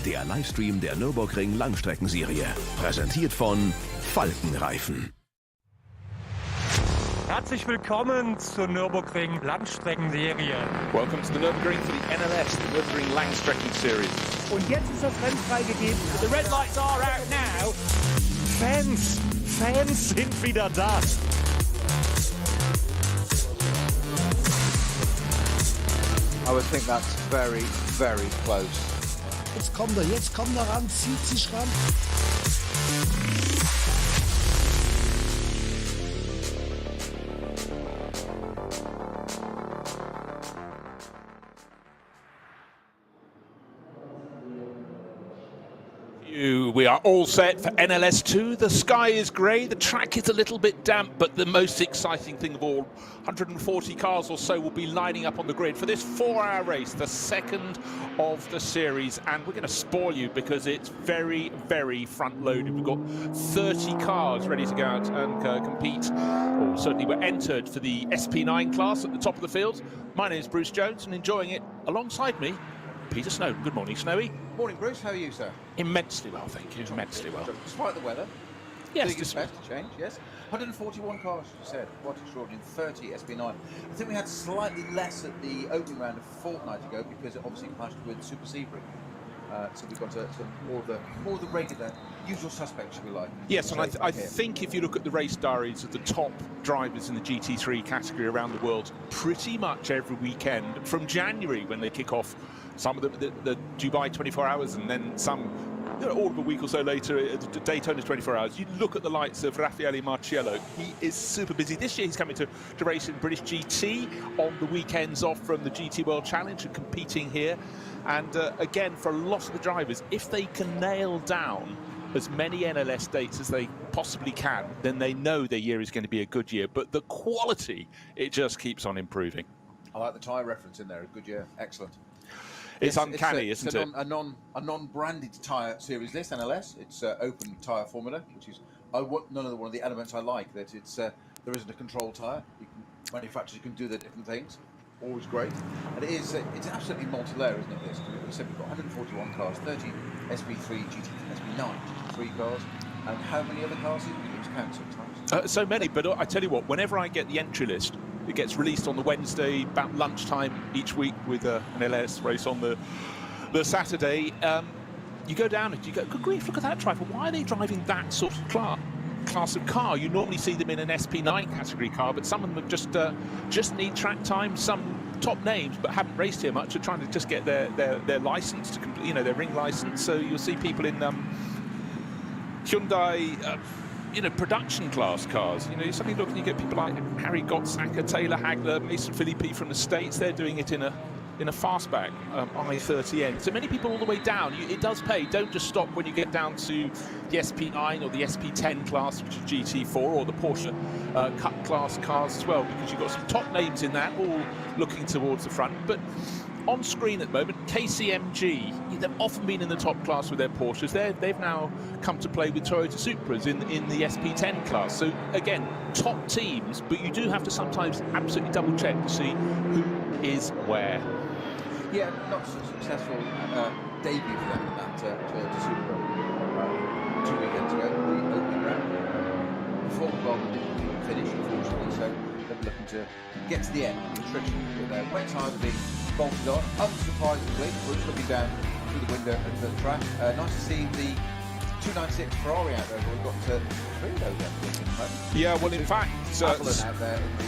der Livestream der Nürburgring Langstreckenserie. Präsentiert von Falkenreifen. Herzlich willkommen zur Nürburgring Langstreckenserie. Welcome to the Nürburgring for the NLS, the Nürburgring Langstrecking Series. Und jetzt ist das Rennen freigegeben. The red lights are out now. Fans sind wieder da. I would think that's very, very close. Jetzt kommt er ran, zieht sich ran. We are all set for NLS2. The sky is grey, the track is a little bit damp, but the most exciting thing of all, 140 cars or so will be lining up on the grid for this 4-hour race, the second of the series. And we're going to spoil you because it's very, very front-loaded. We've got 30 cars ready to go out and compete, or certainly were entered for the SP9 class at the top of the field. My name is Bruce Jones, and enjoying it alongside me, Peter Snowden. Good morning, Snowy. Morning, Bruce. How are you, sir? Immensely well, thank you. Immensely well. Despite the weather. Yes, doing its best to change. Yes. 141 cars, you said. What extraordinary. 30 SP9. I think we had slightly less at the opening round a fortnight ago because it obviously clashed with Super Sebring. So we've got more of the regular, usual suspects, if we like. Yes, and I think if you look at the race diaries of the top drivers in the GT3 category around the world, pretty much every weekend from January when they kick off, some of the Dubai 24 hours and then some, all of a week or so later, Daytona 24 hours. You look at the likes of Raffaele Marciello, he is super busy. This year he's coming to race in British GT on the weekends off from the GT World Challenge and competing here. And again, for a lot of the drivers, if they can nail down as many NLS dates as they possibly can, then they know their year is going to be a good year. But the quality, it just keeps on improving. I like the tyre reference in there. A good year. Excellent. It's uncanny, isn't it? A non-branded tyre series list, NLS. It's open tyre formula, which is one of the elements I like. That it's there isn't a control tyre. Manufacturers can do the different things. Always great. And it's absolutely multi-layer, isn't it? This, we said we've got 141 cars, 30 SP3, SP9 GT3 cars, and how many other cars? You lose count sometimes. So many, but I tell you what, whenever I get the entry list, it gets released on the Wednesday, about lunchtime each week with an LS race on the Saturday. You go down and you go, good grief, look at that driver. Why are they driving that sort of class of car? You normally see them in an SP9 category car, but some of them just need track time. Some top names, but haven't raced here much, are trying to just get their license to complete, their ring license. So you'll see people in Hyundai. Production class cars. You suddenly look and you get people like Harry Gottsacker, Taylor Hagler, Mason Philippi from the States. They're doing it in a fastback i30N. So many people all the way down. It does pay. Don't just stop when you get down to the SP9 or the SP10 class, which is GT4, or the Porsche Cup class cars as well, because you've got some top names in that, all looking towards the front. But on screen at the moment, KCMG, they've often been in the top class with their Porsches. They've now come to play with Toyota Supras in the SP10 class. So again, top teams, but you do have to sometimes absolutely double check to see who is where. Yeah, not so successful debut for them in that Toyota Supra 2 weekends ago, the opening round. Before the Bob didn't finish, unfortunately, so they're looking to get to the end of the attrition with their wet tyres being bolted on. Unsurprisingly, we're just looking down through the window at the track. Nice to see the 296 Ferrari out there. We've got 3 of those at the moment. Yeah, well, in fact, Avalon out there in the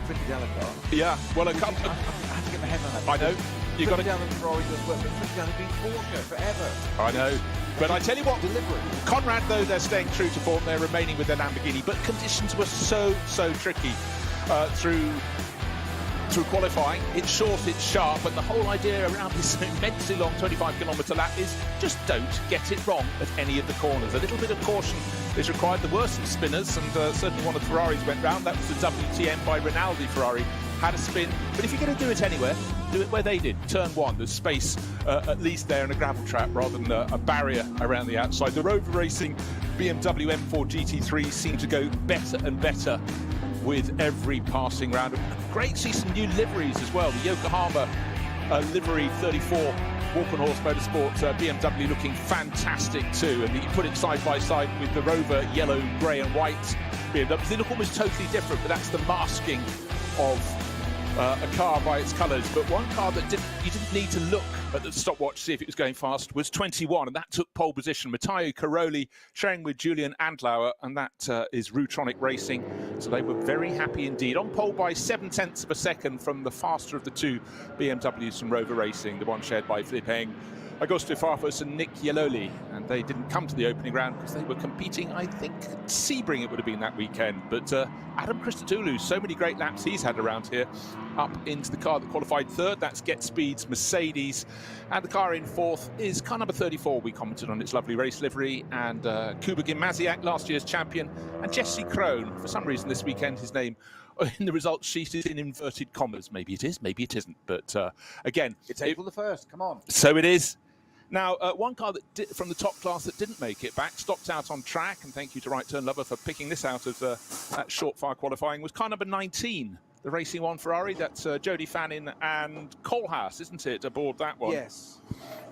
Frittidella car. Yeah, well, I have to get my head on that. I know. You got to. Frittidella and Ferrari does work, but Frittidella been Porsche forever. I know. But I tell you what, deliberate. Conrad, though, they're staying true to form. They're remaining with their Lamborghini, but conditions were so tricky through qualifying. It's short, it's sharp, and the whole idea around this immensely long 25-kilometre lap is just don't get it wrong at any of the corners. A little bit of caution is required. There were some spinners, and certainly one of the Ferraris went round. That was the WTM by Rinaldi Ferrari. Had a spin, but if you're going to do it anywhere, do it where they did. Turn 1, there's space at least there in a gravel trap rather than a barrier around the outside. The Rover Racing BMW M4 GT3 seem to go better and better with every passing round. Great to see some new liveries as well. The Yokohama livery 34 Walk on Horse Motorsport BMW looking fantastic too, and you put it side by side with the Rover yellow, grey and white BMWs. They look almost totally different, but that's the masking of a car by its colours. But one car that you didn't need to look at the stopwatch to see if it was going fast was 21, and that took pole position. Matteo Caroli sharing with Julian Andlauer, and that is Rutronic Racing. So they were very happy indeed. On pole by 0.7 of a second from the faster of the two BMWs from Rover Racing, the one shared by Philippe Heng, Augusto Farfus and Nick Yeloli, and they didn't come to the opening round because they were competing, I think, at Sebring it would have been that weekend. But Adam Christodoulou, so many great laps he's had around here, up into the car that qualified third. That's Get Speed's Mercedes, and the car in fourth is car number 34. We commented on its lovely race livery, and Kuba Gimaziak, last year's champion, and Jesse Krohn. For some reason this weekend his name in the results sheet is in inverted commas. Maybe it is, maybe it isn't, but again, It's April the 1st, come on. So it is. Now, one car that from the top class that didn't make it back, stopped out on track, and thank you to Right Turn Lover for picking this out of that short fire qualifying, was car number 19, the Racing One Ferrari. That's Jody Fannin and Kohlhaas, isn't it, aboard that one? Yes.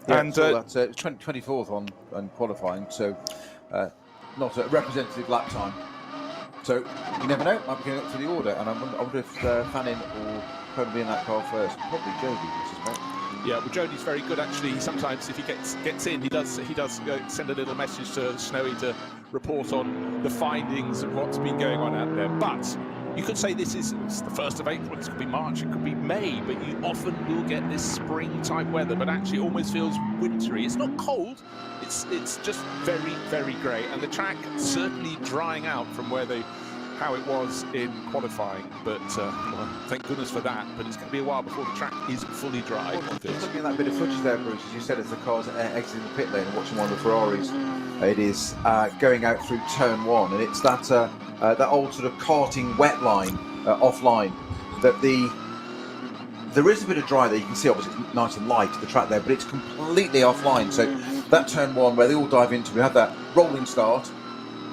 Yeah, And so that's 24th on qualifying, so not a representative lap time. So you never know, might be going up to the order, and I wonder if Fannin will probably be in that car first. Probably Jody, I suspect. Yeah, well, Jody's very good actually. Sometimes if he gets in, he does send a little message to Snowy to report on the findings of what's been going on out there. But you could say it's the 1st of April, it could be March, it could be May, but you often will get this spring type weather, but actually it almost feels wintry. It's not cold, it's just very, very grey, and the track certainly drying out from how it was in qualifying, but well, thank goodness for that. But it's going to be a while before the track is fully dry. Just looking at that bit of footage there, Bruce, as you said, as the car's exiting the pit lane and watching one of the Ferraris, it is going out through turn 1, and it's that old sort of karting wet line, offline, that there is a bit of dry there. You can see obviously it's nice and light, the track there, but it's completely offline. So that turn 1 where they all dive into, we have that rolling start,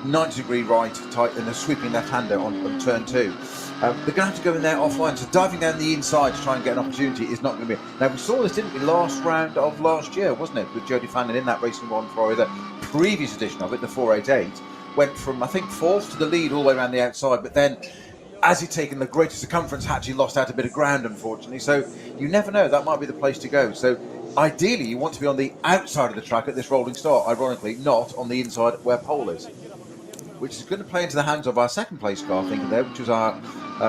90-degree right, tight, and a sweeping left-hander on turn 2. They're going to have to go in there offline, so diving down the inside to try and get an opportunity is not going to be. Now, we saw this, didn't we, last round of last year, wasn't it, with Jody Fannin in that Racing One Ferrari, the previous edition of it, the 488, went from, I think, 4th to the lead all the way around the outside, but then, as he'd taken the greater circumference, actually lost out a bit of ground, unfortunately, so you never know, that might be the place to go. So, ideally, you want to be on the outside of the track at this rolling start, ironically, not on the inside where pole is, which is going to play into the hands of our second place car, I think, there, which was our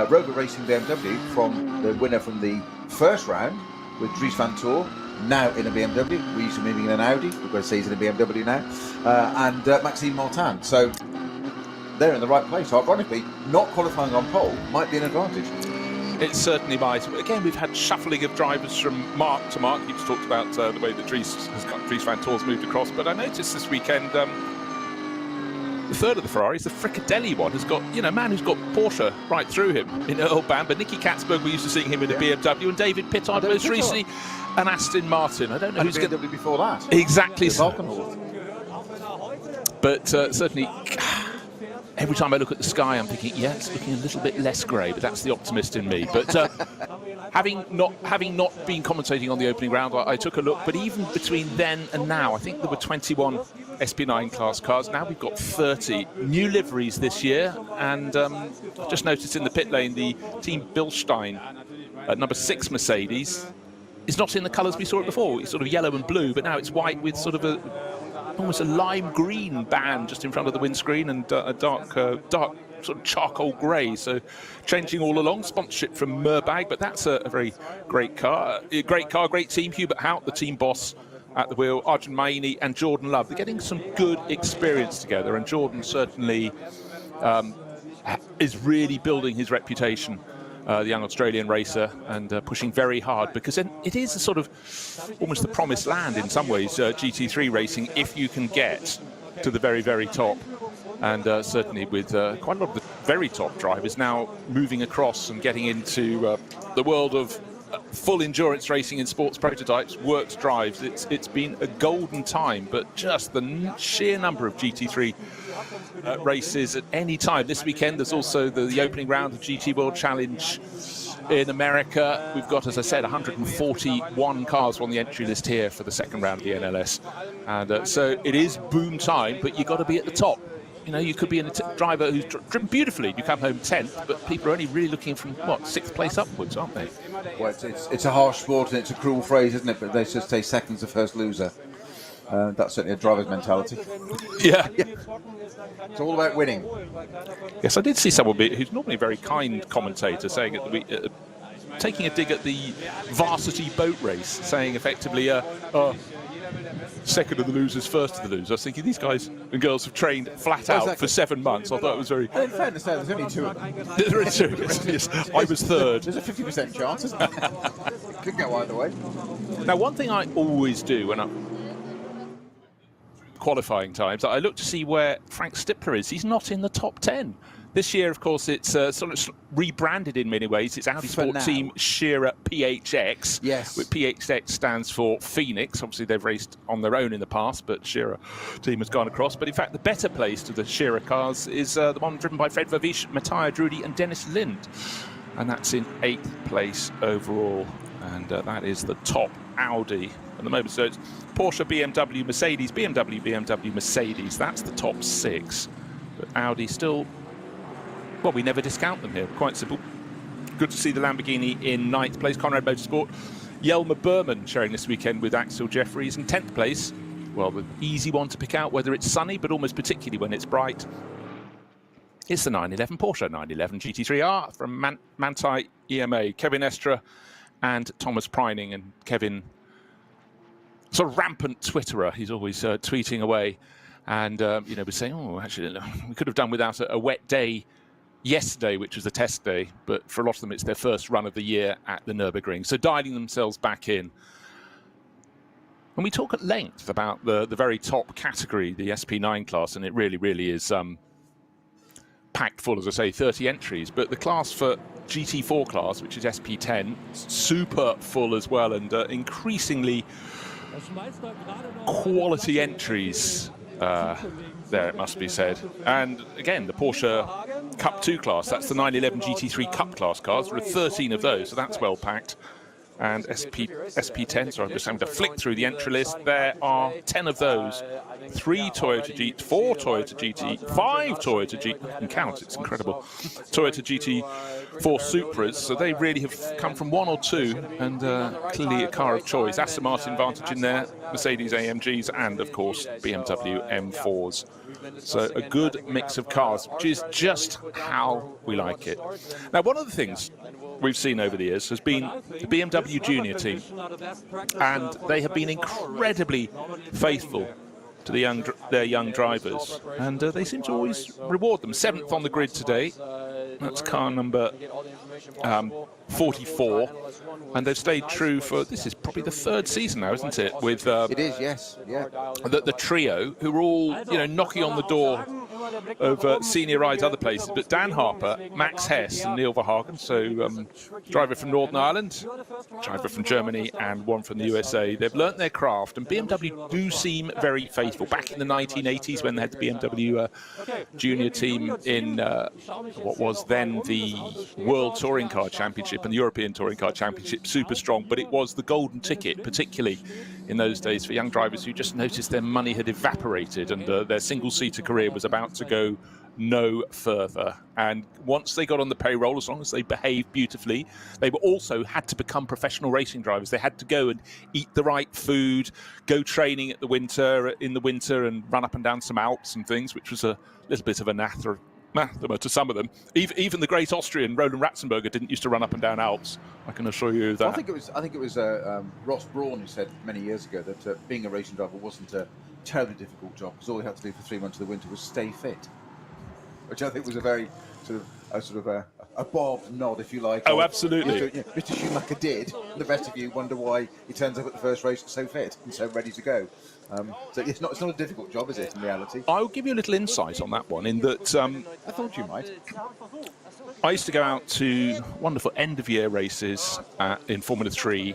Rover Racing BMW from the winner from the first round with Dries van Toor, now in a BMW. We used to be in an Audi, we've got to say he's in a BMW now, and Maxime Martin. So they're in the right place. Ironically, not qualifying on pole might be an advantage. It certainly might. Again, we've had shuffling of drivers from mark to mark. You've talked about the way that Dries van Toor's moved across, but I noticed this weekend the third of the Ferraris, the Fricadelli one, has got, a man who's got Porsche right through him in Earl Bamber. Nicky Katzberg, we're used to seeing him in a BMW, and David Pittard most recently, an Aston Martin. I don't know who's going to BMW before that. Exactly. But certainly, every time I look at the sky, I'm thinking, yeah, it's looking a little bit less grey, but that's the optimist in me. But having not been commentating on the opening round, I took a look. But even between then and now, I think there were 21 SP9 class cars. Now we've got 30 new liveries this year, and I've just noticed in the pit lane the Team Bilstein number 6 Mercedes is not in the colours we saw it before. It's sort of yellow and blue, but now it's white with sort of almost a lime green band just in front of the windscreen, and a dark sort of charcoal grey. So changing all along. Sponsorship from Murbag, but that's a very great car. Great team. Hubert Hout, the team boss at the wheel, Arjun Maini and Jordan Love. They're getting some good experience together, and Jordan certainly is really building his reputation, the young Australian racer, and pushing very hard, because it is a sort of almost the promised land in some ways, GT3 racing, if you can get to the very, very top. And certainly with quite a lot of the very top drivers now moving across and getting into the world of full endurance racing in sports prototypes, works drives. It's been a golden time, but just the sheer number of GT3 races at any time. This weekend there's also the opening round of GT World Challenge in America. We've got, as I said, 141 cars on the entry list here for the second round of the NLS. And so it is boom time, but you've got to be at the top. You know, you could be a driver who's driven beautifully. You come home 10th, but people are only really looking from, what, 6th place upwards, aren't they? Well, it's a harsh sport and it's a cruel phrase, isn't it? But they just say second's the first loser. That's certainly a driver's mentality. Yeah. It's all about winning. Yes, I did see someone who's normally a very kind commentator saying at the taking a dig at the varsity boat race, saying effectively, second of the losers, first of the losers. I was thinking these guys and girls have trained flat out for 7 months. I thought it was very... In fairness, there's only 2 of them. There are 2, yes. I was third. There's a 50% chance, isn't there? Could go either way. Now, one thing I always do when I'm qualifying times, I look to see where Frank Stipler is. He's not in the top 10. This year, of course, it's sort of rebranded in many ways. It's Audi Sport Team Shearer PHX. Yes. Which PHX stands for Phoenix. Obviously, they've raced on their own in the past, but Shearer team has gone across. But in fact, the better placed of the Shearer cars is the one driven by Fred Vervish, Matthias Drudy and Dennis Lind. And that's in 8th place overall. And that is the top Audi at the moment. So it's Porsche, BMW, Mercedes, BMW, Mercedes. That's the top 6. But Audi still... Well, we never discount them here. Quite simple. Good to see the Lamborghini in 9th place. Conrad Motorsport. Jelmer Berman sharing this weekend with Axel Jeffries in 10th place. Well, the easy one to pick out, whether it's sunny, but almost particularly when it's bright. It's the 911 Porsche 911 GT3R from Manthey EMA. Kevin Estra and Thomas Preining. And Kevin, sort of rampant Twitterer. He's always tweeting away. And, you know, we're saying, oh, actually, we could have done without a wet day yesterday, which was a test day, but for a lot of them it's their first run of the year at the Nürburgring, so dialing themselves back in. When we talk at length about the very top category, the SP9 class, and it really is packed full, as I say, 30 entries, but the class for GT4 class, which is SP10, super full as well, and increasingly quality entries there, it must be said. And again, the Porsche Cup 2 class, that's the 911 GT3 Cup class cars. There are 13 of those, so that's well packed. And SP10, so I'm just having to flick through the entry list. There are 10 of those. 3 Toyota GT, 4 Toyota GT, 5 Toyota GT, you can count, it's incredible. Toyota GT4 Supras, so they really have come from 1 or 2, and clearly a car of choice. Aston Martin Vantage in there, Mercedes AMGs, and of course BMW M4s. So a good mix of cars, which is just how we like it. Now, one of the things we've seen over the years has been the BMW Junior team, and they have been incredibly faithful to their young drivers, and they seem to always reward them. 7th on the grid today, that's car number 44, and they've stayed true for, this is probably the 3rd season now, isn't it? With it is, yes, yeah. The trio, who are all, you know, knocking on the door of senior rides other places, but Dan Harper, Max Hess and Neil Verhagen, so driver from Northern Ireland, driver from Germany and one from the USA. They've learnt their craft, and BMW do seem very faithful. Back in the 1980s when they had the BMW junior team in what was then the World Touring Car Championship and the European Touring Car Championship, super strong, but it was the golden ticket, particularly in those days, for young drivers who just noticed their money had evaporated and their single-seater career was about to go no further. And once they got on the payroll, as long as they behaved beautifully, they were also had to become professional racing drivers. They had to go and eat the right food, go training in the winter and run up and down some Alps and things, which was a little bit of anathema to some of them. Even the great Austrian Roland Ratzenberger didn't used to run up and down Alps. I can assure you that. Well, I think it was Ross Brawn who said many years ago that being a racing driver wasn't a terribly difficult job, because all you had to do for 3 months of the winter was stay fit, which I think was a very sort of a bobbed nod, if you like. Oh, absolutely. Mr. Schumacher did. The rest of you wonder why he turns up at the first race so fit and so ready to go. So it's not a difficult job, is it, in reality? I'll give you a little insight on that one, in that I thought you might. I used to go out to wonderful end-of-year races in Formula 3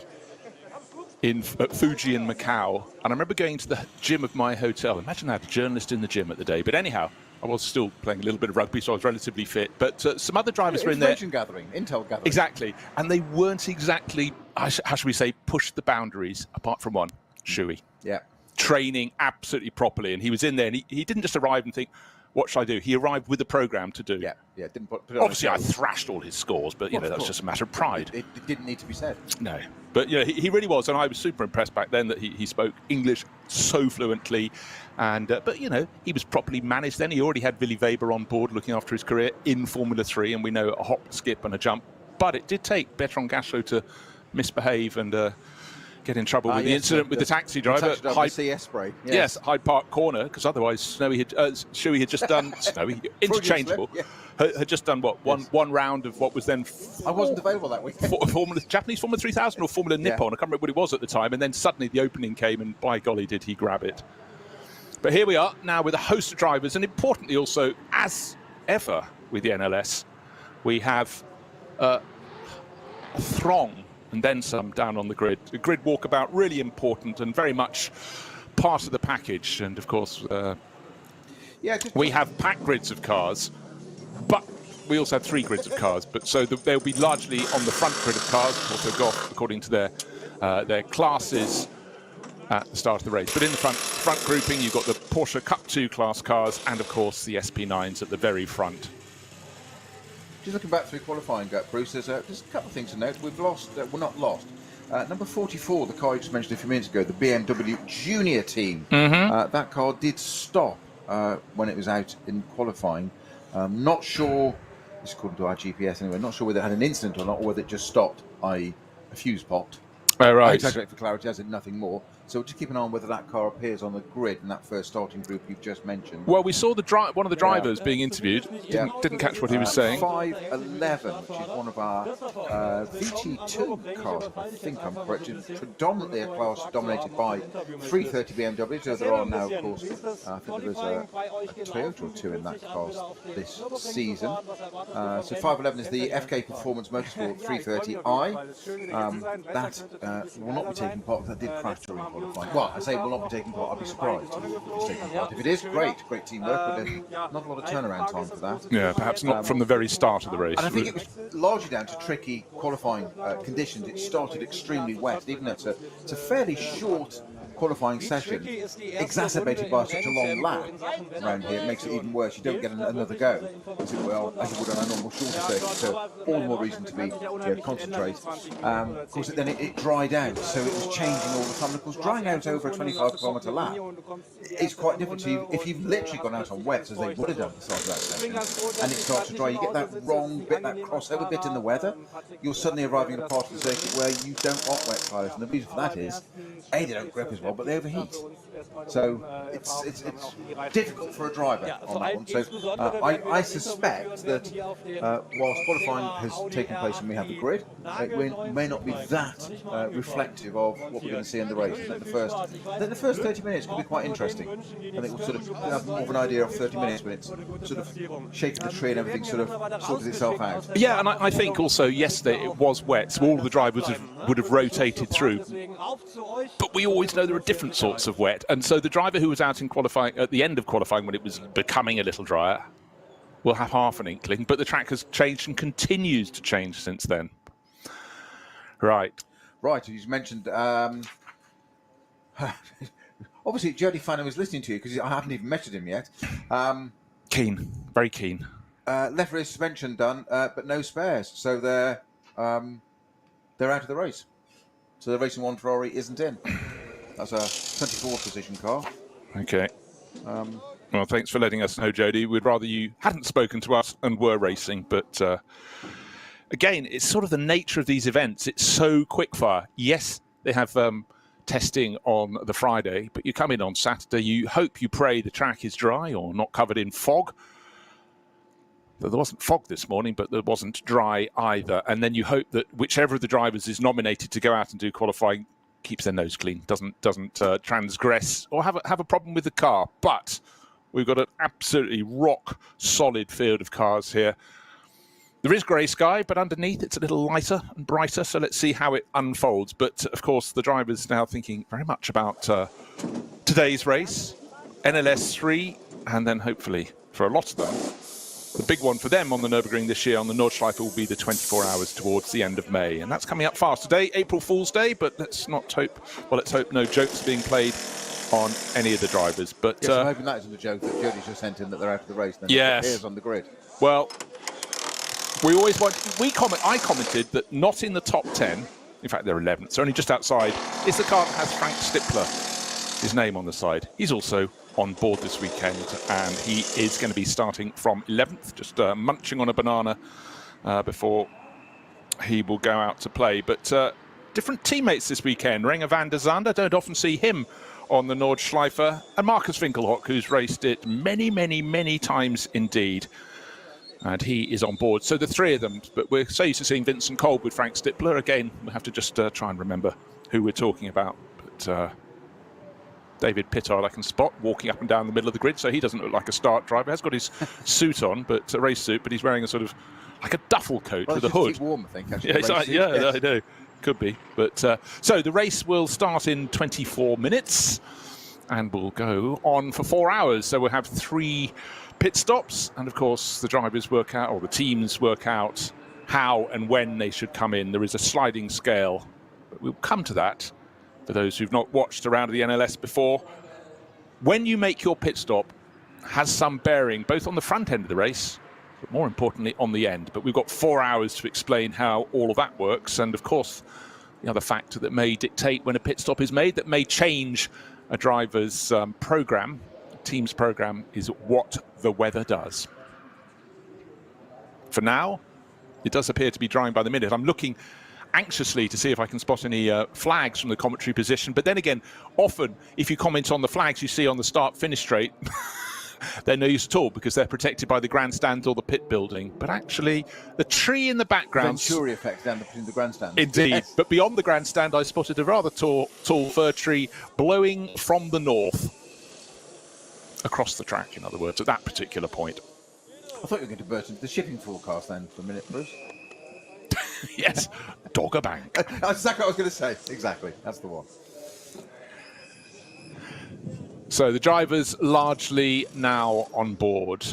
at Fuji in Macau, and I remember going to the gym of my hotel. Imagine I had a journalist in the gym at the day, but anyhow, I was still playing a little bit of rugby, so I was relatively fit. But some other drivers were in there. Information gathering, intel gathering. Exactly. And they weren't exactly, how should we say, pushed the boundaries, apart from one, Shuey. Yeah. Training absolutely properly. And he was in there, and he didn't just arrive and think, what should I do? He arrived with a program to do. Yeah. Didn't put it on. Obviously, I thrashed all his scores, but, that was just a matter of pride. It didn't need to be said. No. But, he really was. And I was super impressed back then that he spoke English so fluently. And but, he was properly managed then. He already had Willy Weber on board looking after his career in Formula 3. And we know a hop, skip and a jump. But it did take Bertrand Gachot to misbehave and get in trouble with the incident with the taxi driver. CS spray. Yes, Hyde Park Corner, because otherwise Shuey had just done, interchangeable, had just done one round of what was then... I wasn't available that weekend. Japanese Formula 3000 or Formula Nippon, I can't remember what it was at the time, and then suddenly the opening came and by golly did he grab it. But here we are now with a host of drivers, and importantly also, as ever with the NLS, we have a throng and then some down on the grid. The grid walkabout, really important and very much part of the package. And of course, we have packed grids of cars, but we also have 3 grids of cars. But so they'll be largely on the front grid of cars. Of course, they've got according to their classes at the start of the race. But in the front grouping, you've got the Porsche Cup 2 class cars, and of course the SP9s at the very front. Just looking back through qualifying, Bruce, there's just a couple of things to note. We've lost, well, not lost. Number 44, the car you just mentioned a few minutes ago, the BMW Junior team. That car did stop when it was out in qualifying. Not sure, this is according to our GPS anyway, not sure whether it had an incident or not, or whether it just stopped, i.e. a fuse popped. Oh, right. I exaggerate for clarity, as in nothing more. So just keep an eye on whether that car appears on the grid in that first starting group you've just mentioned. Well, we saw one of the drivers being interviewed. Didn't catch what he was saying. 511, which is one of our VT2 cars, if I think I'm correct. It's predominantly a class dominated by 330 BMWs. So there are now, of course, I think there is a Toyota or 2 in that class this season. So 511 is the FK Performance Motorsport 330i. That will not be taking part. That did crash during qualifying. Well, I say will not be taking part. I'd be surprised if it's taking part. If it is, great teamwork, but there's not a lot of turnaround time for that. Yeah, perhaps not from the very start of the race. And I think it was largely down to tricky qualifying conditions. It started extremely wet, even though it's a fairly short qualifying session, exacerbated by such a long lap around here. It makes it even worse. You don't get another go, as it would on a normal shorter circuit. So all the more reason to be concentrate. Of course, then it dried out, so it was changing all the time. And of course, drying out over a 25-kilometre lap is quite difficult. If you've literally gone out on wets, as they would have done at the start of that session, and it starts to dry, you get that wrong bit, that crossover bit in the weather. You're suddenly arriving at a part of the circuit where you don't want wet tyres, and the reason for that is, A, they don't grip as well, but they overheat. So it's difficult for a driver on that one. So I suspect that whilst qualifying has taken place and we have the grid, it may not be that reflective of what we're going to see in the race. I think the first 30 minutes could be quite interesting. I think we'll sort of have more of an idea of 30 minutes when it's sort of shaking the tree and everything sort of sorts itself out. Yeah, and I think also yesterday it was wet, so all the drivers would have rotated through. But we always know there are different sorts of wet, and so the driver who was out in qualifying at the end of qualifying when it was becoming a little drier will have half an inkling, but the track has changed and continues to change since then. Right, you mentioned obviously Jody Fannin was listening to you because I haven't even mentioned him yet. Keen, very keen. Left rear suspension done, but no spares, so they're out of the race. So the Racing One Ferrari isn't in. That's a 24th position car. Okay. Well, thanks for letting us know, Jody. We'd rather you hadn't spoken to us and were racing, but again, it's sort of the nature of these events. It's so quickfire. Yes, they have testing on the Friday, but you come in on Saturday, you hope, you pray the track is dry or not covered in fog. There wasn't fog this morning, but there wasn't dry either. And then you hope that whichever of the drivers is nominated to go out and do qualifying keeps their nose clean, doesn't transgress or have a problem with the car. But we've got an absolutely rock solid field of cars here. There is grey sky, but underneath it's a little lighter and brighter. So let's see how it unfolds. But of course, the drivers now thinking very much about today's race, NLS 3, and then hopefully for a lot of them. The big one for them on the Nürburgring this year on the Nordschleife will be the 24 hours towards the end of May. And that's coming up fast today, April Fool's Day, but let's hope no jokes are being played on any of the drivers. But yes, I'm hoping that isn't a joke that Jody's just sent in that they're out of the race. Then yes. It appears on the grid. Well, I commented that not in the top 10, in fact they're 11th, so only just outside, is the car that has Frank Stippler, his name on the side. He's also on board this weekend, and he is going to be starting from 11th, just munching on a banana before he will go out to play. But different teammates this weekend. Renger van der Zande, don't often see him on the Nordschleife, and Marcus Winkelhock, who's raced it many, many, many times indeed. And he is on board. So the three of them, but we're so used to seeing Vincent Kolb with Frank Stippler. Again, we'll have to just try and remember who we're talking about. But David Pittard I can spot walking up and down the middle of the grid, so he doesn't look like a start driver. He has got his suit on, but a race suit, but he's wearing a sort of like a duffel coat with a hood. Keep warm, I think. Actually, Yeah, I know. Could be. But so the race will start in 24 minutes and will go on for 4 hours. So we'll have 3 pit stops, and of course the drivers work out, or the teams work out, how and when they should come in. There is a sliding scale, but we'll come to that. For those who've not watched around the NLS before, when you make your pit stop has some bearing both on the front end of the race, but more importantly on the end. But we've got 4 hours to explain how all of that works, and of course the other factor that may dictate when a pit stop is made, that may change a driver's program, team's program, is what the weather does. For now, it does appear to be drying by the minute. I'm looking anxiously to see if I can spot any flags from the commentary position. But then again, often if you comment on the flags you see on the start-finish straight, they're no use at all because they're protected by the grandstand or the pit building. But actually, the tree in the background... Venturi effect down between the grandstand. Indeed. Yes. But beyond the grandstand, I spotted a rather tall fir tree blowing from the north. Across the track, in other words, at that particular point. I thought you were going to burst into the shipping forecast then for a minute, Bruce. Yes, Dogger Bank. That's exactly what I was going to say. Exactly, that's the one. So the drivers largely now on board.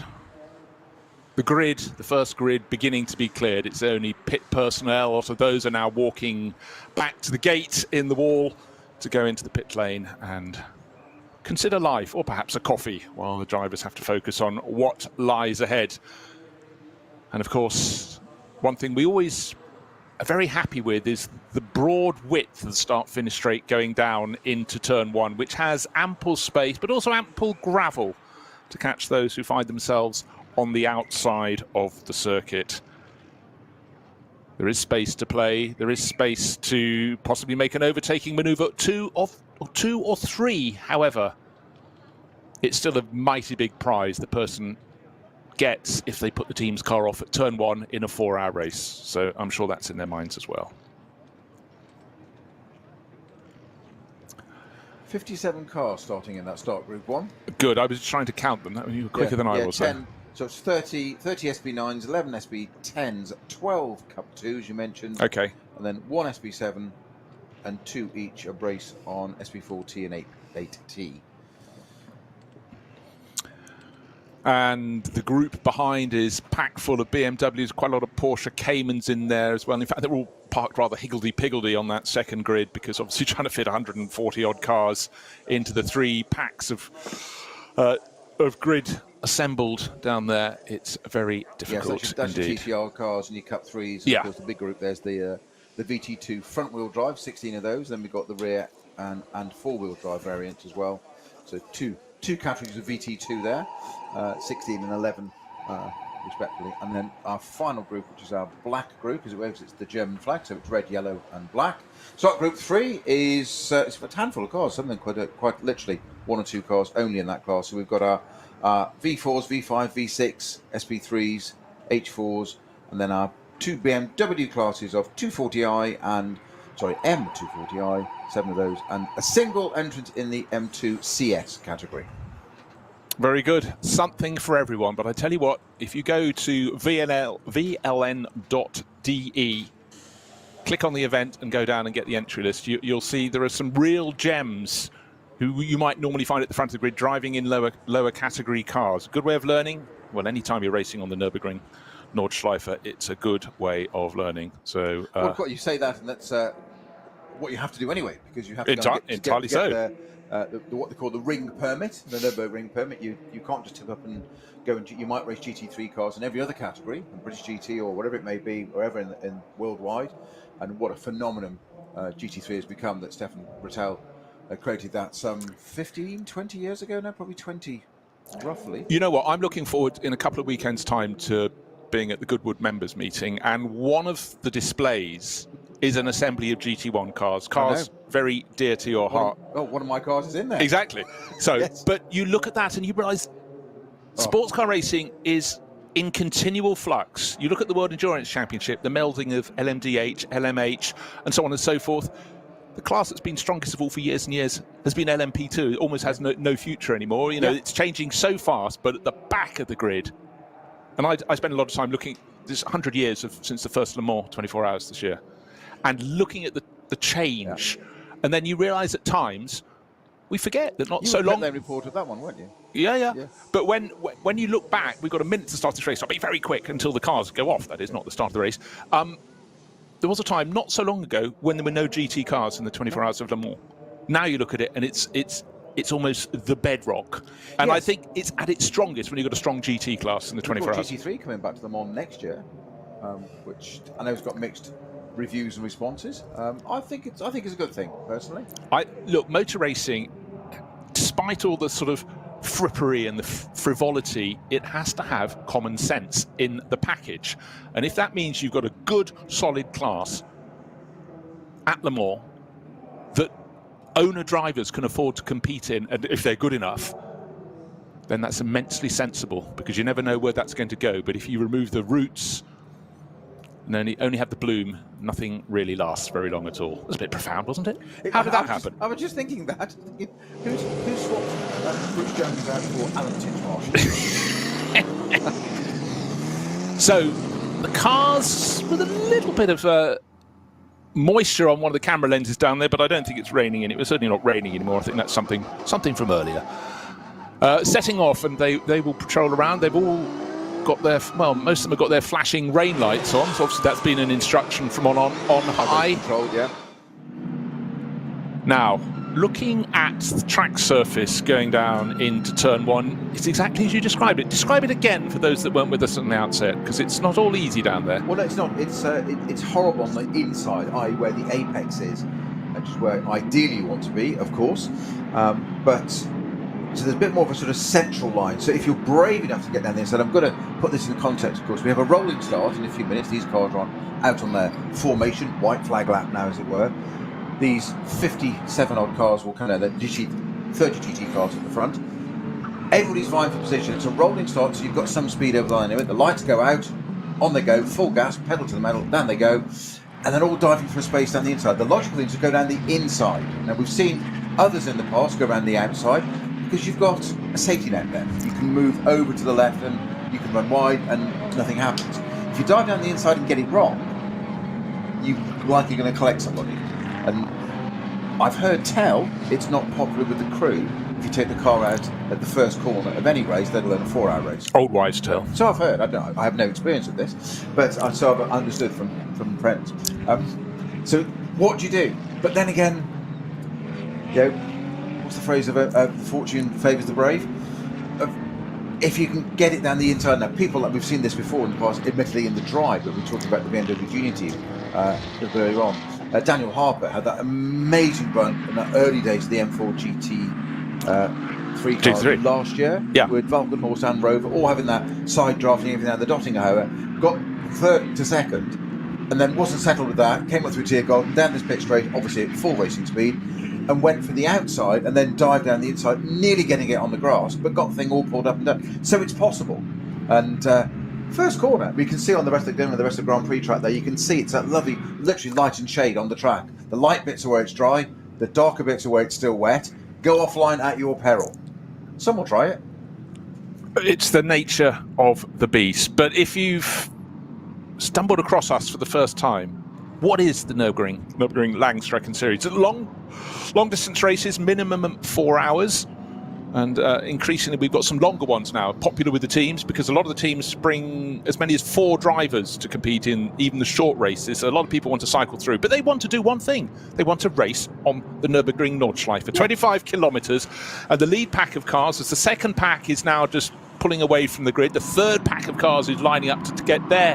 The grid, the first grid, beginning to be cleared. It's only pit personnel. Also, those are now walking back to the gate in the wall to go into the pit lane and consider life, or perhaps a coffee, while the drivers have to focus on what lies ahead. And of course, one thing we always are very happy with is the broad width of the start-finish straight going down into turn 1, which has ample space, but also ample gravel to catch those who find themselves on the outside of the circuit. There is space to play. There is space to possibly make an overtaking manoeuvre, two or three. However, it's still a mighty big prize the person gets if they put the team's car off at turn 1 in a 4-hour race. So I'm sure that's in their minds as well. 57 cars starting in that start group 1. Good. I was trying to count them. You were quicker than I was. 10. So it's 30 SB9s, 11 SB10s, 12 Cup 2s you mentioned. Okay. And then 1 SB7 and 2 each a brace on SB4T and 8T. And the group behind is packed full of BMWs, quite a lot of Porsche Caymans in there as well. In fact, they're all parked rather higgledy-piggledy on that second grid because obviously trying to fit 140-odd cars into the 3 packs of grid assembled down there, it's very difficult. Yes, that's your TCR cars and your Cup 3s. And of course, the big group, there's the VT2 front-wheel drive, 16 of those. Then we've got the rear and four-wheel drive variants as well. So two categories of VT2 there, 16 and 11 respectively. And then our final group, which is our black group, as it were, it's the German flag, so it's red, yellow and black. So group 3 is it's a handful of cars, something quite literally 1 or 2 cars only in that class. So we've got our V4s, V5, V6, SP3s, H4s, and then our 2 BMW classes of 240i and M240i, 7 of those, and a single entrant in the M2 CS category. Very good. Something for everyone. But I tell you what, if you go to vln.de, click on the event and go down and get the entry list, you'll see there are some real gems who you might normally find at the front of the grid driving in lower category cars. Good way of learning? Well, anytime you're racing on the Nürburgring Nordschleife, it's a good way of learning. So, well, you say that, and that's what you have to do anyway, because you have to entirely what they call the ring permit, the Nürburgring permit. You can't just tip up and go and you might race GT3 cars in every other category, British GT or whatever it may be, wherever in worldwide. And what a phenomenon GT3 has become, that Stefan Britell created that some 15, 20 years ago now, probably 20 roughly. You know what? I'm looking forward in a couple of weekends' time to being at the Goodwood members meeting, and one of the displays is an assembly of GT1 cars very dear to your heart. One of my cars is in there. Exactly. So, yes. But you look at that and you realise sports car racing is in continual flux. You look at the World Endurance Championship, the melding of LMDH, LMH, and so on and so forth. The class that's been strongest of all for years and years has been LMP2. It almost has no future anymore. You know, it's changing so fast, but at the back of the grid. And I spent a lot of time looking, there's 100 years since the first Le Mans 24 hours this year, and looking at the change. Yeah. And then you realise at times, we forget that not so long. They reported that one, weren't you? Yeah. But when you look back, we've got a minute to start this race. I'll be very quick until the cars go off. That is not the start of the race. There was a time not so long ago when there were no GT cars in the 24 hours of Le Mans. Now you look at it and it's almost the bedrock. And yes. I think it's at its strongest when you've got a strong GT class in the 24 hours. GT3 coming back to Le Mans next year, which I know has got mixed reviews and responses. I think it's a good thing personally. Look, motor racing, despite all the sort of frippery and the frivolity, it has to have common sense in the package. And if that means you've got a good, solid class at Le Mans that owner drivers can afford to compete in, and if they're good enough, then that's immensely sensible, because you never know where that's going to go. But if you remove the roots and only have the bloom, nothing really lasts very long at all. It was a bit profound, wasn't it? How did that happen? I was just thinking that. Who swapped Bruce Jones out for Alan Titchmarsh? So the cars with a little bit of moisture on one of the camera lenses down there, but I don't think it's raining, and it was certainly not raining anymore. I think that's something from earlier. Setting off, and they will patrol around. They've all got their, most of them have got their flashing rain lights on, so obviously that's been an instruction from on high. Controlled, yeah. Now, looking at the track surface going down into turn one, it's exactly as you described it. Describe it again for those that weren't with us at the outset, because it's not all easy down there. Well, no, it's not. It's horrible on the inside, i.e. where the apex is, which is where ideally you want to be, of course. So there's a bit more of a sort of central line. So if you're brave enough to get down the inside, I'm going to put this in context, of course. We have a rolling start in a few minutes. These cars are out on their formation, white flag lap now, as it were. These 57 odd cars will come out, 30 GT cars at the front. Everybody's vying for position. It's a rolling start, so you've got some speed over the line. The lights go out, on they go, full gas, pedal to the metal, down they go, and then all diving for a space down the inside. The logical thing is to go down the inside. Now, we've seen others in the past go around the outside, because you've got a safety net there. You can move over to the left and you can run wide and nothing happens. If you dive down the inside and get it wrong, you're likely going to collect somebody. And I've heard tell it's not popular with the crew if you take the car out at the first corner of any race, let alone a 4-hour race. Old wives' tale. So I've heard. I have no experience with this, but so I've understood from friends. So what do you do? But then again, what's the phrase of fortune favours the brave? If you can get it down the inside. Now, people, like we've seen this before in the past, admittedly in the drive, but we talked about the BMW Junior team a little earlier on. Daniel Harper had that amazing run in the early days of the M4 GT3 car last year, with Valkenhorst and Rover all having that side drafting, everything out the Dottinger, got third to second, and then wasn't settled with that, came up through Tiergarten, down this pit straight, obviously at full racing speed, and went for the outside and then dived down the inside, nearly getting it on the grass, but got the thing all pulled up and done. So it's possible. And first corner, we can see on the rest of the Grand Prix track there, you can see it's that lovely, literally light and shade on the track. The light bits are where it's dry, the darker bits are where it's still wet. Go offline at your peril. Some will try it. It's the nature of the beast. But if you've stumbled across us for the first time, what is the Nürburgring Langstrecken Series? Long distance races, minimum 4 hours. And increasingly, we've got some longer ones now, popular with the teams, because a lot of the teams bring as many as 4 drivers to compete in even the short races. A lot of people want to cycle through, but they want to do one thing. They want to race on the Nürburgring Nordschleife, 25 kilometres. And the lead pack of cars, as the second pack is now just pulling away from the grid, the third pack of cars is lining up to get their,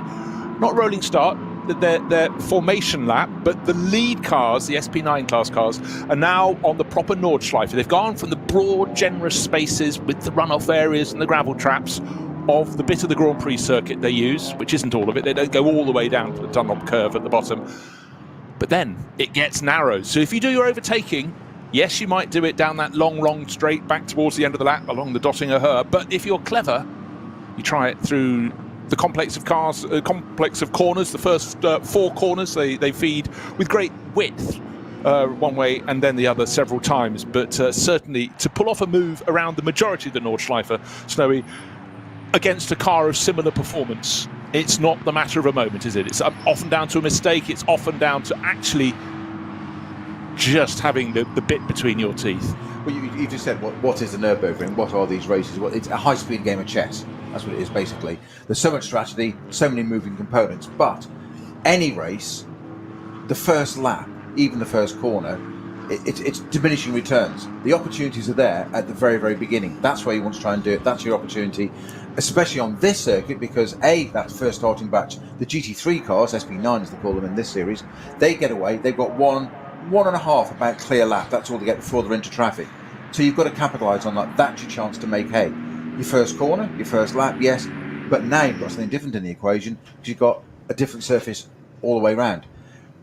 not rolling start, their formation lap, but the lead cars, the SP9 class cars, are now on the proper Nordschleife. They've gone from the broad, generous spaces with the runoff areas and the gravel traps of the bit of the Grand Prix circuit they use, which isn't all of it. They don't go all the way down to the Dunlop curve at the bottom. But then it gets narrow. So if you do your overtaking, yes, you might do it down that long straight back towards the end of the lap along the Dottinger Höhe. But if you're clever, you try it through the complex of cars, complex of corners. The first 4 corners they feed with great width, one way and then the other several times. But certainly to pull off a move around the majority of the Nordschleife, Snowy, against a car of similar performance, it's not the matter of a moment, is it? It's often down to a mistake. It's often down to actually just having the bit between your teeth. Well, you just said, what is the Nürburgring? What are these races? Well, it's a high-speed game of chess. That's what it is, basically. There's so much strategy, so many moving components. But any race, the first lap, even the first corner, it's diminishing returns. The opportunities are there at the very, very beginning. That's where you want to try and do it. That's your opportunity, especially on this circuit, because that first starting batch, the GT3 cars, SP9 as they call them in this series, they get away. They've got one and a half about clear lap. That's all they get before they're into traffic. So you've got to capitalise on that. That's your chance to make hay. Your first corner, your first lap, yes, but now you've got something different in the equation because you've got a different surface all the way around.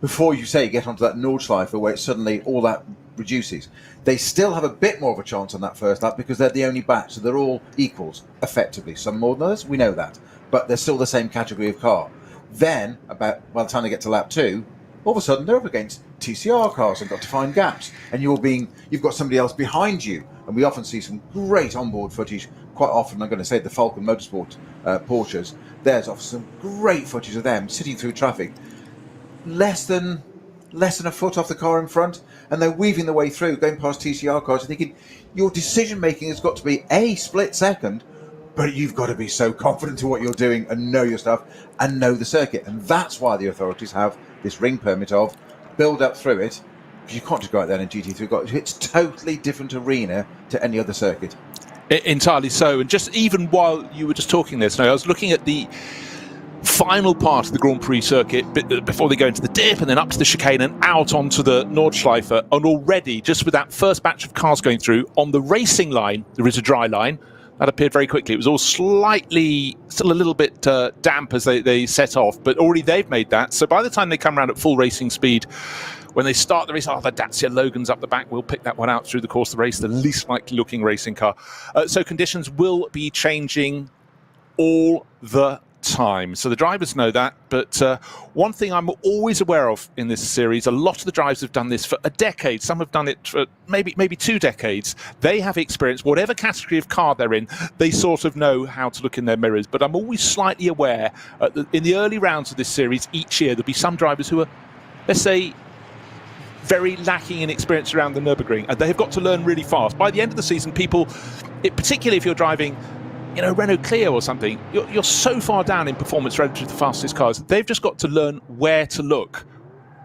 Before you get onto that Nordschleife where suddenly all that reduces, they still have a bit more of a chance on that first lap because they're the only batch, so they're all equals, effectively. Some more than others, we know that, but they're still the same category of car. Then, by the time they get to lap 2, all of a sudden they're up against TCR cars and got to find gaps, and you've got somebody else behind you. And we often see some great onboard footage. Quite often, I'm going to say the Falcon Motorsport Porsches. There's often some great footage of them sitting through traffic, less than a foot off the car in front, and they're weaving their way through, going past TCR cars. And thinking, your decision making has got to be a split second, but you've got to be so confident in what you're doing and know your stuff and know the circuit. And that's why the authorities have this ring permit of build up through it. Because you can't just go out there in GT3. It's totally different arena to any other circuit. Entirely so. And just even while you were just talking there, Snow, I was looking at the final part of the Grand Prix circuit before they go into the dip and then up to the chicane and out onto the Nordschleife. And already, just with that first batch of cars going through, on the racing line, there is a dry line. That appeared very quickly. It was all still a little bit damp as they set off, but already they've made that. So by the time they come around at full racing speed, when they start the race, the Dacia Logan's up the back. We'll pick that one out through the course of the race, the least likely looking racing car. So conditions will be changing all the time. So the drivers know that. But one thing I'm always aware of in this series, a lot of the drivers have done this for a decade. Some have done it for maybe 2 decades. They have experience, whatever category of car they're in, they sort of know how to look in their mirrors. But I'm always slightly aware in the early rounds of this series, each year, there'll be some drivers who are, let's say, very lacking in experience around the Nürburgring, and they have got to learn really fast. By the end of the season, particularly if you're driving, Renault Clio or something, you're so far down in performance relative to the fastest cars. They've just got to learn where to look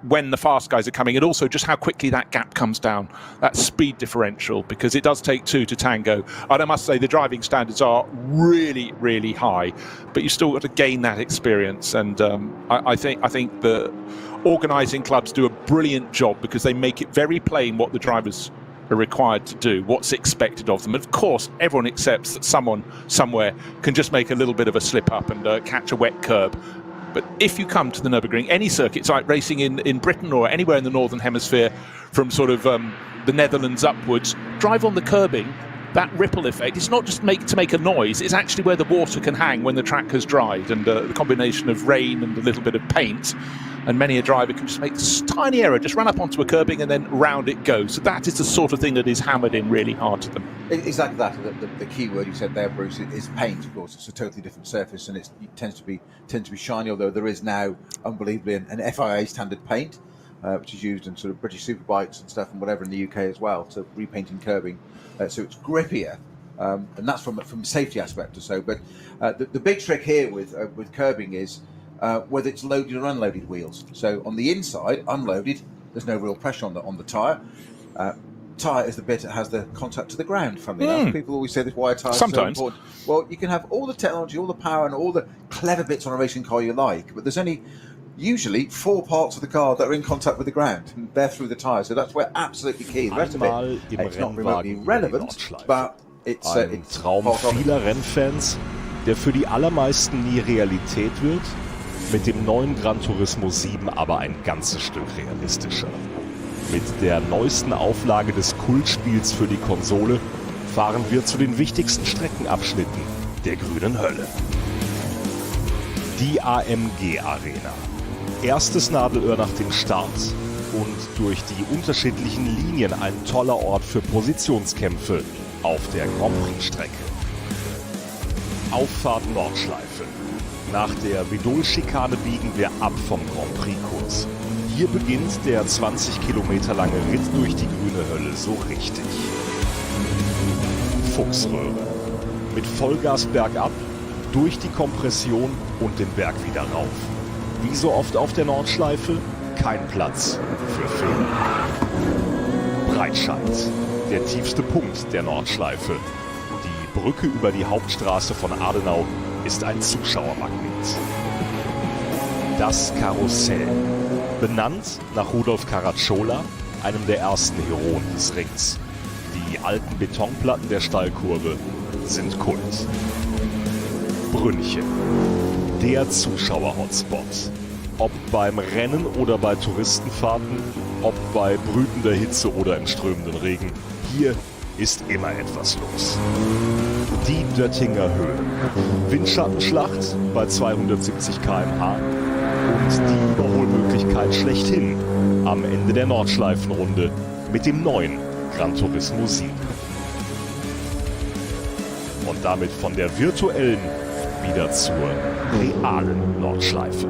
when the fast guys are coming, and also just how quickly that gap comes down, that speed differential, because it does take 2 to tango. And I must say the driving standards are really, really high, but you've still got to gain that experience. And I think the organising clubs do a brilliant job because they make it very plain what the drivers are required to do, what's expected of them. And of course, everyone accepts that someone somewhere can just make a little bit of a slip up and catch a wet curb. But if you come to the Nürburgring, any circuits like racing in Britain or anywhere in the Northern Hemisphere, from sort of the Netherlands upwards, drive on the curbing that ripple effect, it's not just to make a noise, it's actually where the water can hang when the track has dried, and the combination of rain and a little bit of paint, and many a driver can just make this tiny error, just run up onto a curbing and then round it goes. So that is the sort of thing that is hammered in really hard to them. Exactly that. The key word you said there, Bruce, is paint. Of course, it's a totally different surface, and it tends to be shiny. Although there is now, unbelievably, an FIA standard paint, which is used in sort of British superbikes and stuff and whatever in the UK as well, to repainting curbing, so it's grippier, and that's from a safety aspect or so. But the big trick here with curbing is whether it's loaded or unloaded wheels. So on the inside, unloaded, there's no real pressure on the tyre. Tyre is the bit that has the contact to the ground. Funnily enough, people always say this, why tyres are so important. Well, you can have all the technology, all the power, and all the clever bits on a racing car you like, but there's only usually 4 parts of the car that are in contact with the ground, and they're through the tyre. So that's where absolutely key. The rest of it, it's not remotely relevant, but it's ein Traum vieler Rennfans, der für die allermeisten nie Realität wird, mit dem neuen Gran Turismo 7 aber ein ganzes Stück realistischer. Mit der neuesten Auflage des Kultspiels für die Konsole fahren wir zu den wichtigsten Streckenabschnitten der grünen Hölle. Die AMG Arena. Erstes Nadelöhr nach dem Start und durch die unterschiedlichen Linien ein toller Ort für Positionskämpfe auf der Grand Prix-Strecke. Auffahrt Nordschleife. Nach der Vidol-Schikane biegen wir ab vom Grand Prix-Kurs. Hier beginnt der 20 Kilometer lange Ritt durch die grüne Hölle so richtig. Fuchsröhre. Mit Vollgas bergab, durch die Kompression und den Berg wieder rauf. Wie so oft auf der Nordschleife, kein Platz für Fehler. Breitscheid, der tiefste Punkt der Nordschleife. Die Brücke über die Hauptstraße von Adenau ist ein Zuschauermagnet. Das Karussell, benannt nach Rudolf Caracciola, einem der ersten Heroen des Rings. Die alten Betonplatten der Stallkurve sind Kult. Brünnchen, der Zuschauer-Hotspot. Ob beim Rennen oder bei Touristenfahrten, ob bei brütender Hitze oder im strömenden Regen, hier ist immer etwas los. Die Döttinger Höhe. Windschattenschlacht bei 270 km/h und die Überholmöglichkeit schlechthin am Ende der Nordschleifenrunde mit dem neuen Gran Turismo 7. Und damit von der virtuellen wieder zur realen Nordschleife.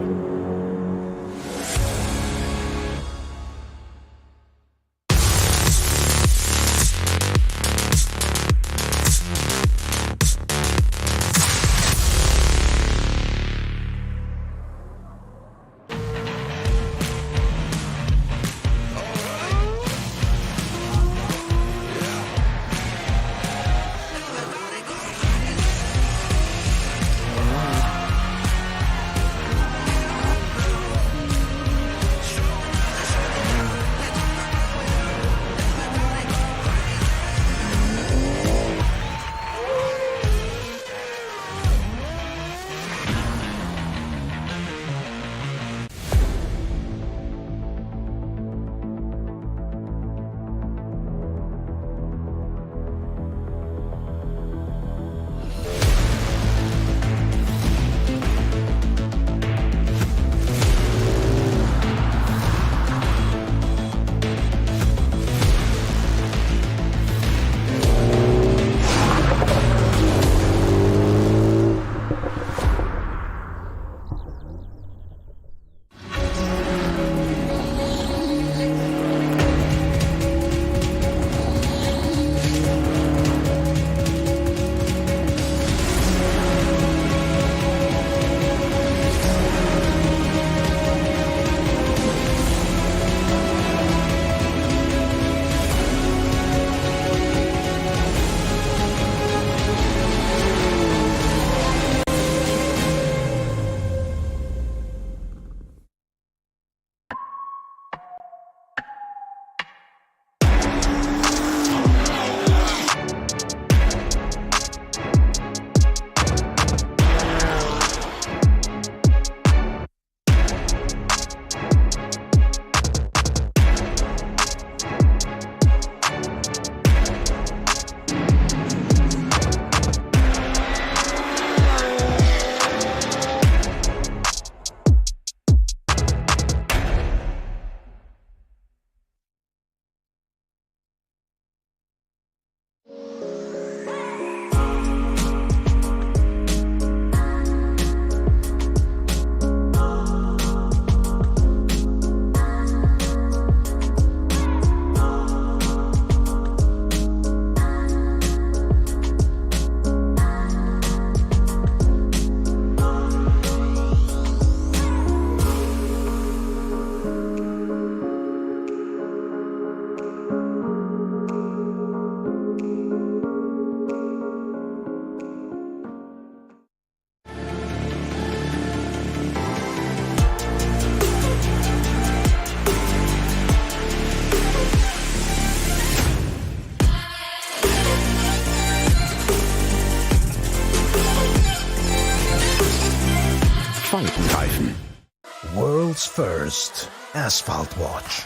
world's first asphalt watch.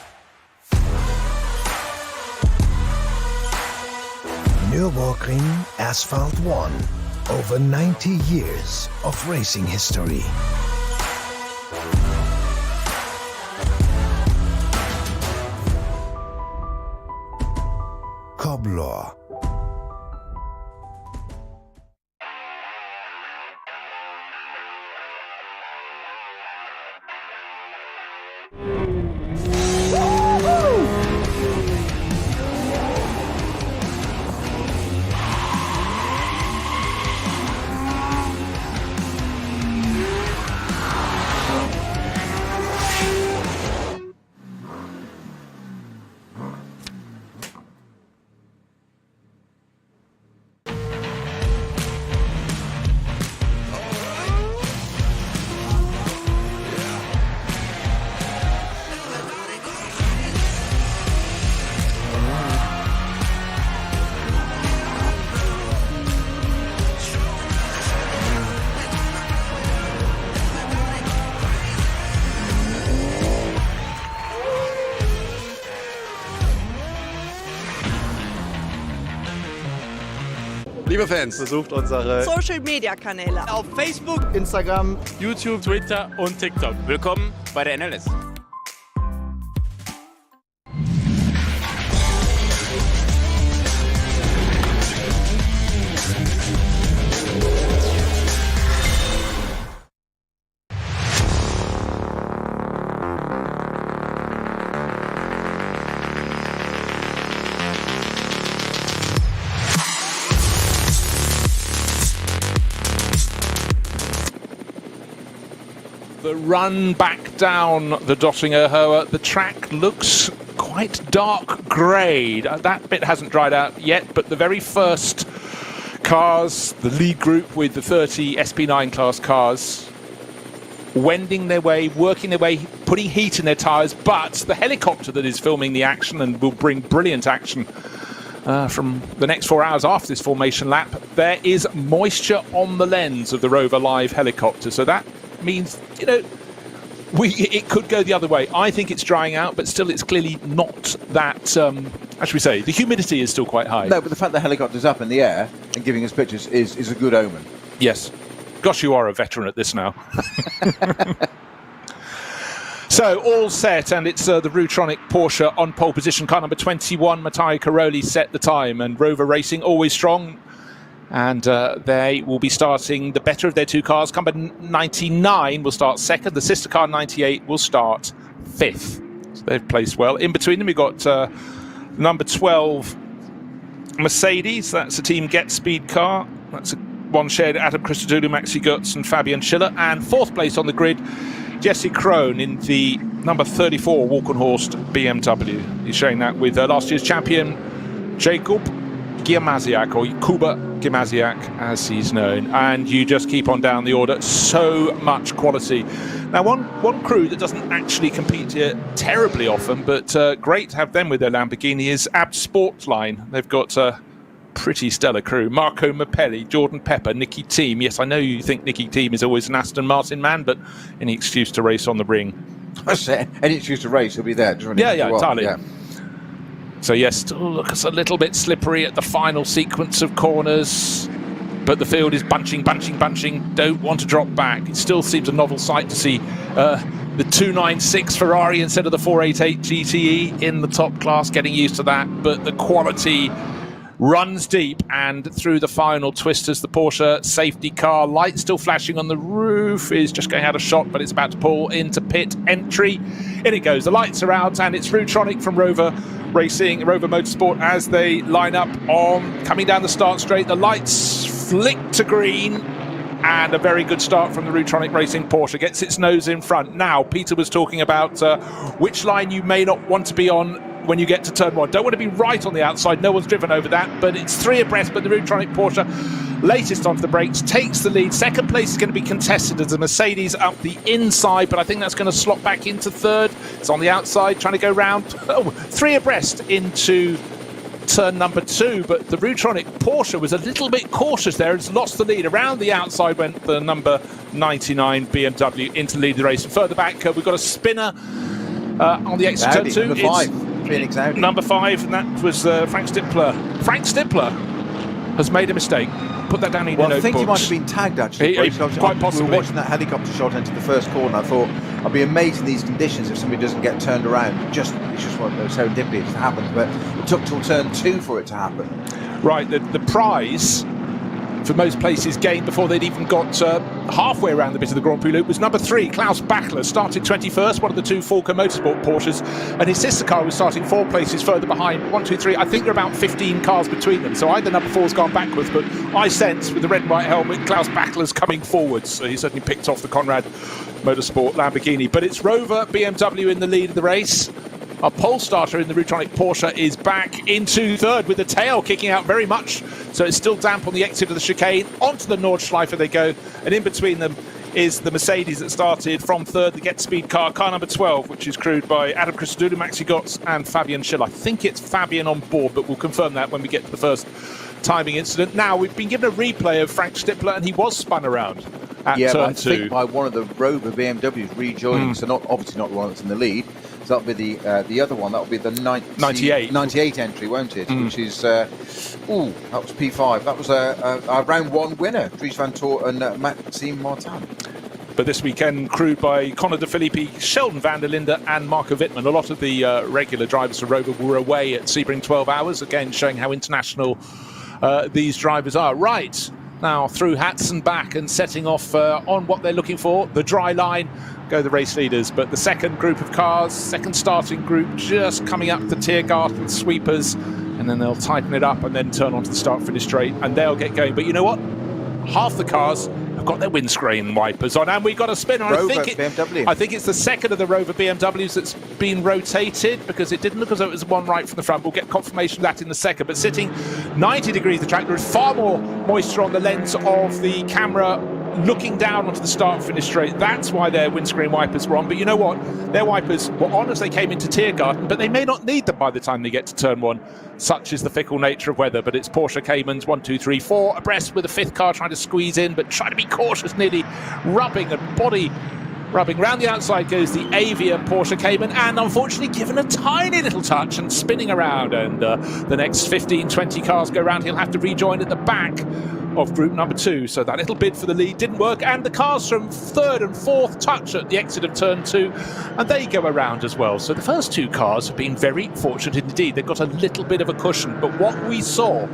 Nürburgring Asphalt 1. Over 90 years of racing history. Cobbler. Liebe Fans, besucht unsere Social-Media-Kanäle auf Facebook, Instagram, YouTube, Twitter und TikTok. Willkommen bei der NLS. The run back down the Dottinger Höhe. The track looks quite dark grey. That bit hasn't dried out yet, but the very first cars, the lead group with the 30 SP9 class cars, wending their way, working their way, putting heat in their tyres, but the helicopter that is filming the action and will bring brilliant action from the next 4 hours after this formation lap, there is moisture on the lens of the Rover Live helicopter. So that means, you know, it could go the other way. I think it's drying out, but still it's clearly not that, how should we say, the humidity is still quite high. No, but the fact the helicopter's up in the air and giving us pictures is a good omen. Yes. Gosh, you are a veteran at this now. So, all set, and it's the Rutronic Porsche on pole position. Car number 21, Matteo Caroli, set the time, and Rover Racing always strong. And they will be starting the better of their two cars. Car number 99 will start second. The sister car 98 will start fifth. So they've placed well. In between them, we've got number 12 Mercedes. That's a Team Get Speed car. That's one shared Adam Christodoulou, Maxi Götz and Fabian Schiller. And fourth place on the grid, Jesse Krohn in the number 34 Walkenhorst BMW. He's showing that with last year's champion Jakub Gimaziak, or Kuba Gimaziak as he's known. And you just keep on down the order. So much quality. Now, one crew that doesn't actually compete here terribly often, but great to have them with their Lamborghini, is Abt Sportline. They've got a pretty stellar crew. Marco Mappelli, Jordan Pepper, Nicky Thiem. Yes, I know you think Nicky Thiem is always an Aston Martin man, but any excuse to race on the ring. Any excuse to race, he'll be there. Yeah, entirely. Yeah. So yes, still looks a little bit slippery at the final sequence of corners, but the field is bunching. Don't want to drop back. It still seems a novel sight to see the 296 Ferrari instead of the 488 GTE in the top class. Getting used to that, but the quality runs deep, and through the final twisters, the Porsche safety car, light still flashing on the roof, is just going out of shot, but it's about to pull into pit entry. In it goes, the lights are out, and it's Rutronic from Rover Racing, Rover Motorsport, as they line up on coming down the start straight. The lights flick to green, and a very good start from the Rutronic Racing Porsche. Gets its nose in front. Now, Peter was talking about which line you may not want to be on when you get to turn one. Don't want to be right on the outside. No one's driven over that, but it's three abreast. But the Rutronic Porsche, latest onto the brakes, takes the lead. Second place is going to be contested as the Mercedes up the inside, but I think that's going to slot back into third. It's on the outside, trying to go round. Oh, three abreast into turn number 2, but the Rutronic Porsche was a little bit cautious there. It's lost the lead. Around the outside went the number 99 BMW into the lead of the race. Further back, we've got a spinner on the exit turn 2. Number 5, Phoenix Audi. Number 5, and that was Frank Stippler. Frank Stippler has made a mistake. Put that down in your notebook. I think he might have been tagged, actually. Quite possibly. We were watching that helicopter shot into the first corner. I thought, I'd be amazed in these conditions if somebody doesn't get turned around. It's just one of those serendipity that happens. But it took till turn 2 for it to happen. Right, the prize for most places gained before they'd even got halfway around the bit of the Grand Prix loop was number 3, Klaus Bachler, started 21st, one of the 2 Falker Motorsport Porsches, and his sister car was starting 4 places further behind. 1, 2, 3, I think there are about 15 cars between them, so either number 4's gone backwards, but I sense with the red and white helmet, Klaus Bachler's coming forwards, so he certainly picked off the Conrad Motorsport Lamborghini. But it's Rover BMW in the lead of the race. Our pole starter in the Rutronic Porsche is back into 3rd with the tail kicking out very much. So it's still damp on the exit of the chicane. Onto the Nordschleife they go. And in between them is the Mercedes that started from 3rd, the Get Speed car number 12, which is crewed by Adam Christodoulou, Maxi Götz and Fabian Schill. I think it's Fabian on board, but we'll confirm that when we get to the first timing incident. Now, we've been given a replay of Frank Stippler, and he was spun around at turn 2. Think by one of the Rover BMWs rejoining, so obviously not the one that's in the lead. So that'll be the other one. That'll be the 98 entry, won't it? Which is that was P5. That was a round 1 winner, Dries van Toor and Maxime Martin. But this weekend, crewed by Connor De Filippi, Sheldon van der Linde and Marco Wittmann. A lot of the regular drivers for Rover were away at Sebring 12 hours, again showing how international these drivers are. Right, now through hats and back and setting off on what they're looking for, the dry line, go the race leaders. But the second group of cars, second starting group, just coming up the Tiergarten sweepers, and then they'll tighten it up and then turn onto the start-finish straight, and they'll get going. But you know what? Half the cars have got their windscreen wipers on, and we've got a spinner. BMW. I think it's the second of the Rover BMWs that's been rotated, because it didn't look as though it was one right from the front. We'll get confirmation of that in a second. But sitting 90 degrees the track, there is far more moisture on the lens of the camera looking down onto the start finish straight. That's why their windscreen wipers were on. But you know what? Their wipers were on as they came into Tiergarten, but they may not need them by the time they get to turn 1. Such is the fickle nature of weather. But it's Porsche Caymans 1, 2, 3, 4 abreast, with a 5th car trying to squeeze in, but trying to be cautious, nearly rubbing and body rubbing. Round the outside goes the Avia Porsche Cayman, and unfortunately given a tiny little touch and spinning around, and the next 15, 20 cars go round. He'll have to rejoin at the back of group number 2, so that little bid for the lead didn't work, and the cars from 3rd and 4th touch at the exit of turn 2, and they go around as well. So the first 2 cars have been very fortunate indeed. They've got a little bit of a cushion, but what we saw,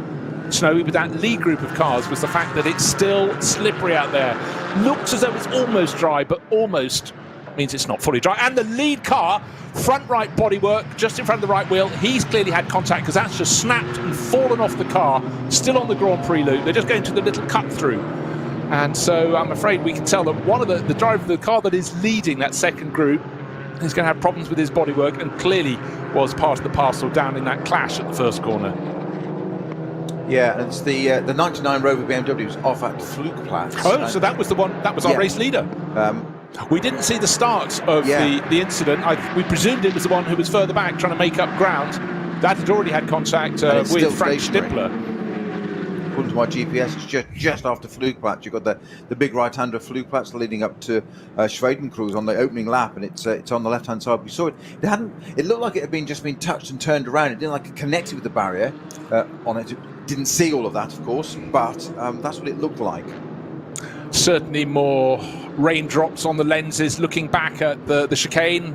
Snowy, with that lead group of cars was the fact that it's still slippery out there. Looks as though it's almost dry, but almost means it's not fully dry. And the lead car, front right bodywork, just in front of the right wheel, he's clearly had contact, because that's just snapped and fallen off the car, still on the Grand Prix loop. They're just going to the little cut through. And so I'm afraid we can tell that one of the driver of the car that is leading that second group is going to have problems with his bodywork, and clearly was part of the parcel down in that clash at the first corner. Yeah, and it's the 99 Rover BMW was off at Flugplatz. Oh, so that was the one, that was our race leader. We didn't see the start of the incident. We presumed it was the one who was further back trying to make up ground. That had already had contact with Frank Stippler. According to my GPS, it's just after Flugplatz. You've got the big right-hander of Flugplatz leading up to Schwedenkreuz on the opening lap, and it's on the left-hand side. We saw it. It looked like it had just been touched and turned around. It didn't like it connected with the barrier on it. Didn't see all of that, of course, but that's what it looked like. Certainly more raindrops on the lenses looking back at the chicane,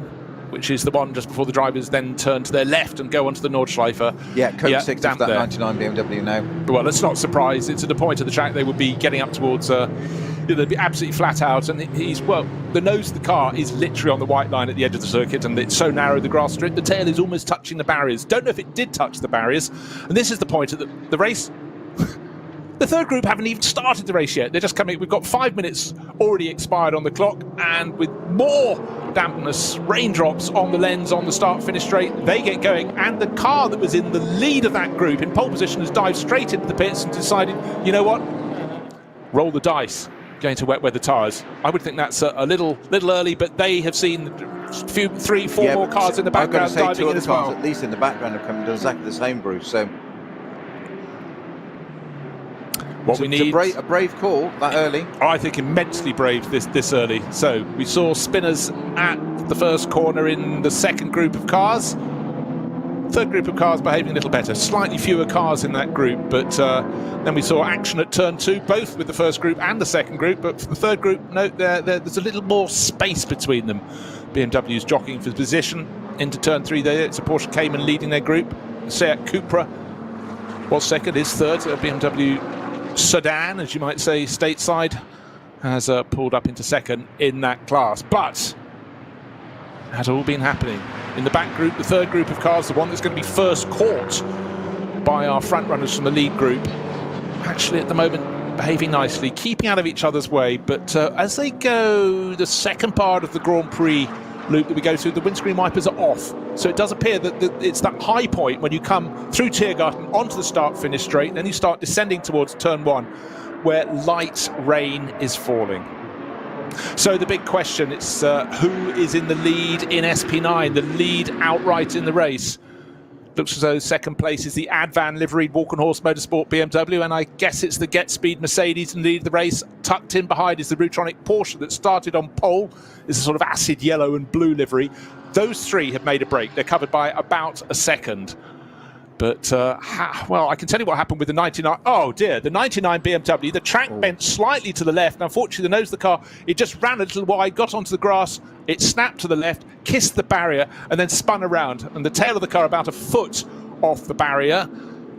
which is the one just before the drivers then turn to their left and go onto the Nordschleife. Yeah, code 6 of that 99 BMW now. Well, it's not surprised. It's at the point of the track they would be getting up towards, they'd be absolutely flat out. And the nose of the car is literally on the white line at the edge of the circuit, and it's so narrow, the grass strip, the tail is almost touching the barriers. Don't know if it did touch the barriers. And this is the point of the race. The third group haven't even started the race yet. They're just coming. We've got 5 minutes already expired on the clock, and with more dampness, raindrops on the lens on the start-finish straight, they get going. And the car that was in the lead of that group, in pole position, has dived straight into the pits and decided, you know what? Roll the dice. Going to wet weather tyres. I would think that's a little early, but they have seen 3, 4 more cars in the background diving in as well. At least in the background have come and done exactly the same, Bruce. So What we need... a brave call that early. I think immensely brave this early. So we saw spinners at the first corner in the second group of cars. Third group of cars behaving a little better. Slightly fewer cars in that group, but then we saw action at turn 2, both with the first group and the second group. But for the third group, note there's a little more space between them. BMW's jockeying for position into turn 3 there. It's a Porsche Cayman leading their group. Seat Cupra was second, is third. A BMW sedan, as you might say, stateside, has pulled up into second in that class. But it has all been happening in the back group, the third group of cars, the one that's going to be first caught by our front runners from the lead group. Actually, at the moment, behaving nicely, keeping out of each other's way. But as they go the second part of the Grand Prix loop that we go through, the windscreen wipers are off. So it does appear that it's that high point when you come through Tiergarten onto the start-finish straight, and then you start descending towards turn 1, where light rain is falling. So the big question is who is in the lead in SP9, the lead outright in the race? Looks as though second place is the Advan liveried Walk and Horse Motorsport BMW, and I guess it's the Get Speed Mercedes in the lead of the race. Tucked in behind is the Rutronic Porsche that started on pole. It's a sort of acid yellow and blue livery. Those three have made a break. They're covered by about a second. But, well, I can tell you what happened with the 99. Oh, dear, the 99 BMW. The track bent slightly to the left. Unfortunately, the nose of the car, it just ran a little wide, got onto the grass. It snapped to the left, kissed the barrier, and then spun around. And the tail of the car about a foot off the barrier.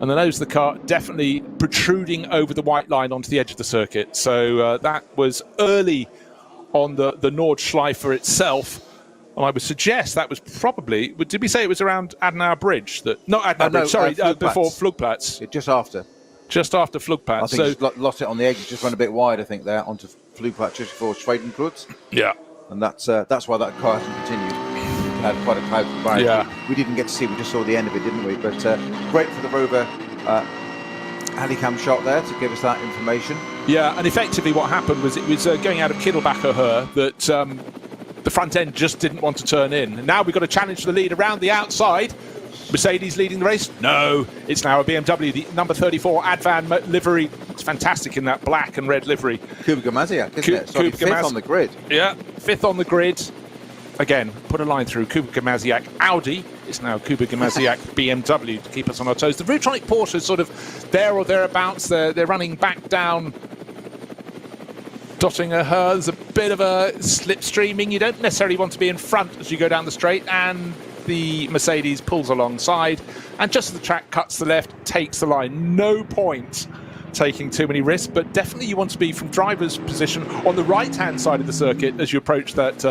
And the nose of the car definitely protruding over the white line onto the edge of the circuit. So that was early on the Nordschleife itself. And I would suggest that was probably... Did we say it was around Adenauer Bridge? Not Adenauer Bridge, sorry, before Flugplatz. Yeah, just after. Just after Flugplatz. I think just lost it on the edge. Just went a bit wide, I think, there, onto Flugplatz just before Schwedenkreuz. Yeah. And that's why that car hasn't continued. It had quite a cloud for Barry. Yeah. We didn't get to see, we just saw the end of it, didn't we? But great for the Rover Halicam shot there to give us that information. Yeah, and effectively what happened was it was going out of Kittelbacher her that... the front end just didn't want to turn in. And now we've got a challenge for the lead around the outside. Mercedes leading the race? No, it's now a BMW, the number 34 Advan livery. It's fantastic in that black and red livery. Kubica Maziak, isn't it? So fifth on the grid. Yeah, fifth on the grid. Again, put a line through Kubica Maziak Audi. It's now Kubica Maziak BMW to keep us on our toes. The Rutronic Porsche is sort of there or thereabouts. They're running back down Dottinger her. There's a bit of a slipstreaming. You don't necessarily want to be in front as you go down the straight, and the Mercedes pulls alongside, and just as the track cuts to the left, takes the line. No point taking too many risks, but definitely you want to be from driver's position on the right-hand side of the circuit as you approach that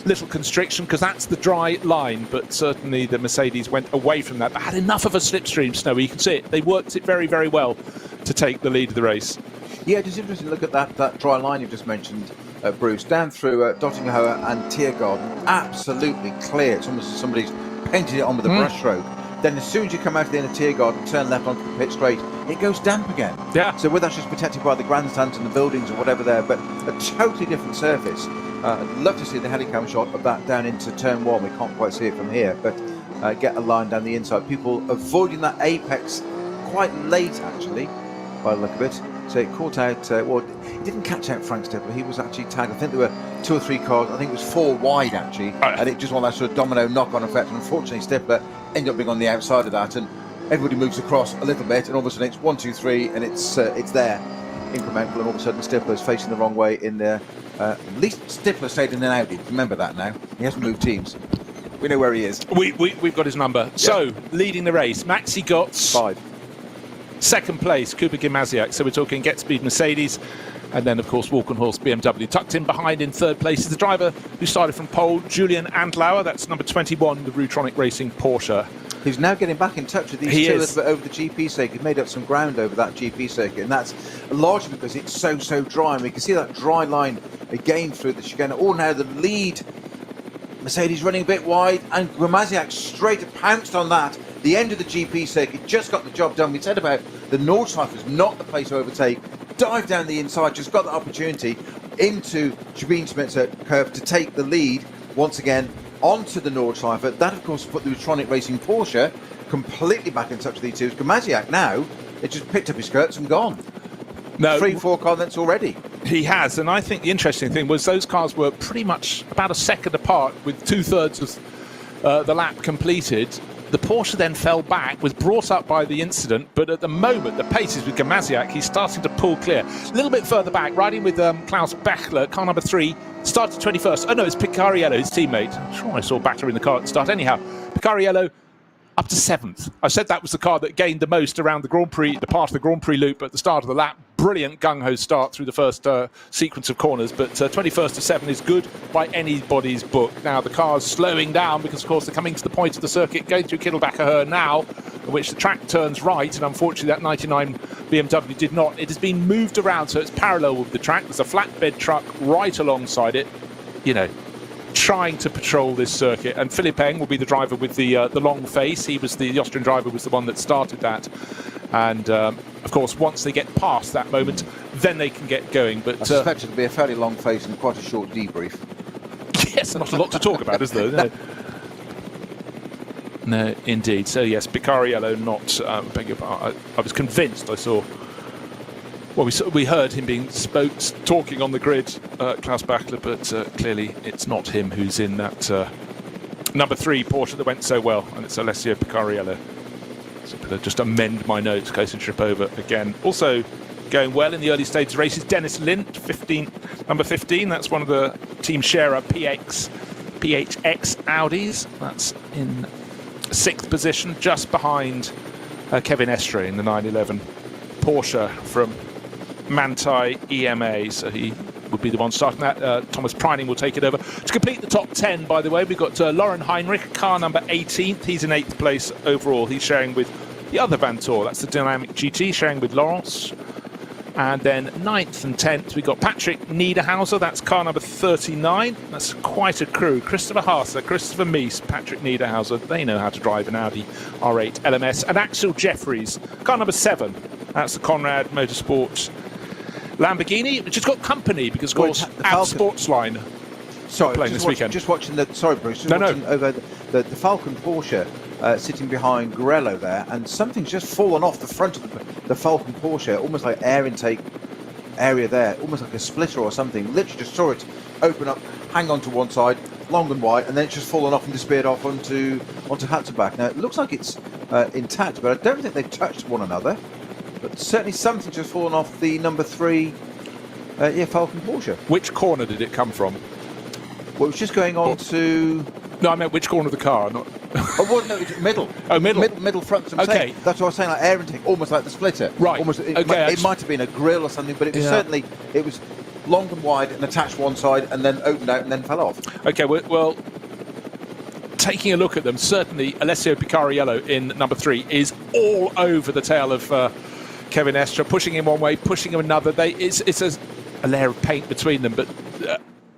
little constriction, because that's the dry line. But certainly the Mercedes went away from that, but had enough of a slipstream, Snowy. You can see it. They worked it very, very well to take the lead of the race. Yeah, just interesting to look at that dry line you've just mentioned, Bruce, down through Dottinghoe and Tiergarten. Absolutely clear. It's almost as somebody's painted it on with a brush stroke. Then as soon as you come out of the end of Tiergarten, turn left onto the pit straight, it goes damp again. Yeah. So whether that's just protected by the grandstands and the buildings or whatever there, but a totally different surface. I'd love to see the Halicam shot of that down into turn 1. We can't quite see it from here, but get a line down the inside. People avoiding that apex quite late, actually, by the look of it. So it caught out, well, it didn't catch out Frank Stifler. He was actually tagged. I think there were 2 or 3 cars. I think it was 4 wide, actually. And it just won that sort of domino knock-on effect. And unfortunately, Stifler ended up being on the outside of that. And everybody moves across a little bit. And all of a sudden, it's 1, 2, 3. And it's there, incremental. And all of a sudden, Stifler's facing the wrong way in there. At least Stifler stayed in an Audi. Remember that now. He hasn't moved teams. We know where he is. We've got his number. Yep. So, leading the race, Maxi Gotts. 5. Second place, Kubica Maziak. So we're talking Get Speed Mercedes. And then, of course, Walk and Horse BMW. Tucked in behind in third place is the driver who started from pole, Julian Andlauer. That's number 21, the Rutronic Racing Porsche. He's now getting back in touch with these two a little bit over the GP circuit. He's made up some ground over that GP circuit, and that's largely because it's so dry. And we can see that dry line again through the chicane. Oh, now the lead Mercedes running a bit wide, and Maziak straight pounced on that. The end of the GP circuit just got the job done. We said about the Nordschleife was not the place to overtake. Dive down the inside, just got the opportunity into Schweden-Schmitzer curve to take the lead once again onto the Nordschleife. That, of course, put the Rutronic Racing Porsche completely back in touch with these two. Maziak now, it just picked up his skirts and gone. No. 3-4 car lengths already. He has, and I think the interesting thing was those cars were pretty much about a second apart with 2/3 of the lap completed. The Porsche then fell back, was brought up by the incident, but at the moment, the pace is with Gamaziak. He's starting to pull clear. A little bit further back, riding with Klaus Bechler, car number 3, started 21st. Oh no, it's Picariello, his teammate. I'm sure I saw Bachler in the car at the start. Anyhow, Picariello up to 7th. I said that was the car that gained the most around the Grand Prix, the part of the Grand Prix loop at the start of the lap. Brilliant gung-ho start through the first sequence of corners, but 21st to 7 is good by anybody's book. Now the car's slowing down because, of course, they're coming to the point of the circuit, going through Kittelbacher now, in which the track turns right, and unfortunately that 99 BMW did not. It has been moved around, so it's parallel with the track. There's a flatbed truck right alongside it, you know, trying to patrol this circuit, and Philipp Eng will be the driver with the long face. He was the Austrian driver, was the one that started that, and of course once they get past that moment then they can get going. But I suspect it'll be a fairly long face and quite a short debrief. Yes, not a lot to talk about, is there? No. No, indeed. So yes, Picariello not beg your pardon. I was convinced I saw. Well, we heard him being talking on the grid, Klaus Bachler, but clearly it's not him who's in that number 3 Porsche that went so well, and it's Alessio Picariello. So I'm going to just amend my notes in case I trip over again. Also going well in the early stages races, Dennis Lind, number 15. That's one of the Team Scherer PHX Audis. That's in 6th position, just behind Kevin Estre in the 911 Porsche from Manthey EMA, so he would be the one starting that. Thomas Preining will take it over. To complete the top 10, by the way, we've got Lauren Heinrich, car number 18th. He's in 8th place overall. He's sharing with the other Vantor. That's the Dynamic GT, sharing with Laurence. And then 9th and 10th, we've got Patrick Niederhauser. That's car number 39. That's quite a crew. Christopher Haase, Christopher Mies, Patrick Niederhauser. They know how to drive an Audi R8 LMS. And Axel Jeffries, car number 7. That's the Conrad Motorsport Lamborghini, which has got company because, of course, our Sportsline playing this weekend. Just watching the... Sorry, Bruce. Watching over the Falcon Porsche sitting behind Grello there, and something's just fallen off the front of the Falcon Porsche, almost like air intake area there, almost like a splitter or something. Literally just saw it open up, hang on to one side, long and wide, and then it's just fallen off and disappeared off onto Hatzenbach. Now, it looks like it's intact, but I don't think they've touched one another. But certainly something just fallen off the number 3 Falcon Porsche. Which corner did it come from? Well, it was just going on to... No, I meant which corner of the car, not... Oh, well, no, it's middle. Oh, middle. Middle front. So okay. That's what I was saying, like air intake, almost like the splitter. Right. Almost, okay. It might have been a grill or something, but it was certainly... It was long and wide and attached one side and then opened out and then fell off. Okay, well... Taking a look at them, certainly Alessio Picariello in number 3 is all over the tail of Kevin Estre, pushing him one way, pushing him another. It's a layer of paint between them, but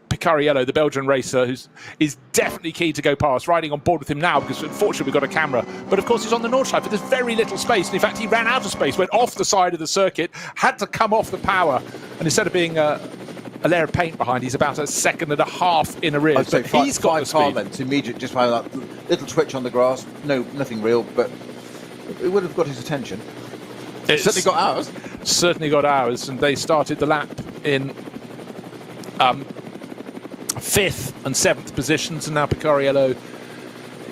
Picariello, the Belgian racer, is definitely keen to go past, riding on board with him now because unfortunately we've got a camera. But of course he's on the Nordschleife, but there's very little space, and in fact he ran out of space, went off the side of the circuit, had to come off the power, and instead of being a layer of paint behind, he's about 1.5 seconds in arrears. I'd say he's got the speed. 5 car lengths, immediate, just by that little twitch on the grass. No, nothing real, but it would have got his attention. It's certainly got ours. Certainly got ours, and they started the lap in 5th and 7th positions, and now Picariello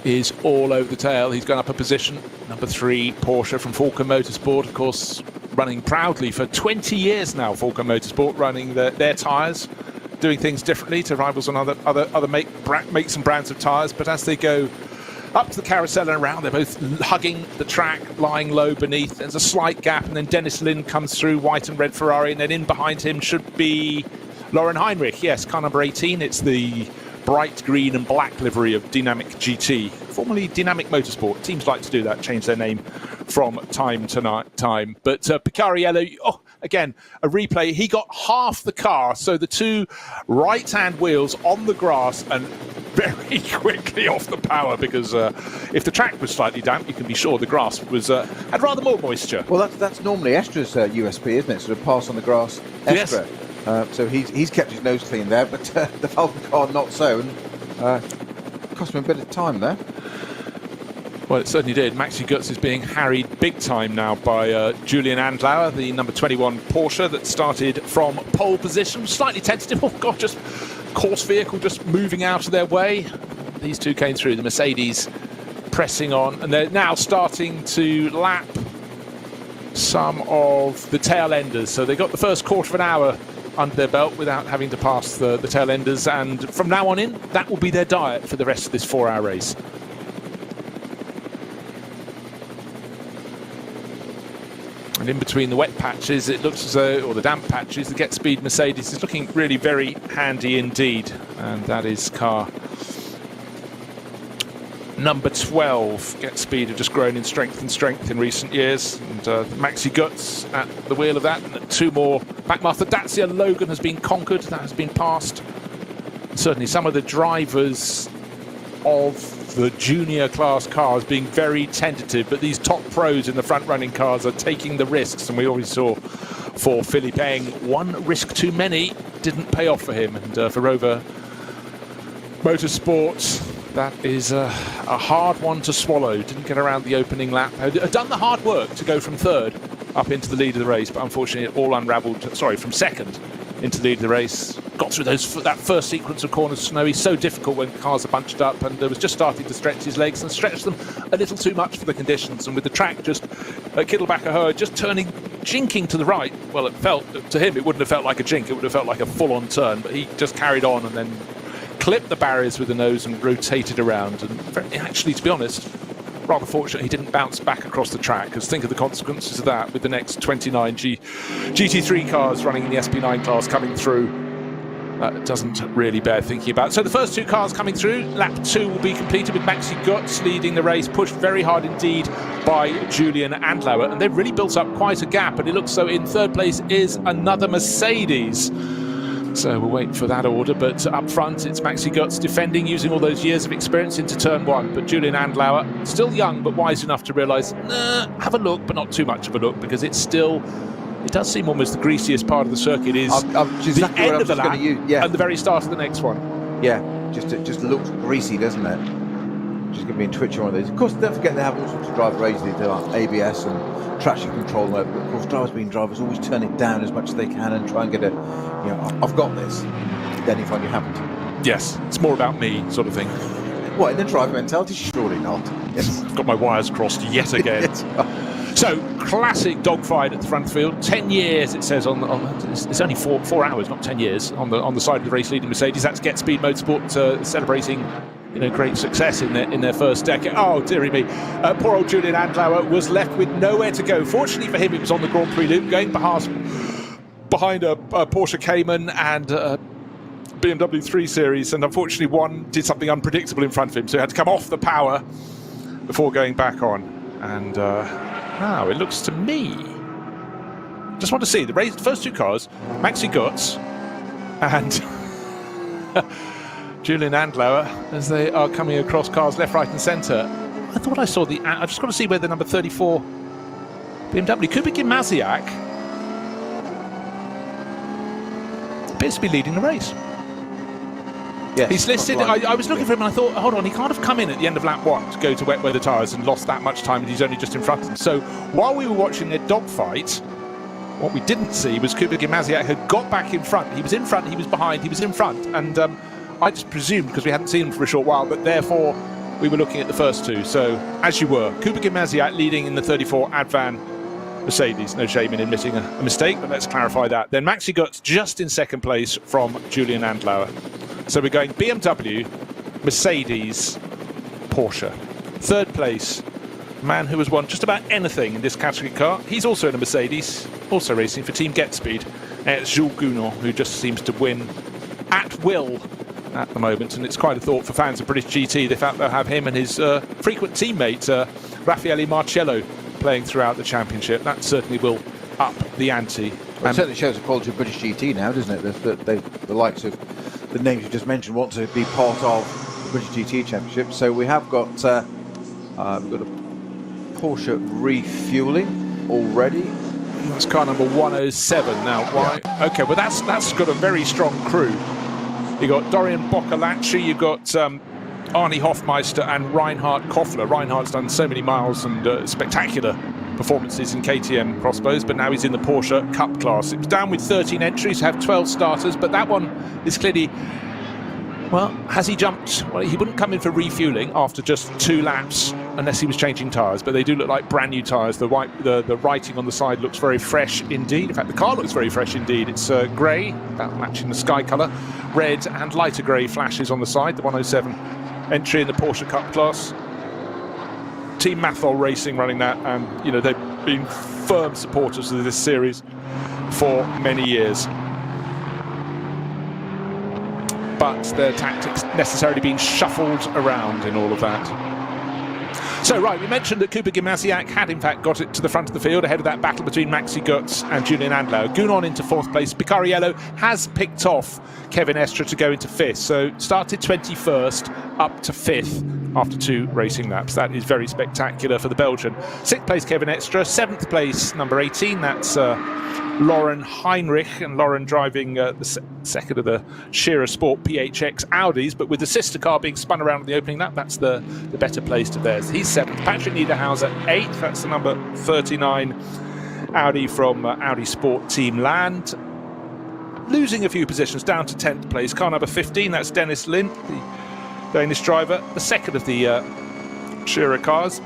is all over the tail. He's gone up a position. Number 3 Porsche from Falcon Motorsport, of course, running proudly for 20 years now. Falcon Motorsport running their tyres, doing things differently to rivals on other makes and brands of tyres. But as they go up to the carousel and around, they're both hugging the track, lying low beneath. There's a slight gap, and then Dennis Lind comes through, white and red Ferrari, and then in behind him should be Lauren Heinrich. Yes, car number 18. It's the bright green and black livery of Dynamic GT, formerly Dynamic Motorsport. Teams like to do that, change their name from time to time. But Picariello, again, a replay. He got half the car, so the 2 right-hand wheels on the grass and very quickly off the power, because if the track was slightly damp, you can be sure the grass was had rather more moisture. Well, that's normally Estre's USP, isn't it? Sort of pass on the grass, Estre. Yes. So he's kept his nose clean there, but the Falcon car not so, and cost him a bit of time there. Well, it certainly did. Maxi Götz is being harried big time now by Julian Andlauer, the number 21 Porsche that started from pole position. Slightly tentative. Oh, God, just course vehicle just moving out of their way. These two came through, the Mercedes pressing on, and they're now starting to lap some of the tail enders. So they got the first quarter of an hour under their belt without having to pass the tail enders, and from now on in, that will be their diet for the rest of this 4-hour race. And in between the wet patches, it looks as though, or the damp patches, the Get Speed Mercedes is looking really very handy indeed. And that is car number 12. Get Speed have just grown in strength in recent years. And Maxi Götz at the wheel of that. And 2 more back. The Dacia Logan has been conquered. That has been passed. Certainly some of the drivers of the junior class cars being very tentative, but these top pros in the front running cars are taking the risks, and we already saw for Philippe Eng, one risk too many didn't pay off for him. And for Rover Motorsports, that is a hard one to swallow. Didn't get around the opening lap, had done the hard work to go from third up into the lead of the race, but unfortunately it all unravelled, from second into the lead of the race. Got through that first sequence of corners, Snowy, so difficult when cars are bunched up, and was just starting to stretch his legs and stretch them a little too much for the conditions. And with the track just at Kittelbacher just jinking to the right, well, it felt to him, it wouldn't have felt like a jink, it would have felt like a full-on turn, but he just carried on and then clipped the barriers with the nose and rotated around. And actually, to be honest, rather fortunate he didn't bounce back across the track, because think of the consequences of that with the next 29 GT3 cars running in the SP9 class coming through. That doesn't really bear thinking about. So the first 2 cars coming through, lap 2 will be completed with Maxi Götz leading the race, pushed very hard indeed by Julian Andlauer, and they've really built up quite a gap, and it looks so in third place is another Mercedes. So we'll wait for that order, but up front it's Maxi Götz defending, using all those years of experience into turn 1. But Julian Andlauer, still young but wise enough to realise, have a look, but not too much of a look, because it does seem almost the greasiest part of the circuit is the end of the lap and the very start of the next one. Yeah, it just looks greasy, doesn't it? Just going to be in twitch on one of these. Of course, don't forget they have all sorts of driver aids. They do like ABS and traction control. But of course, drivers always turn it down as much as they can and try and get I've got this. Then you find you haven't. Yes, it's more about me sort of thing. What, in the driver mentality? Surely not. Yes. I've got my wires crossed yet again. So, classic dogfight at the front of the field. 10 years, it says it's only 4 hours, not 10 years, on the side of the race-leading Mercedes. That's Get Speed Motorsport celebrating, great success in their first decade. Oh, dearie me. Poor old Julian Andlauer was left with nowhere to go. Fortunately for him, it was on the Grand Prix loop, going behind a Porsche Cayman and BMW 3 Series, and unfortunately one did something unpredictable in front of him, so he had to come off the power before going back on. And now it looks to me, just want to see the first 2 cars, Maxi Götz and Julian Andlauer, as they are coming across cars left, right and centre. I thought I saw I just got to see where the number 34 BMW Kubica Maziak appears to be leading the race. Yes, he's listed. I was looking for him and I thought, hold on, he can't have come in at the end of lap 1 to go to wet weather tyres and lost that much time, and he's only just in front of him. So while we were watching their dogfight, what we didn't see was Kubica Maziak had got back in front. He was in front, he was behind, he was in front, and I just presumed, because we hadn't seen him for a short while, that therefore we were looking at the first 2. So as you were, Kubica Maziak leading in the 34 Advan Mercedes. No shame in admitting a mistake, but let's clarify that. Then Maxi Götz just in second place from Julian Andlauer. So we're going BMW, Mercedes, Porsche. Third place, man who has won just about anything in this category car. He's also in a Mercedes, also racing for Team Get Speed. It's Jules Gounon, who just seems to win at will at the moment, and it's quite a thought for fans of British GT. They they'll have him and his frequent teammate, Raffaele Marcello, playing throughout the championship. That certainly will up the ante. Well, it certainly shows the quality of British GT now, doesn't it? The likes of the names you just mentioned want to be part of the British GT Championship. So we have got we've got a Porsche refueling already. That's car number 107 now. Why? Yeah. Okay, well that's got a very strong crew. You got Dorian Boccolacci, you got Arnie Hofmeister and Reinhard Koffler. Reinhard's done so many miles and spectacular performances in KTM crossbows, but now he's in the Porsche Cup class. It was down with 13 entries, have 12 starters, but that one is clearly, well, has he jumped? Well, he wouldn't come in for refueling after just 2 laps unless he was changing tyres, but they do look like brand new tyres. The writing on the side looks very fresh indeed. In fact, the car looks very fresh indeed. It's grey, about matching the sky colour, red and lighter grey flashes on the side, the 107 entry in the Porsche Cup class. Team Mathol Racing running that, and you know, they've been firm supporters of this series for many years. But their tactics necessarily being shuffled around in all of that. So, right, we mentioned that Kuba Gimasiak had in fact got it to the front of the field ahead of that battle between Maxi Götz and Julian Andlau. Gounon into 4th place. Picariello has picked off Kevin Estre to go into 5th. So started 21st up to 5th after 2 racing laps. That is very spectacular for the Belgian. 6th place Kevin Estre. 7th place number 18. That's Lauren Heinrich, and Lauren driving the second of the Scherer Sport PHX Audis, but with the sister car being spun around in the opening lap, that's the better placed of theirs. He's 7th. Patrick Niederhauser 8th. That's the number 39 Audi from Audi Sport Team Land. Losing a few positions down to 10th place. Car number 15, that's Dennis Lind, the Danish driver, the second of the Scherer cars,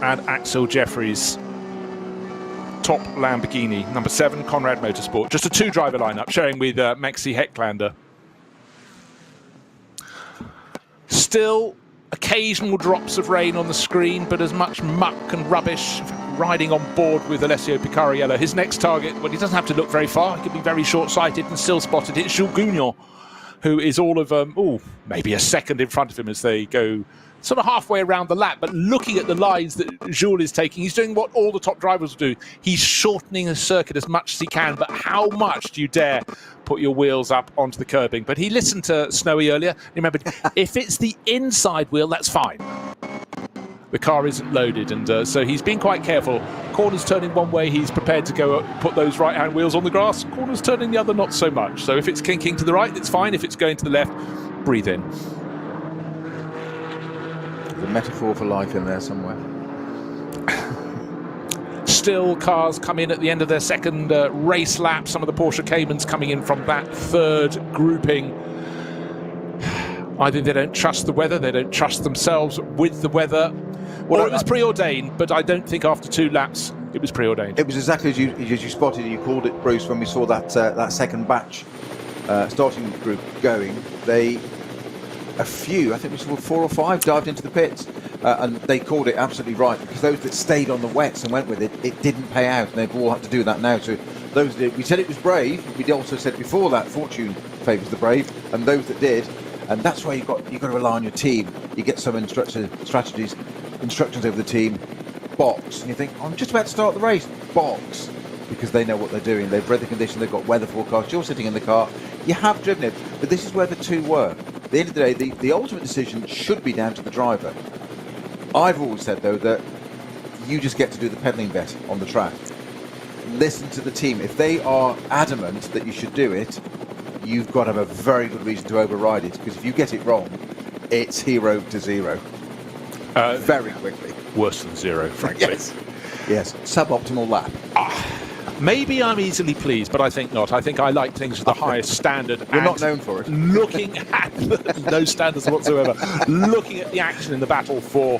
and Axel Jeffries, top Lamborghini. Number 7, Conrad Motorsport. Just a 2-driver lineup, showing with Maxi Hecklander. Still occasional drops of rain on the screen, but as much muck and rubbish riding on board with Alessio Picariello. His next target, well, he doesn't have to look very far. He could be very short-sighted and still spotted it. Jules Gounon, who is all of, maybe a second in front of him as they go sort of halfway around the lap. But looking at the lines that Jules is taking, he's doing what all the top drivers do. He's shortening the circuit as much as he can, but how much do you dare put your wheels up onto the curbing? But he listened to Snowy earlier. He remembered, if it's the inside wheel, that's fine. The car isn't loaded, and so he's been quite careful. Corners turning one way, he's prepared to go put those right-hand wheels on the grass. Corners turning the other, not so much. So if it's kinking to the right, it's fine. If it's going to the left, breathe in. The metaphor for life in there somewhere. Still, cars come in at the end of their second race lap. Some of the Porsche Caymans coming in from that 3rd grouping. Either they don't trust the weather, they don't trust themselves with the weather, or it was preordained, but I don't think after 2 laps it was preordained. It was exactly as you spotted, you called it, Bruce, when we saw that second batch starting group going. A few, I think we saw 4 or 5 dived into the pits, and they called it absolutely right, because those that stayed on the wets and went with it, it didn't pay out, and they've all had to do that now. So those that, we said it was brave, we also said before that fortune favours the brave, and those that did. And that's why you've got to rely on your team. You get some instructions over the team. Box, and you think, I'm just about to start the race. Box, because they know what they're doing. They've read the condition. They've got weather forecast. You're sitting in the car. You have driven it, but this is where the 2 were. At the end of the day, the ultimate decision should be down to the driver. I've always said though that you just get to do the pedalling bit on the track. Listen to the team. If they are adamant that you should do it, you've got to have a very good reason to override it, because if you get it wrong, it's 0 to 0 very quickly. Worse than 0, frankly. Yes, suboptimal lap. Maybe I'm easily pleased, but I think not. I think I like things with the highest standard. You're not known for it. Looking at no standards whatsoever. Looking at the action in the battle for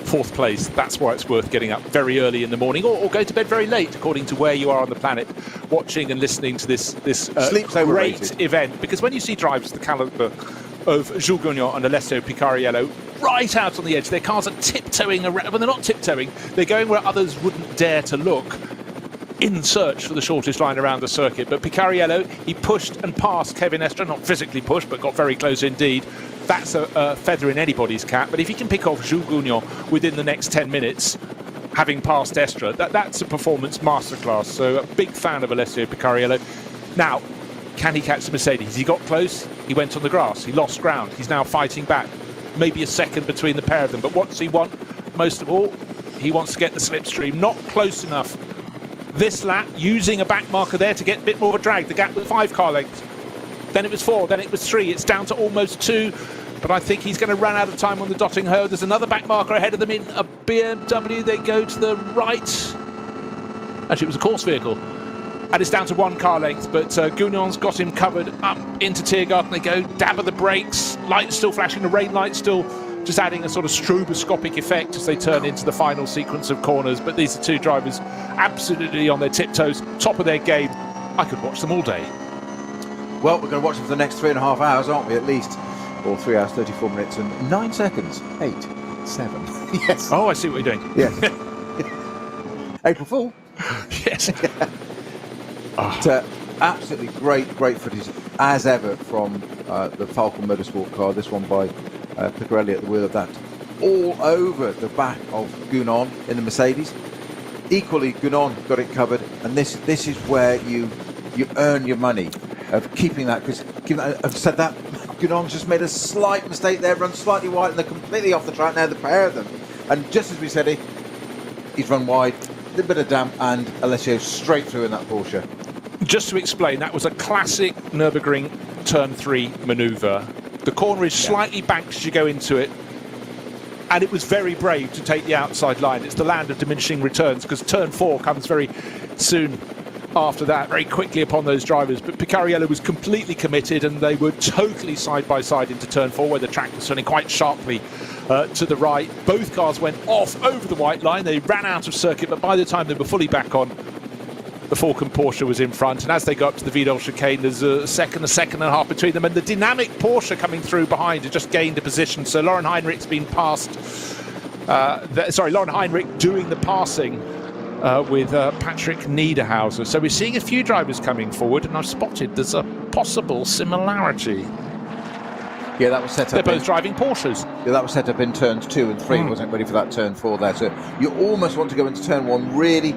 4th place, that's why it's worth getting up very early in the morning, or go to bed very late, according to where you are on the planet, watching and listening to this great event. Because when you see drivers the caliber of Jules Gounon and Alessio Picariello right out on the edge, their cars are tiptoeing around. Well, they're not tiptoeing, they're going where others wouldn't dare to look, in search for the shortest line around the circuit. But Picariello, he pushed and passed Kevin Estre, not physically pushed, but got very close indeed. That's a feather in anybody's cap. But if he can pick off Jules Gounon within the next 10 minutes, having passed Estre, that's a performance masterclass. So a big fan of Alessio Picariello. Now, can he catch the Mercedes? He got close, he went on the grass, he lost ground, he's now fighting back. Maybe a second between the pair of them. But what does he want most of all? He wants to get the slipstream. Not close enough this lap, using a back marker there to get a bit more of a drag. The gap was 5 car lengths. Then it was 4, then it was 3. It's down to almost 2. but I think he's going to run out of time on the dotting hole. There's another back marker ahead of them in a BMW. They go to the right. Actually, it was a course vehicle. And it's down to 1 car length, but Gounon's got him covered up into Tiergarten. They go, dab of the brakes, lights still flashing, the rain lights still just adding a sort of stroboscopic effect as they turn into the final sequence of corners. But these are 2 drivers absolutely on their tiptoes, top of their game. I could watch them all day. Well, we're going to watch them for the next 3.5 hours, aren't we, at least? Or 3 hours, 34 minutes and 9 seconds. 8, 7. Yes. Oh, I see what you're doing. Yes. April Fool. Yes. Absolutely great footage as ever from the Falcon Motorsport car. This one by Picarelli at the wheel of that. All over the back of Gounon in the Mercedes. Equally, Gounon got it covered, and this is where you earn your money of keeping that, because I've said that Gounon's just made a slight mistake there, run slightly wide, and they're completely off the track now, the pair of them. And just as we said it, he's run wide, a little bit of damp, and Alessio straight through in that Porsche. Just to explain, that was a classic Nürburgring turn 3 manoeuvre. The corner is slightly banked as you go into it, and it was very brave to take the outside line. It's the land of diminishing returns, because turn 4 comes very soon after that, very quickly upon those drivers. But Picarelli was completely committed, and they were totally side by side into turn 4, where the track was turning quite sharply to the right. Both cars went off over the white line. They ran out of circuit, but by the time they were fully back on, the Falcon Porsche was in front, and as they got up to the Vidal chicane, there's a second and a half between them, and the dynamic Porsche coming through behind has just gained a position. So Lauren Heinrich's been passed. Lauren Heinrich doing the passing with Patrick Niederhauser. So we're seeing a few drivers coming forward, and I've spotted there's a possible similarity. Yeah, that was set up. They're both driving Porsches. Yeah, that was set up in turns 2 and 3. Wasn't ready for that turn 4 there. So you almost want to go into turn 1 really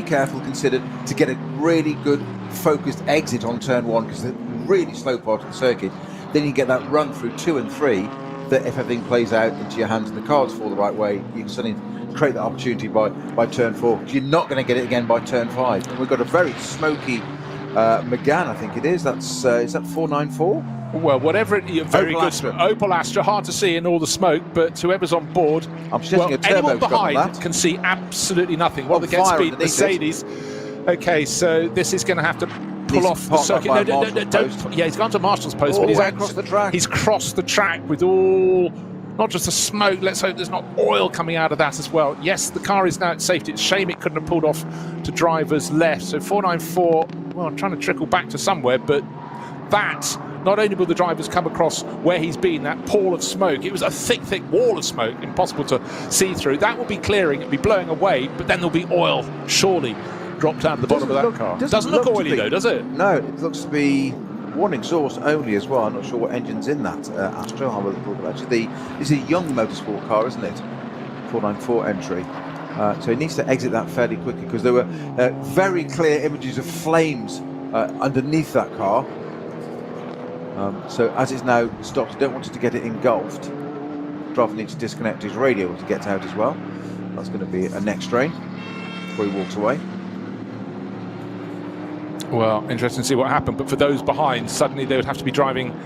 careful, considered, to get a really good focused exit on turn 1, because it's a really slow part of the circuit. Then you get that run through 2 and 3, that if everything plays out into your hands and the cards fall the right way, you can suddenly create that opportunity by turn 4. You're not going to get it again by turn 5. And we've got a very smoky Megane, I think it is. Is that 494? Well, whatever it is, very good. Opel Astra, hard to see in all the smoke, but whoever's on board, anyone behind can see absolutely nothing. Well, against speed, Mercedes. Okay, so this is going to have to pull off the circuit. No, don't. Yeah, he's gone to Marshall's post, but he's across the track. He's crossed the track with all, not just the smoke. Let's hope there's not oil coming out of that as well. Yes, the car is now at safety. It's a shame it couldn't have pulled off to driver's left. So 494. Well, I'm trying to trickle back to somewhere, but that. Not only will the drivers come across where he's been, that pall of smoke, it was a thick wall of smoke, impossible to see through. That will be clearing, it'll be blowing away, but then there'll be oil, surely, dropped out of the bottom of that car. Doesn't look oily though, does it? No, it looks to be one exhaust only as well. I'm not sure what engine's in that Astra. Actually, this is a young motorsport car, isn't it? 494 entry. So he needs to exit that fairly quickly, because there were very clear images of flames underneath that car. So as it's now stopped, I don't want it to get it engulfed. The driver needs to disconnect his radio to get out as well. That's going to be a next strain before he walks away. Well, interesting to see what happened, but for those behind, suddenly they would have to be driving.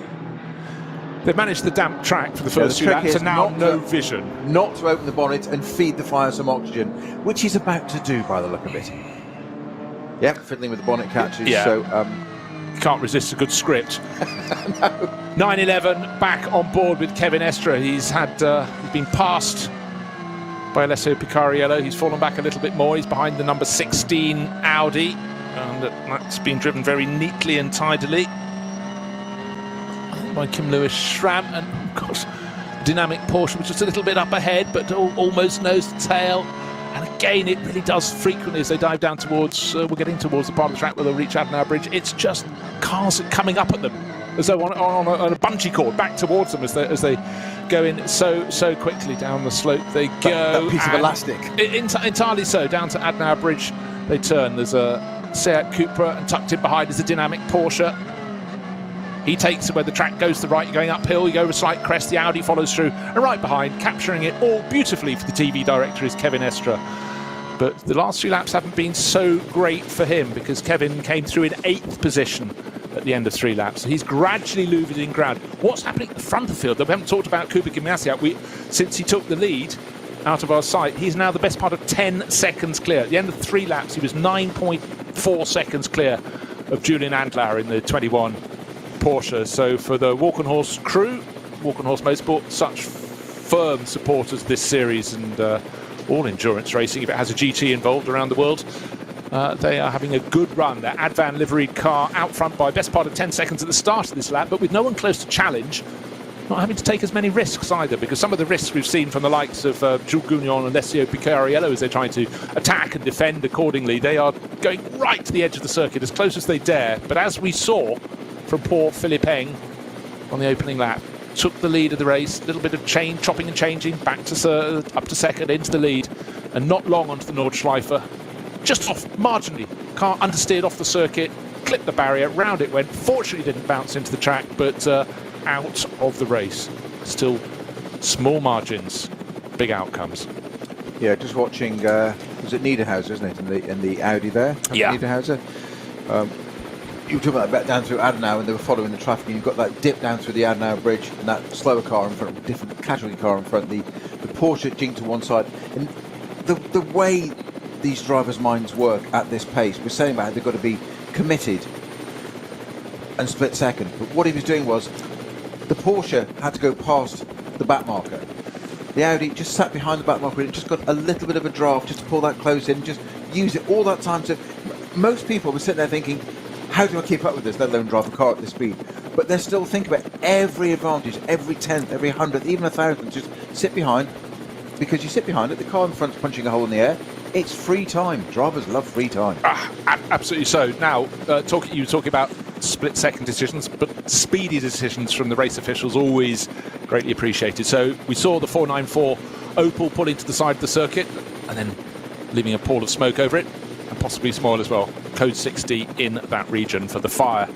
They've managed the damp track for the first few laps, and now no vision. Not to open the bonnet and feed the fire some oxygen, which he's about to do by the look of it. Yep, fiddling with the bonnet catches. Yeah. So can't resist a good script. No. 911 back on board with Kevin Estre. He's been passed by Alessio Picarelli. He's fallen back a little bit more. He's behind the number 16 Audi, and that's been driven very neatly and tidily by Kim Lewis Schramm. And of course, dynamic Porsche, which is a little bit up ahead, but almost nose to tail. And again, it really does frequently as they dive down towards, we're getting towards the part of the track where they'll reach Adenauer Bridge. It's just cars coming up at them as though on a bungee cord back towards them as they go in so quickly down the slope. They go. That piece of elastic. Entirely so. Down to Adenauer Bridge they turn. There's a Seat Cupra, and tucked in behind is a dynamic Porsche. He takes it where the track goes to the right. You're going uphill, you go over a slight crest, the Audi follows through, and right behind, capturing it all beautifully for the TV director, is Kevin Estre. But the last 3 laps haven't been so great for him, because Kevin came through in 8th position at the end of 3 laps. So he's gradually losing ground. What's happening at the front of the field? We haven't talked about Kuba Gimnasiak. Since he took the lead out of our sight, he's now the best part of 10 seconds clear. At the end of 3 laps, he was 9.4 seconds clear of Julian Andlauer in the 21 Porsche. So for the Walk on Horse crew, Walk on Horse Motorsport, such firm supporters of this series and all endurance racing, if it has a GT involved around the world, they are having a good run. Their Advan liveried car out front by best part of 10 seconds at the start of this lap, but with no one close to challenge, not having to take as many risks either, because some of the risks we've seen from the likes of Jules Gounon and Alessio Picariello as they're trying to attack and defend accordingly, they are going right to the edge of the circuit as close as they dare. But as we saw from poor Philippe Eng on the opening lap, took the lead of the race, a little bit of chopping and changing, back to up to second, into the lead, and not long onto the Nordschleife, just off marginally. Car understeered off the circuit, clipped the barrier, round it went. Fortunately didn't bounce into the track, but out of the race. Still small margins, big outcomes. Yeah, just watching, was it Niederhauser, isn't it, in the Audi there? Yeah. Niederhauser. You were talking about down through Adenauer, and they were following the traffic, and you've got that dip down through the Adenauer bridge, and that slower car in front, different casualty car in front, the Porsche jinked to one side. And the way these drivers' minds work at this pace, we're saying about how they've got to be committed and split second. But what he was doing was, the Porsche had to go past the back marker. The Audi just sat behind the back marker and just got a little bit of a draft just to pull that close in, just use it all that time to... Most people were sitting there thinking, how do I keep up with this, let alone drive a car at this speed? But they're still thinking about every advantage, every 10th, every 100th, even 1,000th. Just sit behind, because you sit behind it, the car in front's punching a hole in the air. It's free time. Drivers love free time. Absolutely so. Now, you were talking about split-second decisions, but speedy decisions from the race officials always greatly appreciated. So we saw the 494 Opel pulling to the side of the circuit and then leaving a pall of smoke over it, and possibly small as well. Code 60 in that region for the fire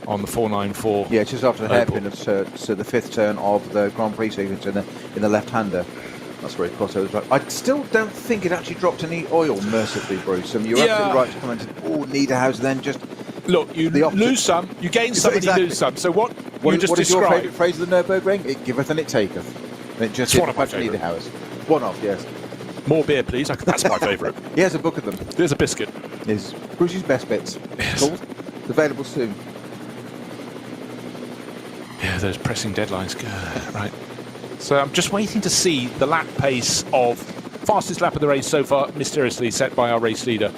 on the 494. Yeah, just after the Opel. hairpin of so the 5th turn of the Grand Prix sequence in the left-hander. That's where he crossed over. I still don't think it actually dropped any oil, mercifully, Bruce. You're absolutely right to comment. Oh, Niederhauser then just... Look, you lose some, you gain some, exactly. And you lose some. So what is your favourite phrase of the Nürburgring? It giveth and it taketh. And it just it's one of my favourite. One of, yes. More beer, please. That's my favourite. He has a book of them. There's a biscuit. Is Bruce's Best Bits. Yes. Called. Available soon. Yeah, those pressing deadlines. Right. So I'm just waiting to see the lap pace of fastest lap of the race so far, mysteriously set by our race leader.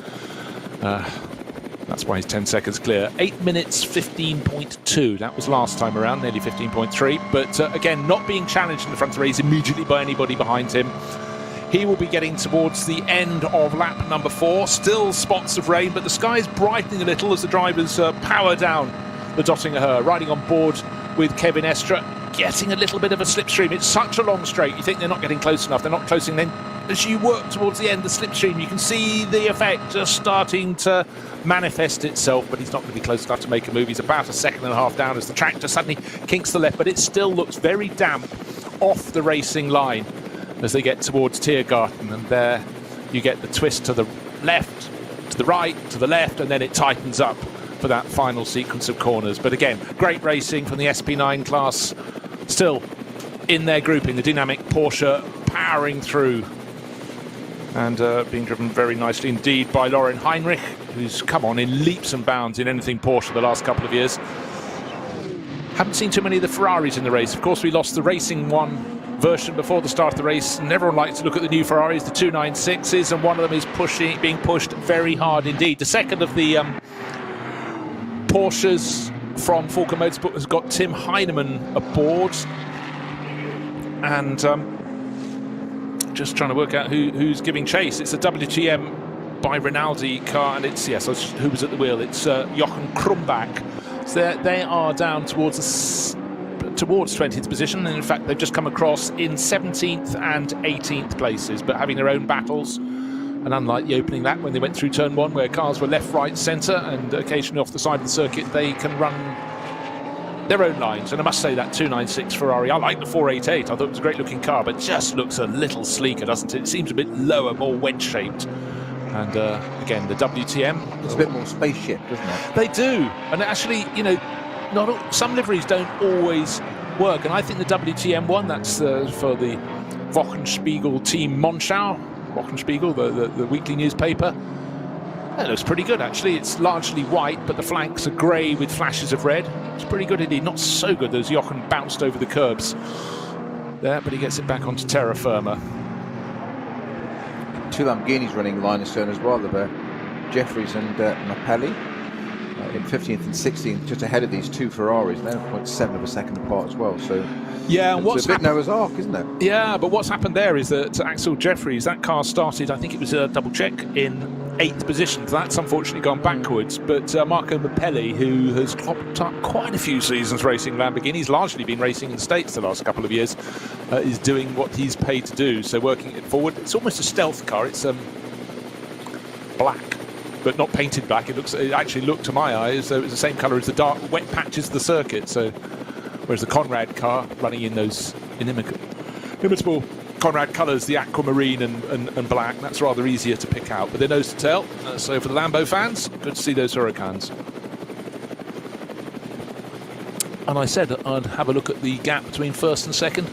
That's why he's 10 seconds clear. 8 minutes 15.2. That was last time around, nearly 15.3. But again, not being challenged in the front of the race immediately by anybody behind him. He will be getting towards the end of lap number 4. Still spots of rain, but the sky is brightening a little as the drivers power down the Dottinger Her, riding on board with Kevin Estra, getting a little bit of a slipstream. It's such a long straight, you think they're not getting close enough. They're not closing. Then as you work towards the end, the slipstream, you can see the effect just starting to manifest itself, but he's not going to be close enough to make a move. He's about a second and a half down as the tractor suddenly kinks to the left, but it still looks very damp off the racing line as they get towards Tiergarten, and there you get the twist to the left, to the right, to the left, and then it tightens up for that final sequence of corners. But again, great racing from the SP9 class, still in their grouping, the dynamic Porsche powering through and being driven very nicely indeed by Laurin Heinrich, who's come on in leaps and bounds in anything Porsche the last couple of years. Haven't seen too many of the Ferraris in the race. Of course, we lost the Racing One version before the start of the race, and everyone likes to look at the new Ferraris, the 296s, and one of them is being pushed very hard indeed. The second of the Porsches from Falken Motorsport has got Tim Heinemann aboard, and just trying to work out who's giving chase. It's a WTM by Rinaldi car, and it's, yes, who was at the wheel? It's Jochen Krumbach. So they are down towards 20th position, and in fact they've just come across in 17th and 18th places, but having their own battles. And unlike the opening lap when they went through turn 1, where cars were left, right, centre, and occasionally off the side of the circuit, they can run their own lines. And I must say that 296 Ferrari, I like the 488. I thought it was a great looking car, but just looks a little sleeker, doesn't it? It seems a bit lower, more wedge-shaped. And again, the WTM... It's a bit more spaceship, doesn't it? They do. And actually, you know, some liveries don't always work, and I think the WTM one, that's for the Wochenspiegel Team Monschau, Wochenspiegel, the weekly newspaper. That looks pretty good, actually. It's largely white, but the flanks are grey with flashes of red. It's pretty good indeed. Not so good as Jochen bounced over the curbs there, but he gets it back onto terra firma. 2 Lamborghinis running line astern as well. There Jeffries and Mappelli in 15th and 16th, just ahead of these 2 Ferraris. They're 0.7 of a second apart as well. So yeah, and it's a bit Noah's Ark, isn't it? Yeah, but what's happened there is that Axel Jeffries, that car started, I think it was a double check, in 8th position. That's unfortunately gone backwards. But Marco Mappelli, who has clocked up quite a few seasons racing Lamborghinis, largely been racing in the States the last couple of years, is doing what he's paid to do. So working it forward. It's almost a stealth car. It's black, but not painted black. It actually looked to my eye as though it was the same colour as the dark wet patches of the circuit. So whereas the Conrad car running in those inimitable Conrad colours, the aquamarine and black, that's rather easier to pick out. But they're nose to tail. So for the Lambo fans, good to see those Huracans. And I said I'd have a look at the gap between first and second.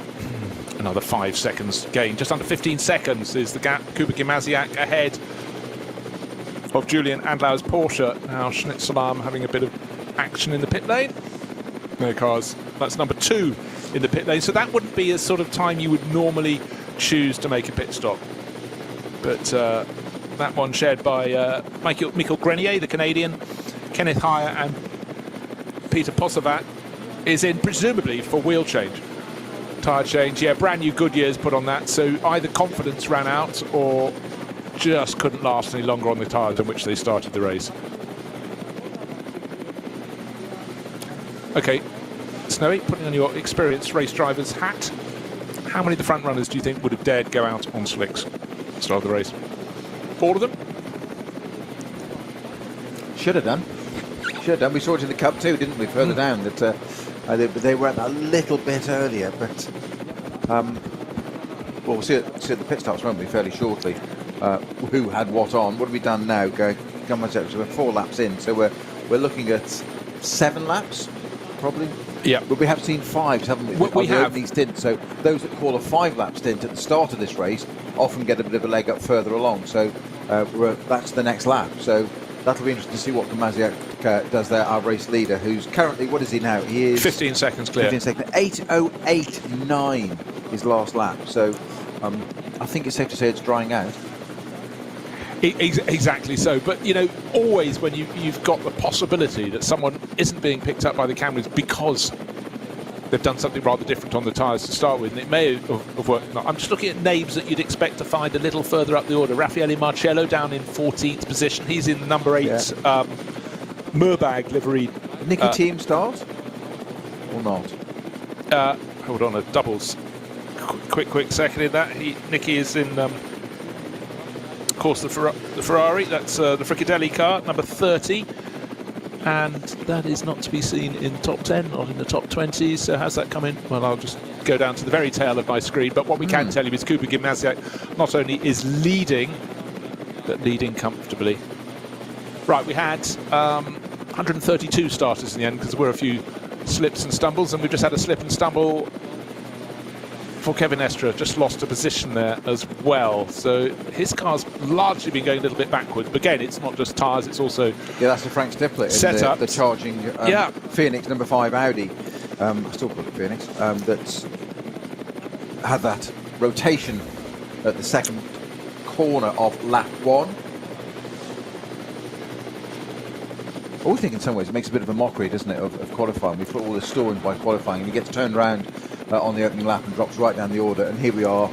Another 5 seconds gain. Just under 15 seconds is the gap. Kuba Gimasiak ahead of Julian Andlau's Porsche. Now Schnitzelaar having a bit of action in the pit lane. Their cars. That's number 2 in the pit lane. So that wouldn't be a sort of time you would normally choose to make a pit stop. But that one shared by Michael Grenier, the Canadian, Kenneth Heyer and Peter Possavat is in presumably for wheel change. Tyre change, yeah, brand new Goodyears put on that. So either confidence ran out or just couldn't last any longer on the tyres on which they started the race. Okay, Snowy, putting on your experienced race driver's hat, how many of the front runners do you think would have dared go out on slicks at the start of the race? All of them? Should have done. Should have done. We saw it in the Cup too, didn't we? Further down that they were a little bit earlier, but well, we'll see at the pit stops, won't we? Fairly shortly. Who had what on? What have we done now? So we're 4 laps in, so we're looking at 7 laps, probably. Yeah, but we have seen 5, haven't we? We have. These stint. So those that call a 5-lap stint at the start of this race often get a bit of a leg up further along. So that's the next lap. So that'll be interesting to see what Gimasiak does there. Our race leader, who's currently, what is he now? He is 15 seconds clear. 15 seconds. 8:08.9 his last lap. So I think it's safe to say it's drying out. Exactly so, but you know, always when you've got the possibility that someone isn't being picked up by the cameras because they've done something rather different on the tyres to start with, and it may have worked. I'm just looking at names that you'd expect to find a little further up the order. Raffaele Marcello down in 14th position. He's in number 8 Murbag livery. Nicky team start or not? Hold on, a doubles. Quick second in that. Nicky is in. Of course, the Ferrari, that's the Fricadelli car, number 30, and that is not to be seen in top 10, not in the top 20. So how's that coming? Well, I'll just go down to the very tail of my screen, but what we can tell you is Kuba Gimasiak not only is leading, but leading comfortably. Right, we had 132 starters in the end because there were a few slips and stumbles, and we've just had a slip and stumble for Kevin Estra, just lost a position there as well. So his car's largely been going a little bit backwards. But again, it's not just tyres, it's also... Yeah, that's the Frank Stippler in the charging Phoenix number 5 Audi. I still call it Phoenix. That's had that rotation at the second corner of lap 1. I always think in some ways it makes a bit of a mockery, doesn't it, of qualifying. We put all this store in by qualifying, and he gets turned around on the opening lap and drops right down the order, and here we are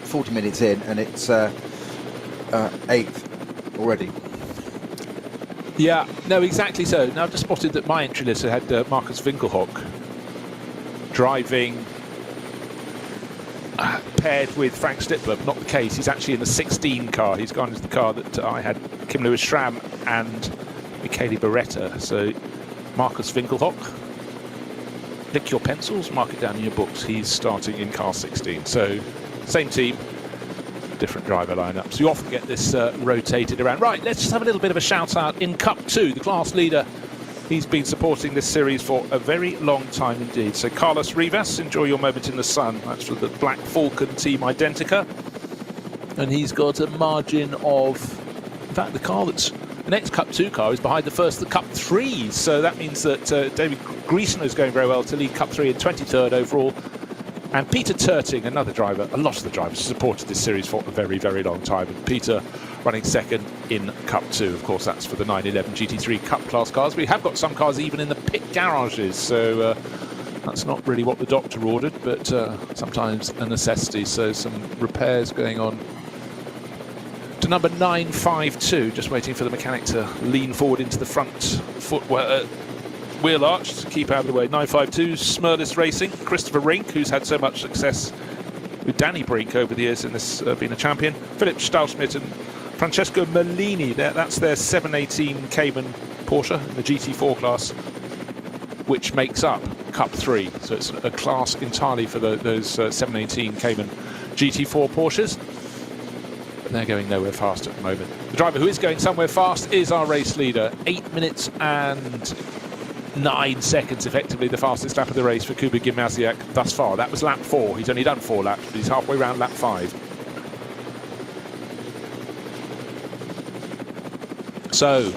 40 minutes in and it's 8th already. Yeah, no, exactly so. Now I've just spotted that my entry list had Marcus Winkelhock driving paired with Frank Stippler, but not the case. He's actually in the 16 car. He's gone into the car that I had Kim Lewis Schramm and Michele Beretta. So Marcus Winkelhock, lick your pencils, mark it down in your books. He's starting in car 16. So same team, different driver lineup. So you often get this rotated around. Right, let's just have a little bit of a shout out in Cup 2. The class leader He's been supporting this series for a very long time indeed. So Carlos Rivas, enjoy your moment in the sun. That's for the Black Falcon Team Identica. And he's got a margin of, in fact, the car that's the next Cup 2 car is behind the first, the Cup 3. So that means that David Griesner is going very well to lead Cup 3 in 23rd overall. And Peter Turting, another driver, a lot of the drivers supported this series for a very, very long time. And Peter running second in Cup 2. Of course, that's for the 911 GT3 Cup class cars. We have got some cars even in the pit garages, so that's not really what the doctor ordered, but sometimes a necessity. So some repairs going on to number 952, just waiting for the mechanic to lean forward into the front wheel arch to keep out of the way. 952, Smurless Racing, Christopher Rink, who's had so much success with Danny Brink over the years in this being a champion. Philip Stahlschmidt and Francesco Merlini, that's their 718 Cayman Porsche in the GT4 class, which makes up Cup 3. So it's a class entirely for those 718 Cayman GT4 Porsches. But they're going nowhere fast at the moment. The driver who is going somewhere fast is our race leader. 8 minutes and 9 seconds, effectively the fastest lap of the race for Kuba Gimnaziak thus far. That was lap 4. He's only done 4 laps, but he's halfway around lap 5. So,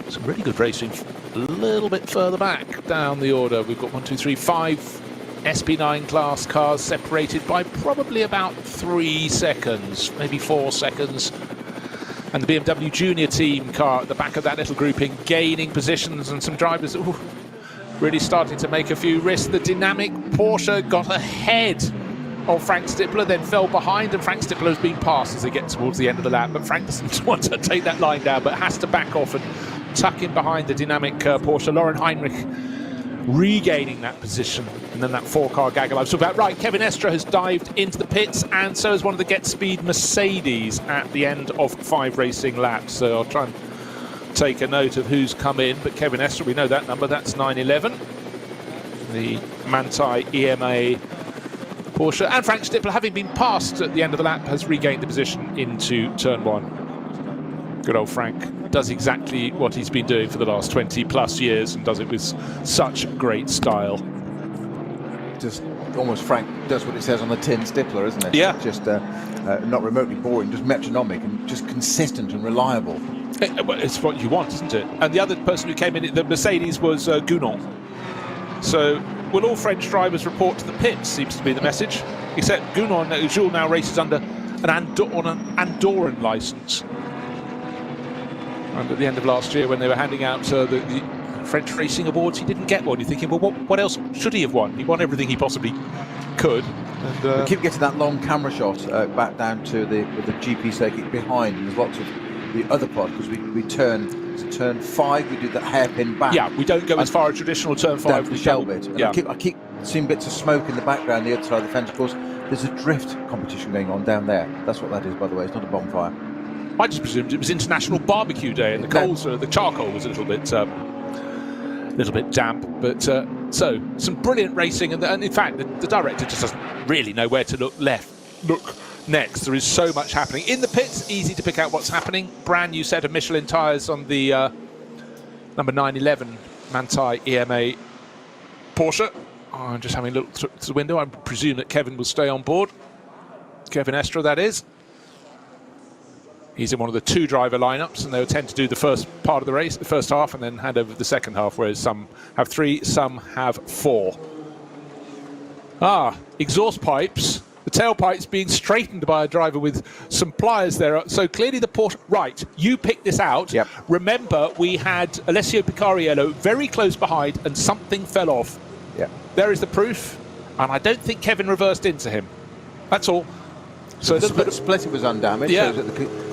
some really good racing a little bit further back down the order. We've got 5 SP9 class cars separated by probably about 3 seconds, maybe 4 seconds. And the BMW Junior Team car at the back of that little grouping gaining positions, and some drivers really starting to make a few risks. The dynamic Porsche got ahead of Frank Stippler, then fell behind, and Frank Stippler has been passed as they get towards the end of the lap. But Frank doesn't want to take that line down, but has to back off and tuck in behind the dynamic Porsche. Lauren Heinrich regaining that position, and then that 4-car gaggle I was talking about. Right, Kevin Estre has dived into the pits, and so has one of the Get Speed Mercedes at the end of 5 racing laps. So I'll try and take a note of who's come in, but Kevin Estre, we know that number, that's 911. The Manthey EMA Porsche, and Frank Stippler, having been passed at the end of the lap, has regained the position into turn 1. Good old Frank does exactly what he's been doing for the last 20 plus years, and does it with such great style. Just almost Frank does what it says on the tin, Stippler, isn't it? Yeah. Just not remotely boring, just metronomic and just consistent and reliable. It's what you want, isn't it? And the other person who came in, the Mercedes, was Gounon. So will all French drivers report to the pits, seems to be the message. Except Gounon, Jules now races under an Andorran licence. And at the end of last year, when they were handing out the French Racing Awards, he didn't get one. You're thinking, well, what else should he have won? He won everything he possibly could. And, we keep getting that long camera shot back down to the GP circuit behind, and there's lots of the other part, because we turn 5, we do that hairpin back. Yeah, we don't go as far as traditional turn 5. Down to the shell bit. And yeah. I keep seeing bits of smoke in the background, the other side of the fence. Of course, there's a drift competition going on down there. That's what that is, by the way. It's not a bonfire. I just presumed it was International Barbecue Day, and the charcoal was a little bit damp. But so some brilliant racing, and in fact, the director just doesn't really know where to look next. There is so much happening in the pits. Easy to pick out what's happening. Brand new set of Michelin tyres on the number 911 Manthey EMA Porsche. I'm just having a look through the window. I presume that Kevin will stay on board. Kevin Estre, that is. He's in one of the 2-driver lineups, and they'll tend to do the first part of the race, the first half, and then hand over the second half, whereas some have 3, some have 4. Exhaust pipes. The tailpipe's being straightened by a driver with some pliers there. So clearly the Porsche... Right, you picked this out. Yep. Remember, we had Alessio Picariello very close behind, and something fell off. Yeah. There is the proof, and I don't think Kevin reversed into him. That's all. So the splitter was undamaged. Yeah. So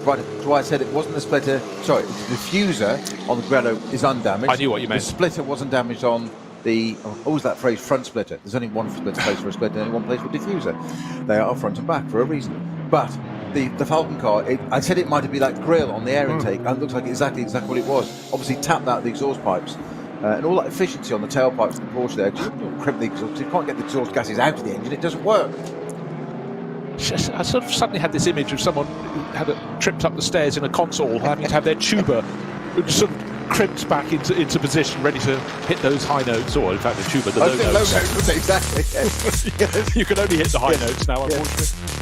right, that's why I said it wasn't the splitter. Sorry, the diffuser on the Grello is undamaged. I knew what you meant. The splitter wasn't damaged on the... What was that phrase? Front splitter. There's only one place for a splitter, only one place for a diffuser. They are front and back for a reason. But the Falcon car, I said it might be that grill on the air intake, and it looks like exactly what it was. Obviously tapped out the exhaust pipes. And all that efficiency on the tailpipes of the Porsche there, just crimp the exhaust. You can't get the exhaust gases out of the engine, it doesn't work. I sort of suddenly had this image of someone who had tripped up the stairs in a console, having to have their tuba sort of crimped back into position, ready to hit those high notes, or in fact the tuba, the I low think notes. low notes, wasn't it? Exactly. Yes. You can only hit the high notes now, unfortunately.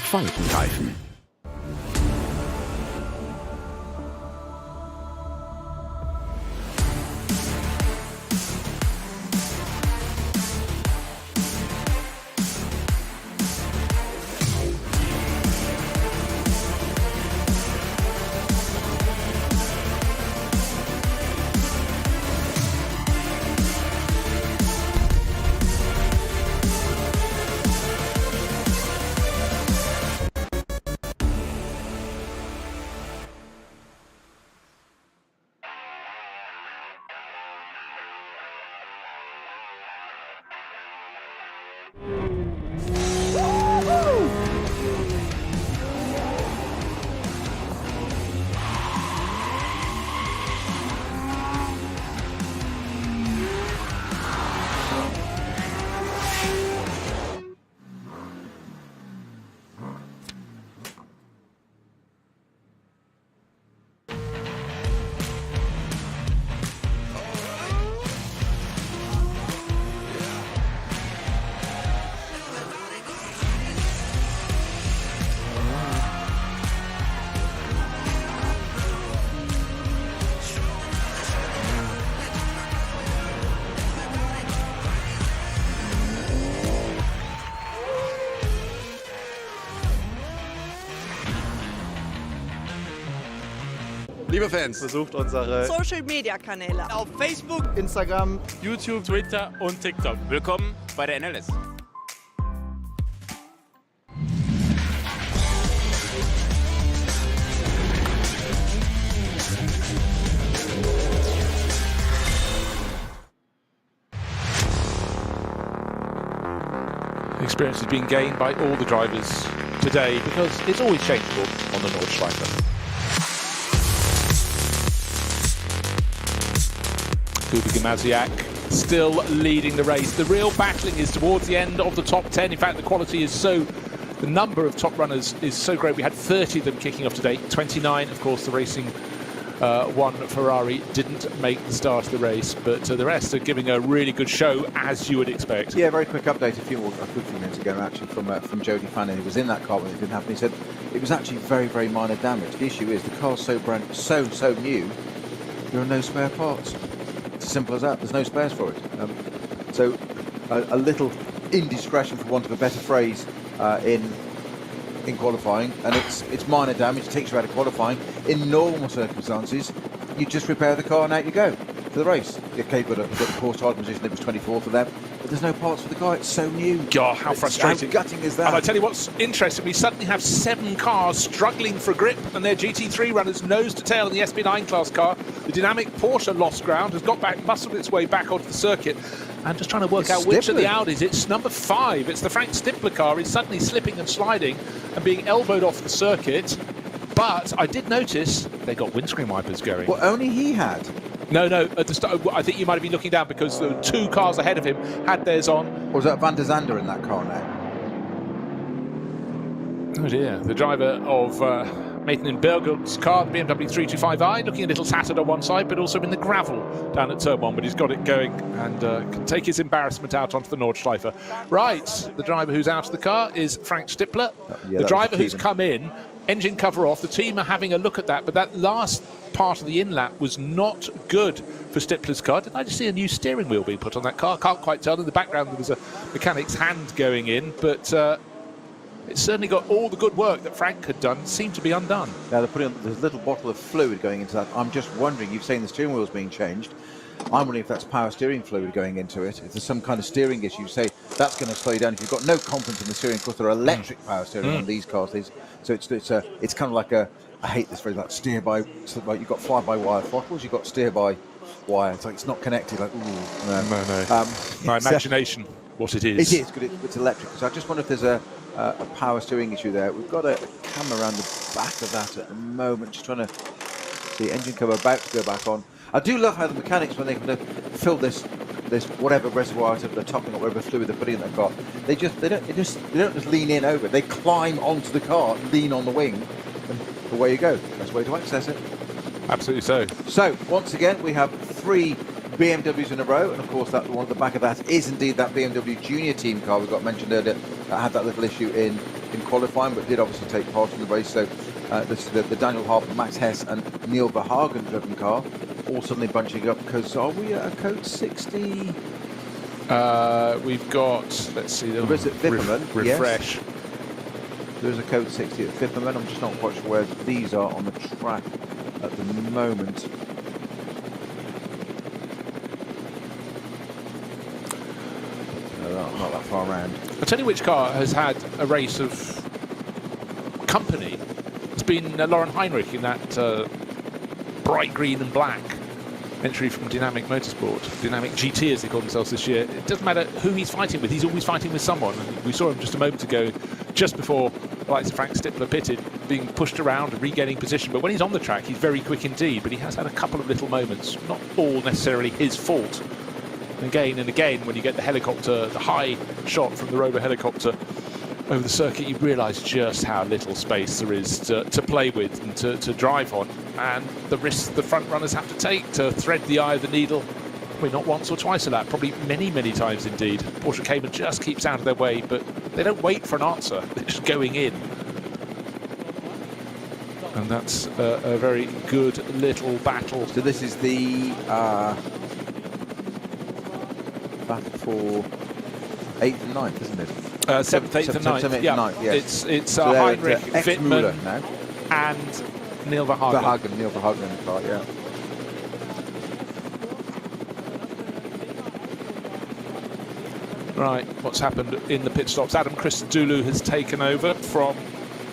Falkenreifen. Liebe Fans, Besucht unsere Social Media Kanäle auf Facebook, Instagram, YouTube, Twitter und TikTok. Willkommen bei der NLS. Experience has been gained by all the drivers today because it's always changeable on the Nordschleife. Kuba Gimasiak still leading the race. The real battling is towards the end of the top 10. In fact, the quality is the number of top runners is so great. We had 30 of them kicking off today. 29, of course, the racing one Ferrari didn't make the start of the race, but the rest are giving a really good show, as you would expect. Yeah, very quick update a good few minutes ago, actually, from Jody Fannin, who was in that car when it didn't happen. He said it was actually very, very minor damage. The issue is the car's so new, there are no spare parts. It's as simple as that. There's no spares for it. So a little indiscretion, for want of a better phrase, in qualifying, and it's minor damage. It takes you out of qualifying. In normal circumstances, you just repair the car and out you go for the race. Okay, got the poor start position. It was 24 for them, but there's no parts for the car. It's so new. God, how frustrating! How gutting is that? And I tell you what's interesting: we suddenly have 7 cars struggling for grip, and their GT3 runners nose to tail in the SP9 class car. The dynamic Porsche lost ground, has got back, muscled its way back onto the circuit. I'm just trying to work out which of the Audis. It's number 5. It's the Frank Stippler car. He's suddenly slipping and sliding and being elbowed off the circuit. But I did notice they got windscreen wipers going. Well, only he had. No, at the start, I think you might have been looking down because the 2 cars ahead of him had theirs on. Or was that Van der Zande in that car now? Oh dear, the driver of Maitland Bergel's car, the BMW 325i, looking a little tattered on one side, but also in the gravel down at turn 1, but he's got it going and can take his embarrassment out onto the Nordschleife. Right, the driver who's out of the car is Frank Stippler. Yeah, the driver who's come in, engine cover off, the team are having a look at that, but that last part of the in-lap was not good for Stippler's car. Did I just see a new steering wheel being put on that car? Can't quite tell. In the background there was a mechanic's hand going in, but it's certainly got all the good work that Frank had done seemed to be undone. Now they're putting there's a little bottle of fluid going into that. I'm just wondering, you've seen the steering wheel's being changed. I'm wondering if that's power steering fluid going into it. If there's some kind of steering issue, say that's going to slow you down. If you've got no confidence in the steering, of course there are electric power steering on these cars. So it's kind of like a, I hate this phrase, like steer by. So like you've got fly-by-wire throttles, you've got steer by wire. It's like it's not connected. Like ooh, no. My imagination, what it is. It is, but it's electric. So I just wonder if there's a power steering issue there. We've got a camera around the back of that at the moment, just trying to see engine cover about to go back on. I do love how the mechanics, when they kind of fill this whatever reservoir out of the topping or whatever fluid they're putting in their car, they don't just lean in over it. They climb onto the car, lean on the wing, and away you go. That's the way to access it. Absolutely so. So once again, we have 3 BMWs in a row, and of course that one at the back of that is indeed that BMW Junior team car we got mentioned earlier that had that little issue in qualifying, but did obviously take part in the race. So this is the Daniel Harper, Max Hess and Neil Verhagen driven car, all suddenly bunching up because are we at a code 60? We've got, let's see, the refresh. Yes. There's a code 60 at Fifferman. I'm just not quite sure where these are on the track at the moment. Not that far around. I'll tell you which car has had a race of company. It's been Lauren Heinrich in that bright green and black entry from Dynamic Motorsport, Dynamic GT as they call themselves this year. It doesn't matter who he's fighting with, he's always fighting with someone. And we saw him just a moment ago, just before the likes of Frank Stippler pitted, being pushed around and regaining position. But when he's on the track, he's very quick indeed, but he has had a couple of little moments, not all necessarily his fault. Again and again, when you get the helicopter, the high shot from the rover helicopter over the circuit, you realise just how little space there is to play with and to drive on, and the risks the front runners have to take to thread the eye of the needle. Probably not once or twice a lap, probably many, many times indeed. Porsche Cayman just keeps out of their way, but they don't wait for an answer, they're just going in. And that's a very good little battle. So this is the battle for 8th and 9th, isn't it? 7th, 8th and 9th. Yeah. 9th, yes. It's so Heinrich, Wittmann Wittmann and Neil Verhagen. Neil Verhagen in the car, yeah. Right, what's happened in the pit stops? Adam Christodoulou has taken over from,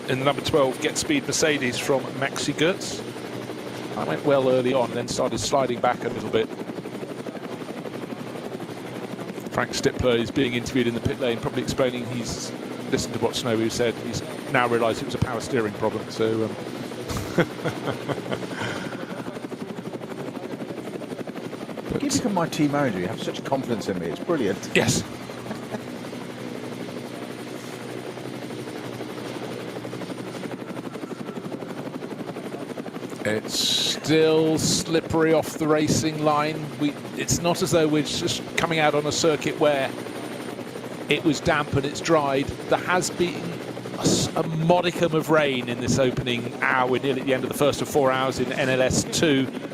in the number 12, Get Speed Mercedes from Maxi Goetz. I went well early on, then started sliding back a little bit. Frank Stippler is being interviewed in the pit lane, probably explaining he's listened to what Snowy said. He's now realised it was a power steering problem. So. You become my team manager. You have such confidence in me. It's brilliant. Yes. It's still slippery off the racing line. It's not as though we're just coming out on a circuit where it was damp and it's dried. There has been a modicum of rain in this opening hour. We're nearly at the end of the first of 4 hours in NLS2.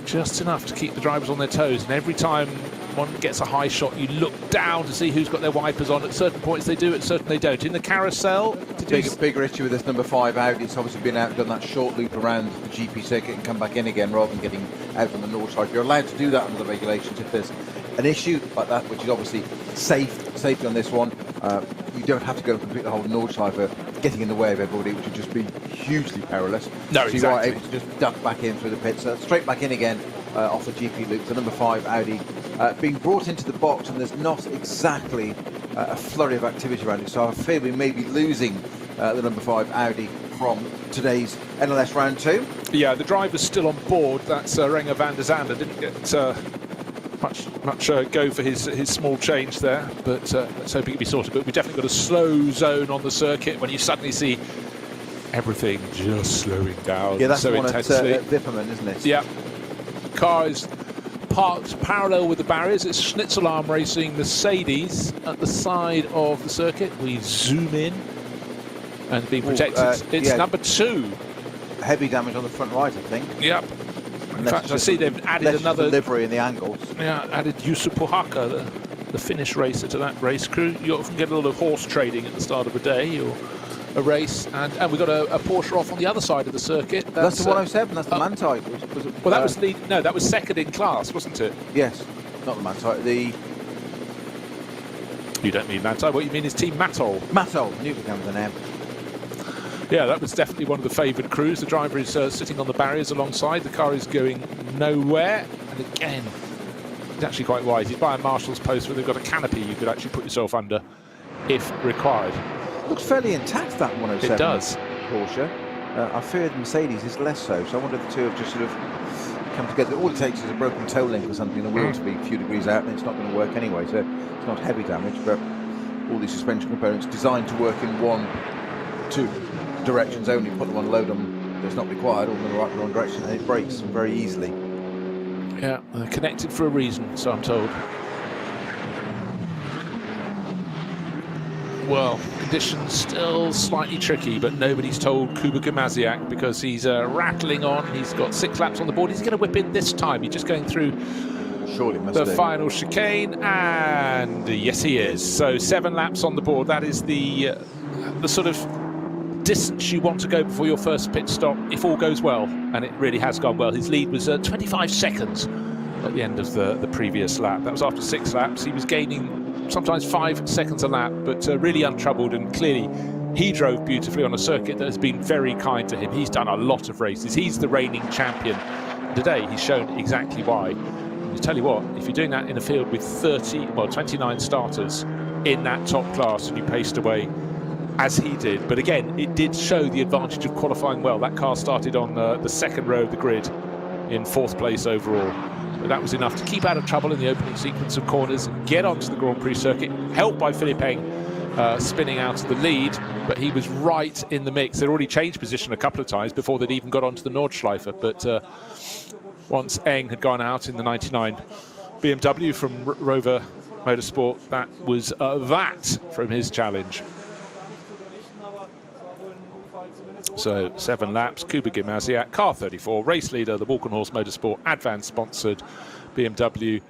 Just enough to keep the drivers on their toes, and every time one gets a high shot, you look down to see who's got their wipers on. At certain points they do, at certain they don't. In the carousel, bigger issue with this number 5 Audi. It's obviously been out and done that short loop around the GP circuit and come back in again rather than getting out on the north side. You're allowed to do that under the regulations if there's an issue like that, which is obviously safety on this one. You don't have to go and complete the whole north side for getting in the way of everybody, which would just be hugely perilous. No, so exactly. You are able to just duck back in through the pits, straight back in again off the GP loop. The number 5 Audi being brought into the box, and there's not exactly a flurry of activity around it. So I fear we may be losing the number 5 Audi from today's NLS round 2. Yeah, the driver's still on board. That's Renger van der Zande. Didn't get much go for his small change there, but let's hope it can be sorted. But we've definitely got a slow zone on the circuit when you suddenly see everything just slowing down. Yeah, that's so the one intensely. at Wipperman, isn't it? Yeah, car is parked parallel with the barriers. It's Schnitzelarm Racing Mercedes at the side of the circuit. We zoom in and being protected. It's number 2. Heavy damage on the front right, I think. Yep. In fact, I see they've added another delivery in the angles. Yeah, added Juuso Pohaka, the Finnish racer, to that race crew. You often get a lot of horse trading at the start of a day or a race, and we've got a Porsche off on the other side of the circuit. That's the 107. That's the Manthey. Well, that was that was second in class, wasn't it? Yes, not the Manthey. You don't mean Manthey. What you mean is Team Mattol. Mattol. I knew it began with an M. Yeah, that was definitely one of the favoured crews. The driver is sitting on the barriers alongside. The car is going nowhere. And again, it's actually quite wise. He's by a marshal's post where they've got a canopy you could actually put yourself under if required. Looks fairly intact, that 107. It does. Porsche. I fear the Mercedes is less so. So I wonder if the two have just sort of come together. All it takes is a broken toe link or something, the wheel to be a few degrees out, and it's not going to work anyway. So it's not heavy damage, but all these suspension components designed to work in 1-2 directions only. Put them on load on that's not required, all in the right wrong direction, and it breaks very easily. Yeah, they're connected for a reason, so I'm told. Well, conditions still slightly tricky, but nobody's told Kuba Gimasiak because he's rattling on. He's got 6 laps on the board. He's going to whip in this time. He's just going through the final chicane, and yes, he is. So 7 laps on the board. That is the sort of distance you want to go before your first pit stop, if all goes well, and it really has gone well. His lead was 25 seconds at the end of the previous lap. That was after 6 laps. He was gaining sometimes 5 seconds a lap, but really untroubled, and clearly he drove beautifully on a circuit that has been very kind to him. He's done a lot of races. He's the reigning champion. Today he's shown exactly why. And I tell you what, if you're doing that in a field with 29 starters in that top class, and you paced away as he did, but again, it did show the advantage of qualifying well. That car started on the second row of the grid in 4th place overall. But that was enough to keep out of trouble in the opening sequence of corners, get onto the Grand Prix circuit, helped by Philippe Eng spinning out of the lead, but he was right in the mix. They'd already changed position a couple of times before they'd even got onto the Nordschleife, but once Eng had gone out in the 99 BMW from Rover Motorsport, that was that from his challenge. So 7 laps, Kuba Gimasiak, car 34, race leader, the Walkenhorst Motorsport Advance sponsored BMW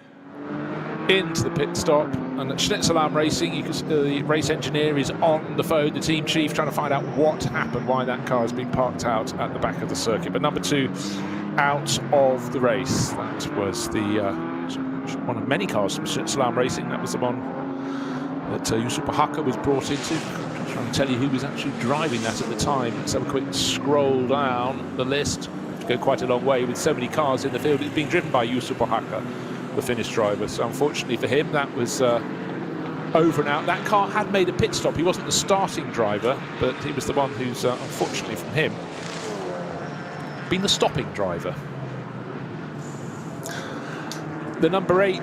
into the pit stop. And at Schnitzelarm Racing, you can see the race engineer is on the phone, the team chief, trying to find out what happened, why that car has been parked out at the back of the circuit. But number 2 out of the race. That was the one of many cars from Schnitzelarm Racing. That was the one that Juuso Pohaka was brought into. Trying to tell you who was actually driving that at the time. Let's have a quick scroll down the list. Go quite a long way with so many cars in the field. It's being driven by Juuso Pohaka, the Finnish driver. So unfortunately for him, that was over and out. That car had made a pit stop. He wasn't the starting driver, but he was the one who's, unfortunately from him, been the stopping driver. The number 8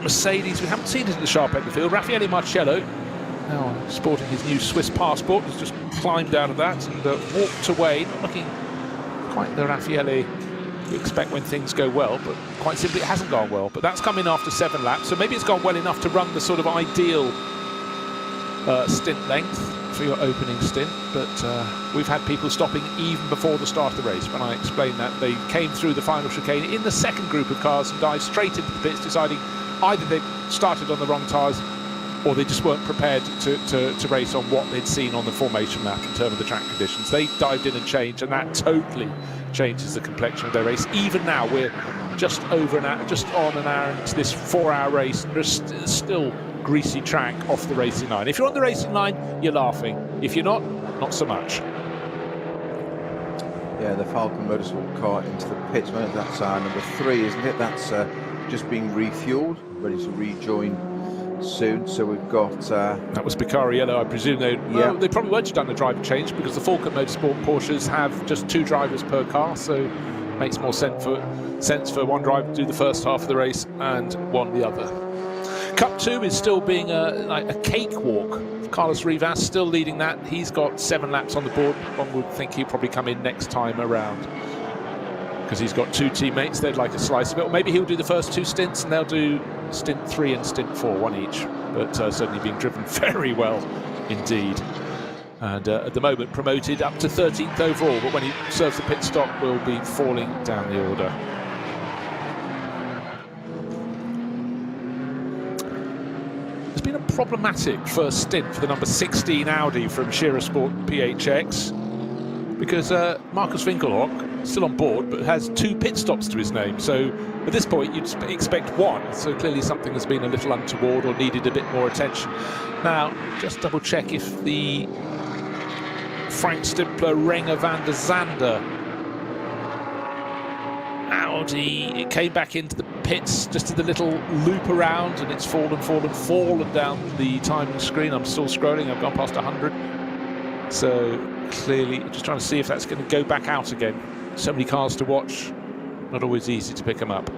Mercedes, we haven't seen it at the sharp end of the field. Raffaele Marcello, now sporting his new Swiss passport, has just climbed out of that and walked away, not looking quite the Raffaele you expect when things go well, but quite simply it hasn't gone well. But that's come in after 7 laps, so maybe it's gone well enough to run the sort of ideal stint length for your opening stint. But we've had people stopping even before the start of the race. When I explained that, they came through the final chicane in the second group of cars and dived straight into the pits, deciding either they started on the wrong tyres or they just weren't prepared to race on what they'd seen on the formation map in terms of the track conditions. They dived in and changed, and that totally changes the complexion of their race. Even now, we're just over an hour, just on an hour into this 4-hour race, and there's still greasy track off the racing line. If you're on the racing line, you're laughing. If you're not so much. Yeah, the Falcon Motorsport car into the pits. That's number 3, isn't it? That's just being refueled, ready to rejoin soon. So we've got that was Picariello. I presume they probably weren't done a driver change, because the Falcon Motorsport Porsches have just 2 drivers per car, so it makes more sense for one driver to do the first half of the race and one the other. Cup 2 is still being like a cakewalk. Carlos Rivas still leading that. He's got 7 laps on the board. One would think he'll probably come in next time around, because he's got 2 teammates. They'd like a slice of it. Or maybe he'll do the first 2 stints and they'll do stint 3 and stint 4, one each. But certainly being driven very well indeed. And at the moment promoted up to 13th overall, but when he serves the pit stop will be falling down the order. It's been a problematic first stint for the number 16 Audi from Scherer Sport PHX, because Marcus Winkelhock, still on board, but has 2 pit stops to his name. So at this point, you'd expect 1. So clearly something has been a little untoward or needed a bit more attention. Now, just double check if the Frank Stimpler Renger van der Zande Audi, it came back into the pits, just did the little loop around, and it's fallen down the timing screen. I'm still scrolling, I've gone past 100. So clearly just trying to see if that's going to go back out again. So many cars to watch, not always easy to pick them up.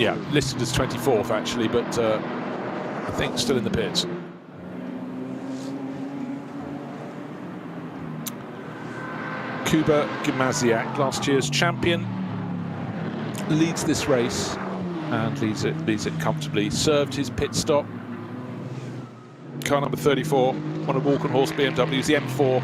Yeah, listed as 24th actually, but I think still in the pits. Kuba Gimasiak, last year's champion, leads this race and leads it comfortably. Served his pit stop. Car number 34, one of Walkenhorst BMWs, the M4.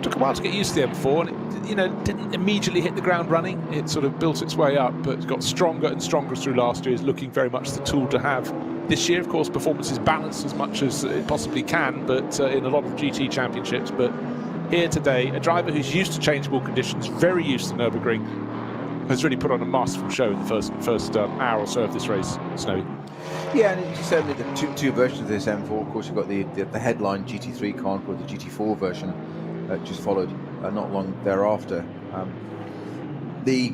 Took a while to get used to the M4, and it, didn't immediately hit the ground running. It sort of built its way up, but got stronger and stronger through last year. Is looking very much the tool to have this year. Of course, performance is balanced as much as it possibly can, but in a lot of GT championships. But here today, a driver who's used to changeable conditions, very used to Nürburgring, has really put on a masterful show in the first hour or so of this race, Snowy. Yeah, and it's certainly the two versions of this M4. Of course, you've got the headline GT3 car, or the GT4 version just followed not long thereafter. The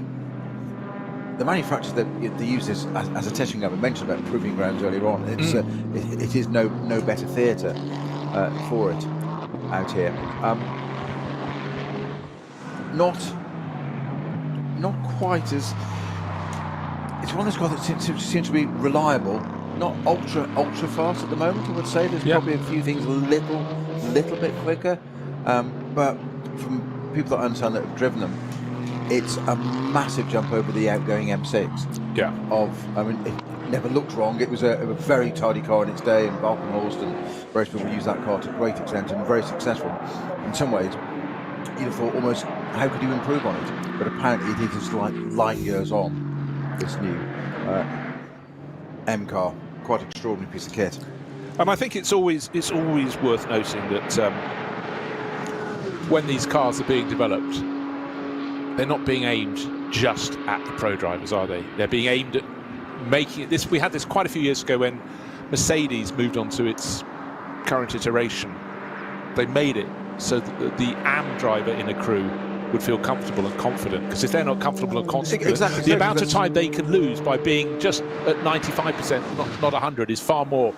manufacturers that they use this as a testing ground, I mentioned about proving grounds earlier on. It's it is no better theatre for it out here. Not quite as. It's one of those cars that seems to be reliable, not ultra fast at the moment. I would say there's probably a few things a little bit quicker, but from people that I understand that have driven them, it's a massive jump over the outgoing M6. Yeah. I mean, it never looked wrong. It was a very tidy car in its day, and Valkenhorst and various people use that car to a great extent and very successful. In some ways, you'd have thought almost, how could you improve on it? But apparently it is like light years on, this new M car. Quite extraordinary piece of kit. I think it's always worth noting that when these cars are being developed, they're not being aimed just at the pro drivers, are they? They're being aimed at making it this. We had this quite a few years ago when Mercedes moved on to its current iteration. They made it so that the AM driver in a crew would feel comfortable and confident, because if they're not comfortable and confident, Exactly. the amount of time they can lose by being just at 95%, not 100, is far more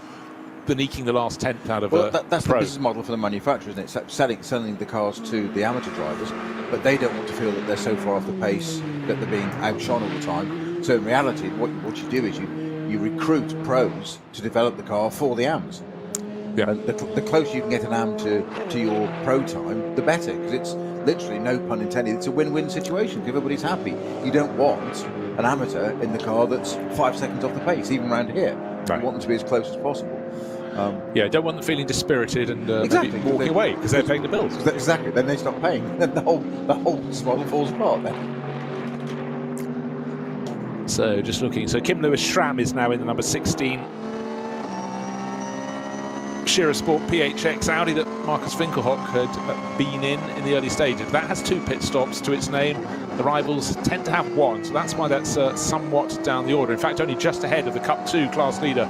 than eking the last tenth out of that's the pro. business model for the manufacturer, isn't it? Selling the cars to the amateur drivers, but they don't want to feel that they're so far off the pace that they're being outshone all the time. So in reality, what you do is you recruit pros to develop the car for the AMs. Yeah. And the closer you can get an AM to your pro time, the better, because it's literally, no pun intended, it's a win-win situation. Everybody's happy. You don't want an amateur in the car that's 5 seconds off the pace, even around here. Right. You want them to be as close as possible. Yeah, don't want them feeling dispirited and Exactly. maybe walking away because they're paying the bills. Exactly. Then they stop paying. Then the whole business model falls apart. Then. So just looking. So Kim Lewis Schramm is now in the number 16 Shearer Sport PHX Audi that Marcus Winkelhock had been in the early stages. That has 2 pit stops to its name. The rivals tend to have 1, so that's why that's somewhat down the order. In fact, only just ahead of the Cup 2 class leader,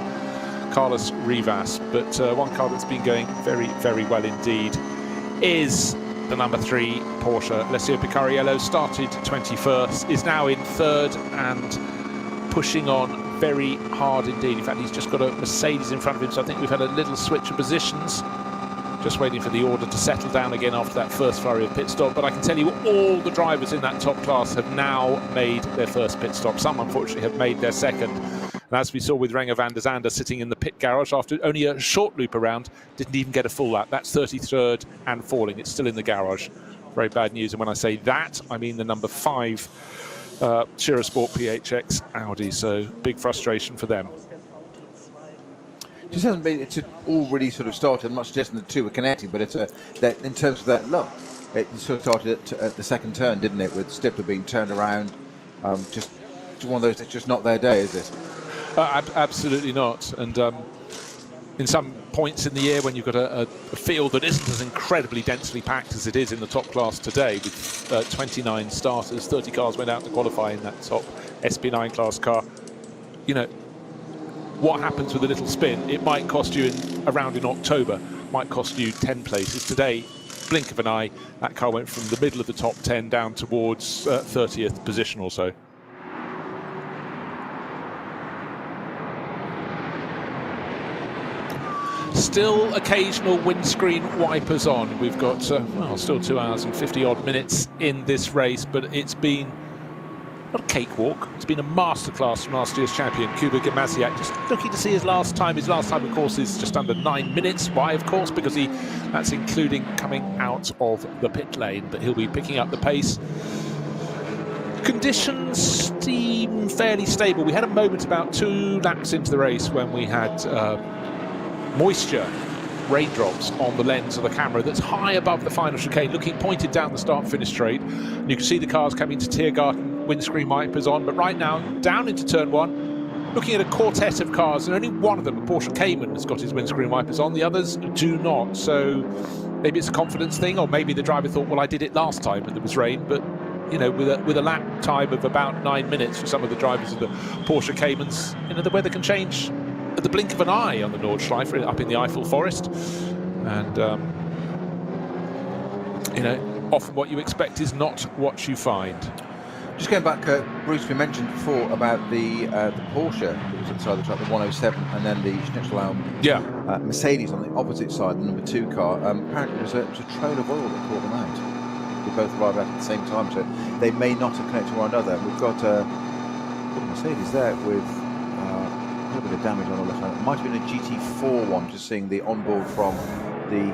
Carlos Rivas. But one car that's been going very, very well indeed is the number 3 Porsche. Alessio Picariello started 21st, is now in 3rd and pushing on very hard indeed. In fact, he's just got a Mercedes in front of him, so I think we've had a little switch of positions. Just waiting for the order to settle down again after that first flurry of pit stop. But I can tell you all the drivers in that top class have now made their first pit stop. Some, unfortunately, have made their second. And as we saw with Renger van der Zande sitting in the pit garage after only a short loop around, didn't even get a full lap. That's 33rd and falling. It's still in the garage. Very bad news. And when I say that, I mean the number 5 Shearer Sport PHX Audi. So big frustration for them. Just hasn't been. It's all really sort of started. I'm not suggesting the two are connecting, but it's that in terms of that look, it sort of started at the second turn, didn't it? With Stifler being turned around. Just one of those that's just not their day, is it? Absolutely not. And in some points in the year when you've got a field that isn't as incredibly densely packed as it is in the top class today, with 29 starters, 30 cars went out to qualify in that top SP9 class car. You know, what happens with a little spin? It might cost you around in October, might cost you 10 places. Today, blink of an eye, that car went from the middle of the top 10 down towards 30th position or so. Still occasional windscreen wipers on. We've got still 2 hours and 50 odd minutes in this race, but it's been not a cakewalk. It's been a masterclass from last year's champion, Kuba Gamasiak. Just looking to see his last time. His last time, of course, is just under 9 minutes. Why, of course? Because that's including coming out of the pit lane, but he'll be picking up the pace. Conditions seem fairly stable. We had a moment about 2 laps into the race when we had moisture, raindrops on the lens of the camera that's high above the final chicane, looking pointed down the start-finish straight. And you can see the cars coming to Tiergarten, windscreen wipers on, but right now, down into turn 1, looking at a quartet of cars, and only one of them, a Porsche Cayman, has got his windscreen wipers on. The others do not. So maybe it's a confidence thing, or maybe the driver thought, well, I did it last time and there was rain, but you know, with a lap time of about 9 minutes for some of the drivers of the Porsche Caymans, you know, the weather can change at the blink of an eye on the Nordschleife up in the Eiffel Forest. And you know, often what you expect is not what you find. Just going back, Bruce, we mentioned before about the Porsche that was inside the track, the 107, and then the Schnitzel Mercedes on the opposite side, the number 2 car. Apparently it was a trail of oil that caught them out. They both arrived at the same time, so they may not have connected to one another. We've got a Mercedes there with a little bit of damage on the left hand. It might have been a GT4 one, just seeing the onboard from the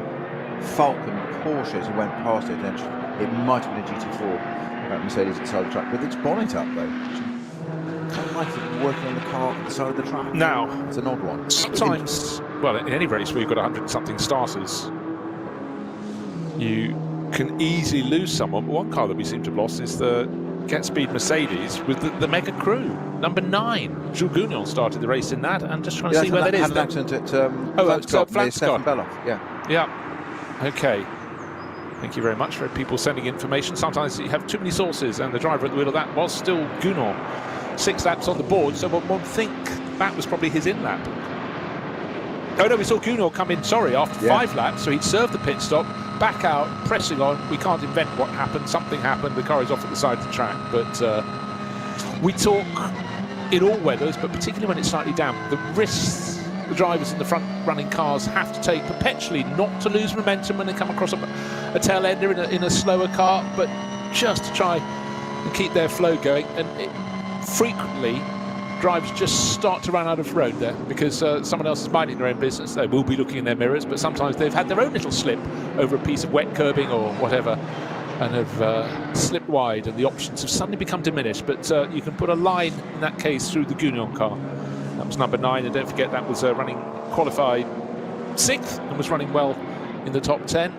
Falcon Porsches who went past it. And it might have been a GT4 Mercedes inside the track with its bonnet up, though. Kind of like it working on the car at the side of the track. Now, it's an odd one. Sometimes, well, in any race where you've got 100-something starters, you can easily lose someone. But one car that we seem to have lost is the Get Speed Mercedes with the Mega Crew. Number 9, Jules Gounon started the race in that, and just trying to see where that is. Had an accident at Flanscott. Yeah. Okay. Thank you very much for people sending information. Sometimes you have too many sources, and the driver at the wheel of that was still Gounon. 6 laps on the board, so one would think that was probably his in lap. Oh no, we saw Gounon come in, after 5 laps, so he'd served the pit stop, back out, pressing on. We can't invent what happened. Something happened. The car is off at the side of the track. But we talk in all weathers, but particularly when it's slightly damp, the risks the drivers in the front running cars have to take perpetually, not to lose momentum when they come across a tail ender in a slower car, but just to try and keep their flow going. And frequently drivers just start to run out of road there because someone else is minding their own business. They will be looking in their mirrors, but sometimes they've had their own little slip over a piece of wet curbing or whatever and have slipped wide, and the options have suddenly become diminished. But you can put a line in that case through the Gugnon car. That was number 9, and don't forget that was running qualified 6th and was running well in the top 10,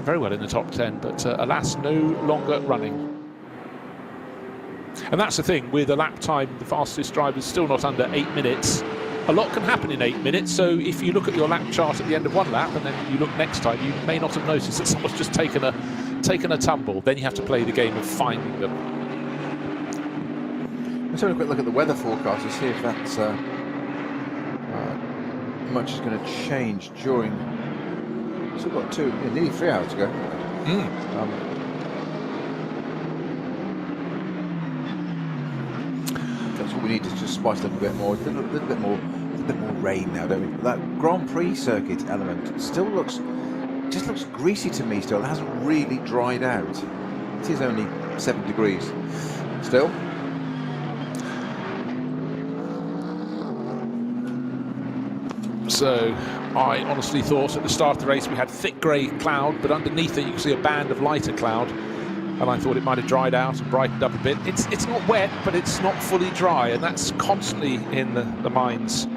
very well in the top 10, but alas, no longer running. And that's the thing with a lap time, the fastest driver is still not under 8 minutes. A lot can happen in 8 minutes, so if you look at your lap chart at the end of one lap and then you look next time, you may not have noticed that someone's just taken a tumble. Then you have to play the game of finding them. Let's have a quick look at the weather forecast to see if that's much is going to change during. Still got nearly 3 hours to go. That's what we need to just spice it up a bit more. A little bit more rain now, don't we? But that Grand Prix circuit element still looks greasy to me. Still, it hasn't really dried out. It is only 7 degrees still. So I honestly thought at the start of the race we had thick grey cloud, but underneath it you can see a band of lighter cloud, and I thought it might have dried out and brightened up a bit. It's not wet, but it's not fully dry, and that's constantly in the minds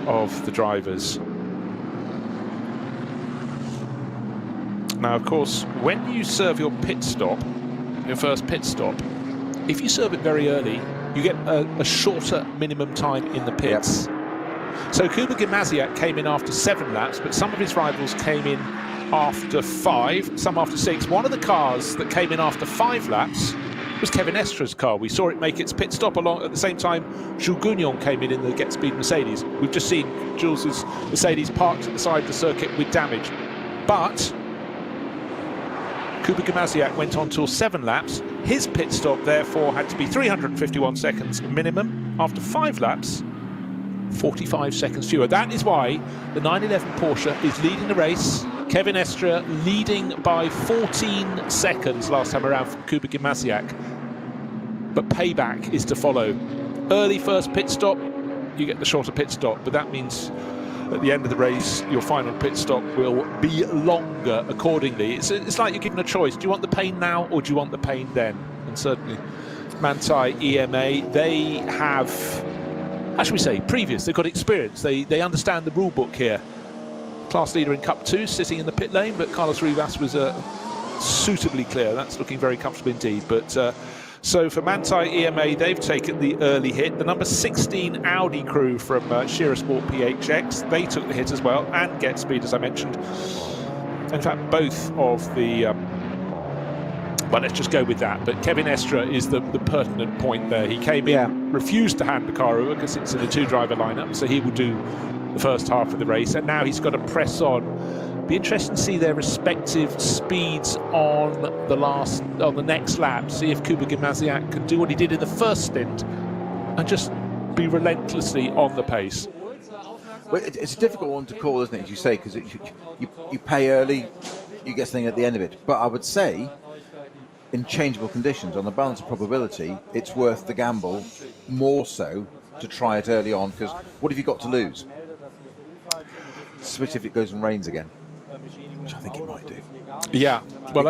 of the drivers. Now, of course, when you serve your pit stop, your first pit stop, if you serve it very early, you get a shorter minimum time in the pits. Yep. So Kuba Gimasiak came in after 7 laps, but some of his rivals came in after 5, some after 6. One of the cars that came in after 5 laps was Kevin Estra's car. We saw it make its pit stop along at the same time Jules Gounon came in the Get Speed Mercedes. We've just seen Jules' Mercedes parked at the side of the circuit with damage. But Kuba Gimasiak went on till 7 laps. His pit stop therefore had to be 351 seconds minimum. After 5 laps, 45 seconds fewer. That is why the 911 Porsche is leading the race. Kevin Estra leading by 14 seconds last time around from Kuba Gimasiak. But payback is to follow. Early first pit stop, you get the shorter pit stop, but that means at the end of the race your final pit stop will be longer accordingly. It's like you're given a choice. Do you want the pain now or do you want the pain then? And certainly Manthey EMA, they have, how should we say, they've got experience, they understand the rule book here. Class leader in Cup 2 sitting in the pit lane, but Carlos Rivas was suitably clear. That's looking very comfortable indeed. But so for Manthey EMA, they've taken the early hit. The number 16 Audi crew from Shearer Sport PHX, they took the hit as well, and Get Speed, as I mentioned. In fact, both of the well, let's just go with that. But Kevin Estra is the pertinent point there. He came in, refused to hand the car over because it's in a 2-driver lineup, so he will do the first half of the race, and now he's got to press on. Be interesting to see their respective speeds on the next lap. See if Kuba Gimasiak can do what he did in the first stint and just be relentlessly on the pace. Well, it's a difficult one to call, isn't it, as you say, because you pay early, you get something at the end of it. But I would say, in changeable conditions, on the balance of probability, it's worth the gamble more so to try it early on, because what have you got to lose? Switch if it goes and rains again, which I think it might do. Yeah, well,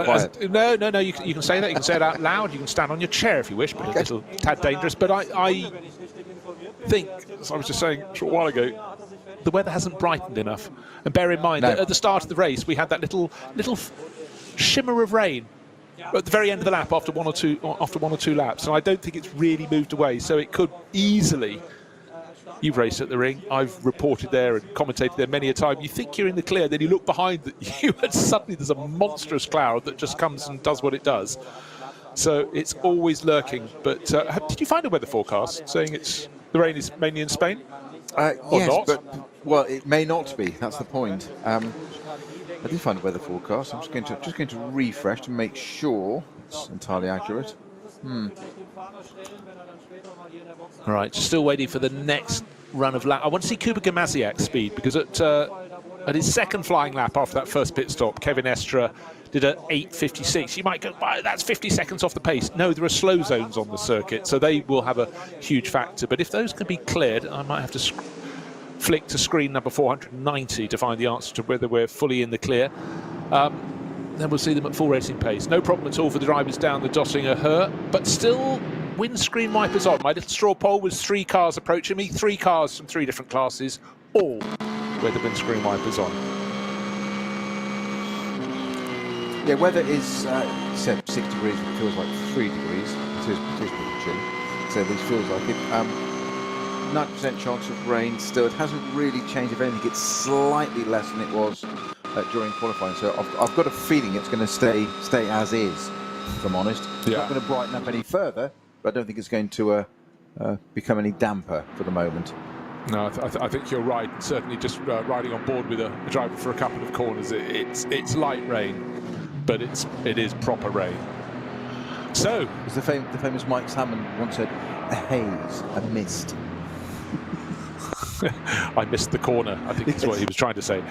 no, you can say that. You can say it out loud. You can stand on your chair if you wish, but okay. A little tad dangerous. But I think, as I was just saying a short while ago, the weather hasn't brightened enough. And bear in mind that at the start of the race, we had that little shimmer of rain at the very end of the lap after one or two laps, and I don't think it's really moved away. So it could easily. You've raced at the ring. I've reported there and commentated there many a time. You think you're in the clear, then you look behind you, and suddenly there's a monstrous cloud that just comes and does what it does. So it's always lurking. But did you find a weather forecast saying the rain is mainly in Spain? Yes, not. but well, it may not be. That's the point. I did find a weather forecast. I'm just going to refresh to make sure it's entirely accurate. Right, still waiting for the next run of lap. I want to see Kuba Gamaziak's speed, because at his second flying lap after that first pit stop, Kevin Estre did a 8:56. You might go, that's 50 seconds off the pace. No, there are slow zones on the circuit, so they will have a huge factor. But if those can be cleared, I might have to flick to screen number 490 to find the answer to whether we're fully in the clear. Then we'll see them at full racing pace. No problem at all for the drivers down the Dottinger Her, but still windscreen wipers on. My little straw poll was 3 cars approaching me, 3 cars from 3 different classes, all with the windscreen wipers on. Yeah, weather is said 6 degrees, but it feels like 3 degrees. It is pretty chilly, so this feels like it. 90% chance of rain still. It hasn't really changed. If anything, it's slightly less than it was during qualifying. So I've got a feeling it's going to stay as is, if I'm honest. It's not going to brighten up any further, but I don't think it's going to become any damper for the moment. No, I think you're right. Certainly just riding on board with a driver for a couple of corners, it's light rain, but it is proper rain. So, as the famous Mike Salmon once said, a haze, a mist. I missed the corner, I think that's what he was trying to say.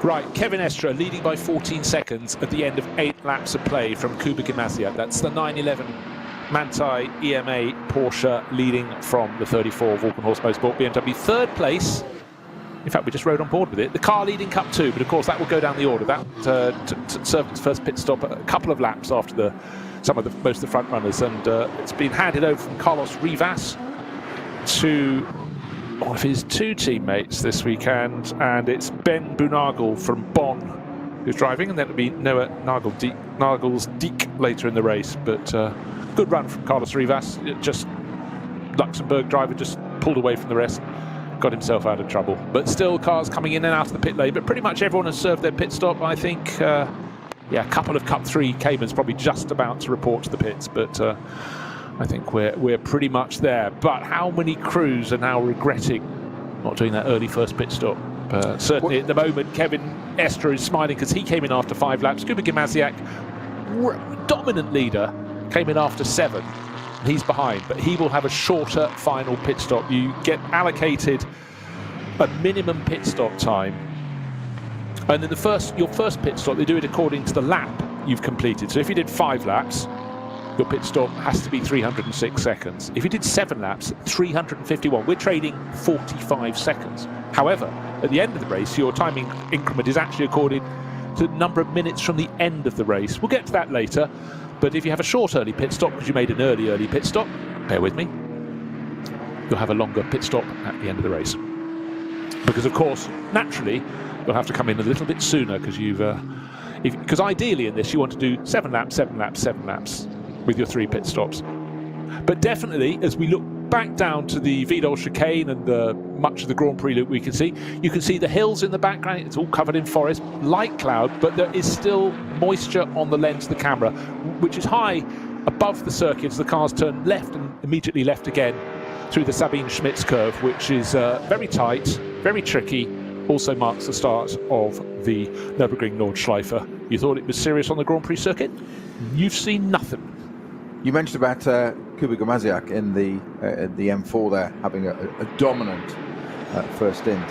Right, Kevin Estre leading by 14 seconds at the end of 8 laps of play from Kuba Gamaziak. That's the 911 Manthey EMA Porsche leading from the 34 Vulcan Horse Motorsport BMW. 3rd place. In fact, we just rode on board with it. The car leading Cup 2, but of course that will go down the order. That served its first pit stop a couple of laps after most of the front runners, and it's been handed over from Carlos Rivas to one of his 2 teammates this weekend, and it's Ben Boonagel from Bonn who's driving, and then it'll be Noah Nagelsdijk later in the race. But good run from Carlos Rivas. Just Luxembourg driver just pulled away from the rest, got himself out of trouble. But still, cars coming in and out of the pit lane. But pretty much everyone has served their pit stop. I think, a couple of Cup 3 Caymans probably just about to report to the pits. But I think we're pretty much there. But how many crews are now regretting not doing that early first pit stop? Certainly at the moment, Kevin Estre is smiling because he came in after 5 laps. Kuba Gamaziak, dominant leader, came in after 7. He's behind, but he will have a shorter final pit stop. You get allocated a minimum pit stop time, and then your first pit stop, they do it according to the lap you've completed. So if you did 5 laps, your pit stop has to be 306 seconds. If you did 7 laps, 351. We're trading 45 seconds. However, at the end of the race, your timing increment is actually according to the number of minutes from the end of the race. We'll get to that later. But if you have a short early pit stop because you made an early pit stop, bear with me, you'll have a longer pit stop at the end of the race. Because of course, naturally, you'll have to come in a little bit sooner because because ideally in this you want to do 7 laps, 7 laps, 7 laps with your 3 pit stops. But definitely, as we look back down to the Vidal chicane and much of the Grand Prix loop, you can see the hills in the background. It's all covered in forest, light cloud, but there is still moisture on the lens of the camera, which is high above the circuit as the cars turn left and immediately left again through the Sabine Schmitz curve, which is very tight, very tricky, also marks the start of the Nürburgring Nordschleife. You thought it was serious on the Grand Prix circuit? You've seen nothing. You mentioned about Kuba Gamaziak in the M4 there, having a dominant first stint.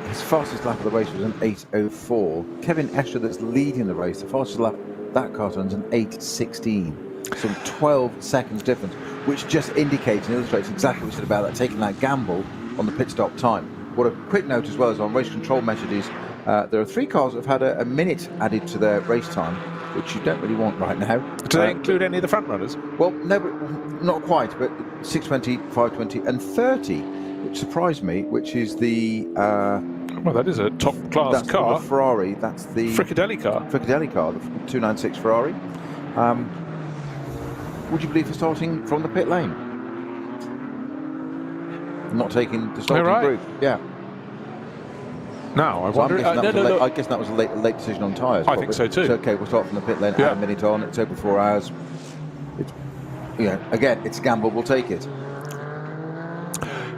His fastest lap of the race was an 8:04. Kevin Estre, that's leading the race, the fastest lap that car runs an 8:16. Some 12 seconds difference, which just indicates and illustrates exactly what we said about that, taking that gamble on the pit stop time. What a quick note as well is on race control messages, there are 3 cars that have had a minute added to their race time, which you don't really want right now. Do they include any of the front runners? Well, no, but not quite, but 6:20, 5:20 and 30, which surprised me, which is the... well, that is a top-class that's car. That's the Ferrari, that's the... Fricadelli car, the 296 Ferrari. Would you believe for starting from the pit lane? Not taking the starting group. Yeah. No, I So wonder... I guess that was a late decision on tyres. I think so too. It's okay, we'll start from the pit lane, add a minute on, it's over 4 hours. It's, again, it's a gamble, we'll take it.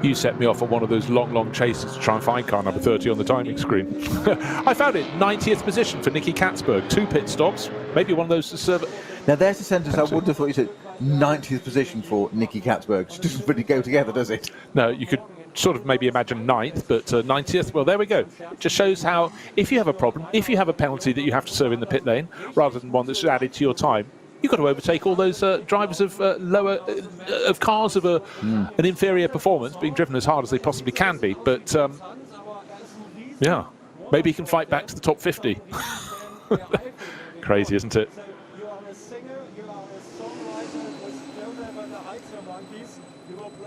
You set me off on one of those long chases to try and find car number 30 on the timing screen. I found it, 90th position for Nicky Katzberg. 2 pit stops, maybe one of those to serve. Now there's a sentence I would have thought you said 90th position for Nicky Katzberg. It doesn't really go together, does it? No, you could sort of maybe imagine 9th, but 90th, well, there we go. It just shows how, if you have a problem, if you have a penalty that you have to serve in the pit lane, rather than one that's added to your time, you've got to overtake all those drivers of of cars of an inferior performance, being driven as hard as they possibly can be. But yeah, maybe he can fight back to the top 50. Crazy, isn't it?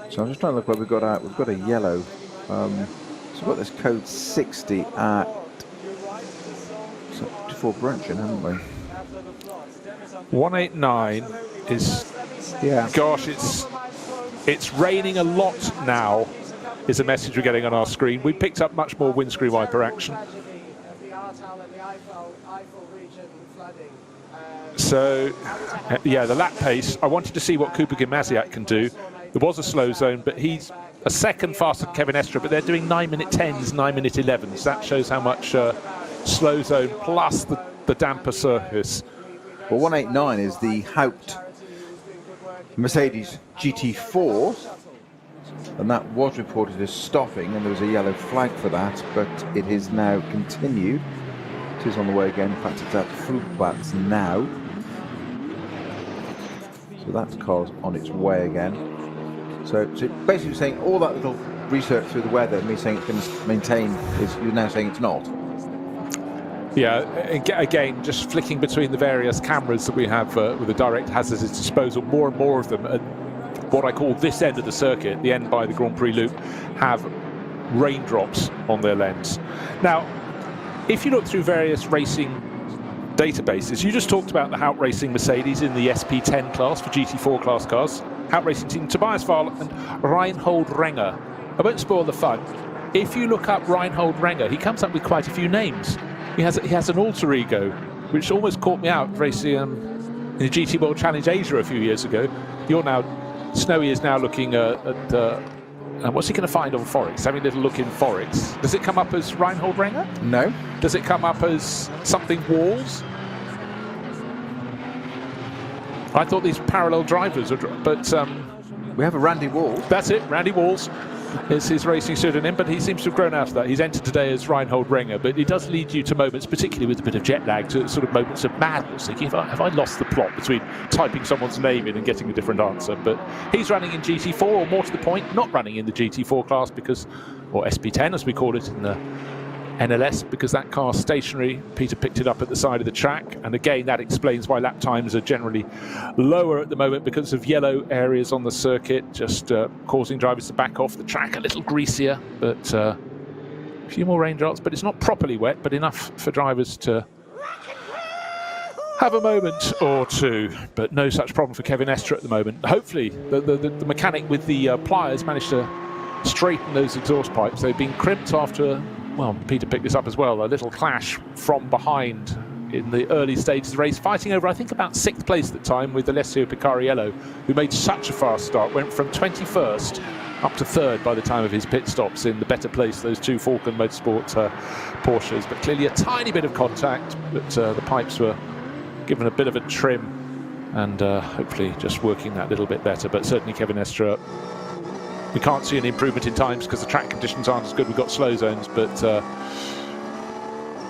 So I'm just trying to look what we've got out. We've got a yellow. So we've got this code 60 at before Brunchen, haven't we? 189 is, yeah. Gosh, it's raining a lot now, is a message we're getting on our screen. We picked up much more windscreen wiper action. So, yeah, the lap pace, I wanted to see what Cooper Gimasiak can do. There was a slow zone, but he's a second faster than Kevin Estre, but they're doing 9-minute 10s, 9-minute 11s. That shows how much slow zone plus the damper surface. Well, 189 is the Haupt Mercedes GT4, and that was reported as stopping, and there was a yellow flag for that, but it is now continued. It is on the way again. In fact, it's at Flugplatz now. So that car's on its way again. So basically saying all that little research through the weather, and me saying it's going to maintain, is you're now saying it's not. Yeah, again, just flicking between the various cameras that we have with the direct hazards at its disposal, more and more of them at what I call this end of the circuit, the end by the Grand Prix loop, have raindrops on their lens. Now, if you look through various racing databases, you just talked about the Haupt Racing Mercedes in the SP10 class for GT4 class cars. Haupt Racing team Tobias Fahl and Reinhold Renger. I won't spoil the fun. If you look up Reinhold Renger, he comes up with quite a few names. He has an alter ego, which almost caught me out racing in the GT World Challenge Asia a few years ago. Snowy is now looking at what's he going to find on Forex? Having a little look in Forex. Does it come up as Reinhold Renger? No. Does it come up as something Walls? I thought these parallel drivers, but we have a Randy Walls. That's it, Randy Walls is his racing pseudonym, but he seems to have grown out of that. He's entered today as Reinhold Renger, but it does lead you to moments, particularly with a bit of jet lag, to sort of moments of madness, thinking, have I lost the plot between typing someone's name in and getting a different answer? But he's running in GT4, or more to the point, not running in the GT4 class because, or SP10 as we call it in the NLS, because that car's stationary. Peter picked it up at the side of the track, and again that explains why lap times are generally lower at the moment, because of yellow areas on the circuit, just causing drivers to back off the track a little greasier, but a few more raindrops, but it's not properly wet, but enough for drivers to have a moment or two, but no such problem for Kevin Estre at the moment. Hopefully the mechanic with the pliers managed to straighten those exhaust pipes. They've been crimped after, well, Peter picked this up as well, a little clash from behind in the early stages of the race, fighting over, I think, about 6th place at the time with Alessio Picariello, who made such a fast start, went from 21st up to 3rd by the time of his pit stops in the better place, those two Falcon Motorsport Porsches. But clearly a tiny bit of contact, but the pipes were given a bit of a trim, and hopefully just working that little bit better. But certainly Kevin Estre, we can't see an improvement in times because the track conditions aren't as good. We've got slow zones, but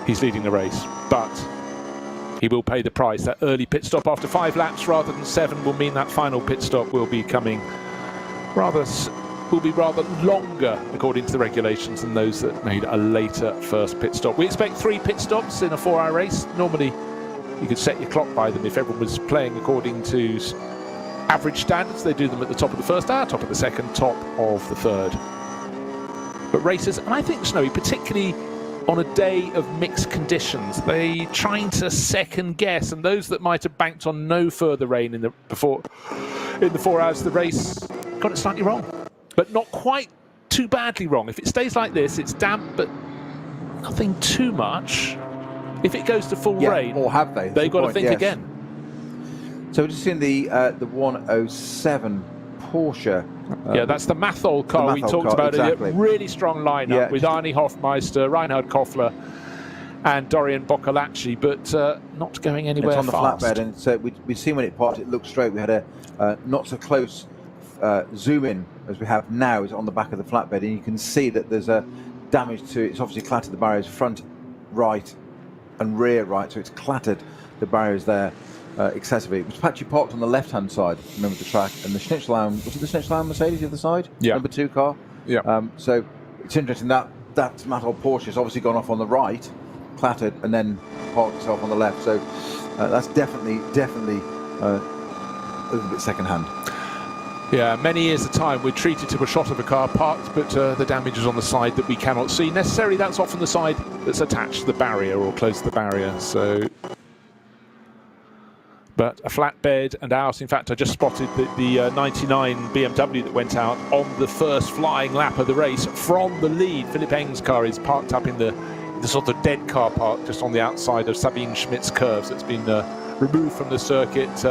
he's leading the race. But he will pay the price. That early pit stop after 5 laps rather than 7 will mean that final pit stop will be coming rather longer, according to the regulations, than those that made a later first pit stop. We expect 3 pit stops in a 4-hour race. Normally, you could set your clock by them if everyone was playing according to average standards. They do them at the top of the first hour, top of the second, top of the third. But racers, and I think Snowy, particularly on a day of mixed conditions, they trying to second guess, and those that might have banked on no further rain in the 4 hours of the race got it slightly wrong, but not quite too badly wrong. If it stays like this, it's damp, but nothing too much. If it goes to full rain, or have they've got to think again. So we're just seeing the 107 Porsche. Yeah, that's the Mathol car we Mathol talked car, about. exactly. A really strong lineup Yeah, with Arnie Hofmeister, Reinhard Koffler, and Dorian Boccolacci, but not going anywhere It's on the fast. flatbed, and so we've seen when it parked, it looked straight. We had a not so close zoom in as we have now is on the back of the flatbed, and you can see that there's a damage to it's obviously clattered the barriers front right and rear right, so it's clattered the barriers there excessively. It was actually parked on the left hand side, remember the track, and the Schnitzelauer, was it the Schnitzelauer Mercedes the other side? Yeah. Number 2 car. Yeah. So it's interesting that Mathol Porsche has obviously gone off on the right, clattered, and then parked itself on the left. So that's definitely a little bit second hand. Yeah, many years of time we're treated to a shot of a car parked, but the damage is on the side that we cannot see. Necessarily, that's often the side that's attached to the barrier or close to the barrier. So, but a flatbed and out. In fact, I just spotted the 99 BMW that went out on the first flying lap of the race from the lead. Philip Eng's car is parked up in the sort of dead car park just on the outside of Sabine Schmidt's curves. It's been removed from the circuit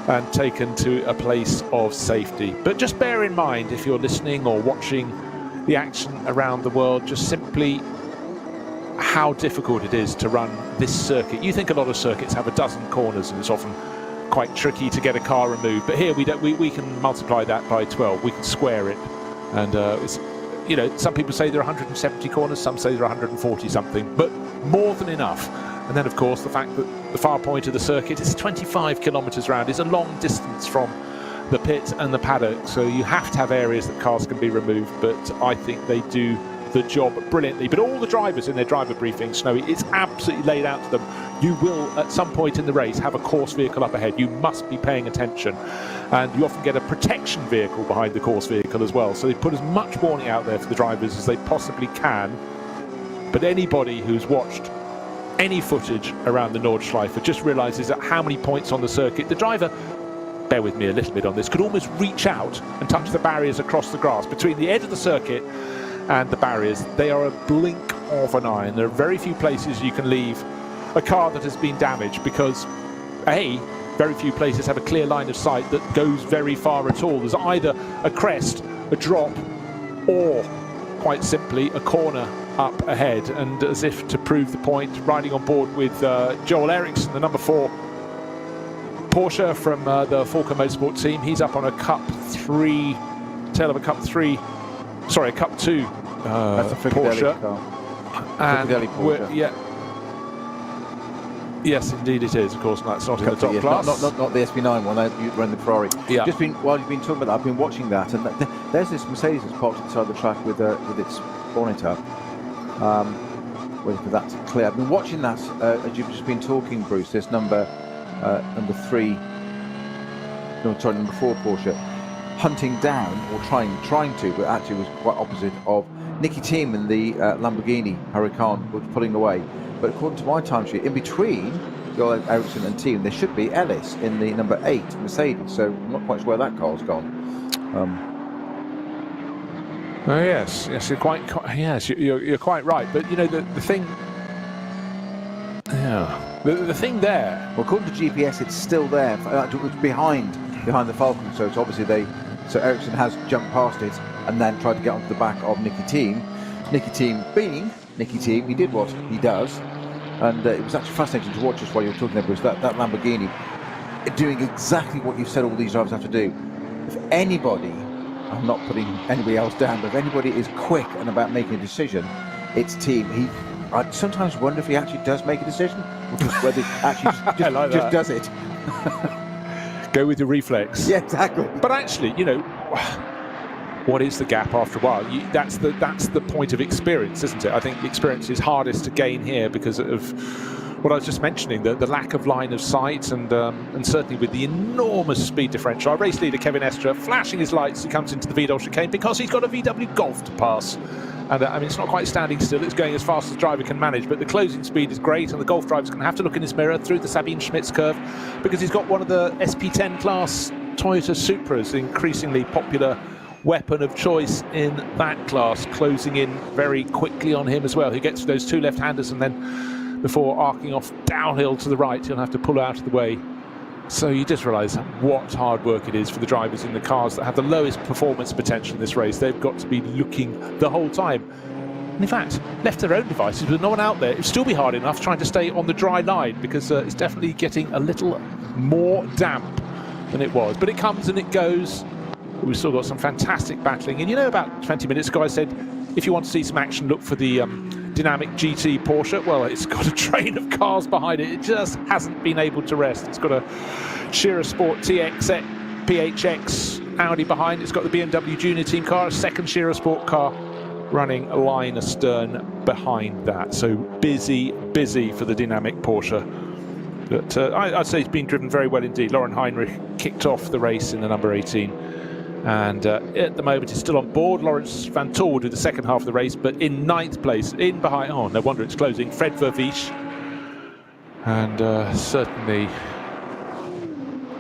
and taken to a place of safety. But just bear in mind, if you're listening or watching the action around the world, just simply how difficult it is to run this circuit. You think a lot of circuits have a dozen corners and it's often quite tricky to get a car removed, but here we can multiply that by 12. We can square it, and it's, you know, some people say there are 170 corners, some say there are 140 something, but more than enough. And then, of course, the fact that the far point of the circuit is 25 kilometres round is a long distance from the pit and the paddock, so you have to have areas that cars can be removed, but I think they do the job brilliantly. But all the drivers in their driver briefing, Snowy, it's absolutely laid out to them. You will, at some point in the race, have a course vehicle up ahead. You must be paying attention. And you often get a protection vehicle behind the course vehicle as well. So they put as much warning out there for the drivers as they possibly can. But anybody who's watched any footage around the Nordschleife just realises that how many points on the circuit, the driver, bear with me a little bit on this, could almost reach out and touch the barriers across the grass between the edge of the circuit and the barriers. They are a blink of an eye, and there are very few places you can leave a car that has been damaged, because very few places have a clear line of sight that goes very far at all. There's either a crest, a drop, or quite simply a corner up ahead. And as if to prove the point, riding on board with Joel Eriksson, the number 4 Porsche from the Falco Motorsport team. He's up on a Cup 3, tail of a Cup 2 That's a Porsche. car. And Porsche. yeah. Yes, indeed it is. Of course, that's not in the top Yes, class. not the SP9 one. You ran the Ferrari. Yeah. While you've been talking about that, I've been watching that, and there's this Mercedes that's parked inside the track with its bonnet up. Waiting for that to clear. I've been watching that as you've just been talking, Bruce. This number 4 Porsche, hunting down, or trying to, but actually was quite opposite of Nicky Thiem in the Lamborghini Huracan, was pulling away. But according to my timesheet, in between Joel Eriksson and Thiem, there should be Ellis in the number 8 Mercedes. So I'm not quite sure where that car's gone. Oh yes, you're quite you're quite right. But you know the thing, the thing there. Well, according to GPS, it's still there. It's behind the Falcon. So it's obviously so Eriksson has jumped past it and then tried to get onto the back of Nicky Thiem. Nicky Thiem being Nicky Thiem, he did what he does, and it was actually fascinating to watch us while you were talking there, Bruce. That Lamborghini doing exactly what you've said all these drivers have to do. If anybody, I'm not putting anybody else down, but if anybody is quick and about making a decision, it's Thiem. I sometimes wonder if he actually does make a decision, or just whether he actually just does it. Go with your reflex. Yeah, exactly. But actually, you know, what is the gap after a while? That's the point of experience, isn't it? I think the experience is hardest to gain here because of what I was just mentioning, the lack of line of sight, and certainly with the enormous speed differential. Our race leader, Kevin Estra, flashing his lights, he comes into the VW chicane because he's got a VW Golf to pass. And I mean, it's not quite standing still, it's going as fast as the driver can manage, but the closing speed is great, and the Golf driver's going to have to look in his mirror through the Sabine Schmidt's curve, because he's got one of the SP10 class Toyota Supras, the increasingly popular weapon of choice in that class, closing in very quickly on him as well. He gets those 2 left-handers, and then before arcing off downhill to the right, he'll have to pull out of the way So you just realise what hard work it is for the drivers in the cars that have the lowest performance potential in this race. They've got to be looking the whole time. And in fact, left to their own devices with no one out there, it would still be hard enough trying to stay on the dry line, because it's definitely getting a little more damp than it was. But it comes and it goes. We've still got some fantastic battling. And you know, about 20 minutes ago I said, if you want to see some action, look for the Dynamic GT Porsche. Well, it's got a train of cars behind it. It just hasn't been able to rest. It's got a Shearer Sport TX PHX Audi behind. It's got the BMW Junior Team car, a second Shearer Sport car running a line astern behind that. So busy for the Dynamic Porsche. But I'd say it's been driven very well indeed. Lauren Heinrich kicked off the race in the number 18. And at the moment he's still on board. Lawrence Van Tor will do the second half of the race, but in 9th place, in behind, oh, no wonder it's closing, Fred Vervisch. And certainly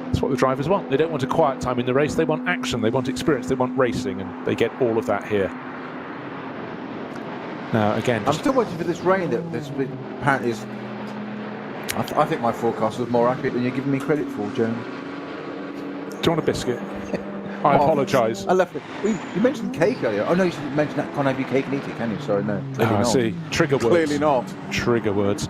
that's what the drivers want. They don't want a quiet time in the race, they want action, they want experience, they want racing, and they get all of that here. Now again, I'm still waiting for this rain that apparently is... I think my forecast was more accurate than you're giving me credit for, Joan. Do you want a biscuit? I apologise. I left it. Well, you mentioned cake earlier. Oh no, you should mention that. Can't have your cake and eat it, can you? Sorry, no. I see. Trigger words. Clearly not. Trigger words.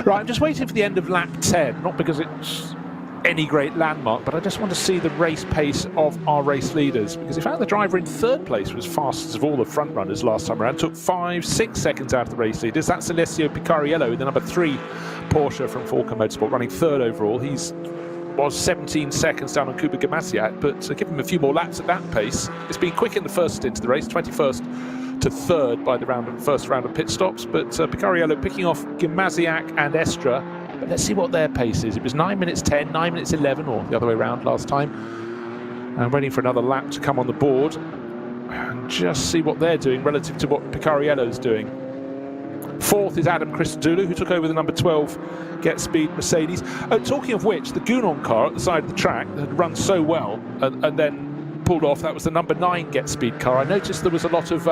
Right, I'm just waiting for the end of lap 10, not because it's any great landmark, but I just want to see the race pace of our race leaders, because in fact the driver in 3rd place was fastest of all the front runners last time around, took 5-6 seconds out of the race leaders. That's Alessio Picariello in the number 3 Porsche from Falcon Motorsport, running 3rd overall. He's was 17 seconds down on Kuba Gamasiak, but give him a few more laps at that pace. It's been quick in the first stint of the race, 21st to 3rd by the first round of pit stops, but Picariello picking off Gamasiak and Estra. But let's see what their pace is. It was 9 minutes 10, 9 minutes 11, or the other way around last time. And waiting for another lap to come on the board and just see what they're doing relative to what Picariello's doing. 4th is Adam Christodoulou, who took over the number 12 Get Speed Mercedes. Talking of which, the Gunon car at the side of the track that had run so well and then pulled off, that was the number 9 Get Speed car. I noticed there was a lot of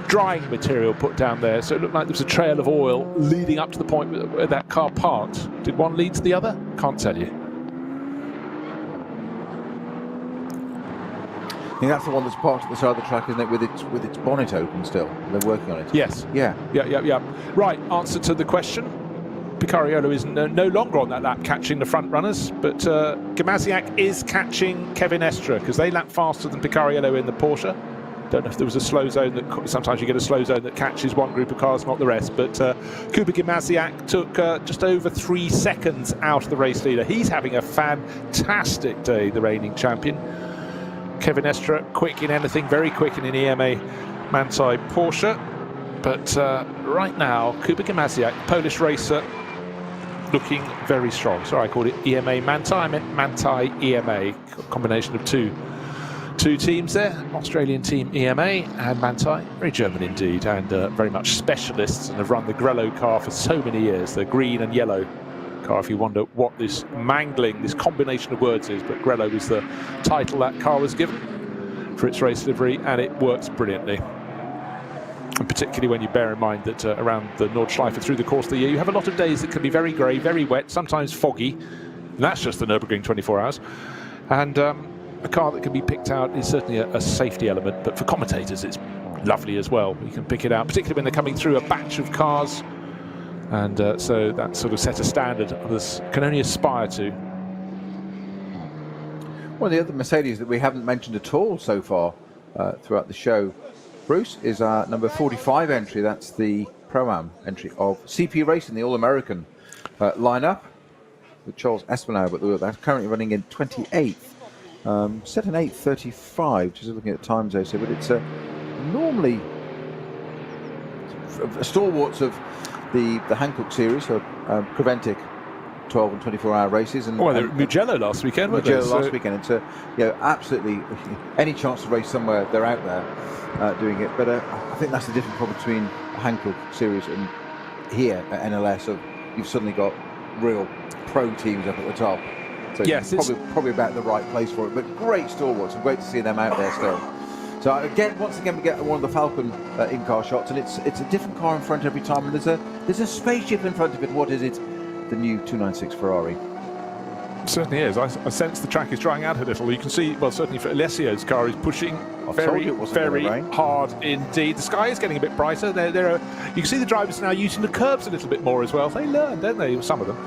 drying material put down there, so it looked like there was a trail of oil leading up to the point where that car parked. Did one lead to the other? Can't tell you. I think that's the one that's parked at the side of the track, isn't it, with its bonnet open still? They're working on it. Yes. Yeah. Yeah. Right, answer to the question. Picariello is no longer on that lap catching the front runners, but Gamasiak is catching Kevin Estra, because they lap faster than Picariello in the Porsche. Don't know if there was a slow zone that sometimes you get a slow zone that catches one group of cars, not the rest. But Kuba Gamasiak took just over 3 seconds out of the race leader. He's having a fantastic day, the reigning champion. Kevin Estra, quick in anything, very quick in an EMA Manthey Porsche. But right now, Kuba Gamasiak, Polish racer, looking very strong. Sorry, I called it EMA Manthey. I meant Manthey EMA, combination of two teams there. Australian team EMA and Manthey, very German indeed, and very much specialists, and have run the Grello car for so many years, the green and yellow car, if you wonder what this mangling, this combination of words is. But Grello was the title that car was given for its race livery, and it works brilliantly. And particularly when you bear in mind that around the Nordschleife through the course of the year, you have a lot of days that can be very grey, very wet, sometimes foggy, and that's just the Nürburgring 24 hours. And a car that can be picked out is certainly a safety element, but for commentators it's lovely as well. You can pick it out, particularly when they're coming through a batch of cars, and so that sort of set a standard others can only aspire to. One of the other Mercedes that we haven't mentioned at all so far throughout the show, Bruce, is our number 45 entry. That's the Pro-Am entry of CP Racing, the All-American lineup, with Charles Espinal, but that's currently running in 28th. Set an 8:35, just looking at the times they say, but it's normally stalwarts of the Hankook series, so Creventic 12 and 24-hour races. And, well, they were Mugello last weekend, weren't they? Mugello last weekend. It's absolutely any chance to race somewhere, they're out there doing it. But I think that's the difference probably between the Hankook series and here at NLS. Of you've suddenly got real pro teams up at the top. So yes, it's probably about the right place for it. But great stalwarts, and great to see them out there still. So again, once again, we get one of the Falcon in-car shots, and it's a different car in front every time, and there's a spaceship in front of it. What is it? The new 296 Ferrari. Certainly is. I sense the track is drying out a little. You can see, well, certainly for Alessio's car, he's pushing very hard indeed. The sky is getting a bit brighter. You can see the drivers now using the curbs a little bit more as well. They learn, don't they? Some of them.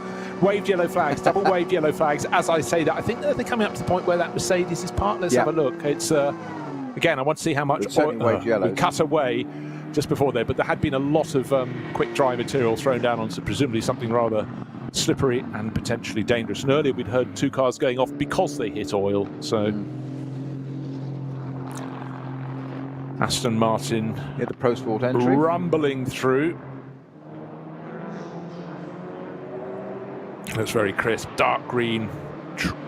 Waved yellow flags, double waved yellow flags. As I say that, I think they're coming up to the point where that Mercedes is parked. Let's have a look. It's again, I want to see how much we cut away just before there, but there had been a lot of quick dry material thrown down onto presumably something rather slippery and potentially dangerous. And earlier we'd heard 2 cars going off because they hit oil. So Aston Martin, the pro sport entry, rumbling through. Looks very crisp, dark green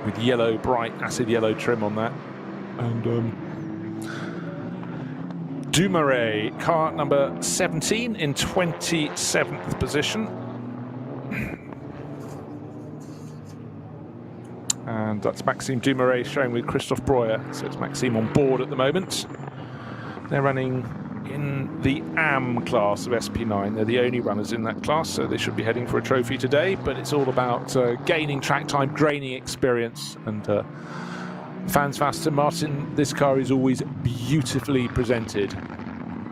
with yellow, bright acid yellow trim on that. And Dumoulin, car number 17 in 27th position. And that's Maxime Dumoulin showing with Christophe Breuer. So it's Maxime on board at the moment. They're running in the AM class of SP9. They're the only runners in that class, so they should be heading for a trophy today. But it's all about gaining track time, gaining experience. And fans of Aston Martin, this car is always beautifully presented.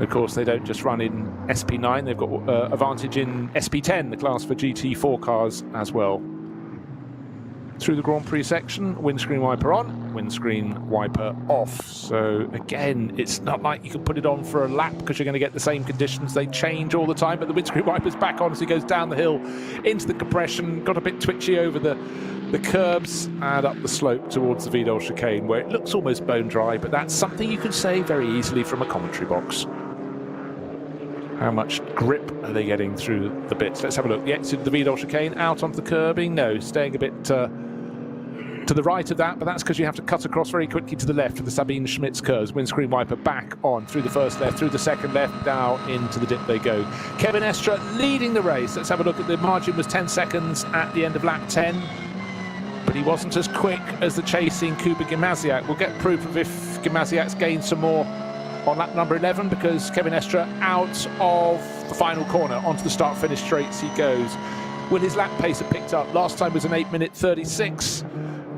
Of course, they don't just run in SP9. They've got advantage in SP10, the class for GT4 cars as well. Through the Grand Prix section, windscreen wiper on, windscreen wiper off. So again, it's not like you can put it on for a lap because you're going to get the same conditions. They change all the time, but the windscreen wiper's back on as he goes down the hill into the compression. Got a bit twitchy over the curbs and up the slope towards the Vidal chicane, where it looks almost bone dry, but that's something you can say very easily from a commentary box. How much grip are they getting through the bits? Let's have a look. The exit of the Vidal chicane, out onto the curbing. No, staying a bit to the right of that, but that's because you have to cut across very quickly to the left of the Sabine Schmitz curves. Windscreen wiper back on through the first left, through the second left, now into the dip they go. Kevin Estre leading the race. Let's have a look at the margin. Was 10 seconds at the end of lap 10, but he wasn't as quick as the chasing Kuba Gimasiak. We'll get proof of if Gimasiak's gained some more on lap number 11, because Kevin Estre out of the final corner onto the start-finish straights he goes. Will his lap pace have picked up? Last time was an 8:36.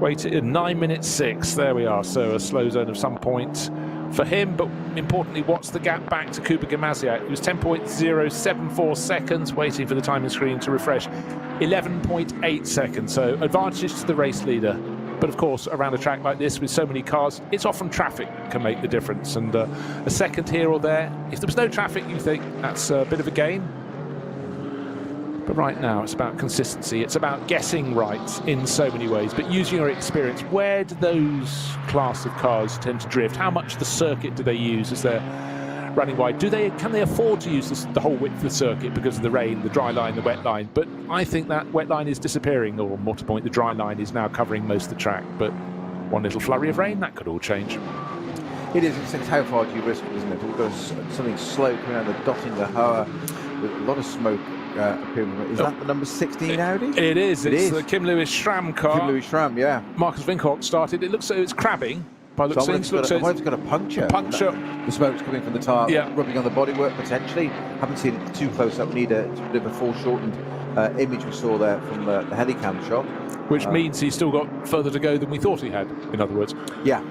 Waited in 9:06. There we are. So a slow zone of some point for him. But importantly, what's the gap back to Kuba Gimasiak? It was 10.074 seconds. Waiting for the timing screen to refresh. 11.8 seconds. So advantage to the race leader. But of course, around a track like this with so many cars, it's often traffic that can make the difference. And a second here or there, if there was no traffic, you think that's a bit of a gain. But right now, it's about consistency. It's about guessing right in so many ways, but using your experience. Where do those class of cars tend to drift? How much of the circuit do they use as they're running wide? Can they afford to use the whole width of the circuit because of the rain, the dry line, the wet line? But I think that wet line is disappearing, or more to the point, the dry line is now covering most of the track. But one little flurry of rain, that could all change. It is. It's how far do you risk it, isn't it? We've got something slow coming out of the dotting the Hoa with a lot of smoke. Is that the number 16 Audi? It is. It's the Kim Lewis-Schramm car. Kim Lewis-Schramm, yeah. Marcus Vinkoch started. It looks so it's crabbing. By looks it's got a puncture. The smoke's coming from the tyre, rubbing on the bodywork potentially. Haven't seen it too close up. We need a bit of a foreshortened image we saw there from the helicam shot. Which means he's still got further to go than we thought he had, in other words. Yeah.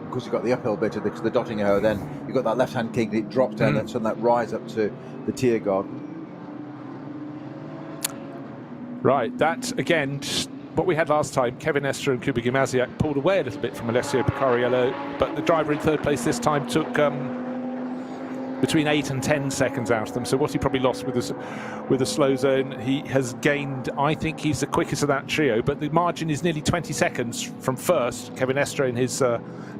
Of course, you've got the uphill bit of the dotting Hoa, then you've got that left-hand kick, it drops down, and that rise up to the tier guard. Right, that again, what we had last time, Kevin Estre and Kuba Gimasiak pulled away a little bit from Alessio Picariello, but the driver in third place this time took between 8 and 10 seconds out of them. So what he probably lost with a slow zone, he has gained. I think he's the quickest of that trio, but the margin is nearly 20 seconds from first. Kevin Estre in his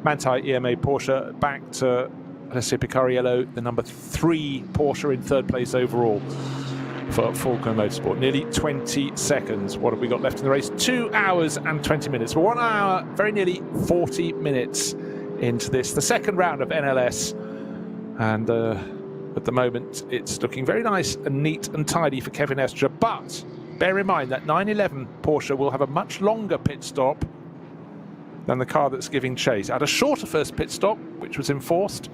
Manthey EMA Porsche back to Alessio Picariello, the number 3 Porsche in third place overall for Fulco Motorsport. Nearly 20 seconds. What have we got left in the race? 2 hours and 20 minutes. Well, 1 hour, very nearly 40 minutes into this. The second round of NLS. And at the moment, it's looking very nice and neat and tidy for Kevin Estre. But bear in mind that 911 Porsche will have a much longer pit stop than the car that's giving chase. At a shorter first pit stop, which was enforced,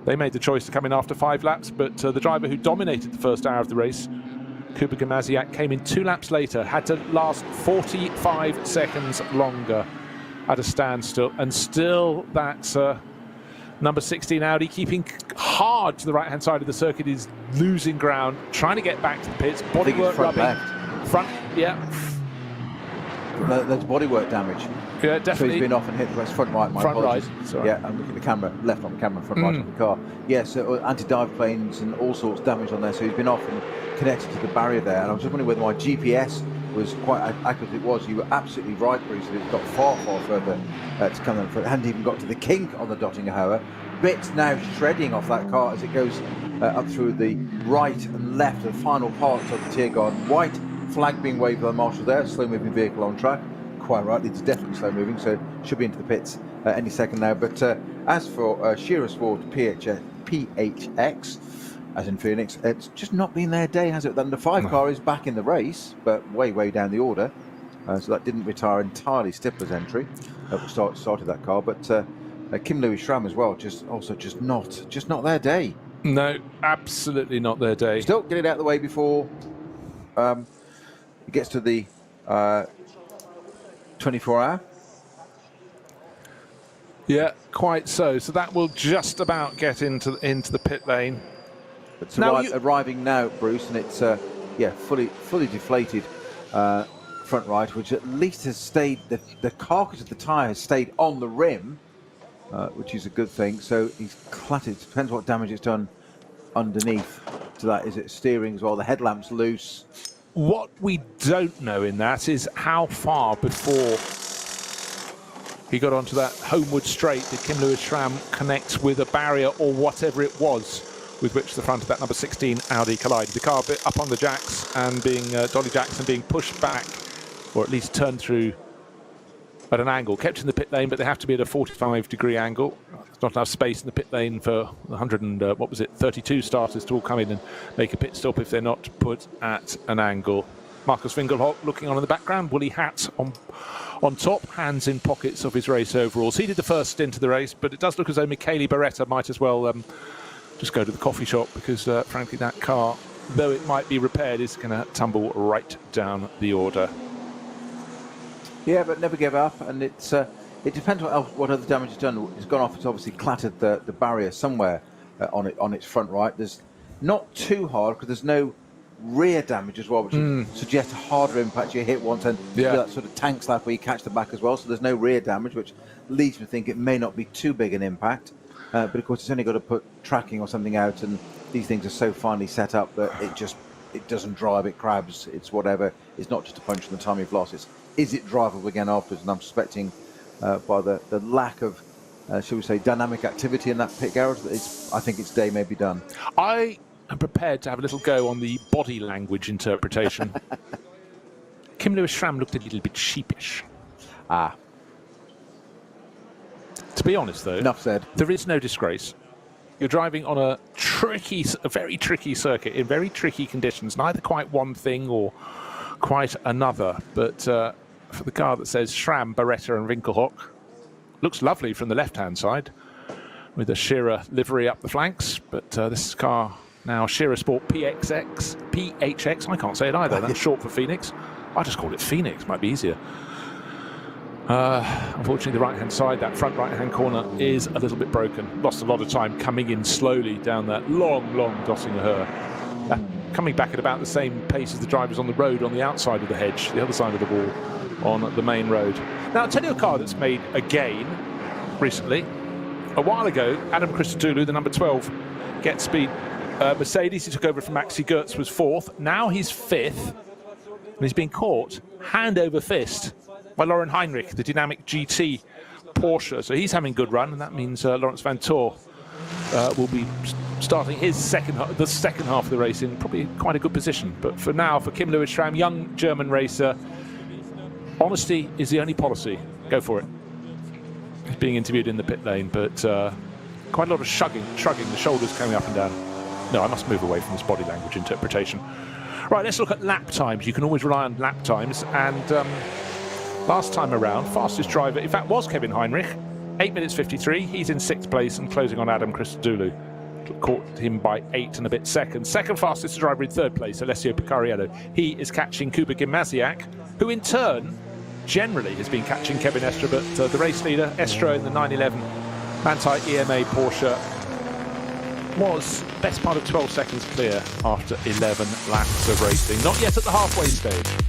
they made the choice to come in after 5 laps, but the driver who dominated the first hour of the race Kuba Gamaziak came in 2 laps later, had to last 45 seconds longer at a standstill, and still that number 16 Audi keeping hard to the right-hand side of the circuit is losing ground, trying to get back to the pits. Bodywork rubbing. Front, yeah. There's bodywork damage. Yeah, definitely. So he's been off and hit the front right. My front apologies. right. Sorry. Yeah, I'm looking at the camera, left on the camera, front right of the car. Yeah, so anti-dive planes and all sorts of damage on there. So he's been off and connected to the barrier there. And I was just wondering whether my GPS was quite accurate. It was. You were absolutely right, Bruce. That it's got far, far further to come in front. It hadn't even got to the kink on the Dottinger Bits now shredding off that car as it goes up through the right and left, the final parts of the Tiergarten. White flag being waved by the marshal there, slow moving vehicle on track. Quite right, it's definitely slow moving, so should be into the pits any second now. But as for Shearer Sport PHX, as in Phoenix, it's just not been their day, has it? The 5 car is back in the race, but way down the order. So that didn't retire entirely Stifler's entry that started that car. But Kim Louis Schramm as well, just not their day. No, absolutely not their day. Still get it out of the way before it gets to the 24-hour. Yeah, quite so. So that will just about get into the pit lane. It's arriving now, Bruce, and it's fully deflated front right, which at least has stayed. The carcass of the tyre has stayed on the rim, which is a good thing. So he's clattered. Depends what damage it's done underneath to that. Is it steering as well? The headlamp's loose. What we don't know in that is how far before he got onto that homeward straight did Kim Louis Schramm connect with a barrier or whatever it was with which the front of that number 16 Audi collided. The car a bit up on the jacks and being Dolly Jackson being pushed back, or at least turned through at an angle, kept in the pit lane, but they have to be at a 45-degree angle. There's not enough space in the pit lane for 32 starters to all come in and make a pit stop if they're not put at an angle. Markus Winkelhock looking on in the background, woolly hat on top, hands in pockets of his race overalls. He did the first stint of the race, but it does look as though Michele Beretta might as well just go to the coffee shop, because frankly that car, though it might be repaired, is going to tumble right down the order. Yeah, but never give up, and it depends what other damage it's done. It's gone off. It's obviously clattered the barrier somewhere on its front right. There's not too hard because there's no rear damage as well, which would suggest a harder impact. You hit once and you do that sort of tank slap where you catch the back as well. So there's no rear damage, which leads me to think it may not be too big an impact. But of course, it's only got to put tracking or something out, and these things are so finely set up that it doesn't drive. It crabs. It's whatever. It's not just a punch in the time you've lost. Is it drivable again afterwards? And I'm suspecting by the lack of, shall we say, dynamic activity in that pit garage, I think its day may be done. I am prepared to have a little go on the body language interpretation. Kim Louis Schramm looked a little bit sheepish. To be honest, though, enough said. There is no disgrace. You're driving on a very tricky circuit in very tricky conditions, neither quite one thing or quite another. But for the car that says Schramm, Beretta and Winkelhock, looks lovely from the left-hand side with a Shearer livery up the flanks. But this car now Shearer Sport PHX. I can't say it either. That's short for Phoenix. I'll just call it Phoenix. Might be easier. Unfortunately, the right-hand side, that front right-hand corner, is a little bit broken. Lost a lot of time coming in slowly down that long Dottinger. Coming back at about the same pace as the drivers on the road on the outside of the hedge, the other side of the wall on the main road. Now, I'll tell you a car that's made a gain recently. A while ago, Adam Christodoulou, the number 12 Get Speed Mercedes, he took over from Maxi Goetz, was 4th. Now he's 5th, and he's been caught hand over fist by Lauren Heinrich, the Dynamic GT Porsche. So he's having a good run, and that means Lawrence Van Tor will be starting his the second half of the race in probably quite a good position. But for now, for Kim Louis Schramm, young German racer, honesty is the only policy. Go for it. He's being interviewed in the pit lane, but quite a lot of shrugging, the shoulders coming up and down. No, I must move away from this body language interpretation. Right, let's look at lap times. You can always rely on lap times, and last time around, fastest driver, in fact, was Kevin Heinrich, 8 minutes 53. He's in 6th place and closing on Adam Christodoulou. caught him by 8 and a bit seconds. Second fastest driver in third place, Alessio Picariello. He is catching Kuba Gimasiak, who in turn generally has been catching Kevin Estre, but the race leader, Estre, in the 911 anti-EMA Porsche, was best part of 12 seconds clear after 11 laps of racing. Not yet at the halfway stage.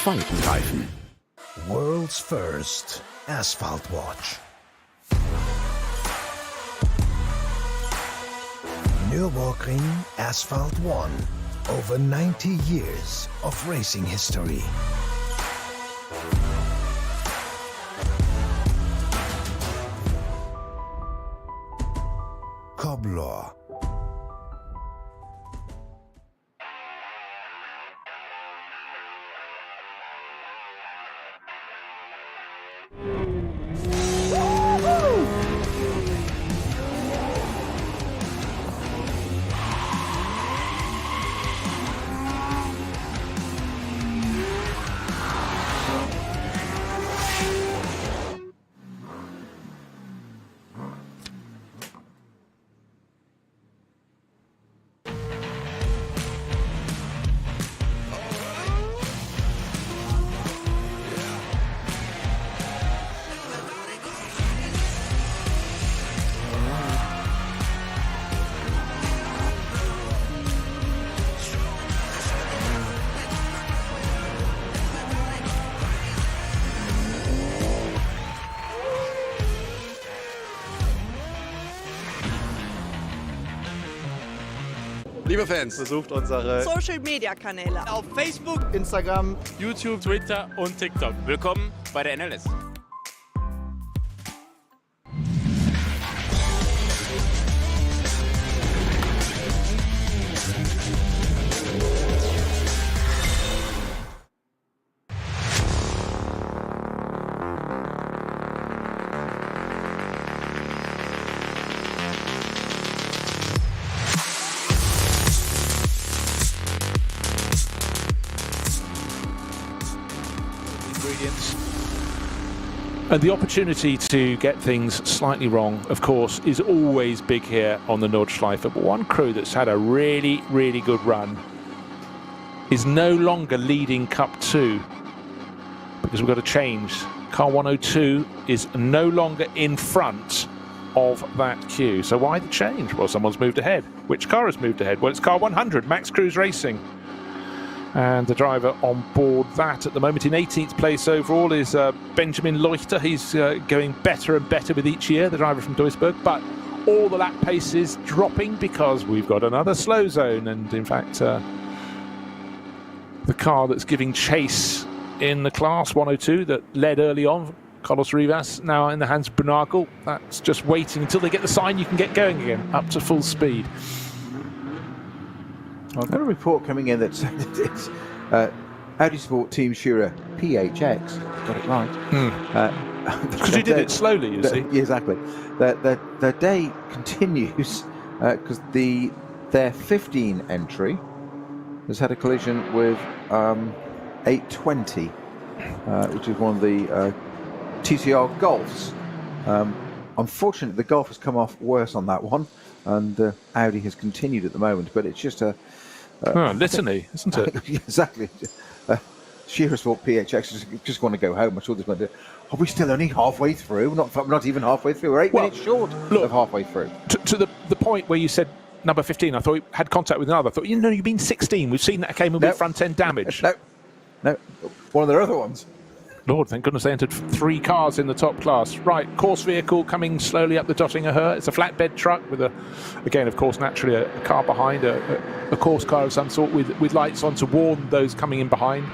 Falkenreifen. World's first asphalt watch. Nürburgring Asphalt 1. Over 90 years of racing history. Cobbler. Liebe Fans, Besucht unsere Social-Media-Kanäle auf Facebook, Instagram, YouTube, Twitter und TikTok. Willkommen bei der NLS. And the opportunity to get things slightly wrong, of course, is always big here on the Nordschleife. But one crew that's had a really, really good run is no longer leading Cup 2 because we've got to change. Car 102 is no longer in front of that queue. So why the change? Well, someone's moved ahead. Which car has moved ahead? Well, it's car 100, Max Cruz Racing. And the driver on board that at the moment in 18th place overall is Benjamin Leuchter. He's going better and better with each year, the driver from Duisburg. But all the lap pace is dropping because we've got another slow zone. And in fact, the car that's giving chase in the class 102 that led early on, Carlos Rivas, now in the hands of Brunagel. That's just waiting until they get the sign you can get going again, up to full speed. I've got a report coming in that said it's Audi Sport Team Schurer PHX. Got it right. Because you did it slowly, you see. Yeah, exactly. Their day continues because their 15 entry has had a collision with 820, which is one of the TCR Golfs. Unfortunately, the Golf has come off worse on that one, and Audi has continued at the moment, but it's just a litany, isn't it? Exactly. Shearer Sport PHX just want to go home. I'm sure there's going to. Are we still only halfway through? Not even halfway through. We're 8 minutes short of halfway through. To the point where you said number 15, I thought we had contact with another. I thought, you mean 16. We've seen that came in with front end damage. No, one of their other ones. Lord, thank goodness they entered 3 cars in the top class. Right, course vehicle coming slowly up the Dottinger Höhe. It's a flatbed truck with again, of course, naturally a car behind, a course car of some sort with lights on to warn those coming in behind.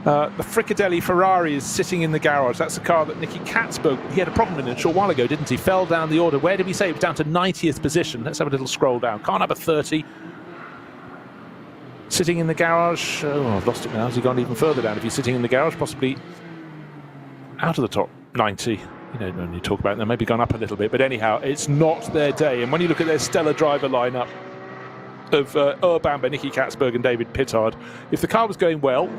The Fricadelli Ferrari is sitting in the garage. That's the car that Nicky Katzberg, he had a problem in a short while ago, didn't he? Fell down the order. Where did we say? It was down to 90th position. Let's have a little scroll down. Car number 30. Sitting in the garage. Oh, I've lost it now. Has he gone even further down? If he's sitting in the garage, possibly out of the top 90. When you talk about it, they've maybe gone up a little bit. But anyhow, it's not their day. And when you look at their stellar driver lineup of Bamber, Nicky Katzberg and David Pittard, if the car was going well,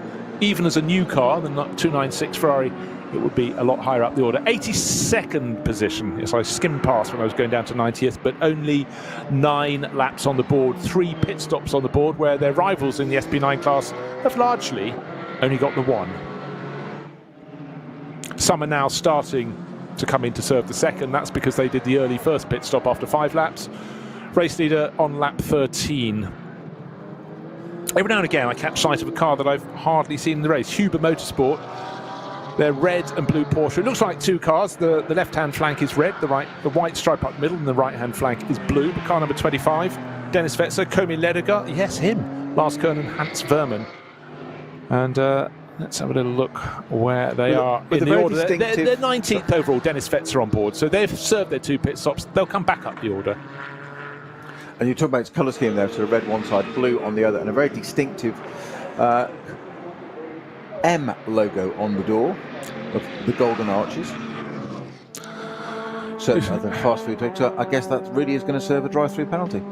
even as a new car, the 296 Ferrari, it would be a lot higher up the order. 82nd position. Yes, I skimmed past when I was going down to 90th, but only 9 laps on the board, 3 pit stops on the board, where their rivals in the SP9 class have largely only got the 1. Some are now starting to come in to serve the second. That's because they did the early first pit stop after 5 laps. Race leader on lap 13. Every now and again I catch sight of a car that I've hardly seen in the race. Huber Motorsport. Their red and blue Porsche. It looks like 2 cars. The left-hand flank is red, the white stripe up the middle, and the right-hand flank is blue. But car number 25, Dennis Vetzer, Komi Lederger, yes, him, Lars Kern and Hans Verman. And let's have a little look where they are in the order. They're 19th overall, Dennis Vetzer on board. So they've served their 2 pit stops. They'll come back up the order. And you talk about its colour scheme there, so red one side, blue on the other, and a very distinctive M logo on the door of the Golden Arches. So the fast food take. So I guess that really is going to serve a drive-through penalty.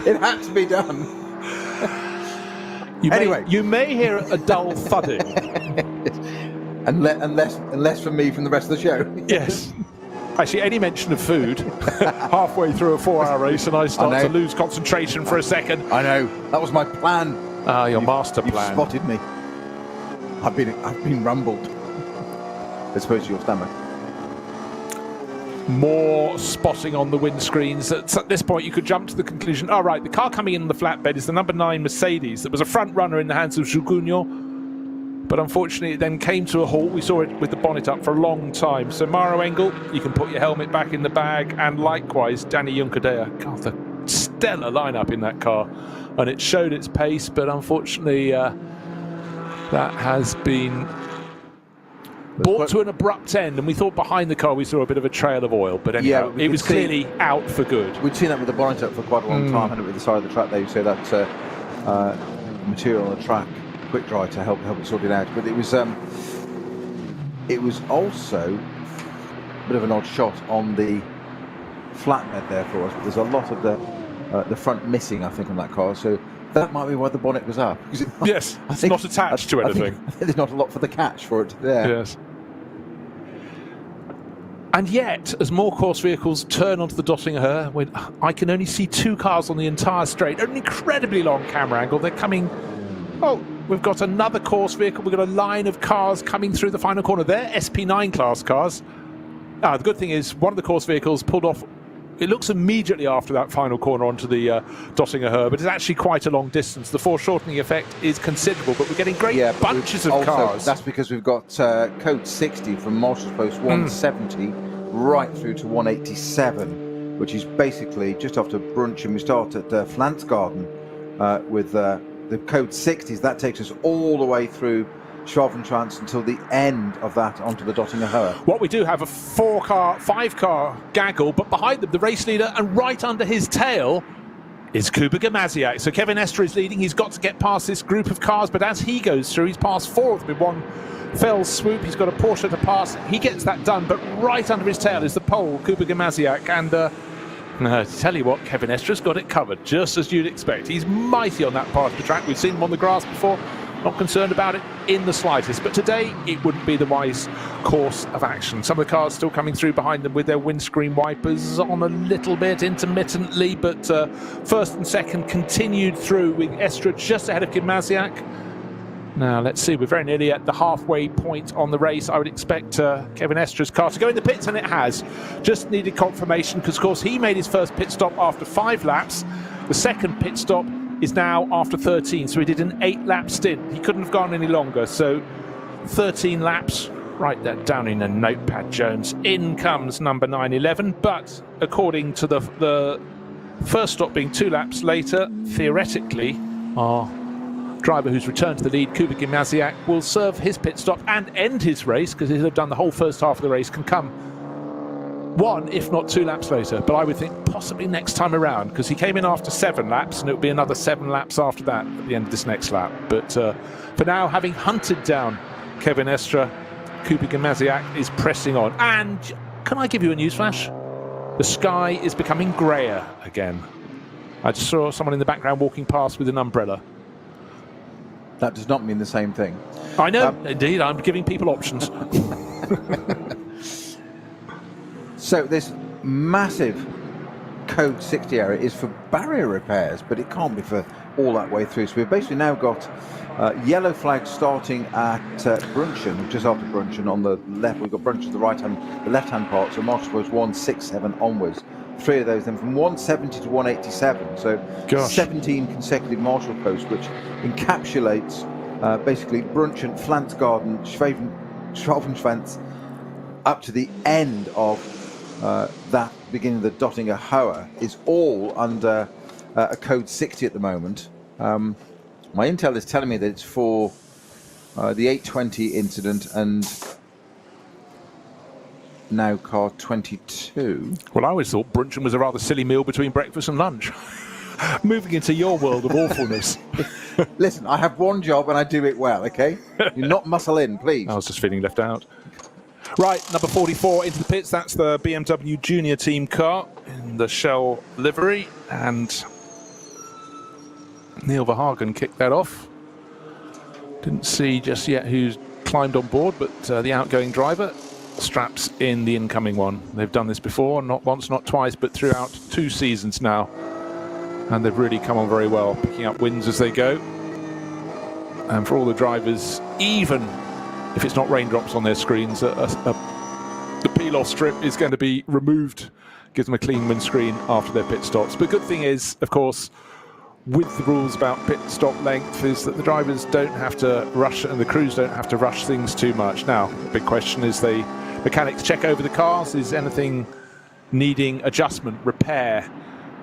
It had to be done. You may hear a dull thudding. Unless from me from the rest of the show. Yes. Actually, any mention of food halfway through a 4-hour race, and I start to lose concentration for a second. I know. That was my plan. Your master plan. You've spotted me. I've been rumbled. I suppose your stomach. More spotting on the windscreens. At this point, you could jump to the conclusion, all right, the car coming in the flatbed is the number 9 Mercedes that was a front runner in the hands of Jugunyo. But unfortunately, it then came to a halt. We saw it with the bonnet up for a long time. So Maro Engel, you can put your helmet back in the bag. And likewise, Danny Junkerdea. God, the stellar lineup in that car. And it showed its pace, but unfortunately, that has been brought to an abrupt end. And we thought behind the car we saw a bit of a trail of oil. But anyhow, it was clearly out for good. We'd seen that with the bonnet up for quite a long time, hadn't we? With the side of the track there, you say that material on the track. Quick dry to help it sort it out, but it was also a bit of an odd shot on the flatbed there for us. But there's a lot of the front missing, I think, on that car. So That might be why the bonnet was up. Yes, it's not attached to anything. I think there's not a lot for the catch for it there. Yes. And yet, as more course vehicles turn onto the Dottinger, I can only see 2 cars on the entire straight. An incredibly long camera angle. They're coming. Oh, we've got another course vehicle. We've got a line of cars coming through the final corner. They're SP9 class cars. The good thing is, one of the course vehicles pulled off. It looks immediately after that final corner onto the Dottinger, but it's actually quite a long distance. The foreshortening effect is considerable, but we're getting great bunches of cars. That's because we've got code 60 from Marshall's Post 170 right through to 187, which is basically just after brunch, and we start at Flansgarden with the code 60s. That takes us all the way through Schwabentrans until the end of that onto the Dottinger Höhe. What we do have a 5-car gaggle, but behind them the race leader, and right under his tail is Kuba Gamaziak. So Kevin Estre is leading. He's got to get past this group of cars, but as he goes through, he's passed 4 of them in one fell swoop. He's got a Porsche to pass. He gets that done, but right under his tail is the Pole, Kuba Gamaziak, and to tell you what, Kevin Estre's got it covered, just as you'd expect. He's mighty on that part of the track. We've seen him on the grass before. Not concerned about it in the slightest, but today it wouldn't be the wise course of action. Some of the cars still coming through behind them with their windscreen wipers on a little bit intermittently, but first and second continued through with Estre just ahead of Gimnaziak. Now let's see, we're very nearly at the halfway point on the race. I would expect Kevin Estre's car to go in the pits, and it has. Just needed confirmation because of course he made his first pit stop after 5 laps. The second pit stop is now after 13, so he did an 8-lap stint. He couldn't have gone any longer, so 13 laps. Write that down in a notepad, Jones. In comes number 911, but according to the first stop being 2 laps later, theoretically, our driver who's returned to the lead, Kuba Gimnaziak, will serve his pit stop and end his race, because he'll have done the whole first half of the race, can come 1, if not 2 laps later. But I would think possibly next time around, because he came in after 7 laps, and it will be another 7 laps after that at the end of this next lap. But for now, having hunted down Kevin Estre, Kuba Gimnaziak is pressing on. And can I give you a newsflash? The sky is becoming greyer again. I just saw someone in the background walking past with an umbrella. That does not mean the same thing. I know, indeed, I'm giving people options. So this massive code 60 area is for barrier repairs, but it can't be for all that way through. So we've basically now got yellow flags starting at Brunchen, just after Brunchen on the left. We've got Brunchen the left-hand part, so Marshall Post 167 onwards. 3 of those then from 170 to 187, so 17 consecutive Marshall Posts, which encapsulates basically Brunchen, Flansgarden, Schwabenschwanz up to the end of that beginning of the Dottinger Höhe is all under a code 60 at the moment. My intel is telling me that it's for the 820 incident and now car 22. Well, I always thought Brunchen was a rather silly meal between breakfast and lunch. Moving into your world of awfulness. Listen, I have one job and I do it well, okay? You not muscle in, please. I was just feeling left out. Right, number 44 into the pits. That's the BMW Junior Team car in the Shell livery. And Neil Verhagen kicked that off. Didn't see just yet who's climbed on board, but the outgoing driver straps in the incoming one. They've done this before, not once, not twice, but throughout 2 seasons now. And they've really come on very well, picking up wins as they go. And for all the drivers, even if it's not raindrops on their screens, the peel-off strip is going to be removed, gives them a clean windscreen after their pit stops. But the good thing is, of course, with the rules about pit stop length, is that the drivers don't have to rush and the crews don't have to rush things too much. Now, the big question is the mechanics check over the cars. Is anything needing adjustment, repair?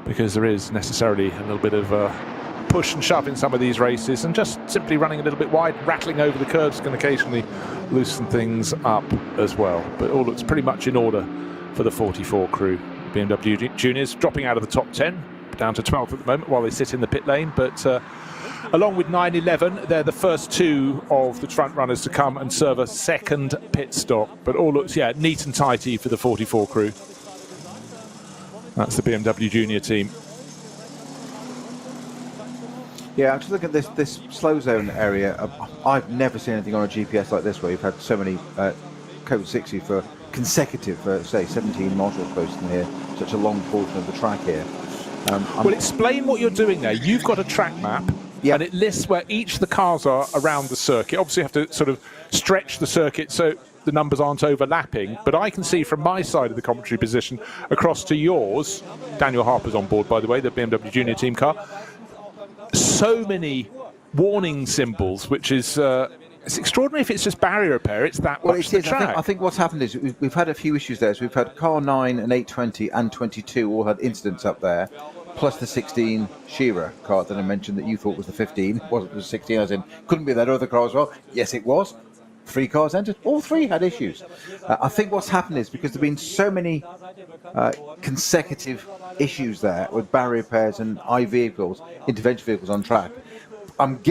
Because there is necessarily a little bit of push and shove in some of these races, and just simply running a little bit wide, rattling over the curves can occasionally loosen things up as well. But it all looks pretty much in order for the 44 crew. BMW Juniors dropping out of the top 10, down to 12th at the moment while they sit in the pit lane. But along with 911, they're the first 2 of the front runners to come and serve a second pit stop. But all looks, neat and tidy for the 44 crew. That's the BMW Junior team. Yeah, I'm just looking at this slow zone area. I've never seen anything on a GPS like this where you've had so many code 60 for consecutive, say, 17 modules posted in here, such a long portion of the track here. Well, explain what you're doing there. You've got a track map, and it lists where each of the cars are around the circuit. Obviously, you have to sort of stretch the circuit so the numbers aren't overlapping, but I can see from my side of the commentary position across to yours. Daniel Harper's on board, by the way, the BMW Junior Team car. So many warning symbols, which is it's extraordinary. If it's just barrier repair, it's that much the track. I think what's happened is we've had a few issues there. So we've had car 9 and 820 and 22 all had incidents up there, plus the 16 Shearer car that I mentioned that you thought was the 15. Wasn't the 16? As in, couldn't be that other car as well. Yes, it was. 3 cars entered. All 3 had issues. I think what's happened is because there have been so many consecutive issues there with barrier repairs and vehicles, intervention vehicles on track. I'm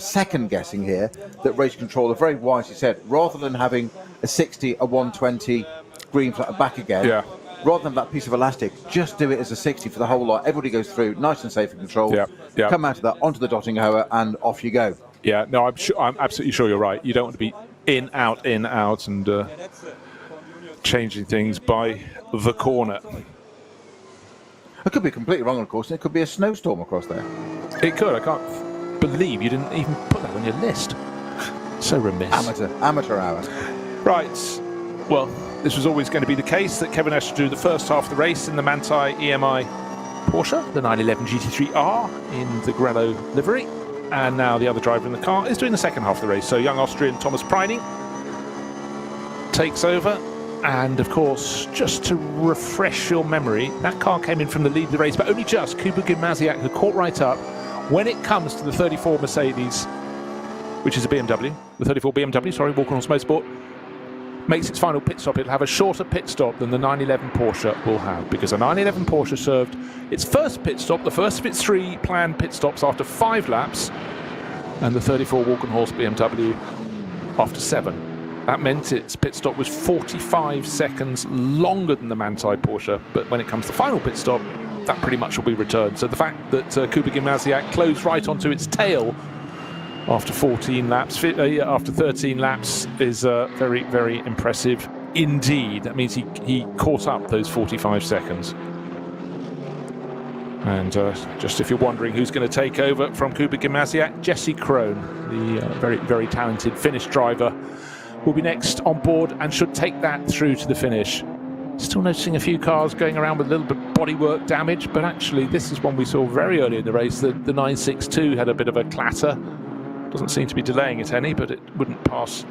second guessing here, that race controller very wisely said, rather than having a 60, a 120, green flag back again, rather than that piece of elastic, just do it as a 60 for the whole lot. Everybody goes through, nice and safe and controlled. Come out of that, onto the dotting hour, and off you go. Yeah, no, I'm absolutely sure you're right. You don't want to be in, out, and changing things by the corner. I could be completely wrong, of course. It could be a snowstorm across there. It could. I can't believe you didn't even put that on your list. So remiss. Amateur hour. Right. Well, this was always going to be the case that Kevin Estre drew the first half of the race in the Manthey EMI Porsche, the 911 GT3R in the Grello livery. And now the other driver in the car is doing the second half of the race. So young Austrian Thomas Preining takes over. And of course, just to refresh your memory, that car came in from the lead of the race, but only just. Kuba Gimnaziak, who caught right up. When it comes to the 34 Mercedes, which is a BMW, the 34 BMW, sorry, Walker-Horse Motorsport, makes its final pit stop. It'll have a shorter pit stop than the 911 Porsche will have, because the 911 Porsche served its first pit stop, the first of its 3 planned pit stops after 5 laps, and the 34 Walker-Horse BMW after 7. That meant its pit stop was 45 seconds longer than the Manthey Porsche, but when it comes to the final pit stop, that pretty much will be returned. So the fact that Kuba Gimnaziak closed right onto its tail after 13 laps is very, very impressive indeed. That means he caught up those 45 seconds. And just if you're wondering who's going to take over from Kuba Gimnaziak, Jesse Krohn, the very, very talented Finnish driver, will be next on board and should take that through to the finish. Still noticing a few cars going around with a little bit of bodywork damage, but actually this is one we saw very early in the race. The 962 had a bit of a clatter. Doesn't seem to be delaying it any, but it wouldn't pass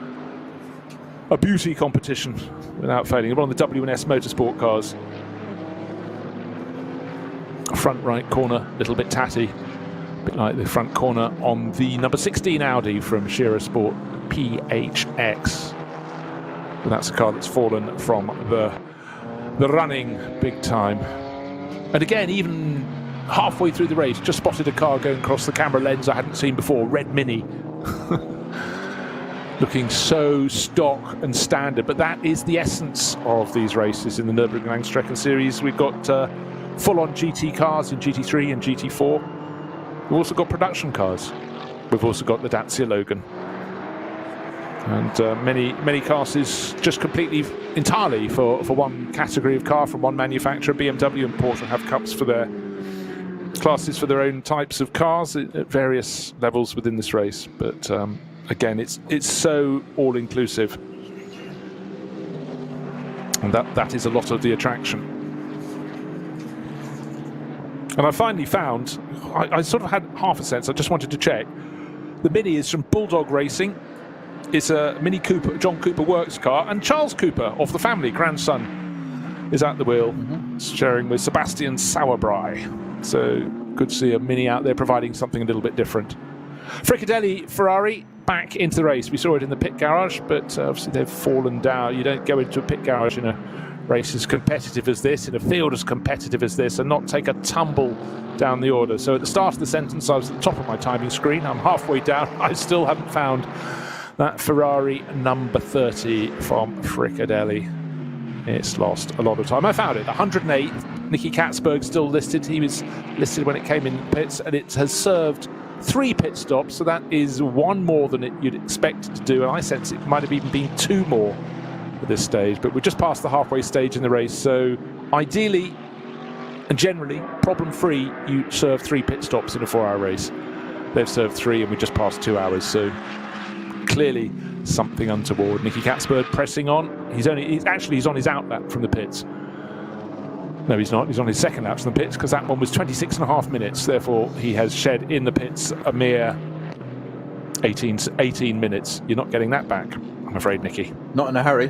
a beauty competition without failing. One of the W&S Motorsport cars. Front right corner, a little bit tatty. A bit like the front corner on the number 16 Audi from Shearer Sport PHX. But that's a car that's fallen from the running big time. And again, even halfway through the race, just spotted a car going across the camera lens I hadn't seen before, Red Mini. Looking so stock and standard, but that is the essence of these races in the Nürburgring Endurance Series. We've got full-on GT cars in GT3 and GT4. We've also got production cars. We've also got the Dacia Logan. And many classes just completely, entirely for one category of car from one manufacturer. BMW and Porsche have cups for their classes for their own types of cars at various levels within this race. But again, it's so all-inclusive. And that is a lot of the attraction. And I finally found, I sort of had half a sense, I just wanted to check. The Mini is from Bulldog Racing. It's a Mini Cooper, John Cooper works car, and Charles Cooper of the family, grandson, is at the wheel, sharing with Sebastian Sauerbrei. So good to see a Mini out there providing something a little bit different. Fricadelli Ferrari back into the race. We saw it in the pit garage, but obviously they've fallen down. You don't go into a pit garage in a race as competitive as this, in a field as competitive as this, and not take a tumble down the order. So at the start of the sentence, I was at the top of my timing screen. I'm halfway down. I still haven't found that Ferrari number 30 from Fricadelli. It's lost a lot of time. I found it, 108. Nicky Katzberg still listed. He was listed when it came in pits, and it has served 3 pit stops, so that is 1 more than you'd expect it to do, and I sense it might have even been 2 more at this stage, but we're just past the halfway stage in the race, so ideally and generally problem-free you serve 3 pit stops in a 4-hour race. They've served 3 and we're just past 2 hours, so clearly something untoward. Nicky Catsburg pressing on. He's on his out lap from the pits. No, he's not. He's on his second lap from the pits, because that one was 26.5 minutes. Therefore, he has shed in the pits a mere 18 minutes. You're not getting that back, I'm afraid, Nicky. Not in a hurry.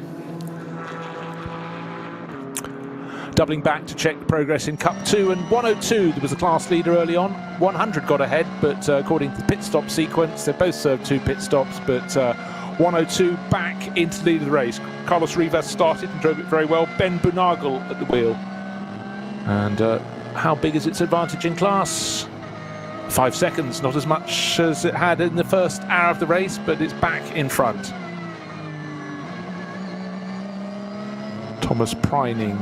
Doubling back to check the progress in Cup 2, and 102, there was a class leader early on. 100 got ahead, but according to the pit stop sequence, they both served 2 pit stops, but 102 back into the lead of the race. Carlos Rivas started and drove it very well. Ben Bunagel at the wheel. And how big is its advantage in class? 5 seconds, not as much as it had in the first hour of the race, but it's back in front. Thomas Preining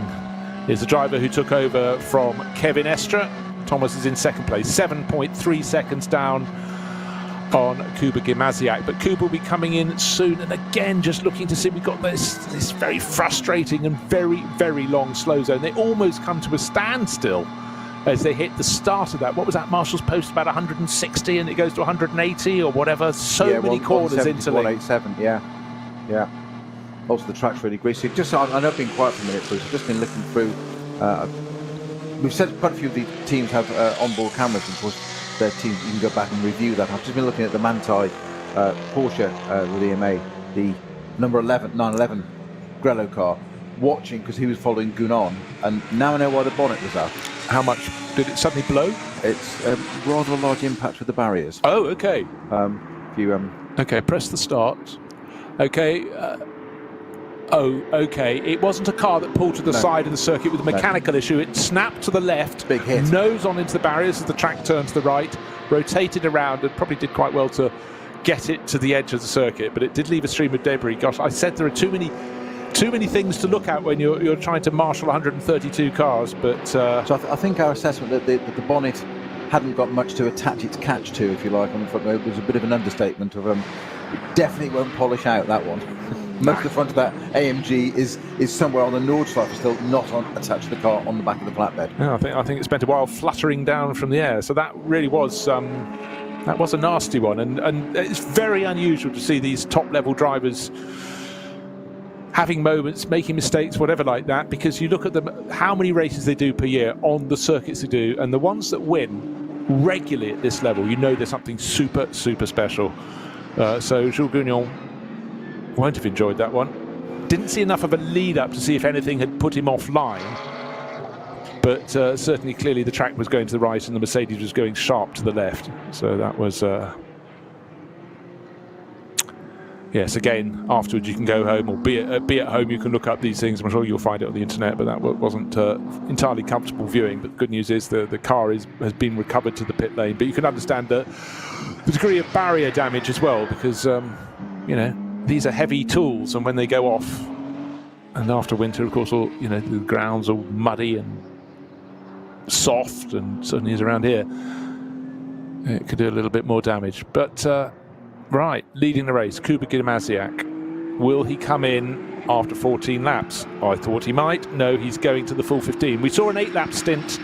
is the driver who took over from Kevin Estra. Thomas is in second place, 7.3 seconds down on Kuba Gimaziak, but Kuba will be coming in soon. And again, just looking to see, we've got this very frustrating and very, very long slow zone. They almost come to a standstill as they hit the start of that. What was that, Marshall's Post, about 160, and it goes to 180 or whatever. So many corners interlinked. 187, yeah. Also, the track's really greasy. Just, I know I've been quiet for a minute, Bruce. I've just been looking through. We've said quite a few of the teams have onboard cameras, and of course, their teams, you can go back and review that. I've just been looking at the Manthey Porsche with EMA, the number 911 Grello car, watching because he was following Gunon, and now I know why the bonnet was up. How much did it suddenly blow? It's rather a large impact with the barriers. Oh, okay. If you Okay, press the start. Okay. Oh, okay. It wasn't a car that pulled to the side of the circuit with a mechanical issue. It snapped to the left, big hit, nose on into the barriers as the track turned to the right, rotated around, and probably did quite well to get it to the edge of the circuit. But it did leave a stream of debris. Gosh, I said there are too many things to look at when you're trying to marshal 132 cars. But so I think our assessment that the bonnet hadn't got much to attach its catch to, if you like, on the front road was a bit of an understatement. Of it definitely won't polish out that one. Most of the front of that AMG is somewhere on the Nordschleife, still not attached to the car on the back of the flatbed. Yeah, I think it spent a while fluttering down from the air. So that really was a nasty one, and it's very unusual to see these top-level drivers having moments, making mistakes, whatever like that, because you look at them, how many races they do per year on the circuits they do, and the ones that win regularly at this level, you know there's something super, super special. So Jules Gounon won't have enjoyed that one. Didn't see enough of a lead up to see if anything had put him offline, but certainly clearly the track was going to the right and the Mercedes was going sharp to the left, so that was yes, again, afterwards you can go home, or be at home, you can look up these things. I'm sure you'll find it on the internet, but that wasn't entirely comfortable viewing. But the good news is the car has been recovered to the pit lane, but you can understand the degree of barrier damage as well, because you know, these are heavy tools, and when they go off, and after winter, of course, all the ground's all muddy and soft, and certainly is around here, it could do a little bit more damage. But right, leading the race, Kuba Gimaziak. Will he come in after 14 laps? I thought he might. No, he's going to the full 15. We saw an 8-lap stint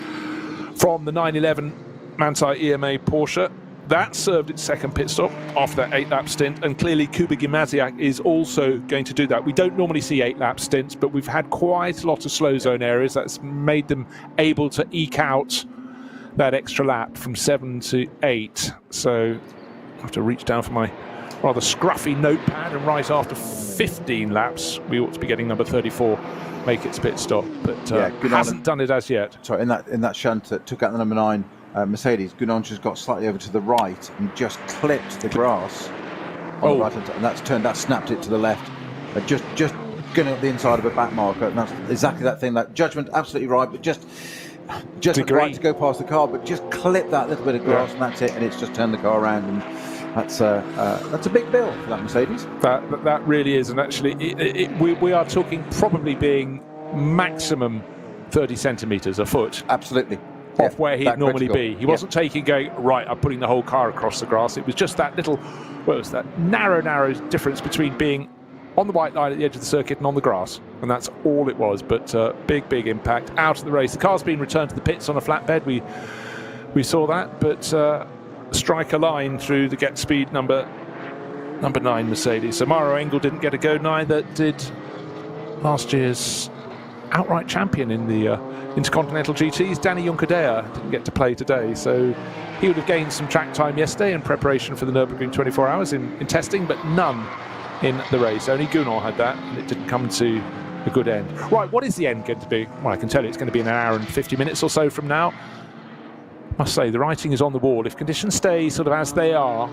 from the 911 Manthey EMA Porsche. That served its second pit stop after that 8-lap stint, and clearly Kuba Gimaziak is also going to do that. We don't normally see 8-lap stints, but we've had quite a lot of slow zone areas. That's made them able to eke out that extra lap from 7 to 8. So I have to reach down for my rather scruffy notepad, and right after 15 laps, we ought to be getting number 34 make its pit stop, but hasn't done it as yet. Sorry, in that shunt that took out the number 9 Mercedes, Gounon just got slightly over to the right and just clipped the grass on the right hand side, and that snapped it to the left. Just going up the inside of a back marker, and that's exactly that thing. That judgment, absolutely right, but just right to go past the car, but just clip that little bit of grass, and that's it, and it's just turned the car around, and that's a big bill for that Mercedes. That really is, and actually we are talking probably being maximum 30 centimetres a foot. Absolutely. off where he'd that normally critical. be. He wasn't taking, going, right, I'm putting the whole car across the grass. It was just that little, what was that, narrow difference between being on the white line at the edge of the circuit and on the grass. And that's all it was. But big impact. Out of the race. The car's been returned to the pits on a flatbed. We saw that. But strike a line through the get speed number 9 Mercedes. So Maro Engel didn't get a go, neither did last year's outright champion in the Intercontinental GTs, Danny Juncadella, didn't get to play today, so he would have gained some track time yesterday in preparation for the Nürburgring 24 hours in testing, but none in the race. Only Gunnar had that, and it didn't come to a good end. Right, what is the end going to be? Well, I can tell you it's going to be an hour and 50 minutes or so from now. I must say, the writing is on the wall. If conditions stay sort of as they are,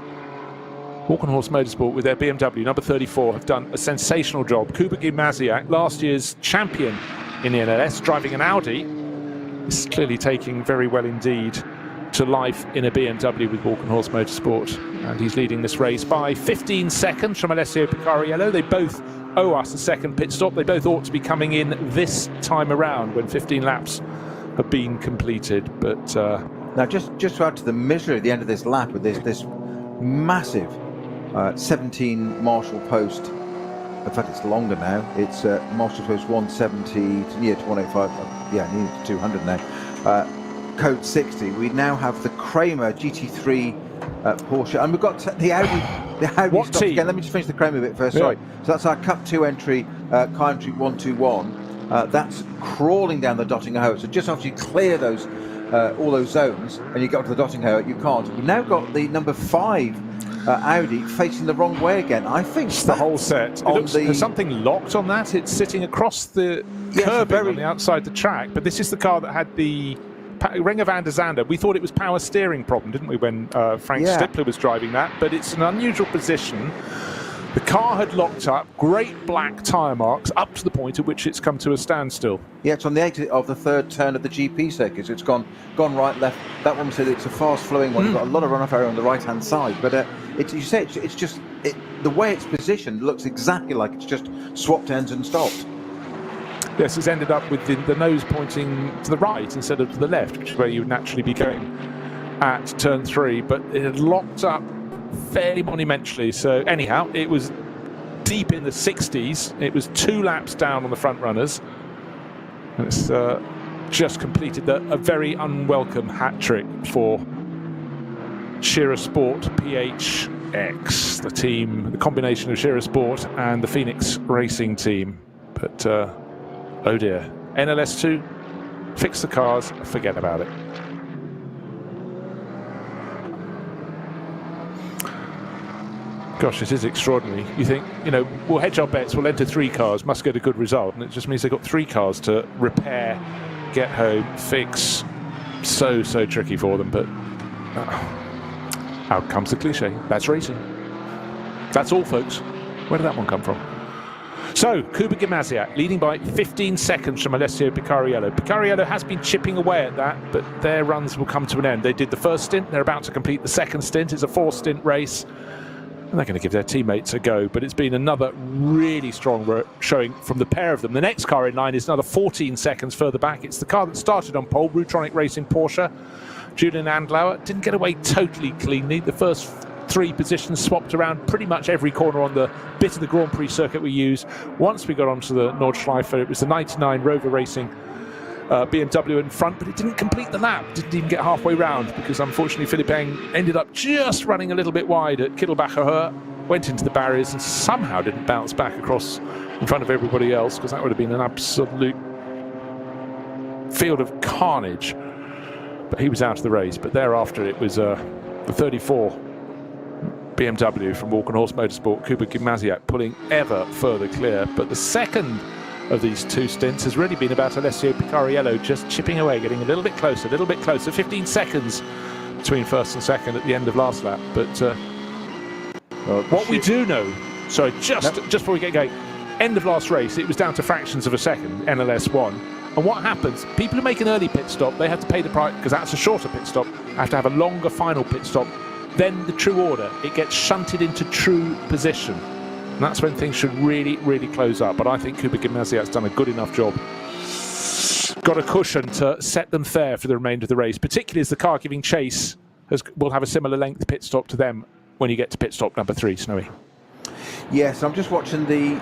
Walkenhorst Motorsport with their BMW number 34 have done a sensational job. Kuba Gimasiak, last year's champion in the NLS, driving an Audi, is clearly taking very well indeed to life in a BMW with Walkenhorst Motorsport. And he's leading this race by 15 seconds from Alessio Picariello. They both owe us a second pit stop. They both ought to be coming in this time around when 15 laps have been completed. But now, just to add to the misery at the end of this lap with this massive 17 Marshall post. In fact, it's longer now. It's Marshall post 170 to 185. Nearly to 200 now. Code 60. We now have the Kramer GT3 Porsche, and we've got the Audi. The Audi What stops team? again. Let me just finish the Kramer bit first. Sorry. So that's our Cup 2 entry, car entry 121. That's crawling down the Dotting Hoe. So just after you clear those all those zones and you get up to the Dotting Hoe, you can't. We've now got the number 5. Audi facing the wrong way again. I think it's the whole set. There's something locked on that. It's sitting across the curbing on the outside the track. But this is the car that had the Renger van der Zande. We thought it was power steering problem, didn't we, when Frank Stippler was driving that? But it's an unusual position. The car had locked up, great black tyre marks up to the point at which it's come to a standstill. Yeah, it's on the exit of the third turn of the GP circuit. So it's gone right, left. That one said it's a fast-flowing one. You've got a lot of runoff area on the right-hand side. But it's just the way it's positioned looks exactly like it's just swapped ends and stopped. Yes, it's ended up with the nose pointing to the right instead of to the left, which is where you would naturally be going at turn 3. But it had locked up fairly monumentally. So anyhow, it was deep in the 60s. It was 2 laps down on the front runners. And it's just completed a very unwelcome hat trick for Shearer Sport PHX, the team, the combination of Shearer Sport and the Phoenix Racing team. But oh dear, NLS2, fix the cars, forget about it. Gosh, it is extraordinary. You think, we'll hedge our bets, we'll enter 3 cars, must get a good result. And it just means they've got 3 cars to repair, get home, fix. So tricky for them, but out comes the cliche. That's racing. That's all, folks. Where did that one come from? So, Kuba Gimasiak leading by 15 seconds from Alessio Picariello. Picariello has been chipping away at that, but their runs will come to an end. They did the first stint, they're about to complete the second stint. It's a 4-stint race. And they're going to give their teammates a go, but it's been another really strong showing from the pair of them. The next car in line is another 14 seconds further back. It's the car that started on pole, Rutronic Racing Porsche. Julian Andlauer didn't get away totally cleanly. The first 3 positions swapped around pretty much every corner on the bit of the Grand Prix circuit we use. Once we got onto the Nordschleife, it was the 99 Rover Racing BMW in front, but it didn't complete the lap, didn't even get halfway round, because unfortunately Philipp Eng ended up just running a little bit wide at Kittelbacher Höhe, went into the barriers and somehow didn't bounce back across in front of everybody else, because that would have been an absolute field of carnage. But he was out of the race. But thereafter it was the 34 BMW from Walkenhorst Motorsport, Kuba Gimasiak, pulling ever further clear. But the second of these 2 stints has really been about Alessio Picariello just chipping away, getting a little bit closer, 15 seconds between first and second at the end of last lap. But what we do know, sorry, just before we get going, end of last race, it was down to fractions of a second, NLS1. And what happens, people who make an early pit stop, they have to pay the price, because that's a shorter pit stop, have to have a longer final pit stop. Then the true order, it gets shunted into true position. And that's when things should really close up. But I think Kuba Gimasiak's done a good enough job got a cushion to set them fair for the remainder of the race, particularly as the car giving chase will have a similar length pit stop to them when you get to pit stop number 3, Snowy. Yes, I'm just watching the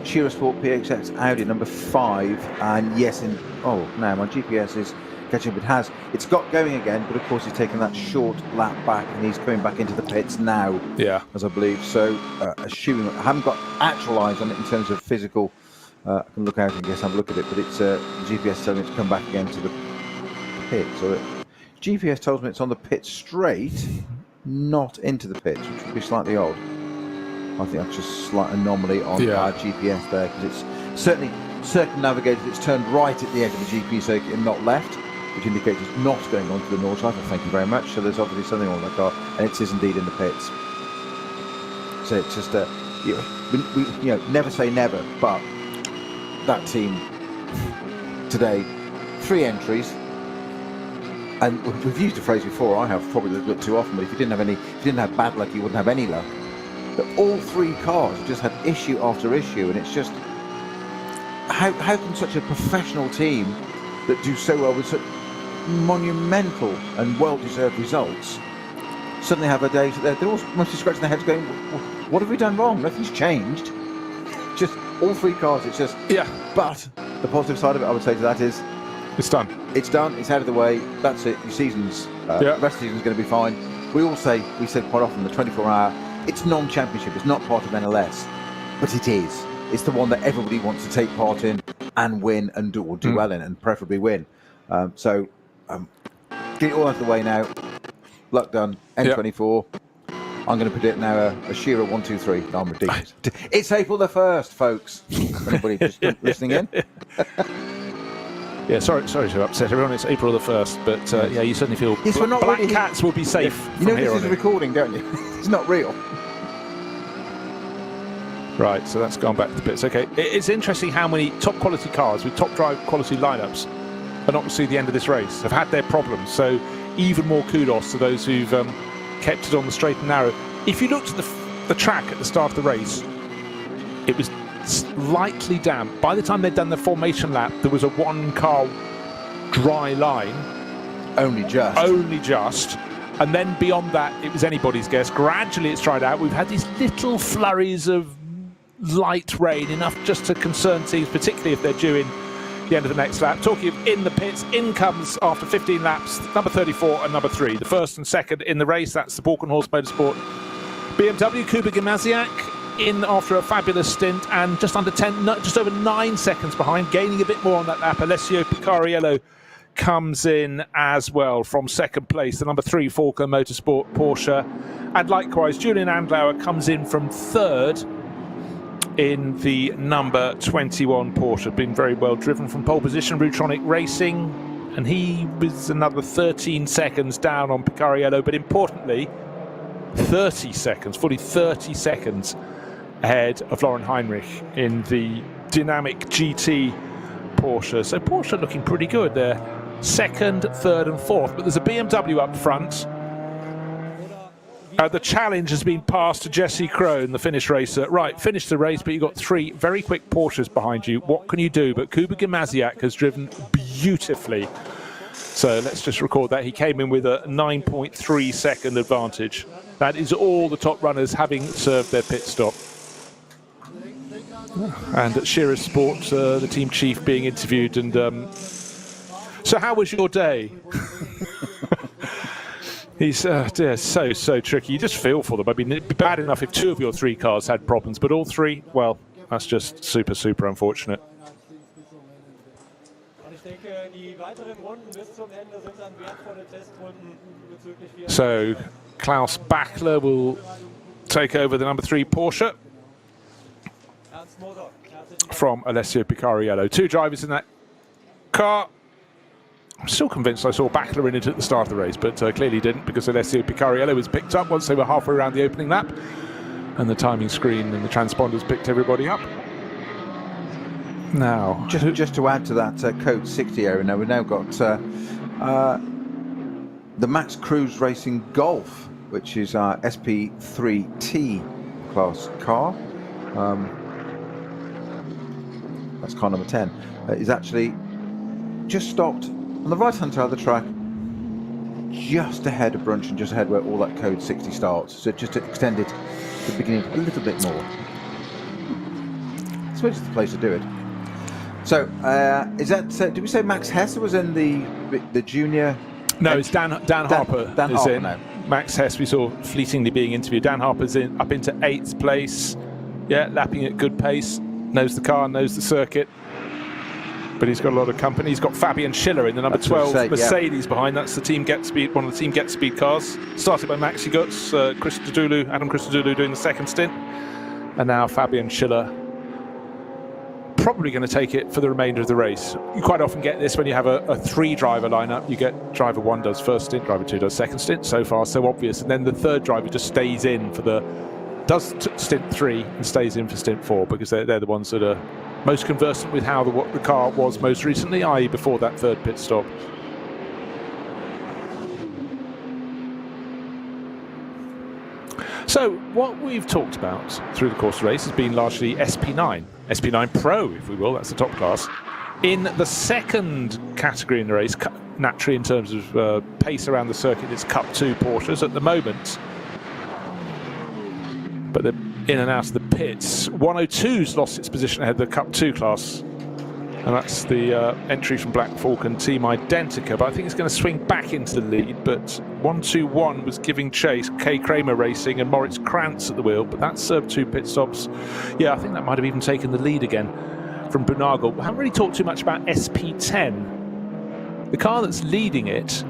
Shearer Sport PXX Audi number 5, and yes, oh, now my GPS is catching up. It's got going again, but of course he's taken that short lap back, and he's coming back into the pits now. Yeah, as I believe. So, assuming I haven't got actual eyes on it in terms of physical, I can look out and guess have a look at it. But it's GPS telling it to come back again to the pit. So GPS tells me it's on the pit straight, not into the pits, which would be slightly odd. I think that's just a slight anomaly on our GPS there, because it's certainly circumnavigated. It's turned right at the edge of the GP circuit and not left, which indicates it's not going on to the north side. Thank you very much. So there's obviously something wrong with the car, and it is indeed in the pits. So it's just we never say never, but that team today, 3 entries, and we've used the phrase before. I have probably looked too often, but if you didn't have bad luck, you wouldn't have any luck. But all 3 cars have just had issue after issue, and it's just how can such a professional team that do so well with such monumental and well-deserved results suddenly have a day that they're all must be scratching their heads going, what have we done wrong? Nothing's changed. Just all 3 cars, it's just... Yeah. But the positive side of it, I would say to that is... It's done. It's done, it's out of the way, that's it, your season's... The rest of the season's going to be fine. We said quite often, the 24-hour, it's non-championship, it's not part of NLS, but it is. It's the one that everybody wants to take part in and win and do well in, and preferably win. So get it all out of the way now. Luck done. M24. I'm going to predict now a Shearer 1, 2, 3. No, I'm ridiculous. It's April the 1st, folks. Anybody just listening in? Yeah, sorry to upset everyone. It's April the 1st, but you certainly feel Black Cats will be safe. You know this is a recording, don't you? It's not real. Right, so that's gone back to the pits. Okay, it's interesting how many top quality cars with top drive quality lineups are not to see the end of this race, have had their problems. So even more kudos to those who've kept it on the straight and narrow. If you looked at the track at the start of the race, it was slightly damp. By the time they'd done the formation lap, there was a 1-car dry line. Only just. And then beyond that, it was anybody's guess. Gradually it's dried out. We've had these little flurries of light rain, enough just to concern teams, particularly if they're due in the end of the next lap. Talking of in the pits, in comes after 15 laps number 34 and number 3, the first and second in the race. That's the Balkenhorst Motorsport BMW. Kuba Gimasiak in after a fabulous stint, and just over 9 seconds behind, gaining a bit more on that lap. Alessio Picariello comes in as well from second place, the number 3 Falco Motorsport Porsche, and likewise Julian Andlauer comes in from third in the number 21 Porsche. Been very well driven from pole position, Rutronic Racing, and he was another 13 seconds down on Picariello, but importantly 30 seconds, fully 30 seconds ahead of Lauren Heinrich in the dynamic GT Porsche. So Porsche looking pretty good. They're second, third and fourth, but there's a BMW up front. The challenge has been passed to Jesse Crone, the Finnish racer. Right, finished the race, but you've got 3 very quick Porsches behind you. What can you do? But Kuba Gimasiak has driven beautifully. So let's just record that. He came in with a 9.3 second advantage. That is all the top runners having served their pit stop. And at Shearer Sport, the team chief being interviewed. And so how was your day? He's so tricky. You just feel for them. I mean, it'd be bad enough if 2 of your 3 cars had problems, but all 3, well, that's just super unfortunate. So Klaus Bachler will take over the number 3 Porsche from Alessio Picariello. 2 drivers in that car. I'm still convinced I saw Bachler in it at the start of the race, but clearly didn't, because Alessio Picariello was picked up once they were halfway around the opening lap, and the timing screen and the transponders picked everybody up. Now, just to add to that code 60 area, now we've now got the Max Cruz Racing Golf, which is our SP3T class car. That's car number 10. Is actually just stopped on the right-hand side of the track, just ahead of Brunch and just ahead where all that code 60 starts. So just to extend it to the beginning a little bit more. I suppose it's the place to do it. So, is that, did we say Max Hesse was in the junior? No, it's Dan Harper. Dan is Harper in. now. Max Hesse we saw fleetingly being interviewed. Dan Harper's up into 8th place. Yeah, lapping at good pace. Knows the car, knows the circuit. But he's got a lot of company. He's got Fabian Schiller in the number 12 Mercedes behind. That's the Team Get Speed, one of the Team Get Speed cars. Started by Maxi Gutz, Adam Christodoulou doing the second stint. And now Fabian Schiller probably going to take it for the remainder of the race. You quite often get this when you have a 3-driver lineup. You get driver 1 does first stint, driver 2 does second stint. So far, so obvious. And then the 3rd driver just stays in for does stint 3 and stays in for stint 4, because they're the ones that are most conversant with how the car was most recently, i.e. before that 3rd pit stop. So what we've talked about through the course of the race has been largely SP9 Pro, if we will, that's the top class. In the second category in the race, naturally in terms of pace around the circuit, it's Cup 2 Porsches at the moment. But they're in and out of the pits. 102's lost its position ahead of the Cup 2 class. And that's the entry from Black Falcon Team Identica. But I think it's going to swing back into the lead. But 121 was giving chase. Kay Kramer racing and Moritz Krantz at the wheel. But that served 2 pit stops. Yeah, I think that might have even taken the lead again from Brunagel. We haven't really talked too much about SP10. The car that's leading it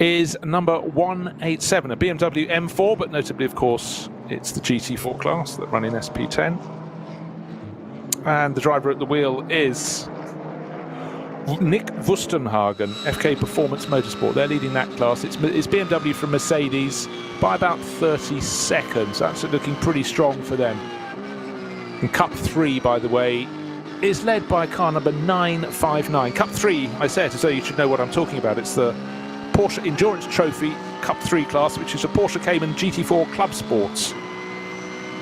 is number 187, a BMW M4, but notably, of course, it's the GT4 class that run in SP10. And the driver at the wheel is Nick Wustenhagen, FK Performance Motorsport. They're leading that class. It's BMW from Mercedes by about 30 seconds. That's looking pretty strong for them. And Cup 3, by the way, is led by car number 959. Cup 3, I say it as though you should know what I'm talking about. It's the Porsche Endurance Trophy Cup 3 class, which is a Porsche Cayman GT4 Club Sports.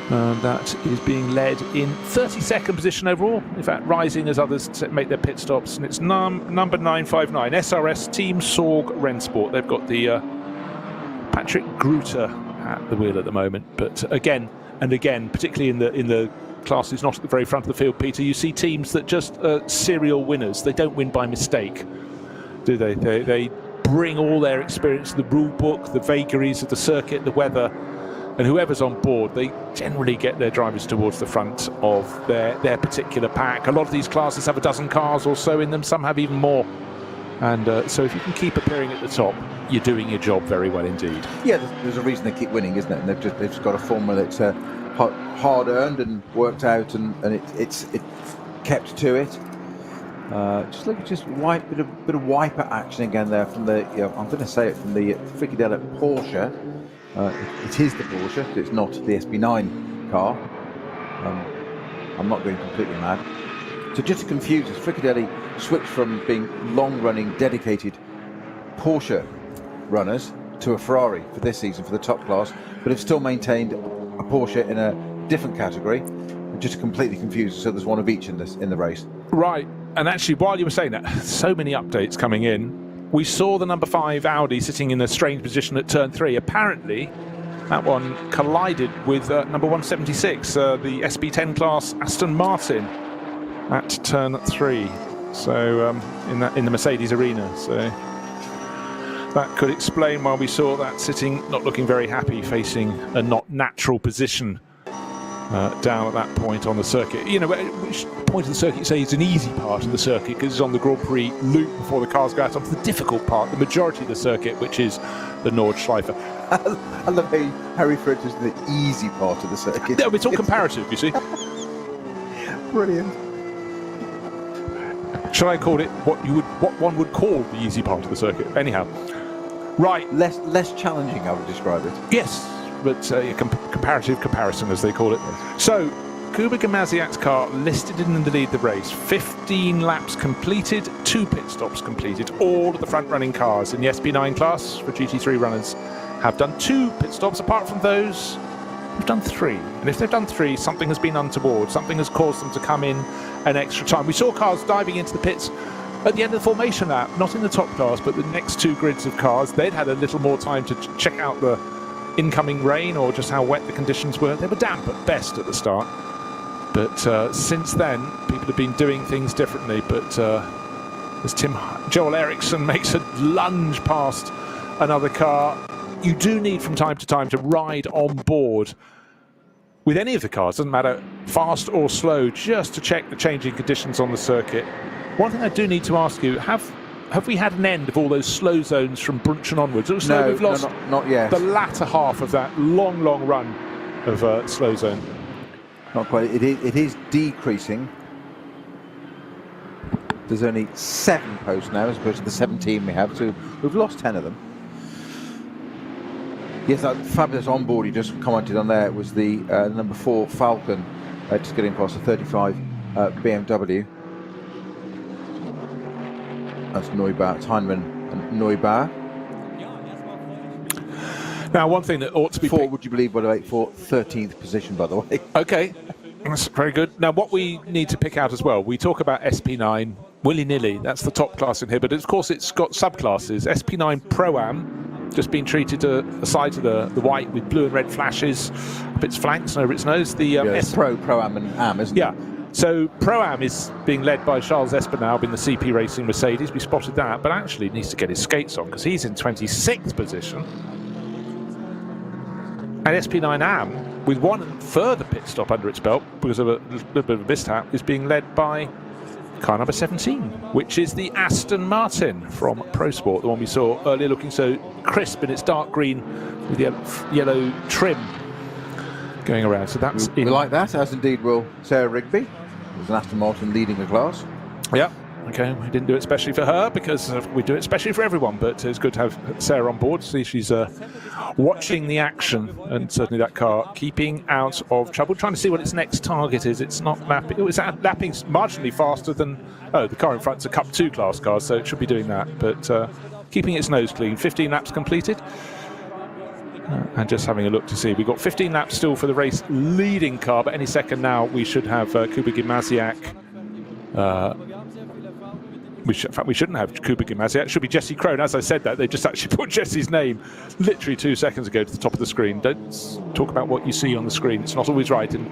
That is being led in 32nd position overall. In fact, rising as others make their pit stops. And it's number 959, SRS Team Sorg Rennsport. They've got the Patrick Gruter at the wheel at the moment. But again and again, particularly in the classes not at the very front of the field, Peter, you see teams that just serial winners. They don't win by mistake, do they? They bring all their experience, the rule book, the vagaries of the circuit, the weather, and whoever's on board, they generally get their drivers towards the front of their particular pack. A lot of these classes have a dozen cars or so in them, some have even more. And so if you can keep appearing at the top, you're doing your job very well indeed. Yeah, there's a reason they keep winning, isn't it? And they've just got a formula that's hard-earned and worked out, and it's kept to it. Just look at bit of wiper action again there from the, I'm going to say it, from the Fricadelli Porsche. It is the Porsche, it's not the SP9 car. I'm not going completely mad. So just to confuse us, Fricadelli switched from being long-running, dedicated Porsche runners to a Ferrari for this season for the top class, but have still maintained a Porsche in a different category, just to completely confuse us. So there's one of each in the race. Right. And actually, while you were saying that, so many updates coming in. We saw the number 5 Audi sitting in a strange position at turn 3. Apparently, that one collided with number 176, the SP10 class Aston Martin at turn 3. So in the Mercedes arena. So that could explain why we saw that sitting, not looking very happy, facing a not natural position down at that point on the circuit. You know, which point of the circuit you say is an easy part of the circuit, because it's on the Grand Prix loop before the cars go out onto the difficult part, the majority of the circuit, which is the Nordschleife. I love how Harry referred to the easy part of the circuit. No, it's all comparative, you see. Brilliant. Shall I call it what one would call the easy part of the circuit? Anyhow, right. Less challenging, I would describe it. Yes, but comparative comparison, as they call it. So, Kuba Gamaziak's car listed in the lead of the race. 15 laps completed, 2 pit stops completed. All of the front-running cars in the SP9 class for GT3 runners have done 2 pit stops. Apart from those, they've done 3. And if they've done 3, something has been untoward. Something has caused them to come in an extra time. We saw cars diving into the pits at the end of the formation lap, not in the top class, but the next two grids of cars, they'd had a little more time to check out the incoming rain or just how wet the conditions were. They were damp at best at the start. But since then, people have been doing things differently. But as Joel Eriksson makes a lunge past another car, you do need from time to time to ride on board with any of the cars, doesn't matter fast or slow, just to check the changing conditions on the circuit. One thing I do need to ask you, have we had an end of all those slow zones from Brunchen onwards? It looks like we've lost not yet. The latter half of that long run of slow zone. Not quite. It is decreasing. There's only 7 posts now as opposed to the 17 we have, so we've lost 10 of them. Yes, that fabulous onboard you just commented on there was the number 4 Falcon, just getting past the 35 BMW. That's Neubauer, Heinemann and Neubauer. Now, one thing that ought to be... would you believe, by the way, for 13th position, by the way. Okay, that's very good. Now, what we need to pick out as well, we talk about SP9 willy-nilly, that's the top class in here, but of course it's got subclasses. SP9 Pro-Am, just been treated aside to the white with blue and red flashes up its flanks and over its nose. The Pro-Am and Am, isn't it? Yeah. So Pro-Am is being led by Charles Espenlaub in the CP Racing Mercedes. We spotted that, but actually needs to get his skates on because he's in 26th position. And SP9 Am, with one further pit stop under its belt because of a little bit of a mishap, is being led by car number 17, which is the Aston Martin from Pro Sport, the one we saw earlier, looking so crisp in its dark green with the yellow trim going around. So that's we like that, as indeed will Sarah Rigby. There's an Aston Martin leading the class. Yeah. Okay, we didn't do it especially for her because we do it especially for everyone, but it's good to have Sarah on board. See, she's watching the action, and certainly that car keeping out of trouble, trying to see what its next target is. It's not lapping, it was lapping marginally faster than, the car in front's a Cup 2 class car, so it should be doing that, but keeping its nose clean. 15 laps completed. And just having a look to see, we've got 15 laps still for the race leading car, but any second now we should have Kuba Gimasiak. In fact, we shouldn't have Kuba Gimasiak. It should be Jesse Crone. As I said that, they just actually put Jesse's name literally 2 seconds ago to the top of the screen. Don't talk about what you see on the screen. It's not always right. And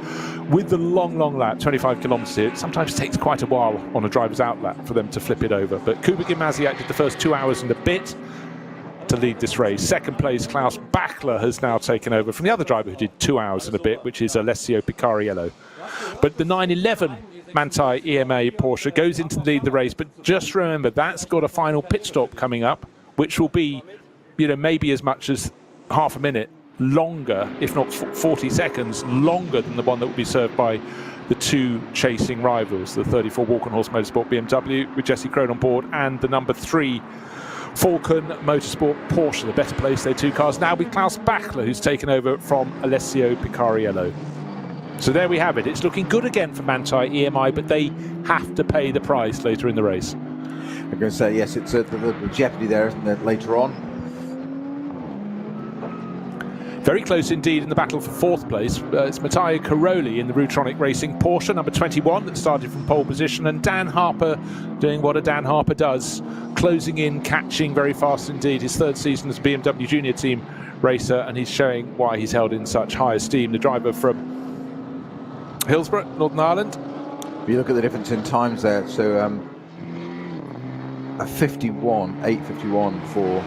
with the long lap, 25 kilometres here, it sometimes takes quite a while on a driver's out lap for them to flip it over. But Kuba Gimasiak did the first 2 hours and a bit to lead this race. Second place, Klaus Bachler has now taken over from the other driver who did 2 hours and a bit, which is Alessio Picariello. But the 911 Manthey EMA Porsche goes into the lead of the race, but just remember that's got a final pit stop coming up, which will be, maybe as much as half a minute longer, if not 40 seconds longer than the one that will be served by the 2 chasing rivals, the 34 Walk-on-Horse Motorsport BMW with Jesse Crone on board, and the number 3 Falcon Motorsport Porsche, the better place, they're 2 cars now with Klaus Bachler, who's taken over from Alessio Picariello. So there we have it. It's looking good again for Manthey EMI, but they have to pay the price later in the race. I'm going to say, yes, it's the jeopardy there, isn't it, later on? Very close indeed in the battle for 4th place. It's Matteo Caroli in the Rutronic Racing Porsche, number 21, that started from pole position, and Dan Harper doing what a Dan Harper does, closing in, catching very fast indeed. His 3rd season as a BMW Junior Team racer, and he's showing why he's held in such high esteem. The driver from Hillsborough, Northern Ireland. If you look at the difference in times there, so a 8:51 for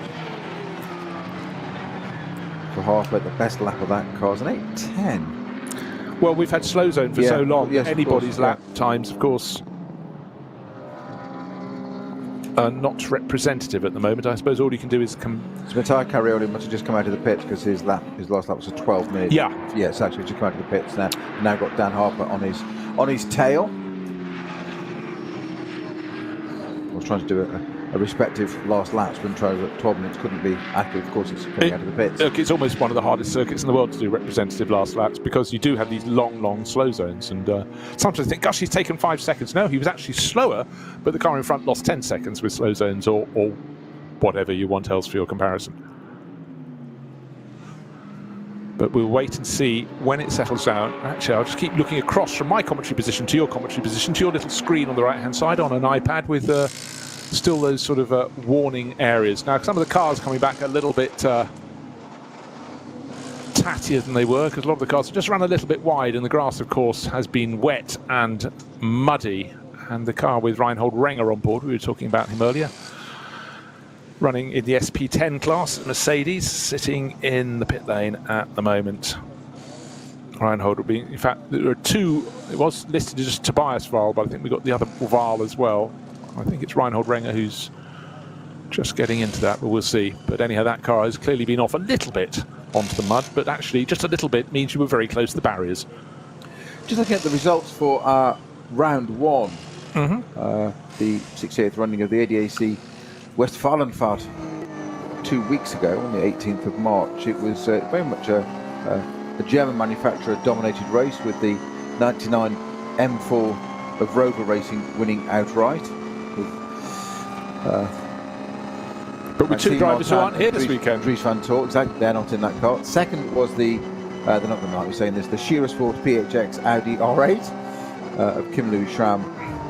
Harper. The best lap of that car is an 8:10. Well, we've had slow zone for so long. Yes, anybody's lap times, of course, are not representative at the moment. I suppose all you can do is So Matteo Caroli must have just come out of the pits because his last lap was a 12 minutes. Yeah. Yes, actually just come out of the pits now. Now got Dan Harper on his tail. I was trying to do a respective last laps when 12 minutes couldn't be accurate. Of course, it's coming out of the pits. Look, it's almost one of the hardest circuits in the world to do representative last laps because you do have these long slow zones, and sometimes I think, gosh, he's taken 5 seconds. No, he was actually slower, but the car in front lost 10 seconds with slow zones or whatever you want else for your comparison. But we'll wait and see when it settles down. Actually, I'll just keep looking across from my commentary position to your commentary position to your little screen on the right-hand side on an iPad with still those sort of warning areas. Now, some of the cars coming back a little bit tattier than they were, because a lot of the cars have just run a little bit wide, and the grass, of course, has been wet and muddy. And the car with Reinhold Renger on board, we were talking about him earlier, running in the SP10 class, Mercedes, sitting in the pit lane at the moment. Reinhold will be, in fact, there are two, it was listed as just Tobias Wahl, but I think we got the other Wahl as well. I think it's Reinhold Renger who's just getting into that, but we'll see. But anyhow, that car has clearly been off a little bit onto the mud, but actually just a little bit means you were very close to the barriers. Just looking at the results for round one, the 68th running of the ADAC Westfalenfahrt 2 weeks ago, on the 18th of March. It was very much a German manufacturer-dominated race, with the 99 M4 of Rover Racing winning outright. But with two drivers who aren't here this weekend. Dries van Tor, exactly, they're not in that car. Second was the, they're not the night we're saying this, the Schiersford PHX Audi R8 of Kim Louis Schramm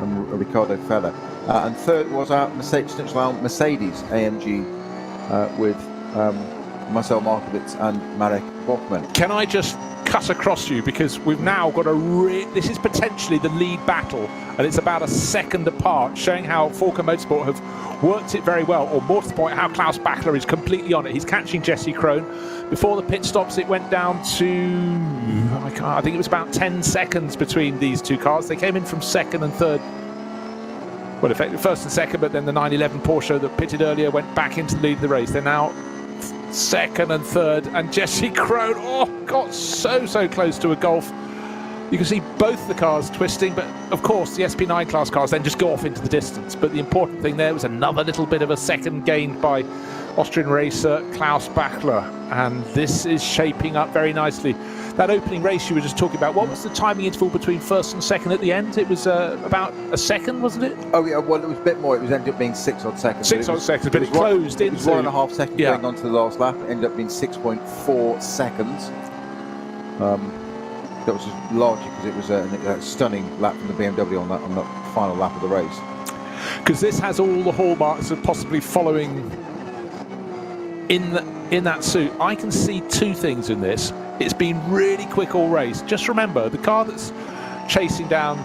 and Ricardo Feller. And third was our Mercedes AMG with Marcel Markowitz and Marek Bachmann. Can I just cut across you, because we've now got this is potentially the lead battle, and it's about a second apart, showing how Falken Motorsport have worked it very well, or more to the point, how Klaus Bachler is completely on it. He's catching Jesse Krohn. Before the pit stops, it went down to, I think it was about 10 seconds between these two cars. They came in from second and third. Well, effectively first and second, but then the 911 Porsche that pitted earlier went back into the lead of the race. They're now second and third, and Jesse Krohn, got so close to a Golf. You can see both the cars twisting, but of course the SP9 class cars then just go off into the distance. But the important thing there was another little bit of a second gained by Austrian racer Klaus Bachler, and this is shaping up very nicely. That opening race you were just talking about, what was the timing interval between first and second at the end? It was about a second, wasn't it? Oh yeah, well it was a bit more. It was ended up being 6 odd seconds. 6 odd seconds, but it closed in. It was 1.5 seconds going on to the last lap. It ended up being 6.4 seconds. That was just largely because it was a stunning lap from the BMW on that final lap of the race. Because this has all the hallmarks of possibly following in that suit. I can see two things in this. It's been really quick all race. Just remember, the car that's chasing down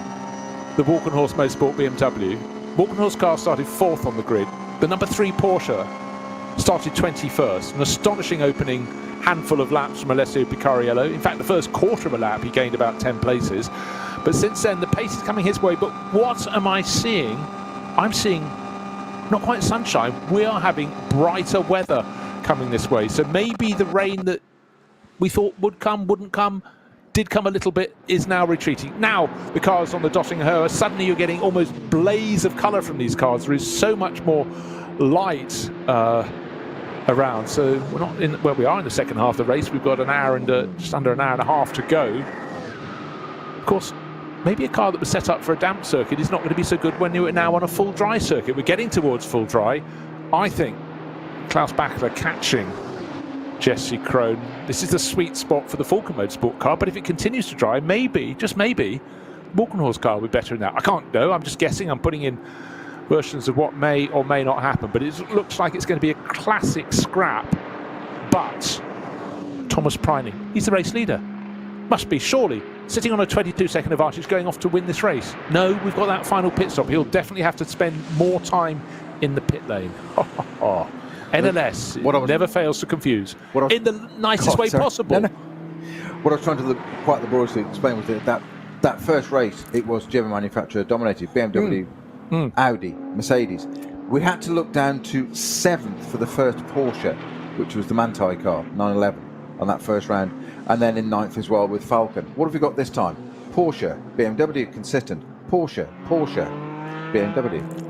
the Walkenhorst Motorsport BMW, Walkenhorst car started 4th on the grid. The number 3 Porsche started 21st. An astonishing opening handful of laps from Alessio Picariello. In fact, the first quarter of a lap, he gained about 10 places. But since then, the pace is coming his way. But what am I seeing? I'm seeing not quite sunshine. We are having brighter weather coming this way. So maybe the rain that we thought would come, wouldn't come, did come a little bit, is now retreating. Now the cars on the Dottinghoe, suddenly you're getting almost blaze of colour from these cars. There is so much more light around. So we're not in, well, we are in the second half of the race. We've got an hour and just under an hour and a half to go. Of course, maybe a car that was set up for a damp circuit is not going to be so good when you're now on a full dry circuit. We're getting towards full dry. I think Klaus Bachler catching Jesse Krohn. This is the sweet spot for the Falken Motorsport car, but if it continues to dry, maybe, just maybe, Walkenhorst car will be better than that. I can't know, I'm just guessing, I'm putting in versions of what may or may not happen, but it looks like it's going to be a classic scrap. But Thomas Preining, he's the race leader. Must be, surely, sitting on a 22-second advantage, going off to win this race. No, we've got that final pit stop. He'll definitely have to spend more time in the pit lane. NLS never fails to confuse in the nicest way possible. No. What I was trying to look quite laboriously explain was that first race, it was German manufacturer dominated, BMW, Audi, Mercedes. We had to look down to 7th for the first Porsche, which was the Manthey car, 911, on that first round, and then in 9th as well with Falken. What have we got this time? Porsche, BMW, consistent. Porsche, BMW.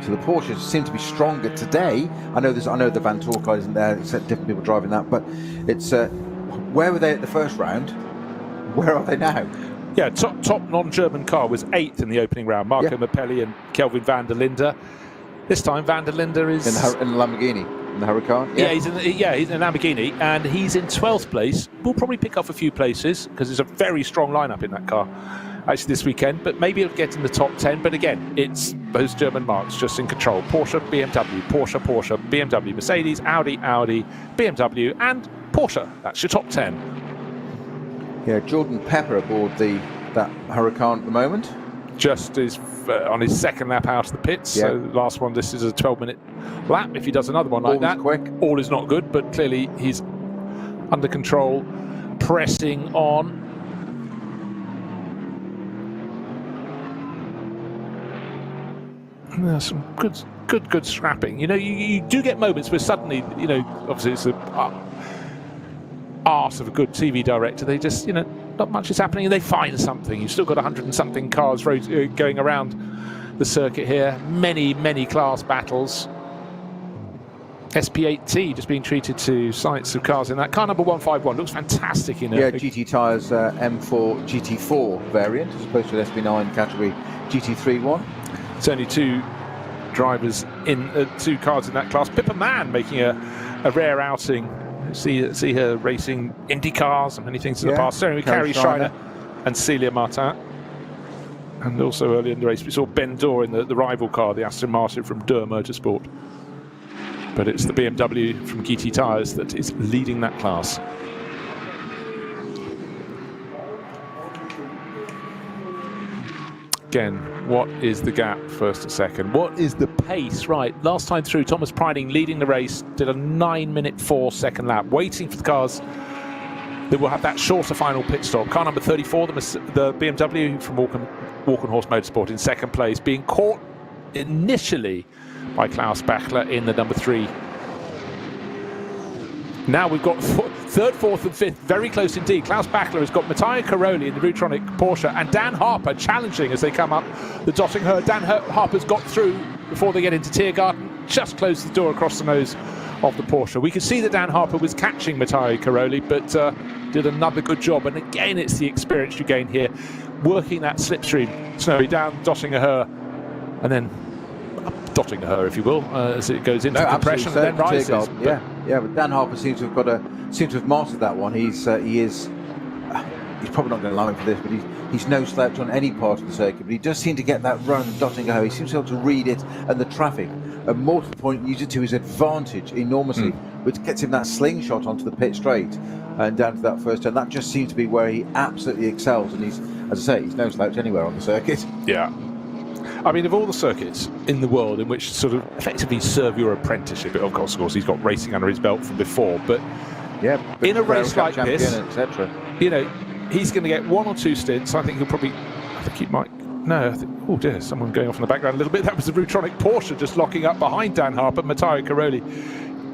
So the Porsches seem to be stronger today. I know the Van Tor car isn't there, except different people driving that, but it's where were they at the first round? Where are they now? Yeah, top non-German car was 8th in the opening round. Marco Mappelli and Kelvin van der Linde. This time van der Linde is in the Lamborghini, in the Huracan. Yeah, he's in a Lamborghini, and he's in 12th place. We'll probably pick up a few places because there's a very strong lineup in that car. actually this weekend, but maybe it'll get in the top 10. But again, it's those German marques just in control. Porsche, BMW, Porsche, Porsche, BMW, Mercedes, Audi, Audi, BMW, and Porsche. That's your top 10. Yeah, Jordan Pepper aboard that Huracan at the moment. Just is on his second lap out of the pits. Yeah. So the last one, this is a 12-minute lap. If he does another one like that, quick. all is not good, but clearly he's under control, pressing on. There's some good scrapping. You know, you do get moments where suddenly, you know, obviously it's the art of a good TV director. They just, you know, not much is happening and they find something. You've still got 100 and something cars going around the circuit here. Many class battles. SP8T just being treated to sights of cars in that. Car number 151 looks fantastic in a GT Tyres M4 GT4 variant as opposed to an SP9 category GT3 one. It's only two drivers in two cars in that class. Pippa Mann making a rare outing. See her racing Indy cars and many things in the past. Certainly Carrie Schreiner and Celia Martin. And also early in the race we saw Ben Dorr in the rival car, the Aston Martin from Durr Motorsport. But it's the BMW from GT Tyres that is leading that class. Again, what is the gap first to second? What is the pace? Right, last time through, Thomas Priding leading the race, did a 9-minute 4-second lap, waiting for the cars that will have that shorter final pit stop. Car number 34, the BMW from Walkenhorst Motorsport in second place, being caught initially by Klaus Bachler in the number 3. Now we've got third, fourth and fifth, very close indeed. Klaus Bachler has got Matteo Caroli in the Rutronic Porsche and Dan Harper challenging as they come up the Dottinghur. Dan Harper's got through before they get into Tiergarten, just closed the door across the nose of the Porsche. We could see that Dan Harper was catching Matteo Caroli, but did another good job. And again, it's the experience you gain here, working that slipstream, Snowy, down Dottinghur, and then up Dottinghur, if you will, as it goes into compression and then rises. But Dan Harper seems to have mastered that one. He's probably not going to allow him for this, but he's no slouch on any part of the circuit. But he does seem to get that run Dottinghur. He seems to be able to read it and the traffic, and more to the point, use it to his advantage enormously, which gets him that slingshot onto the pit straight and down to that first turn. That just seems to be where he absolutely excels, and he's, as I say, he's no slouch anywhere on the circuit. Yeah. I mean, of all the circuits in the world in which sort of effectively serve your apprenticeship, of course, he's got racing under his belt from before, but in a race like this, etc., you know, he's going to get 1 or 2 stints. I think he might. No, oh dear, someone going off in the background a little bit. That was the Rutronic Porsche just locking up behind Dan Harper. Matteo Caroli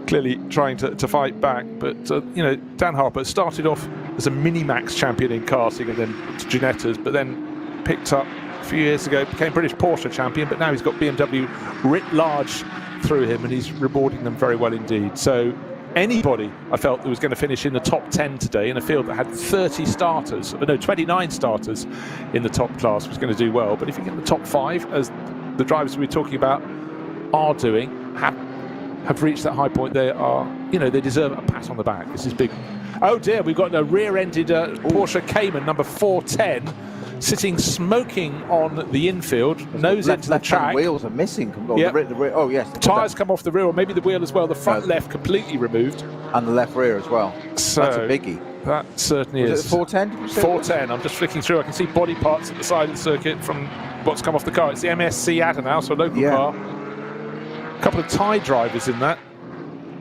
clearly trying to fight back, but you know, Dan Harper started off as a Minimax champion in karting and then to Ginettas, but then picked up a few years ago, became British Porsche champion, but now he's got BMW writ large through him, and he's rewarding them very well indeed. So anybody I felt that was going to finish in the top 10 today in a field that had 29 starters in the top class was going to do well. But if you get the top 5, as the drivers we were talking about are doing, have reached that high point, they are, you know, they deserve a pat on the back. This is big. Oh dear, we've got a rear-ended Porsche Cayman number 410 sitting smoking on the infield, nose into the track. Wheels are missing. Yep. The rear, oh yes. Tyres come off the rear, or maybe the wheel as well. The front left completely removed. And the left rear as well. So that's a biggie. That certainly is. Is it 410? 410. I'm just flicking through. I can see body parts at the side of the circuit from what's come off the car. It's the MSC Adenauer, so a local car. A couple of Thai drivers in that,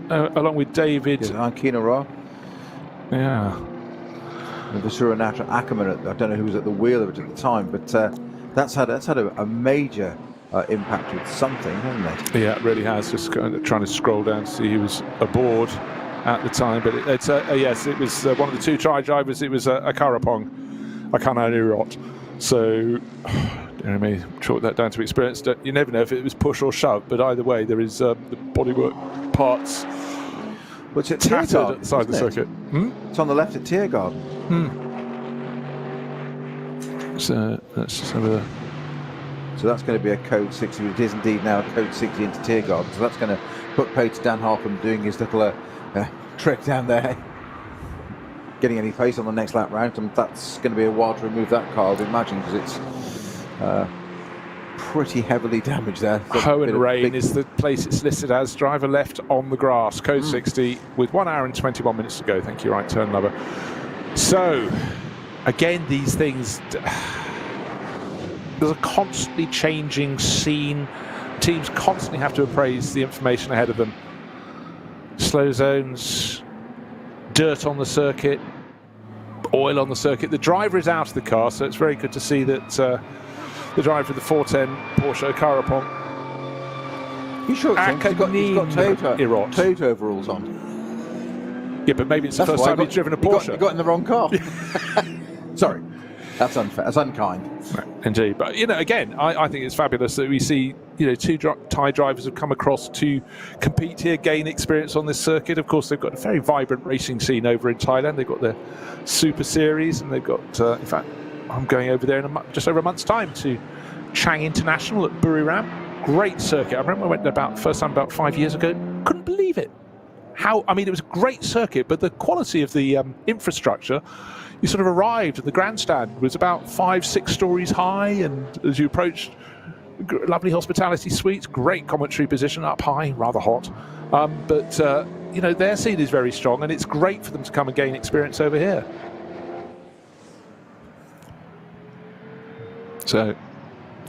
along with David. Ankina. Yeah. And Vasuranatra Ackerman, I don't know who was at the wheel of it at the time, but that's had a major impact with something, hasn't it? Yeah, it really has. Just kind of trying to scroll down to see who was aboard at the time, but yes, it was one of the 2 Thai drivers. It was a Karapong, a Kananurot. So, I chalk that down to experience. You never know if it was push or shove, but either way, there is the bodywork parts. What's it? Tattered at the side of the circuit. It's on the left at Tiergarten. So let's just have a. So that's going to be a code 60. It is indeed now a code 60 into Tiergarten. So that's going to put pay to Dan Harper doing his little trick down there. getting any pace on the next lap round, and that's going to be a while to remove that car, I'd imagine, because it's pretty heavily damaged there. Hohenrain is the place it's listed as. Driver left on the grass, code 60, with 1 hour and 21 minutes to go. Thank you, right turn lover. So, again, these things, there's a constantly changing scene. Teams constantly have to appraise the information ahead of them. Slow zones, dirt on the circuit, oil on the circuit. The driver is out of the car, so it's very good to see that the driver of the 410 Porsche Carapon. You sure he's got Toyota overalls on? Yeah, but maybe it's the first time he's driven a Porsche. You got in the wrong car. Sorry, that's unfair. That's unkind. Indeed, but again, I think it's fabulous that we see two Thai drivers have come across to compete here, gain experience on this circuit. Of course, they've got a very vibrant racing scene over in Thailand. They've got the Super Series, and they've got, in fact, I'm going over there in just over a month's time to Chang International at Buriram. Great circuit. I remember I went there first time about 5 years ago. Couldn't believe it. It was a great circuit, but the quality of the infrastructure. You sort of arrived, and the grandstand was about 5-6 stories high, and as you approached, lovely hospitality suites, great commentary position up high, rather hot. But their scene is very strong, and it's great for them to come and gain experience over here. So,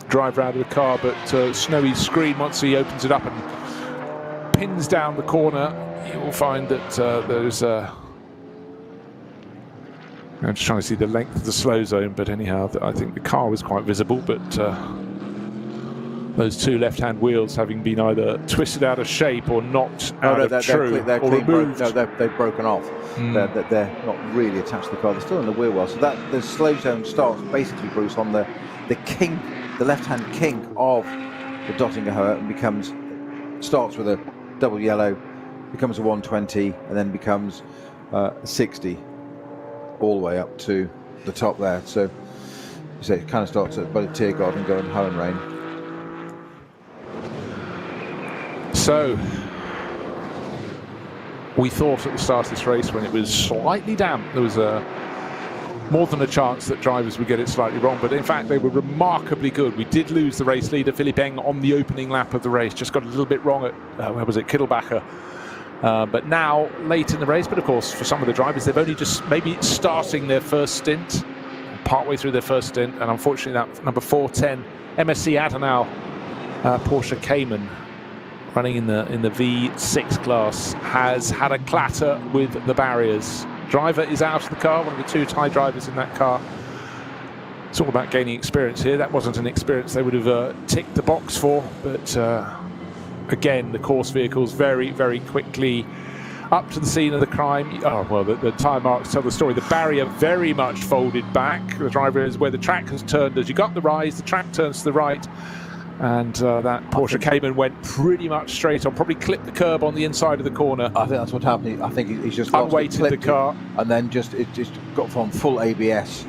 driver out of the car, but Snowy's screen, once he opens it up and pins down the corner, you will find that there's I'm just trying to see the length of the slow zone, but anyhow, I think the car was quite visible, but those two left-hand wheels having been either twisted out of shape or knocked out of true or removed. They've broken off. They're not really attached to the car. They're still in the wheel well. So that the slow zone starts basically, Bruce, on the kink, the left-hand kink of the Dottinger and starts with a double yellow, becomes a 120, and then becomes a 60. All the way up to the top there. So you say it kind of starts at both Tiergarten and going Hohenrain. So we thought at the start of this race, when it was slightly damp, there was more than a chance that drivers would get it slightly wrong, but in fact they were remarkably good. We did lose the race leader, Philipp Eng, on the opening lap of the race, just got a little bit wrong at Kittelbacher. But now, late in the race, but of course, for some of the drivers, they've only just maybe starting their first stint, partway through their first stint, and unfortunately that number 410 MSC Adenau Porsche Cayman, running in the V6 class, has had a clatter with the barriers. Driver is out of the car, one of the two Thai drivers in that car. It's all about gaining experience here. That wasn't an experience they would have ticked the box for, but again, the course vehicles very, very quickly up to the scene of the crime. Oh, well, the tyre marks tell the story. The barrier very much folded back. The driver is where the track has turned. As you got the rise, the track turns to the right. And that Porsche Cayman went pretty much straight on, probably clipped the curb on the inside of the corner. I think that's what happened. I think he's just unweighted the car. And then it just got from full ABS.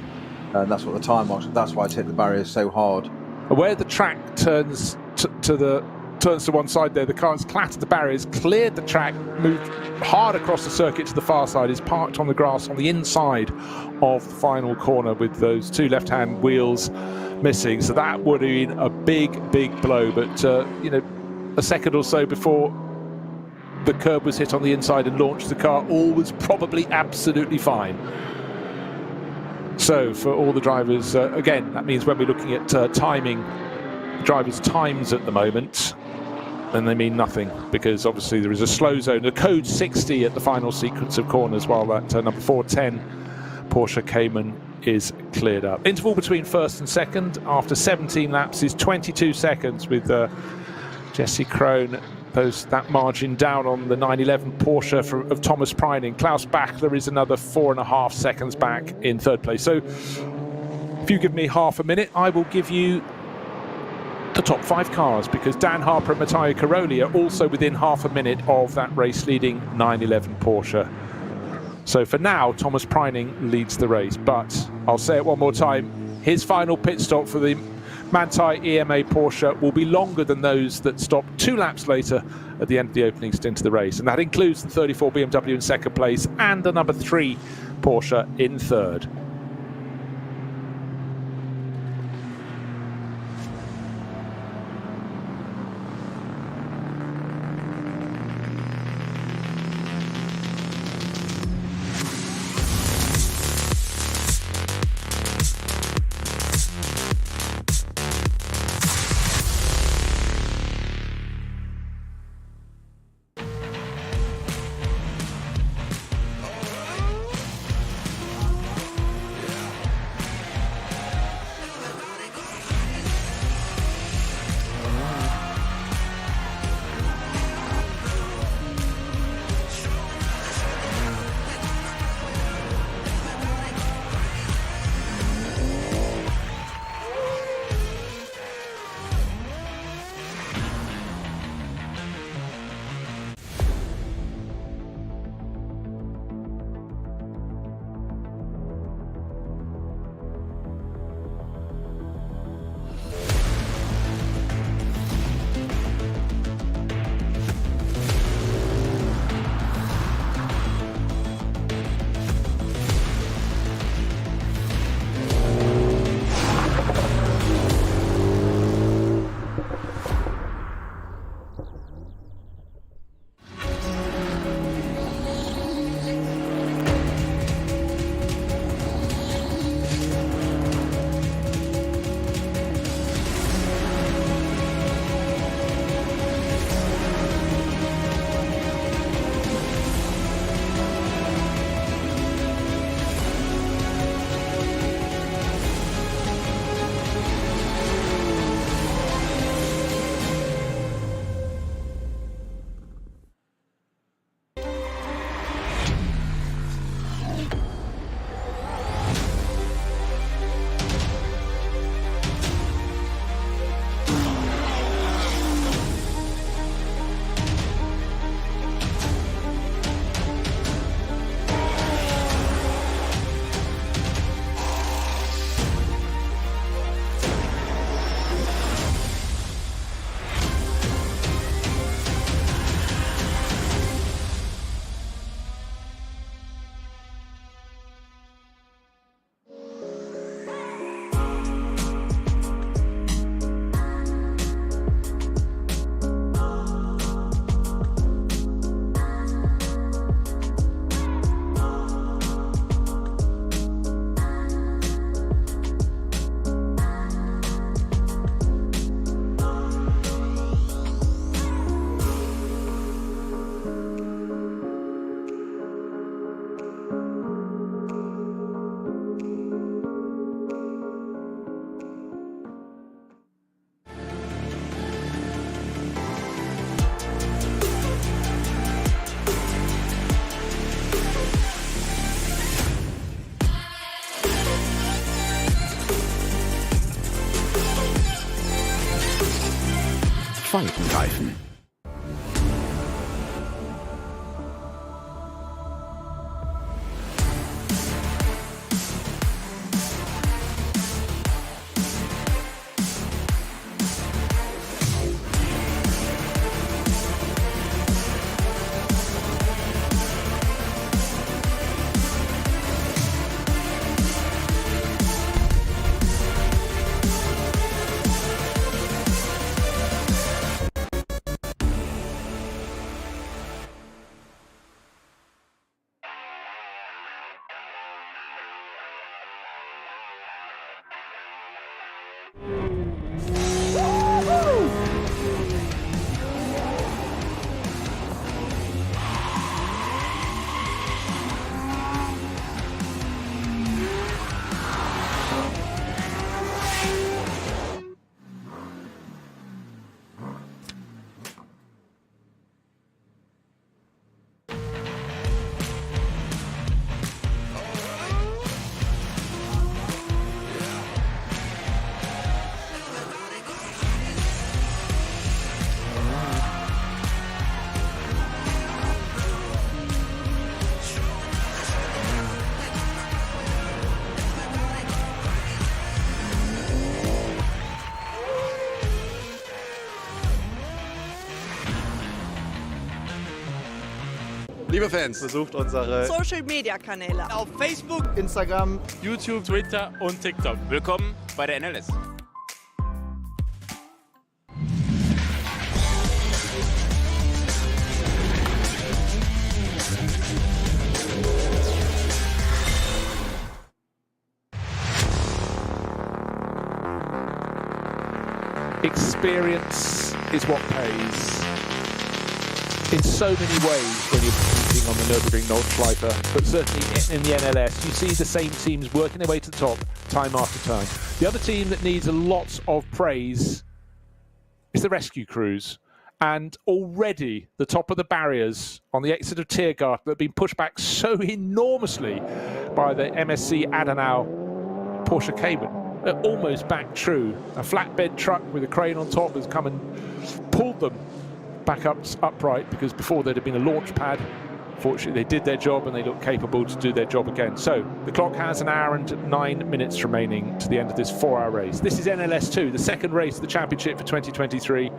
And that's what the time was. That's why it's hit the barriers so hard. Where the track turns to one side there, the car has clattered the barriers, cleared the track, moved hard across the circuit to the far side, is parked on the grass on the inside of the final corner with those two left-hand wheels missing. So that would have been a big, big blow. But, a second or so before the curb was hit on the inside and launched the car, all was probably absolutely fine. So for all the drivers, again, that means when we're looking at timing, drivers' times at the moment, then they mean nothing, because obviously there is a slow zone, a code 60 at the final sequence of corners, while that number 410 Porsche Cayman is cleared up. Interval between first and second after 17 laps is 22 seconds, with Jesse Krohn that margin down on the 911 Porsche of Thomas Preining. Klaus Bachler is another 4.5 seconds back in third place. So if you give me half a minute, I will give you the top 5 cars, because Dan Harper and Matteo Caroli are also within half a minute of that race-leading 911 Porsche. So for now, Thomas Preining leads the race, but I'll say it one more time, his final pit stop for the Manthey EMA Porsche will be longer than those that stopped 2 laps later at the end of the opening stint of the race, and that includes the 34 BMW in second place and the number 3 Porsche in third. Falkenreifen. Liebe Fans, Besucht unsere Social-Media-Kanäle auf Facebook, Instagram, YouTube, Twitter und TikTok. Willkommen bei der NLS. Experience is what pays in so many ways when you're competing on the Nürburgring Nordschleife, but certainly in the NLS, you see the same teams working their way to the top time after time. The other team that needs a lot of praise is the rescue crews. And already the top of the barriers on the exit of Tiergarten that have been pushed back so enormously by the MSC Adenau Porsche Cayman. Almost back true. A flatbed truck with a crane on top has come and pulled them back upright, because before there'd have been a launch pad. Fortunately, they did their job and they look capable to do their job again. So the clock has 1 hour and 9 minutes remaining to the end of this 4-hour race. This is NLS2, the second race of the championship for 2023.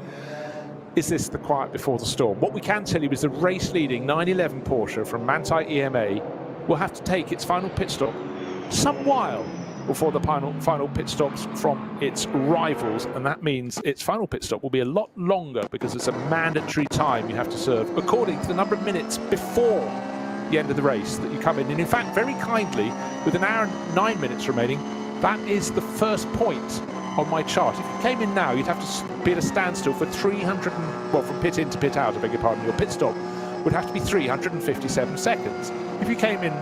Is this the quiet before the storm? What we can tell you is the race-leading 911 Porsche from Manthey EMA will have to take its final pit stop some while before the final pit stops from its rivals, and that means its final pit stop will be a lot longer because it's a mandatory time you have to serve according to the number of minutes before the end of the race that you come in. And in fact, very kindly, with 1 hour and 9 minutes remaining, that is the first point on my chart. If you came in now, you'd have to be at a standstill for 300, from pit in to pit out, I beg your pardon. Your pit stop would have to be 357 seconds. If you came in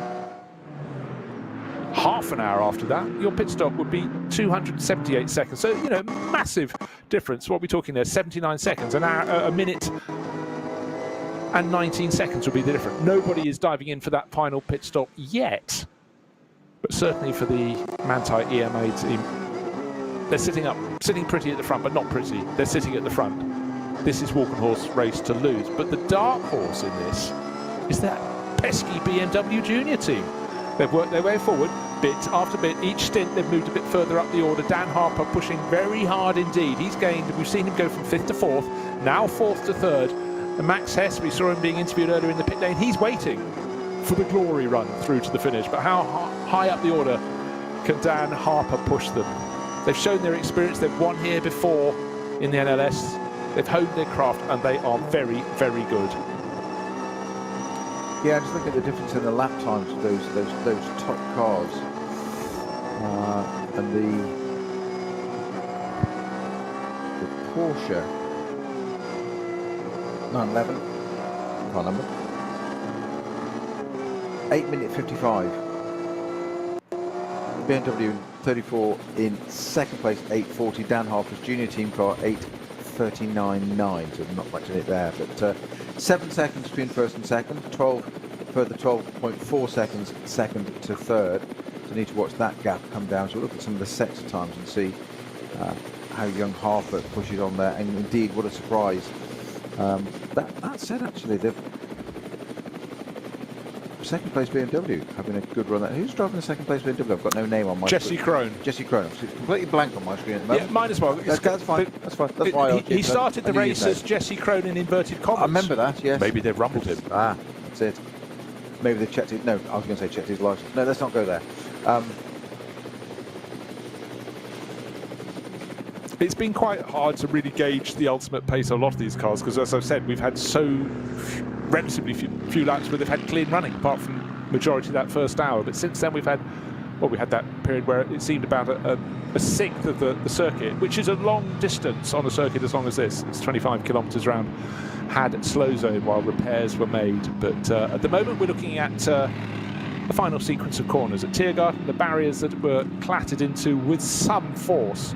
half an hour after that, your pit stop would be 278 seconds. So, you know, massive difference. What are we talking there? 79 seconds. An hour, a minute and 19 seconds would be the difference. Nobody is diving in for that final pit stop yet. But certainly for the Manthey EMA team, they're sitting pretty at the front, but not pretty. They're sitting at the front. This is walk and horse race to lose. But the dark horse in this is that pesky BMW Junior team. They've worked their way forward, bit after bit. Each stint, they've moved a bit further up the order. Dan Harper pushing very hard indeed. He's gained, we've seen him go from 5th to 4th, now 4th to 3rd. And Max Hess, we saw him being interviewed earlier in the pit lane. He's waiting for the glory run through to the finish. But how high up the order can Dan Harper push them? They've shown their experience. They've won here before in the NLS. They've honed their craft, and they are very, very good. Yeah, just look at the difference in the lap times of those top cars, and the Porsche 911 car number 8:55. BMW 34 in second place, 8:40. Dan Harper's junior team car 8:39.9. So not much in it there, but 7 seconds between first and second, 12.4 seconds second to third. So need to watch that gap come down. So we'll look at some of the sector times and see how young Harper pushes on there. And indeed, what a surprise. That said, actually, the second place BMW having a good run. Who's driving the second place BMW? I've got no name on my Jesse Crone. Jesse Crone. It's completely blank on my screen at the moment. Yeah, mine as well. That's fine. That's fine. That's why he started the race as Jesse Crone in inverted commas. I remember that, yes. Maybe they've rumbled him. Ah, that's it. Maybe they've checked it. No, I was going to say checked his license. No, let's not go there. It's been quite hard to really gauge the ultimate pace of a lot of these cars because, as I've said, we've had so relatively few laps where they've had clean running, apart from majority of that first hour. But since then, we had that period where it seemed about a sixth of the circuit, which is a long distance on a circuit as long as this. It's 25 kilometres round. Had slow zone while repairs were made. But at the moment, we're looking at the final sequence of corners at Tiergarten, the barriers that were clattered into with some force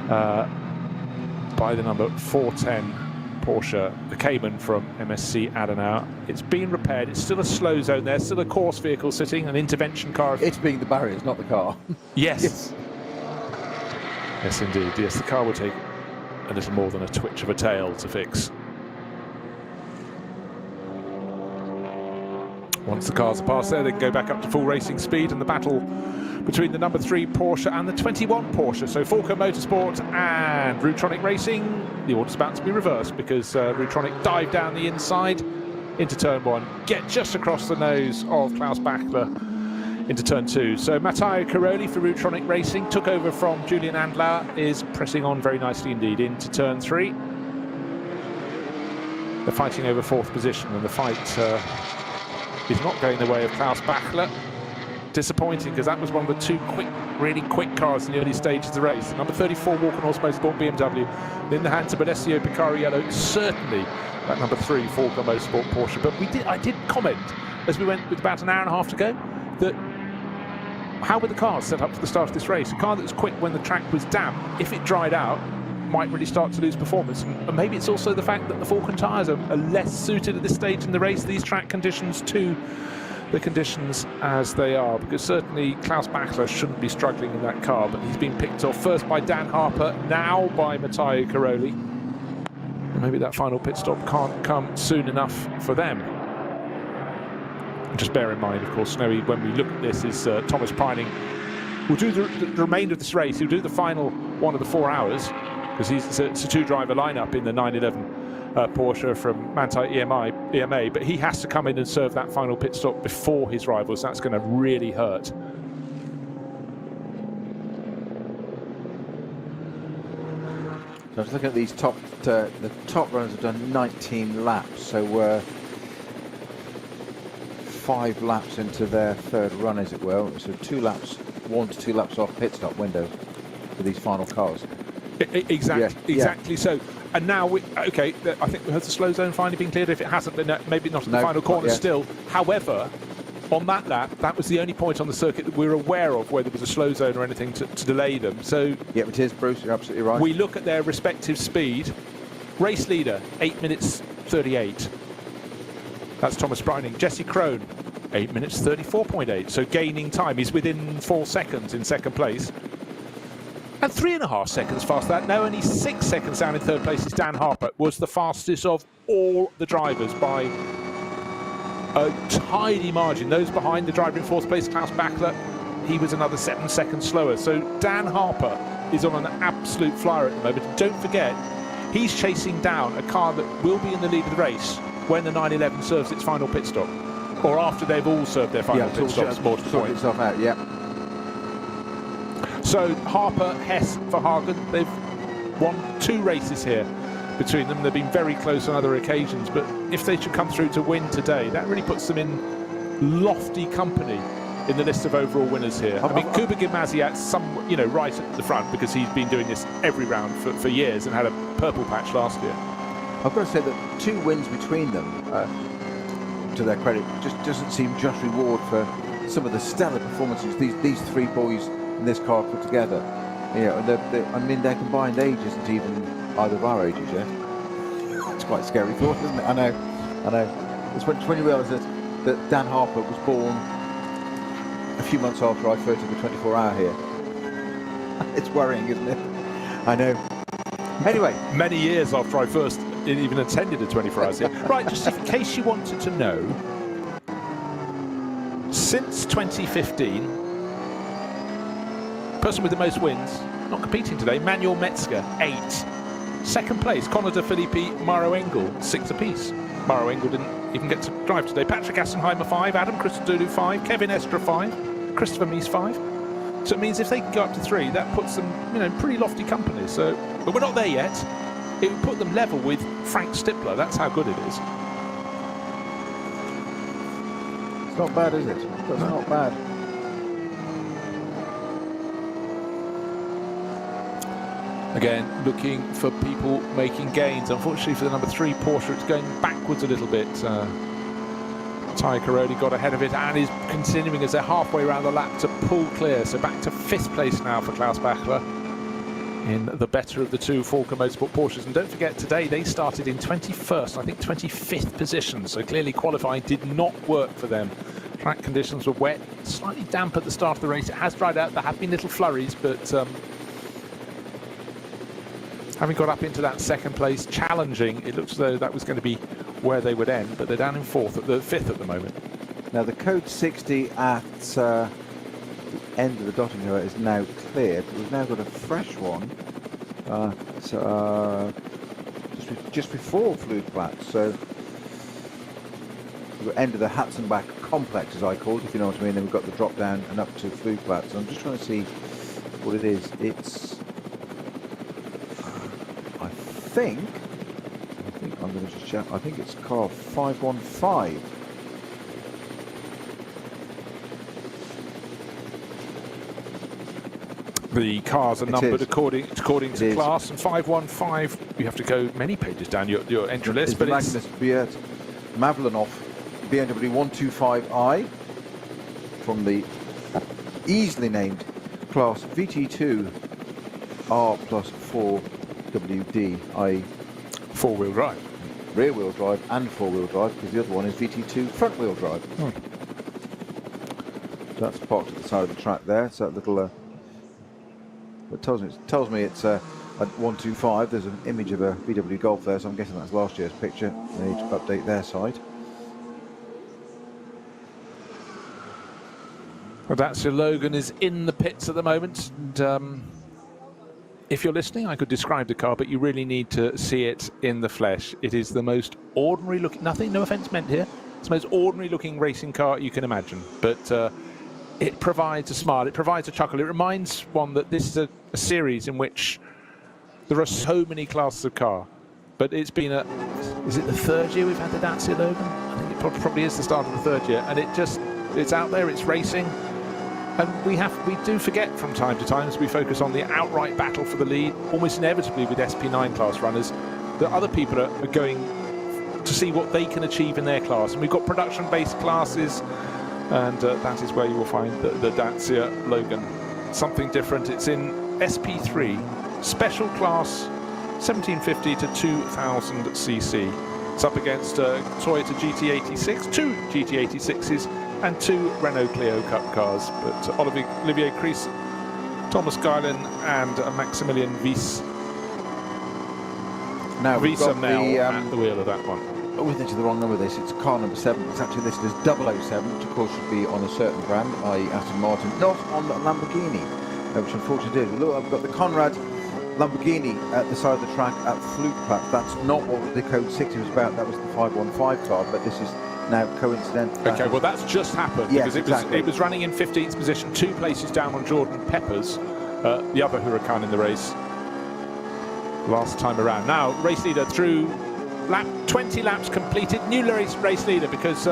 by the number 410 Porsche, the Cayman from MSC Adenauer. It's been repaired. It's still a slow zone there, still a course vehicle sitting, an intervention car. It's being the barriers, not the car. Yes. Yes, indeed. Yes, the car will take a little more than a twitch of a tail to fix. Once the cars are past there, they can go back up to full racing speed, and the battle between the number 3 Porsche and the 21 Porsche. So Falco Motorsport and Rutronic Racing, the order's about to be reversed because Rutronic dived down the inside into turn 1, get just across the nose of Klaus Bachler into turn 2. So Matteo Caroli for Rutronic Racing took over from Julian Andlauer, is pressing on very nicely indeed into turn 3. They're fighting over 4th position, and the fight is not going the way of Klaus Bachler. Disappointing, because that was one of the 2 really quick cars in the early stages of the race. The number 34 Walker Motorsport BMW in the hands of Alessio Picariello, certainly that number 3 Walker Motorsport Porsche. But I did comment as we went with about an hour and a half to go that how were the cars set up for the start of this race? A car that was quick when the track was damp, if it dried out, might really start to lose performance. And maybe it's also the fact that the Falcon tyres are less suited at this stage in the race, these track conditions, to the conditions as they are, because certainly Klaus Bachler shouldn't be struggling in that car, but he's been picked off first by Dan Harper, now by Matteo Caroli. And maybe that final pit stop can't come soon enough for them. And just bear in mind, of course, Snowy, when we look at this, is Thomas Preining will do the remainder of this race. He'll do the final one of the 4 hours, because it's a 2-driver lineup in the 911 Porsche from Manthey EMA, but he has to come in and serve that final pit stop before his rivals. That's going to really hurt. So I was looking at these the top runners have done 19 laps, so 5 laps into their 3rd run, as it were. So 2 laps, 1 to 2 laps off pit stop window for these final cars. Exactly. Yeah. So, and now I think has the slow zone finally been cleared? If it hasn't been, maybe not in the final corner still. However, on that lap, that was the only point on the circuit that we were aware of where there was a slow zone or anything to delay them. So yeah, it is, Bruce, you're absolutely right. We look at their respective speed. Race leader, 8 minutes 38. That's Thomas Preining. Jesse Krohn, 8 minutes 34.8. So gaining time. He's within 4 seconds in 2nd place. And 3.5 seconds faster that. Now only 6 seconds down in 3rd place is Dan Harper. Was the fastest of all the drivers by a tiny margin. Those behind, the driver in 4th place, Klaus Bachler, he was another 7 seconds slower. So Dan Harper is on an absolute flyer at the moment. Don't forget, he's chasing down a car that will be in the lead of the race when the 911 serves its final pit stop, or after they've all served their final pit stops. More to the point. Itself out, yeah. So Harper, Hess, Verhagen, they've won 2 races here between them. They've been very close on other occasions, but if they should come through to win today, that really puts them in lofty company in the list of overall winners here. I mean, Kuba Gimasiat's right at the front, because he's been doing this every round for years and had a purple patch last year. I've got to say that 2 wins between them, to their credit, just doesn't seem just reward for some of the stellar performances these 3 boys in this car put together. I mean, their combined age isn't even either of our ages yet. It's quite a scary thought, isn't it? I know. It's when you realise that Dan Harper was born a few months after I first did the 24-hour here. It's worrying, isn't it? I know. Anyway, many years after I first even attended a 24 hours here. Right, just in case you wanted to know, since 2015, person with the most wins, not competing today, Manuel Metzger, 8. 2nd place, Conor de Filippi, Mauro Engel, 6 apiece. Mauro Engel didn't even get to drive today. Patrick Assenheimer, 5. Adam Christodoulou, 5. Kevin Estra, 5. Christopher Mies, 5. So it means if they can go up to 3, that puts them, pretty lofty company. So, but we're not there yet. It would put them level with Frank Stippler. That's how good it is. It's not bad, is it? It's not bad. Again, looking for people making gains. Unfortunately for the number 3 Porsche, it's going backwards a little bit. Ty Caroli got ahead of it and is continuing as they're halfway around the lap to pull clear. So back to 5th place now for Klaus Bachler in the better of the 2 Falcon Motorsport Porsches. And don't forget, today they started in 21st, I think 25th position. So clearly qualifying did not work for them. Track conditions were wet, slightly damp at the start of the race. It has dried out. There have been little flurries, but having got up into that 2nd place, challenging, it looks as though that was going to be where they would end, but they're down in 5th at the moment. Now the code 60 at the end of the dotting area is now cleared. We've now got a fresh one, just before fluid flats. So we've got end of the Hatzenbach complex, as I call it, if you know what I mean. Then we've got the drop down and up to Flugplatz. So I'm just trying to see what it is. It's, I think I'm going to just check. I think it's car 515. The cars are numbered according to class, and 515. You have to go many pages down your entry list, but it's Magnus Beat Mavlanov BMW 125i from the easily named class VT2 R plus 4WD, i.e. four-wheel drive, rear-wheel drive and four-wheel drive, because the other one is VT2 front-wheel drive. So that's parked at the side of the track there. It's that little. It tells me it's a 125. There's an image of a VW Golf there, so I'm guessing that's last year's picture. They need to update their site. Well, that's your Logan is in the pits at the moment. And, if you're listening, I could describe the car, but you really need to see it in the flesh. It is the most ordinary looking, no offense meant here, it's the most ordinary looking racing car you can imagine. But it provides a smile, it provides a chuckle. It reminds one that this is a series in which there are so many classes of car. But it's been is it the third year we've had the Dacia Logan? I think it probably is the start of the third year. And it's out there, it's racing. And we do forget from time to time, as we focus on the outright battle for the lead, almost inevitably with SP9 class runners, that other people are going to see what they can achieve in their class. And we've got production-based classes, and that is where you will find the Dacia Logan. Something different. It's in SP3, special class 1750 to 2000 cc. It's up against Toyota GT86, two GT86s, and two Renault Clio Cup cars. But Olivier Chris, Thomas Geilen, and Maximilian Wies. Now we've got at the wheel of that one. We're into the wrong number. This it's car number 7. It's actually listed as 007, which of course should be on a certain brand, i.e. Aston Martin, not on the Lamborghini, which unfortunately did. Look, I've got the Conrad Lamborghini at the side of the track at Flugplatz. That's not what the code 60 was about. That was the 515 car, but this is now coincidental. Okay, well that's just happened, yes, because it was running in 15th position, 2 places down on Jordan Peppers, the other Huracan in the race last time around. Now race leader through 20 laps completed, new race leader, because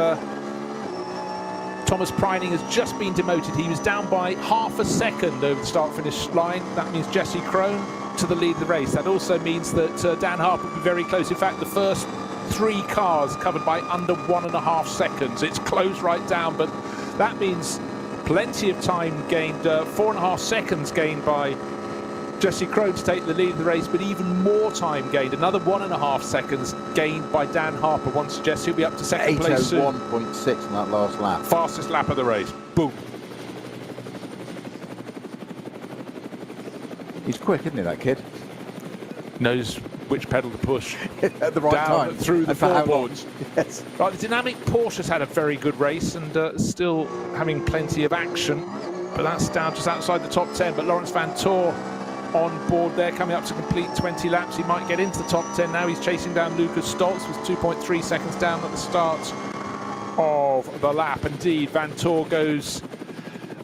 Thomas Preining has just been demoted. He was down by half a second over the start-finish line. That means Jesse Krohn to the lead of the race. That also means that Dan Harper will be very close. In fact, the first 3 cars covered by under 1.5 seconds. It's closed right down, but that means plenty of time gained, 4.5 seconds gained by Jesse Krohn to take the lead of the race, but even more time gained, another 1.5 seconds gained by Dan Harper. Once Jesse will be up to second place soon. 8:01.6 on that last lap. Fastest lap of the race. Boom. He's quick, isn't he, that kid? Knows which pedal to push at the right down time through the floorboards. Yes. Right, the dynamic Porsche's had a very good race and still having plenty of action, but that's down just outside the top 10. But Lawrence Van Tor on board there, coming up to complete 20 laps. He might get into the top 10 now. He's chasing down Lucas Stoltz with 2.3 seconds down at the start of the lap. Indeed, Van Tor goes,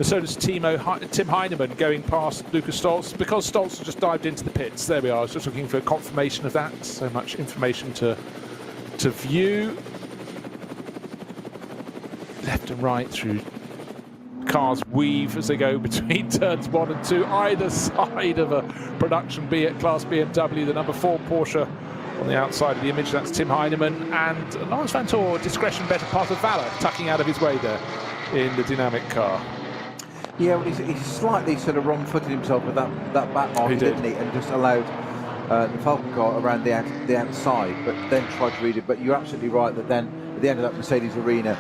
so does Tim Heinemann going past Lucas Stoltz, because Stoltz just dived into the pits. There we are. I was just looking for confirmation of that. So much information to view. Left and right through. Cars weave as they go between turns 1 and 2, either side of a production class BMW. The number 4 Porsche on the outside of the image, that's Tim Heinemann, and Lawrence Van Tor, discretion better part of valour, tucking out of his way there in the dynamic car. Yeah, well, he's slightly sort of wrong-footed himself with that back mark, didn't he? And just allowed the Falcon car around the outside, but then tried to read it. But you're absolutely right that then at the end of that Mercedes arena,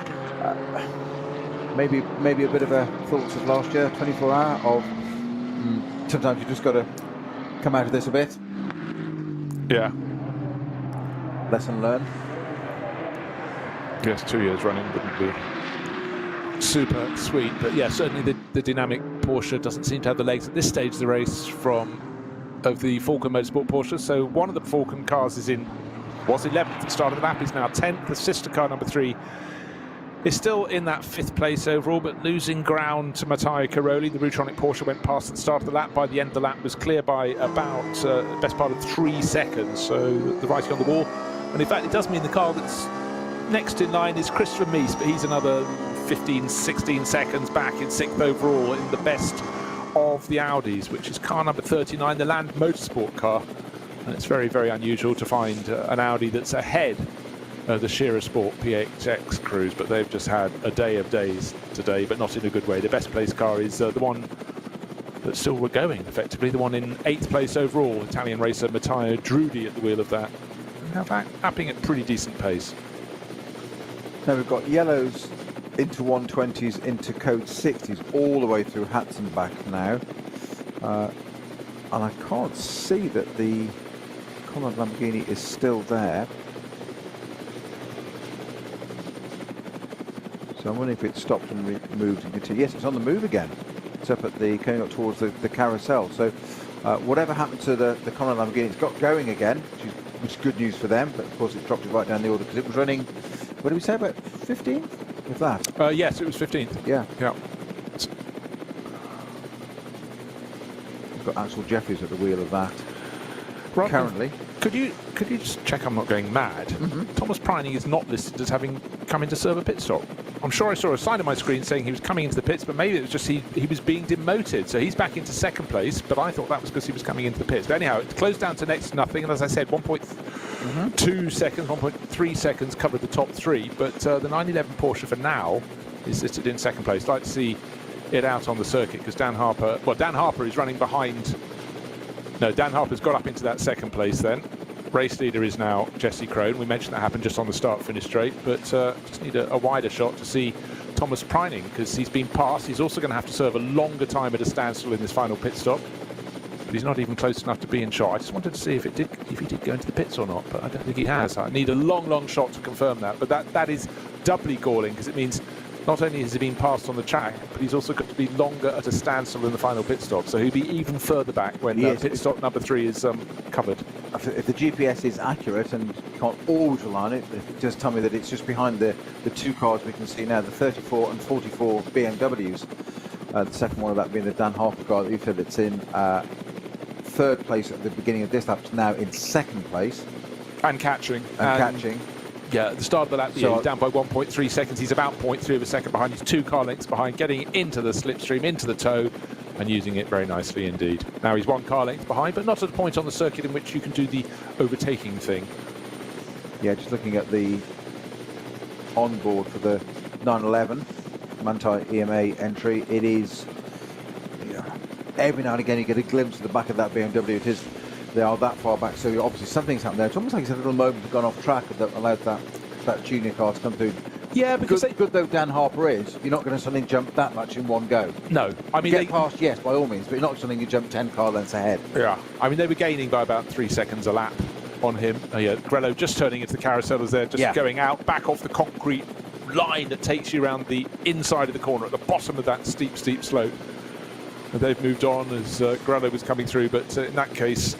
maybe a bit of a thoughts of last year, 24-hour of sometimes you just got to come out of this a bit. Yeah. Lesson learned. Yes, 2 years running wouldn't be super sweet, but yeah, certainly the dynamic Porsche doesn't seem to have the legs at this stage of the race of the Falcon Motorsport Porsche. So one of the Falcon cars was 11th at the start of the lap, is now 10th. The sister car number 3 is still in that 5th place overall, but losing ground to Matteo Caroli. The Rutronic Porsche went past at the start of the lap. By the end of the lap was clear by about the best part of 3 seconds, so the writing on the wall. And in fact, it does mean the car that's next in line is Christopher Mies, but he's another 15, 16 seconds back in 6th overall in the best of the Audis, which is car number 39, the Land Motorsport car. And it's very, very unusual to find an Audi that's ahead of the Shearer Sport PHX crews, but they've just had a day of days today, but not in a good way. The best placed car is the one that's still going, effectively, the one in 8th place overall, Italian racer Matteo Drudi at the wheel of that. Now lapping at pretty decent pace. Now we've got yellows into 120s, into code 60s, all the way through hats and back now. And I can't see that the Conrad Lamborghini is still there. So I'm wondering if it stopped and moved and continued. Yes, it's on the move again. It's up at the, coming up towards the carousel. So whatever happened to the Conrad Lamborghini, it's got going again, which is good news for them. But of course, it dropped it right down the order because it was running, what did we say, about 15th? With that? Yes, it was 15th. Yeah. Yeah. We've got Axel Jeffries at the wheel of that. Right. Currently. Could you just check I'm not going mad? Thomas Preining is not listed as having come in to serve a pit stop. I'm sure I saw a sign on my screen saying he was coming into the pits, but maybe it was just he was being demoted. So he's back into 2nd place, but I thought that was because he was coming into the pits. But anyhow, it closed down to next to nothing, and as I said, 1.2 seconds, 1.3 seconds covered the top 3, but the 911 Porsche for now is listed in 2nd place. I'd like to see it out on the circuit because Dan Harper is running behind. No, Dan Harper's got up into that 2nd place then. Race leader is now Jesse Crone. We mentioned that happened just on the start-finish straight, but just need a wider shot to see Thomas Preining because he's been passed. He's also going to have to serve a longer time at a standstill in this final pit stop, but he's not even close enough to be in shot. I just wanted to see if he did go into the pits or not, but I don't think he has. I need a long shot to confirm that, but that is doubly galling because it means not only has he been passed on the track, but he's also got to be longer at a standstill in the final pit stop. So he'll be even further back when pit stop number 3 is covered. If the GPS is accurate, and you can't always rely on it, it does tell me that it's just behind the 2 cars we can see now, the 34 and 44 BMWs. The second one of that being the Dan Harper car that you said it's in 3rd place at the beginning of this lap, now in 2nd place. And catching. Yeah, at the start of the lap, he's down by 1.3 seconds. He's about 0.3 of a second behind. He's 2 car lengths behind, getting into the slipstream, into the toe, and using it very nicely indeed. Now he's 1 car length behind, but not at a point on the circuit in which you can do the overtaking thing. Yeah, just looking at the onboard for the 911 Manthey EMA entry, it is, every now and again you get a glimpse of the back of that BMW. They are that far back, so obviously something's happened there. It's almost like it's a little moment have gone off track that allowed that junior car to come through. Yeah, because good though Dan Harper is, you're not going to suddenly jump that much in one go. No, I mean get past, yes, by all means, but you're not suddenly you jump 10 car lengths ahead. Yeah, I mean they were gaining by about 3 seconds a lap on him. Grello just turning into the carousel as they're just going out back off the concrete line that takes you around the inside of the corner at the bottom of that steep slope. And they've moved on as Grello was coming through, but in that case,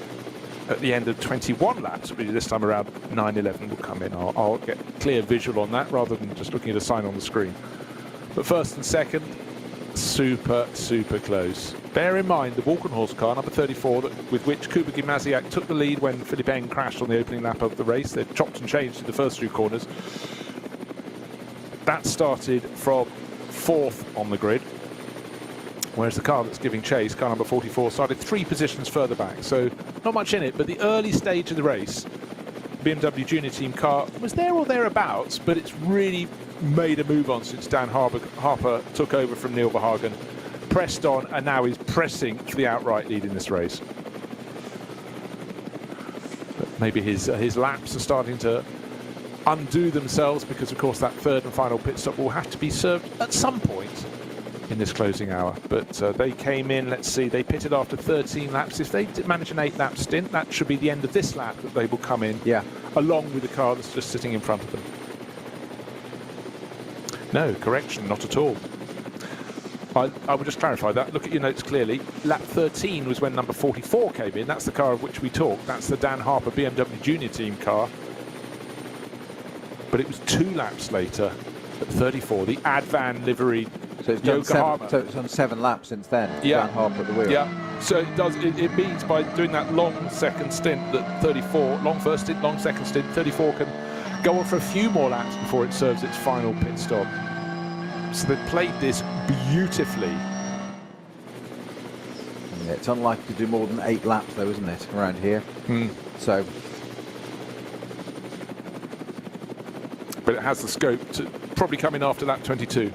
at the end of 21 laps, really this time around, 911 will come in. I'll get clear visual on that rather than just looking at a sign on the screen. But 1st and 2nd, super close. Bear in mind the Walkenhorst car, number 34, with which Kuba Gimnaziak took the lead when Philippe Eng crashed on the opening lap of the race. They've chopped and changed in the first 2 corners. That started from 4th on the grid, whereas the car that's giving chase, car number 44, started 3 positions further back. So not much in it, but the early stage of the race, BMW Junior Team car was there or thereabouts, but it's really made a move on since Dan Harper took over from Neil Verhagen, pressed on, and now is pressing for the outright lead in this race. But maybe his laps are starting to undo themselves because, of course, that 3rd and final pit stop will have to be served at some point in this closing hour. But they came in, let's see, they pitted after 13 laps. If they manage an 8-lap stint, that should be the end of this lap that they will come in, along with the car that's just sitting in front of them. No, correction, not at all. I will just clarify that. Look at your notes clearly. Lap 13 was when number 44 came in. That's the car of which we talked. That's the Dan Harper BMW Junior Team car. But it was 2 laps later At 34, the Advan livery. So it's done so it's on 7 laps since then. Yeah. Dan Harper at the wheel. Yeah. So it does. It means by doing that long second stint, that 34, long first stint, long second stint, 34 can go on for a few more laps before it serves its final pit stop. So they've played this beautifully. Yeah, it's unlikely to do more than 8 laps, though, isn't it, around here? So. But it has the scope to probably come in after lap 22.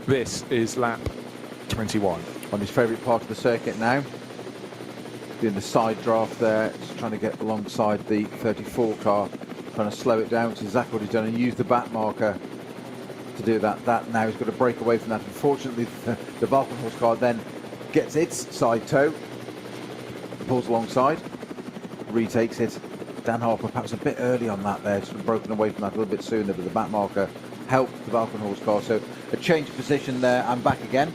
This is lap 21. On his favourite part of the circuit now. Doing the side draft there, just trying to get alongside the 34 car, trying to slow it down, which is exactly what he's done, and use the back marker to do that. That now he's got to break away from that. Unfortunately, the Valkenhorst car then gets its side toe, pulls alongside, retakes it. Dan Harper perhaps a bit early on that there, sort of broken away from that a little bit sooner, but the back marker helped the Valkenhorst car. So a change of position there and back again.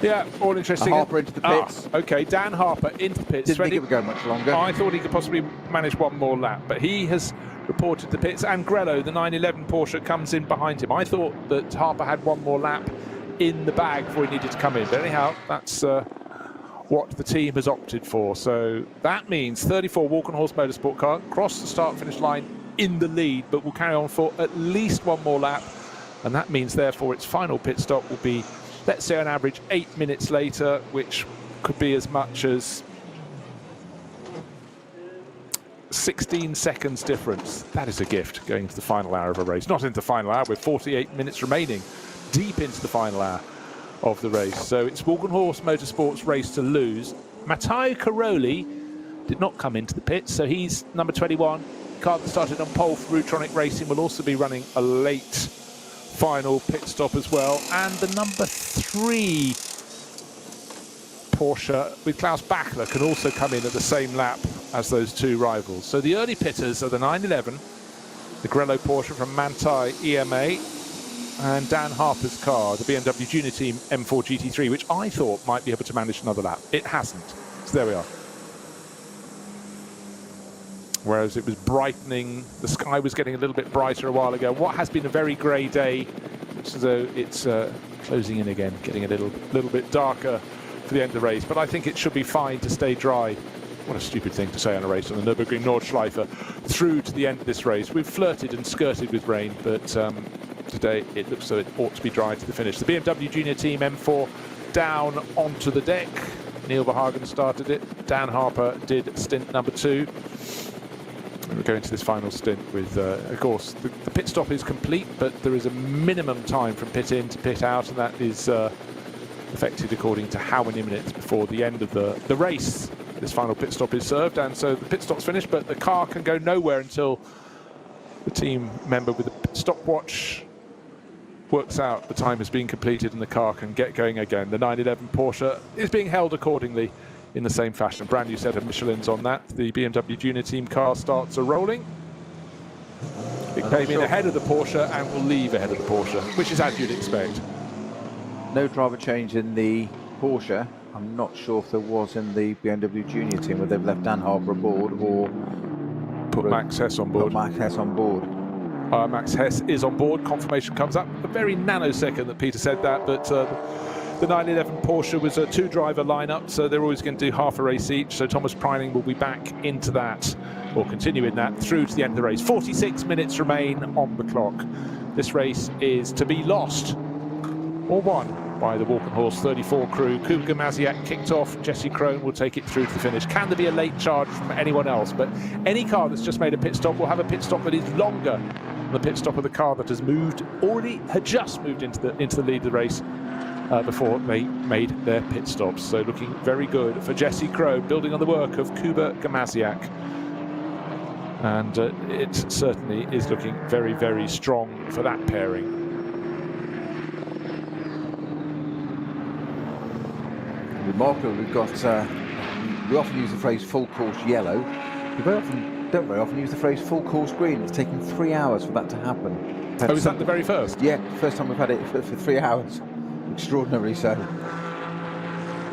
Yeah, all interesting. Harper into the pits. Okay, Dan Harper into the pits. Didn't think it would go much longer. I thought he could possibly manage one more lap, but he has reported the pits, and Grello, the 911 Porsche, comes in behind him. I thought that Harper had one more lap in the bag before he needed to come in, but anyhow, that's what the team has opted for. So that means 34 Walkenhorst Motorsport car crossed the start-finish line in the lead, but will carry on for at least one more lap, and that means therefore its final pit stop will be, let's say on average, 8 minutes later, which could be as much as 16 seconds difference. That is a gift going into the final hour of a race. Not into the final hour, with 48 minutes remaining, deep into the final hour of the race. So it's Walkenhorst Motorsport's race to lose. Matteo Caroli did not come into the pits, so he's number 21. Car that started on pole for Rutronic Racing will also be running a late final pit stop as well. And the number 3 Porsche with Klaus Bachler can also come in at the same lap as those two rivals. So the early pitters are the 911, the Grello Porsche from Manthey EMA, and Dan Harper's car, the BMW Junior Team M4 GT3, which I thought might be able to manage another lap. It hasn't. So there we are. Whereas it was brightening, the sky was getting a little bit brighter a while ago. What has been a very grey day, so though it's closing in again, getting a little bit darker for the end of the race. But I think it should be fine to stay dry. What a stupid thing to say on a race on the Nürburgring Nordschleife through to the end of this race. We've flirted and skirted with rain, but today it looks so it ought to be dry to the finish. The BMW Junior Team M4 down onto the deck. Neil Verhagen started it. Dan Harper did stint number 2. We're going to this final stint with, of course, the pit stop is complete, but there is a minimum time from pit in to pit out, and that is affected according to how many minutes before the end of the race this final pit stop is served. And so the pit stop's finished, but the car can go nowhere until the team member with the stopwatch works out the time has been completed and the car can get going again. The 911 Porsche is being held accordingly in the same fashion. A brand new set of Michelins on that. The BMW Junior Team car starts a rolling. It came in ahead of the Porsche and will leave ahead of the Porsche, which is as you'd expect. No driver change in the Porsche. I'm not sure if there was in the BMW Junior Team, where they've left Dan Harper aboard or put Max Hess on board. Put Max Hess on board. Max Hess is on board. Confirmation comes up a very nanosecond that Peter said that, but the 911 Porsche was a 2-driver lineup, so they're always going to do half a race each. So Thomas Preining will be back into that, or continue in that, through to the end of the race. 46 minutes remain on the clock. This race is to be lost or won by the Walkenhorst 34 crew. Kuba Maziak kicked off. Jesse Krohn will take it through to the finish. Can there be a late charge from anyone else? But any car that's just made a pit stop will have a pit stop that is longer than the pit stop of the car that has had just moved into the lead of the race before they made their pit stops. So looking very good for Jesse Krohn, building on the work of Kuba Gamaziak. And it certainly is looking very, very strong for that pairing. Remarkable, we've got, we often use the phrase full course yellow. We don't very often use the phrase full course green. It's taken 3 hours for that to happen. Oh, is that the very first? Yeah, first time we've had it for 3 hours. Extraordinary, so.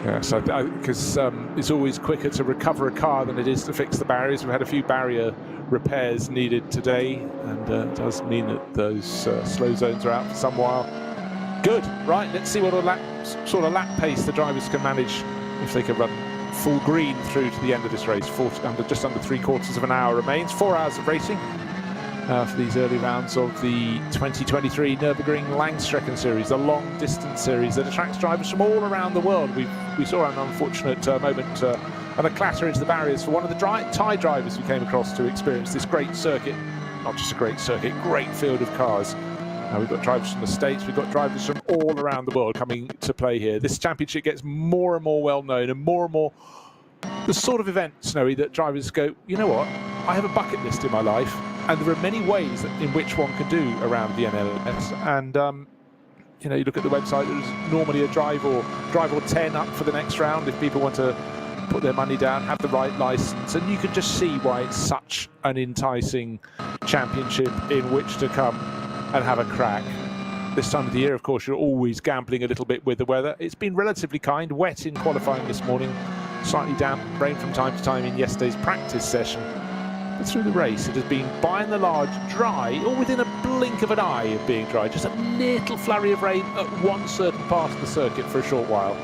Yeah, so because it's always quicker to recover a car than it is to fix the barriers. We've had a few barrier repairs needed today, and it does mean that those slow zones are out for some while. Good, right, let's see what sort of lap pace the drivers can manage if they can run full green through to the end of this race. Just under 3/4 of an hour remains. 4 hours of racing for these early rounds of the 2023 Nürburgring Langstrecken Series, the long distance series that attracts drivers from all around the world. We saw an unfortunate moment and a clatter into the barriers for one of the Thai drivers we came across to experience this great circuit. Not just a great circuit, great field of cars. We've got drivers from the States, we've got drivers from all around the world coming to play here. This championship gets more and more well known, and more the sort of event, Snowy, that drivers go, you know what, I have a bucket list in my life, and there are many ways in which one can do around the NLS. And you know, you look at the website, there's normally a drive or 10 up for the next round if people want to put their money down, have the right license, and you can just see why it's such an enticing championship in which to come and have a crack. This time of the year, of course, you're always gambling a little bit with the weather. It's been relatively kind, wet in qualifying this morning, slightly damp, rain from time to time in yesterday's practice session. But through the race, it has been by and large dry, or within a blink of an eye of being dry. Just a little flurry of rain at one certain part of the circuit for a short while,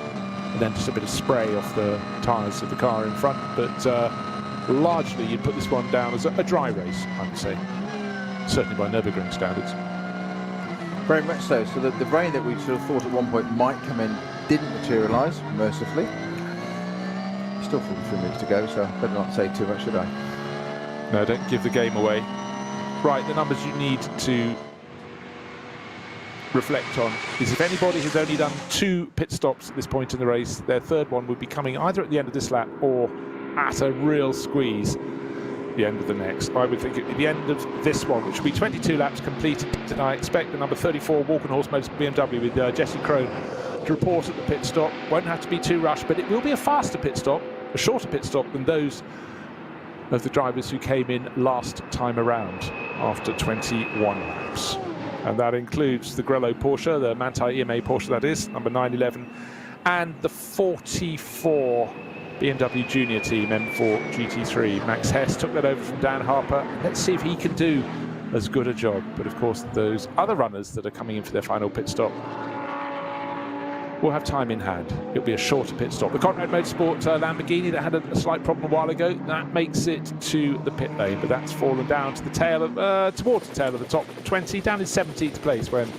and then just a bit of spray off the tyres of the car in front. But largely, you'd put this one down as a dry race, I would say, certainly by Nürburgring standards. Very much so. So the rain that we sort of thought at one point might come in didn't materialise, mercifully. Still 43 minutes to go, so I better not say too much, should I? No, don't give the game away. Right, the numbers you need to reflect on is if anybody has only done 2 pit stops at this point in the race, their third one would be coming either at the end of this lap or at a real squeeze the end of the next. I would think at the end of this one, which will be 22 laps completed, and I expect the number 34 Walkenhorst Motorsport BMW with Jesse Krohn to report at the pit stop. Won't have to be too rushed, but it will be a faster pit stop, a shorter pit stop than those of the drivers who came in last time around after 21 laps. And that includes the Grello Porsche, the Manthey EMA Porsche that is, number 911, and the 44 BMW Junior Team M4 GT3. Max Hess took that over from Dan Harper. Let's see if he can do as good a job. But of course, those other runners that are coming in for their final pit stop will have time in hand. It'll be a shorter pit stop. The Conrad Motorsport Lamborghini that had a slight problem a while ago, that makes it to the pit lane, but that's fallen down to the tail of, towards the tail of the top 20, down in 17th place when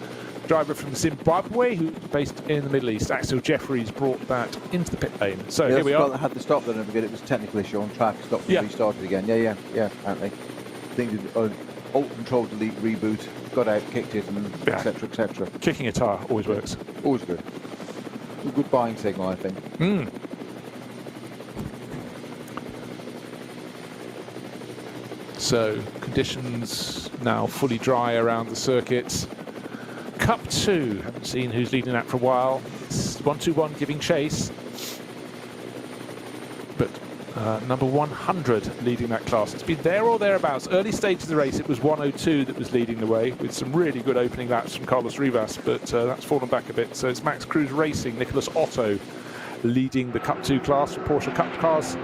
driver from Zimbabwe, who's based in the Middle East, Axel Jeffries, brought that into the pit lane. So here we are. Had the stop then, it was a technical issue on track, stopped and restarted again. Yeah, apparently. I think alt control delete reboot, got out, kicked it, and etc. etc. Kicking a tire always works. Always good. A good buying signal, I think. So conditions now fully dry around the circuit. Cup 2, haven't seen who's leading that for a while. It's 121 giving chase. But number 100 leading that class. It's been there or thereabouts. Early stage of the race, it was 102 that was leading the way, with some really good opening laps from Carlos Rivas, but that's fallen back a bit. So it's Max Cruz Racing, Nicholas Otto, leading the Cup 2 class for Porsche Cup cars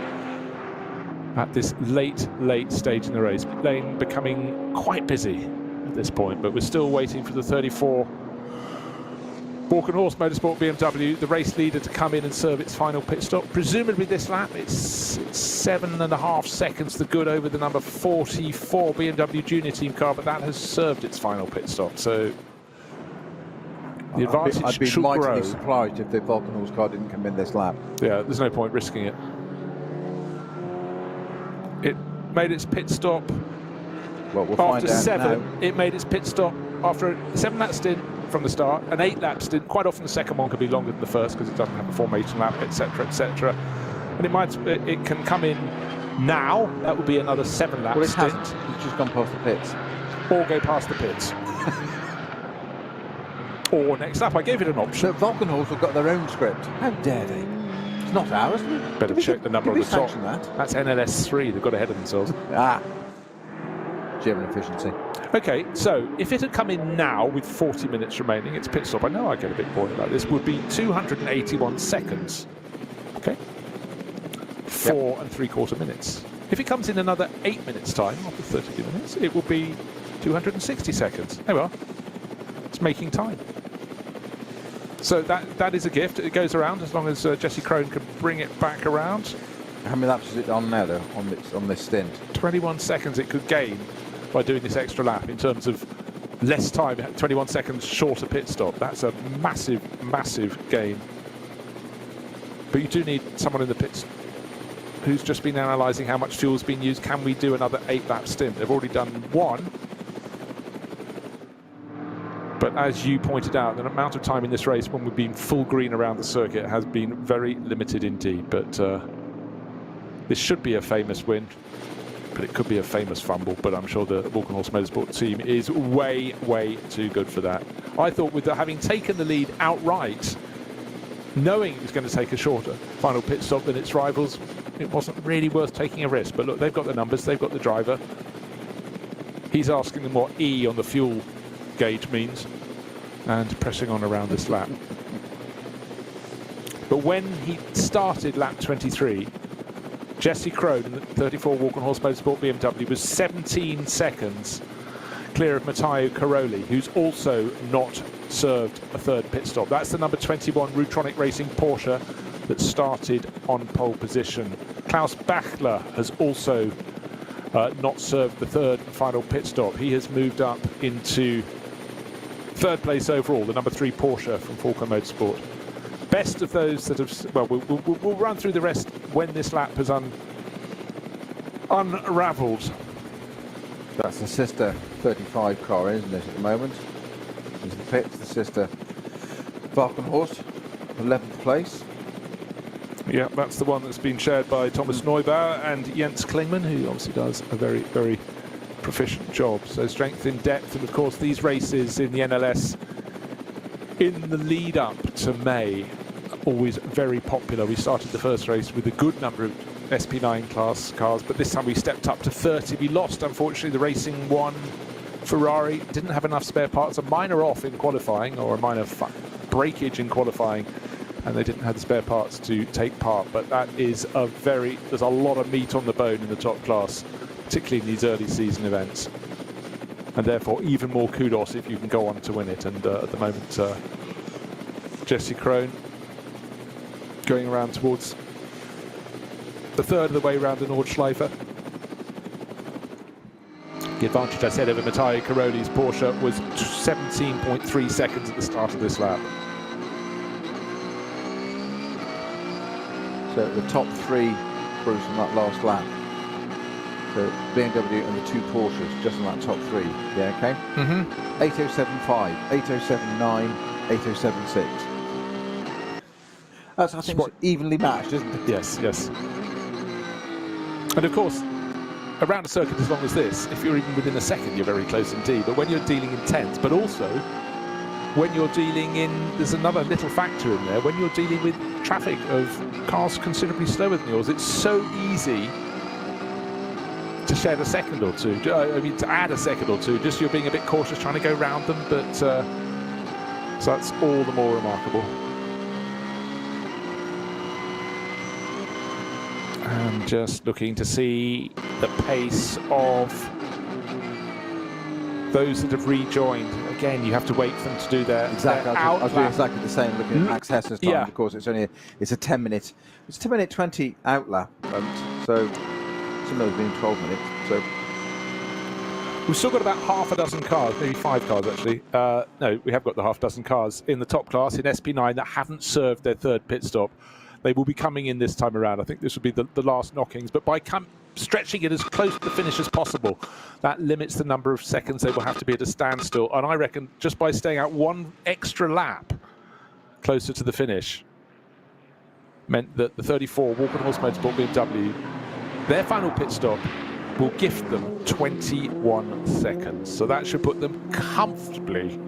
at this late stage in the race. Pit lane becoming quite busy at this point, but we're still waiting for the 34 Walkenhorst Motorsport BMW, the race leader, to come in and serve its final pit stop. Presumably this lap, it's 7.5 seconds to good over the number 44 BMW Junior Team car, but that has served its final pit stop. So the advantage I'd be should mightily grow. surprised if the Walkenhorst car didn't come in this lap. Yeah, there's no point risking it. It made its pit stop after 7. Now. It made its pit stop after a 7-lap stint from the start, an 8-lap stint. Quite often the second one could be longer than the first because it doesn't have a formation lap, etc., etc. And it can come in now. That would be another 7-lap stint. It's just gone past the pits. Or go past the pits. Or next up, I gave it an option. So Walkenhorst have got their own script. How dare they? It's not ours. Better check the number on the top. That's NLS2. They've got ahead of themselves. German efficiency. Okay, so if it had come in now with 40 minutes remaining, its pit stop, I know I get a bit bored about this, would be 281 seconds. Okay? 4 3/4 minutes. If it comes in another 8 minutes time, after 32 minutes, it will be 260 seconds. There we are. It's making time. So that is a gift. It goes around as long as Jesse Crone can bring it back around. How many laps is it on now, though, on this stint? 21 seconds it could gain by doing this extra lap in terms of less time, 21 seconds shorter pit stop. That's a massive, massive gain. But you do need someone in the pits who's just been analysing how much fuel's been used. Can we do another 8-lap stint? They've already done one. But as you pointed out, the amount of time in this race when we've been full green around the circuit has been very limited indeed. But this should be a famous win, but it could be a famous fumble. But I'm sure the Walkenhorst Motorsport team is way, way too good for that. I thought with having taken the lead outright, knowing it was going to take a shorter final pit stop than its rivals, it wasn't really worth taking a risk. But look, they've got the numbers, they've got the driver. He's asking them what E on the fuel gauge means and pressing on around this lap. But when he started lap 23, Jesse Crone in the 34 Walkenhorst Motorsport BMW was 17 seconds clear of Matteo Caroli, who's also not served a third pit stop. That's the number 21 Rutronic Racing Porsche that started on pole position. Klaus Bachler has also not served the third and final pit stop. He has moved up into third place overall, the number 3 Porsche from Falco Motorsport. Best of those that have, well, we'll run through the rest when this lap has unravelled. That's the sister 35 car, isn't it, at the moment? There's the pits, the sister Walkenhorst, 11th place. Yeah, that's the one that's been shared by Thomas Neubauer and Jens Klingmann, who obviously does a very, very proficient job. So strength in depth, and of course these races in the NLS in the lead up to May are always very popular. We started the first race with a good number of SP9 class cars, but this time we stepped up to 30. We lost, unfortunately, the Racing 1 Ferrari. Didn't have enough spare parts, a minor off in qualifying, or a minor breakage in qualifying, and they didn't have the spare parts to take part. But that is there's a lot of meat on the bone in the top class, particularly in these early season events, and therefore even more kudos if you can go on to win it. And at the moment, Jesse Crone going around towards the third of the way around the Nordschleife. The advantage, I said, over Matteo Caroli's Porsche was 17.3 seconds at the start of this lap. So the top 3, Bruce, on that last lap. So BMW and the 2 Porsches just on that top 3. Yeah, okay? Mm-hmm. 8075, 8079, 8076. That's, I think, evenly matched, isn't it? Yes, yes. And of course, around a circuit as long as this, if you're even within a second, you're very close indeed. But when you're dealing in tenths, but also when you're dealing in, there's another little factor in there, when you're dealing with traffic of cars considerably slower than yours, it's so easy to shed a second or two. I mean, to add a second or two, just you're being a bit cautious trying to go round them, but so that's all the more remarkable. And just looking to see the pace of those that have rejoined. Again, you have to wait for them to do their exactly. Their I was doing exactly the same, looking at Max Hesser's time. Yeah. Of course, it's a 10-minute, it's a 10-minute 20 out lap, so some of those being 12 minutes. So we've still got about half a dozen cars, maybe 5 cars actually. No, we have got the half dozen cars in the top class in SP9 that haven't served their third pit stop. They will be coming in this time around. I think this will be the last knockings, but by stretching it as close to the finish as possible, that limits the number of seconds they will have to be at a standstill. And I reckon just by staying out one extra lap closer to the finish meant that the 34 Walkenhorst Motorsport BMW, their final pit stop will gift them 21 seconds. So that should put them comfortably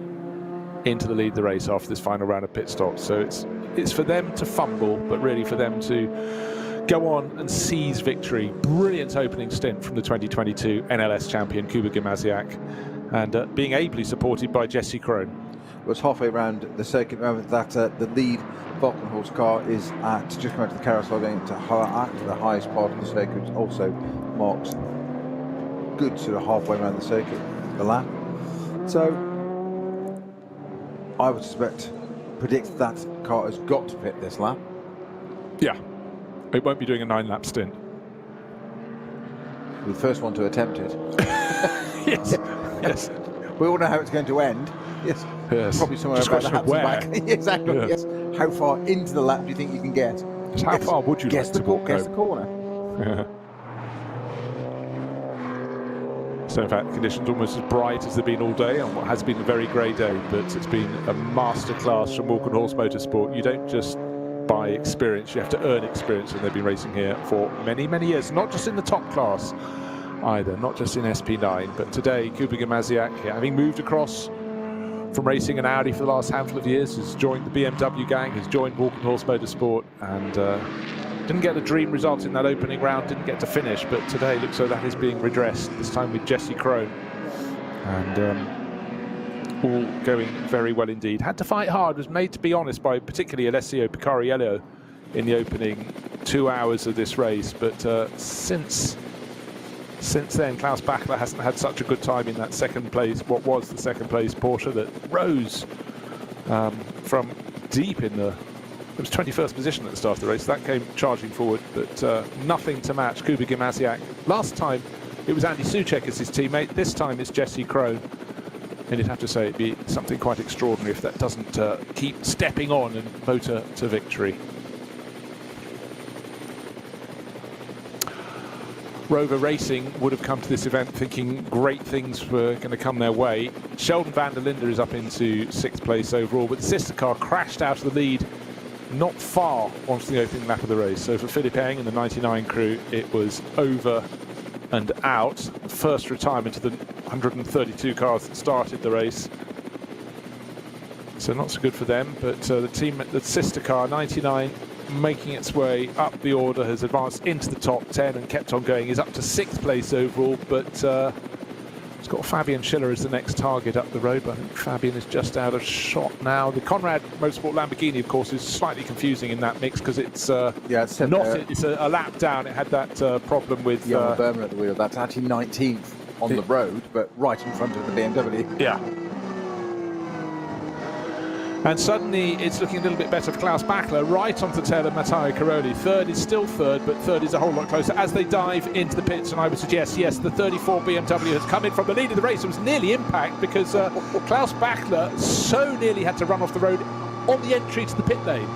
into the lead of the race after this final round of pit stops. So it's for them to fumble, but really for them to go on and seize victory. Brilliant opening stint from the 2022 NLS champion Kuba Gimasiak, and being ably supported by Jesse Crone. It was halfway around the circuit moment that the lead Walkenhorst car is at just going to the carousel, going to the highest part of the circuit, also marks good sort of halfway around the circuit, the lap. So I would predict that car has got to pit this lap. Yeah, it won't be doing a 9-lap stint. Be the first one to attempt it. Yes, yes. We all know how it's going to end. Yes. Yes. Probably somewhere Just about the question of Hampton where. back. Exactly. Yes. Yes. How far into the lap do you think you can get? Just how far would you guess like the to walk guess the home? corner. Yeah. So in fact, conditions almost as bright as they've been all day on what has been a very grey day, but it's been a masterclass from Walk and Horse Motorsport. You don't just buy experience, you have to earn experience, and they've been racing here for many, many years, not just in the top class either, not just in SP9, but today Kuba Gamaziak, having moved across from racing an Audi for the last handful of years, has joined the BMW gang, has joined Walk and Horse Motorsport, and didn't get a dream result in that opening round, didn't get to finish, but today looks so that is being redressed, this time with Jesse Crone, and all going very well indeed. Had to fight hard, was made to be honest by particularly Alessio Picariello in the opening 2 hours of this race, but since then Klaus Bachler hasn't had such a good time in that second place, what was the second place Porsche that rose from deep in the, it was 21st position at the start of the race. That came charging forward, but nothing to match Kuba Gamaziak. Last time it was Andy Soucek as his teammate, this time it's Jesse Crone. And you'd have to say it'd be something quite extraordinary if that doesn't keep stepping on and motor to victory. Rover Racing would have come to this event thinking great things were going to come their way. Sheldon van der Linde is up into 6th place overall, but the sister car crashed out of the lead not far onto the opening lap of the race. So for Philip Eng and the 99 crew, it was over and out. First retirement of the 132 cars that started the race. So not so good for them, but the sister car, 99, making its way up the order, has advanced into the top 10 and kept on going, is up to 6th place overall, but it's got Fabian Schiller as the next target up the road, but I think Fabian is just out of shot now. The Conrad Motorsport Lamborghini, of course, is slightly confusing in that mix because it's it's a lap down. It had that problem with Berman at the wheel. That's actually 19th on the road, but right in front of the BMW. Yeah. And suddenly it's looking a little bit better for Klaus Bachler, right onto the tail of Matteo Caroli. Third is still third, but third is a whole lot closer as they dive into the pits. And I would suggest, yes, the 34 BMW has come in from the lead of the race. It was nearly impact because Klaus Bachler so nearly had to run off the road on the entry to the pit lane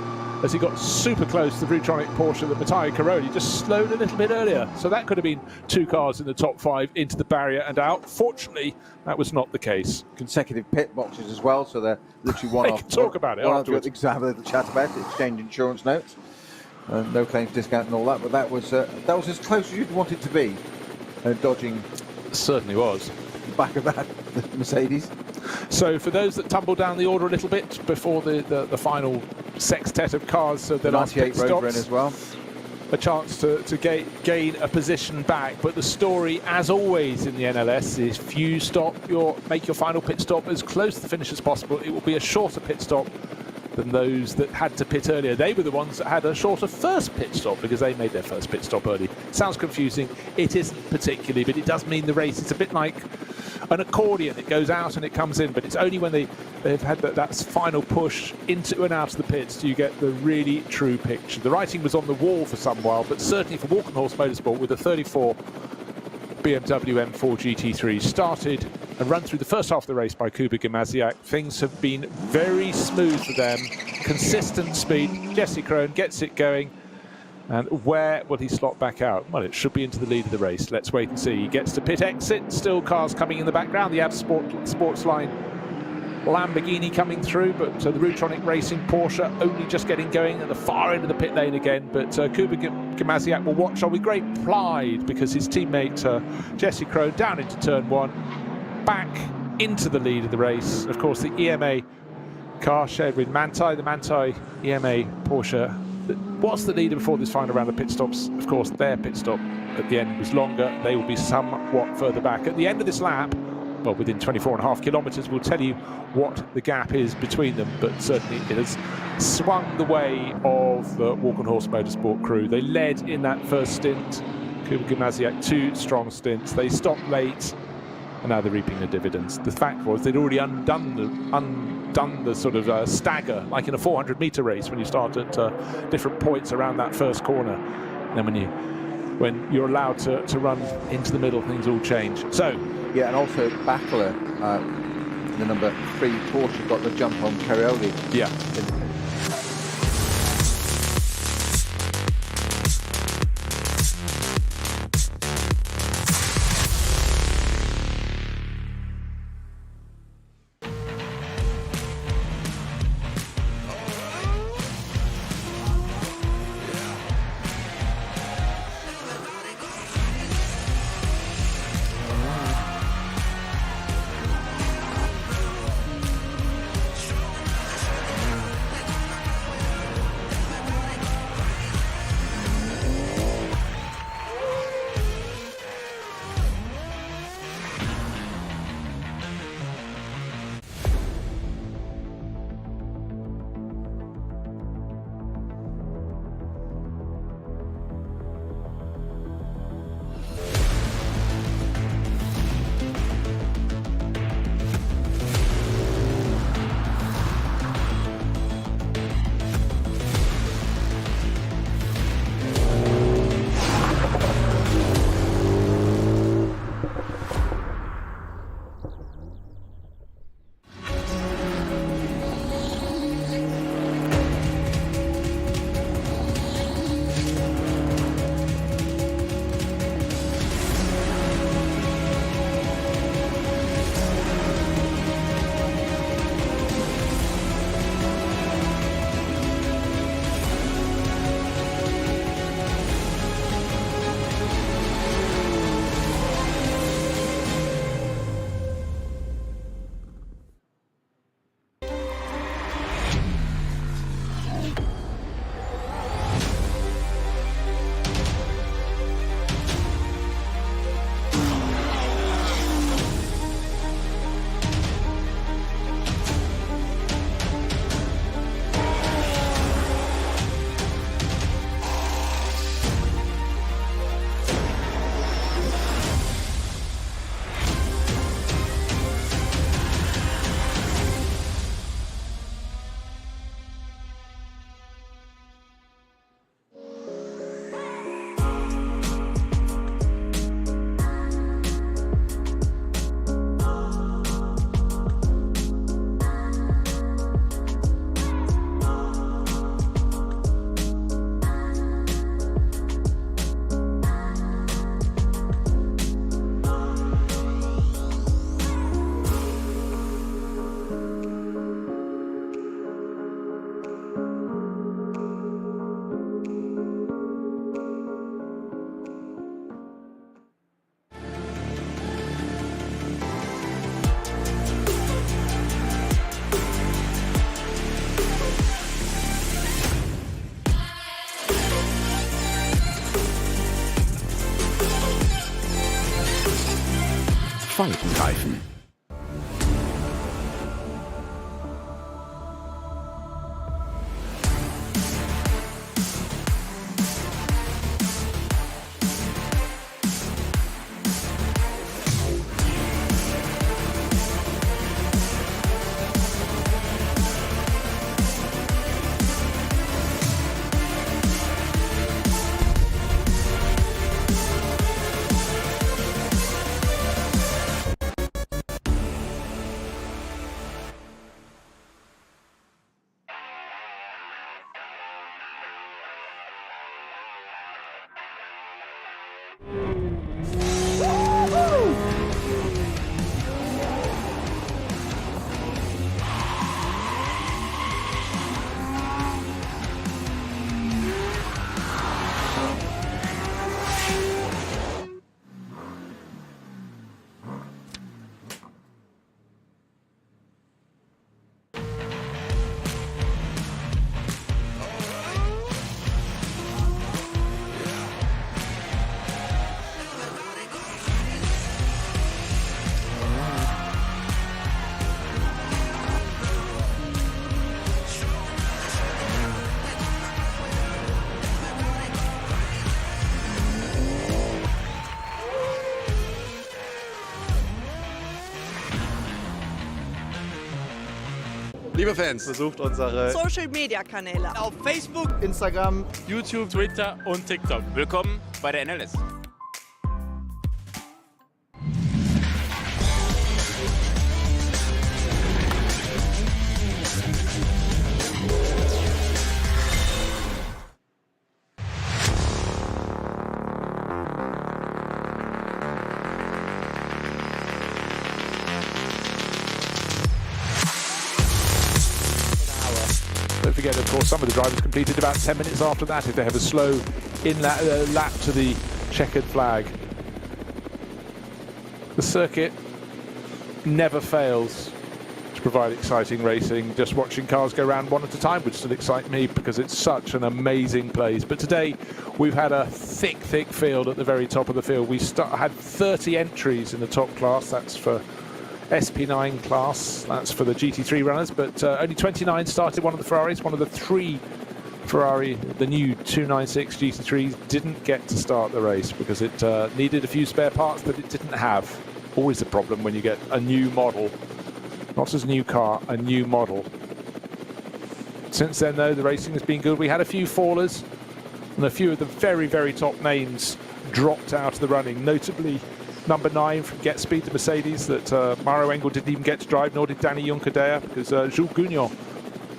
as he got super close to the Vutronic Porsche that Matteo Caroli just slowed a little bit earlier. So that could have been 2 cars in the top 5 into the barrier and out. Fortunately, that was not the case. Consecutive pit boxes as well, so they're literally one off. Talk about it afterwards. Have a little chat about it, exchange insurance notes, no claims discount and all that. But that was as close as you'd want it to be, dodging. Certainly was. The back of that the Mercedes. So for those that tumble down the order a little bit before the final sextet of cars, so the last pit stops, as well, a chance to gain a position back. But the story, as always in the NLS, is if you make your final pit stop as close to the finish as possible, it will be a shorter pit stop than those that had to pit earlier. They were the ones that had a shorter first pit stop because they made their first pit stop early. Sounds confusing. It isn't particularly, but it does mean the race. It's a bit like an accordion. It goes out and it comes in, but it's only when they've had that final push into and out of the pits do you get the really true picture. The writing was on the wall for some while, but certainly for Walk and Horse Motorsport with the 34 BMW M4 GT3 started and run through the first half of the race by Kuba Gamaziak. Things have been very smooth for them. Consistent speed. Jesse Crone gets it going. And where will he slot back out? Well, it should be into the lead of the race. Let's wait and see. He gets to pit exit. Still cars coming in the background. The Ad Sports line Lamborghini coming through, but the Rutronic Racing Porsche only just getting going at the far end of the pit lane again. But Kuba Gamaziak will watch on with great pride because his teammate Jesse Crone down into turn 1, back into the lead of the race. Of course, the EMA car shared with Manthey, the Manthey EMA Porsche that was the leader before this final round of pit stops. Of course, their pit stop at the end was longer. They will be somewhat further back. At the end of this lap, well, within 24.5 kilometres, we'll tell you what the gap is between them, but certainly it has swung the way of the Walk and Horse Motorsport crew. They led in that first stint. Kuba Gimnasiak, 2 strong stints. They stopped late, and now they're reaping the dividends. The fact was they'd already undone the sort of stagger, like in a 400-meter race when you start at different points around that first corner. And then when you're allowed to run into the middle, things all change. So yeah, and also Backler, the number 3 Porsche, got the jump on Carioli. yeah. Falkenreifen. Liebe Fans, besucht unsere Social Media Kanäle auf Facebook, Instagram, YouTube, Twitter und TikTok. Willkommen bei der NLS. Don't forget, of course, some of the drivers completed about 10 minutes after that if they have a slow lap to the checkered flag. The circuit never fails to provide exciting racing. Just watching cars go round one at a time would still excite me because it's such an amazing place. But today we've had a thick field at the very top of the field. We had 30 entries in the top class. That's for SP9 class, that's for the GT3 runners, but only 29 started. One of the Ferraris, one of the three Ferrari, the new 296 GT3s, didn't get to start the race because it needed a few spare parts that it didn't have. Always a problem when you get a new model, not just a new car, a new model. Since then, though, the racing has been good. We had a few fallers, and a few of the very top names dropped out of the running, notably number 9 from Get Speed, the Mercedes that Mauro Engel didn't even get to drive, nor did Danny Juncadella, because Jules Gounon,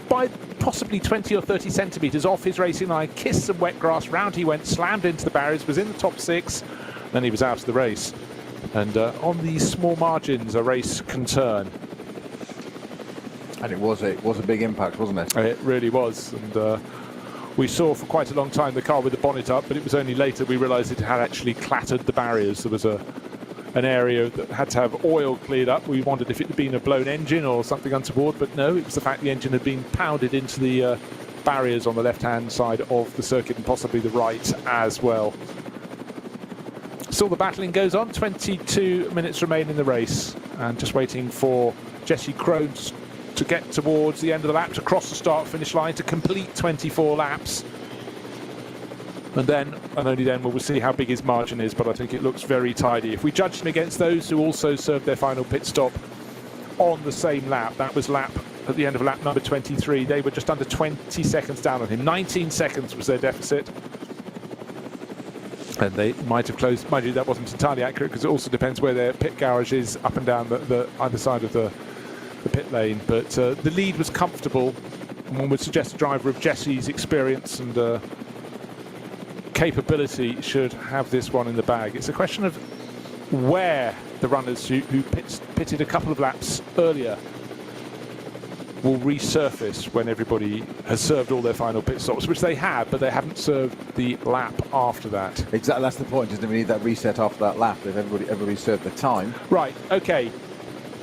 by possibly 20 or 30 centimetres off his racing line, kissed some wet grass, round he went, slammed into the barriers, was in the top 6, then he was out of the race. And on these small margins, a race can turn. And it was a big impact, wasn't it? It really was. And we saw for quite a long time the car with the bonnet up, but it was only later we realised it had actually clattered the barriers. There was an area that had to have oil cleared up. We wondered if it had been a blown engine or something untoward, but no, it was the fact the engine had been pounded into the barriers on the left-hand side of the circuit and possibly the right as well. Still the battling goes on, 22 minutes remain in the race, and just waiting for Jesse Krohn to get towards the end of the lap, to cross the start-finish line, to complete 24 laps. And then, and only then, we'll see how big his margin is, but I think it looks very tidy. If we judge him against those who also served their final pit stop on the same lap, that was at the end of lap number 23, they were just under 20 seconds down on him. 19 seconds was their deficit. And they might have closed, mind you, that wasn't entirely accurate because it also depends where their pit garage is up and down the either side of the pit lane. But the lead was comfortable, and one would suggest a driver of Jesse's experience and capability should have this one in the bag. It's a question of where the runners who pitted a couple of laps earlier will resurface when everybody has served all their final pit stops, which they have, but they haven't served the lap after that. Exactly, that's the point, isn't it? We need that reset after that lap if everybody served the time. Right, okay.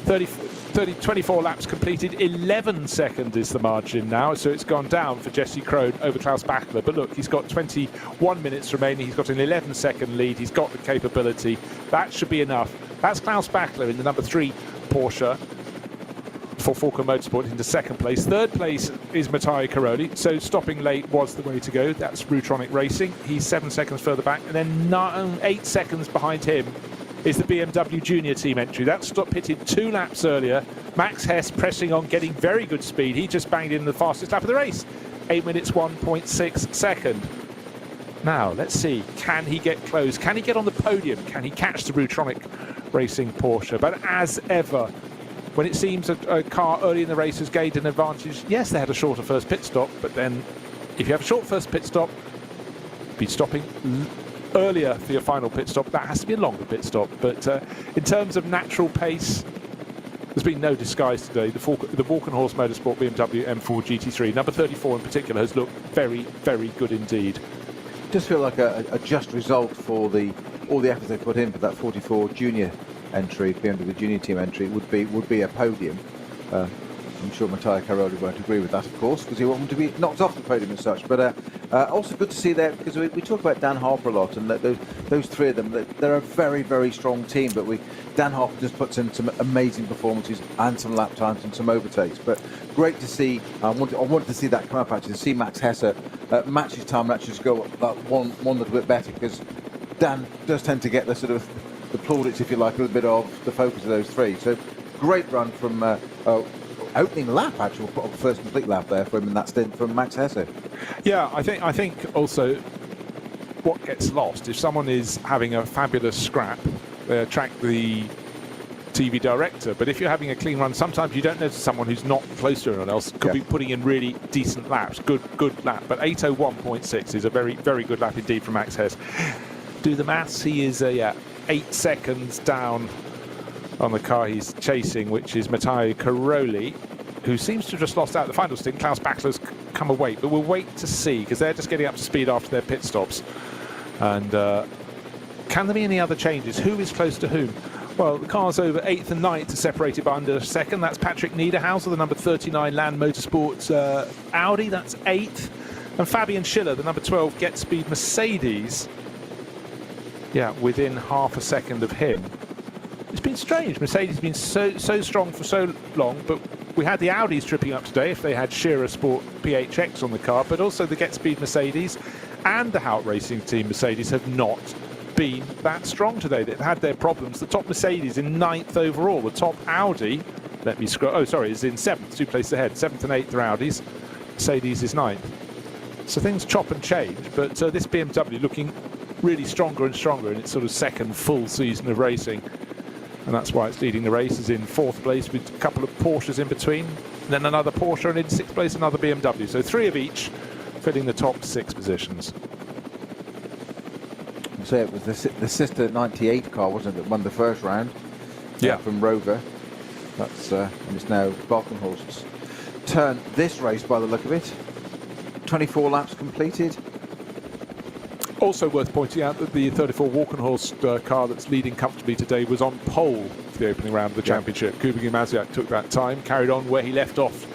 24 laps completed, 11 seconds is the margin now, so it's gone down for Jesse Krohn over Klaus Bachler. But look, he's got 21 minutes remaining, he's got an 11-second lead, he's got the capability. That should be enough. That's Klaus Bachler in the number 3 Porsche for Falcon Motorsport into second place. Third place is Matteo Caroli, so stopping late was the way to go. That's Rutronic Racing. He's 7 seconds further back, and then 8 seconds behind him is the BMW Junior team entry. That pitted 2 laps earlier. Max Hess pressing on, getting very good speed. He just banged in the fastest lap of the race. 8 minutes, 1.6 second. Now, let's see. Can he get close? Can he get on the podium? Can he catch the Rutronic Racing Porsche? But as ever, when it seems a car early in the race has gained an advantage, yes, they had a shorter first pit stop, but then if you have a short first pit stop, be stopping earlier for your final pit stop. That has to be a longer pit stop. But in terms of natural pace, there's been no disguise today. The Walkenhorst Motorsport BMW M4 GT3, number 34 in particular, has looked very good indeed. Just feel like a just result for all the effort they put in for that 44 junior entry, BMW junior team entry, would be a podium. I'm sure Matteo Caroli won't agree with that, of course, because he won't want to be knocked off the podium and such. But also good to see there, because we talk about Dan Harper a lot, and those three of them, they're a very strong team. But Dan Harper just puts in some amazing performances and some lap times and some overtakes. But great to see. I wanted to see that come up, actually, to see Max Hesse match his time and actually just go that one little bit better, because Dan does tend to get the sort of the plaudits, if you like, a little bit of the focus of those three. So great run from opening lap, actually, first complete lap there for him in that stint from Max Hesse. Yeah, I think also what gets lost if someone is having a fabulous scrap, they attract the TV director. But if you're having a clean run, sometimes you don't notice someone who's not close to anyone else could be putting in really decent laps. Good lap. But 8:01.6 is a very, very good lap indeed from Max Hesse. Do the maths. He is 8 seconds down on the car he's chasing, which is Matteo Caroli, who seems to have just lost out the final stint. Klaus Bachler's come away, but we'll wait to see because they're just getting up to speed after their pit stops. And can there be any other changes? Who is close to whom? Well, the cars over 8th and 9th are separated by under a second. That's Patrick Niederhauser, the number 39 Land Motorsports Audi. That's 8th. And Fabian Schiller, the number 12 Get Speed Mercedes. Yeah, within half a second of him. It's been strange. Mercedes has been so strong for so long, but we had the Audis tripping up today if they had Shearer Sport PHX on the car, but also the Get Speed Mercedes and the Hout Racing Team Mercedes have not been that strong today. They've had their problems. The top Mercedes in 9th overall. The top Audi, let me scroll, oh sorry, is in 7th, 2 places ahead. 7th and 8th are Audis. Mercedes is 9th. So things chop and change, but this BMW looking really stronger and stronger in its sort of second full season of racing. And that's why it's leading the race. Is in 4th place with a couple of Porsches in between. And then another Porsche, and in 6th place another BMW. So 3 of each filling the top 6 positions. So it was the sister 98 car, wasn't it, that won the first round? Yeah. From Rover. That's and it's now Balkenhorst's turn this race by the look of it. 24 laps completed. Also worth pointing out that the 34 Walkenhorst car that's leading comfortably today was on pole for the opening round of the championship. Kubicki Maziak took that time, carried on where he left off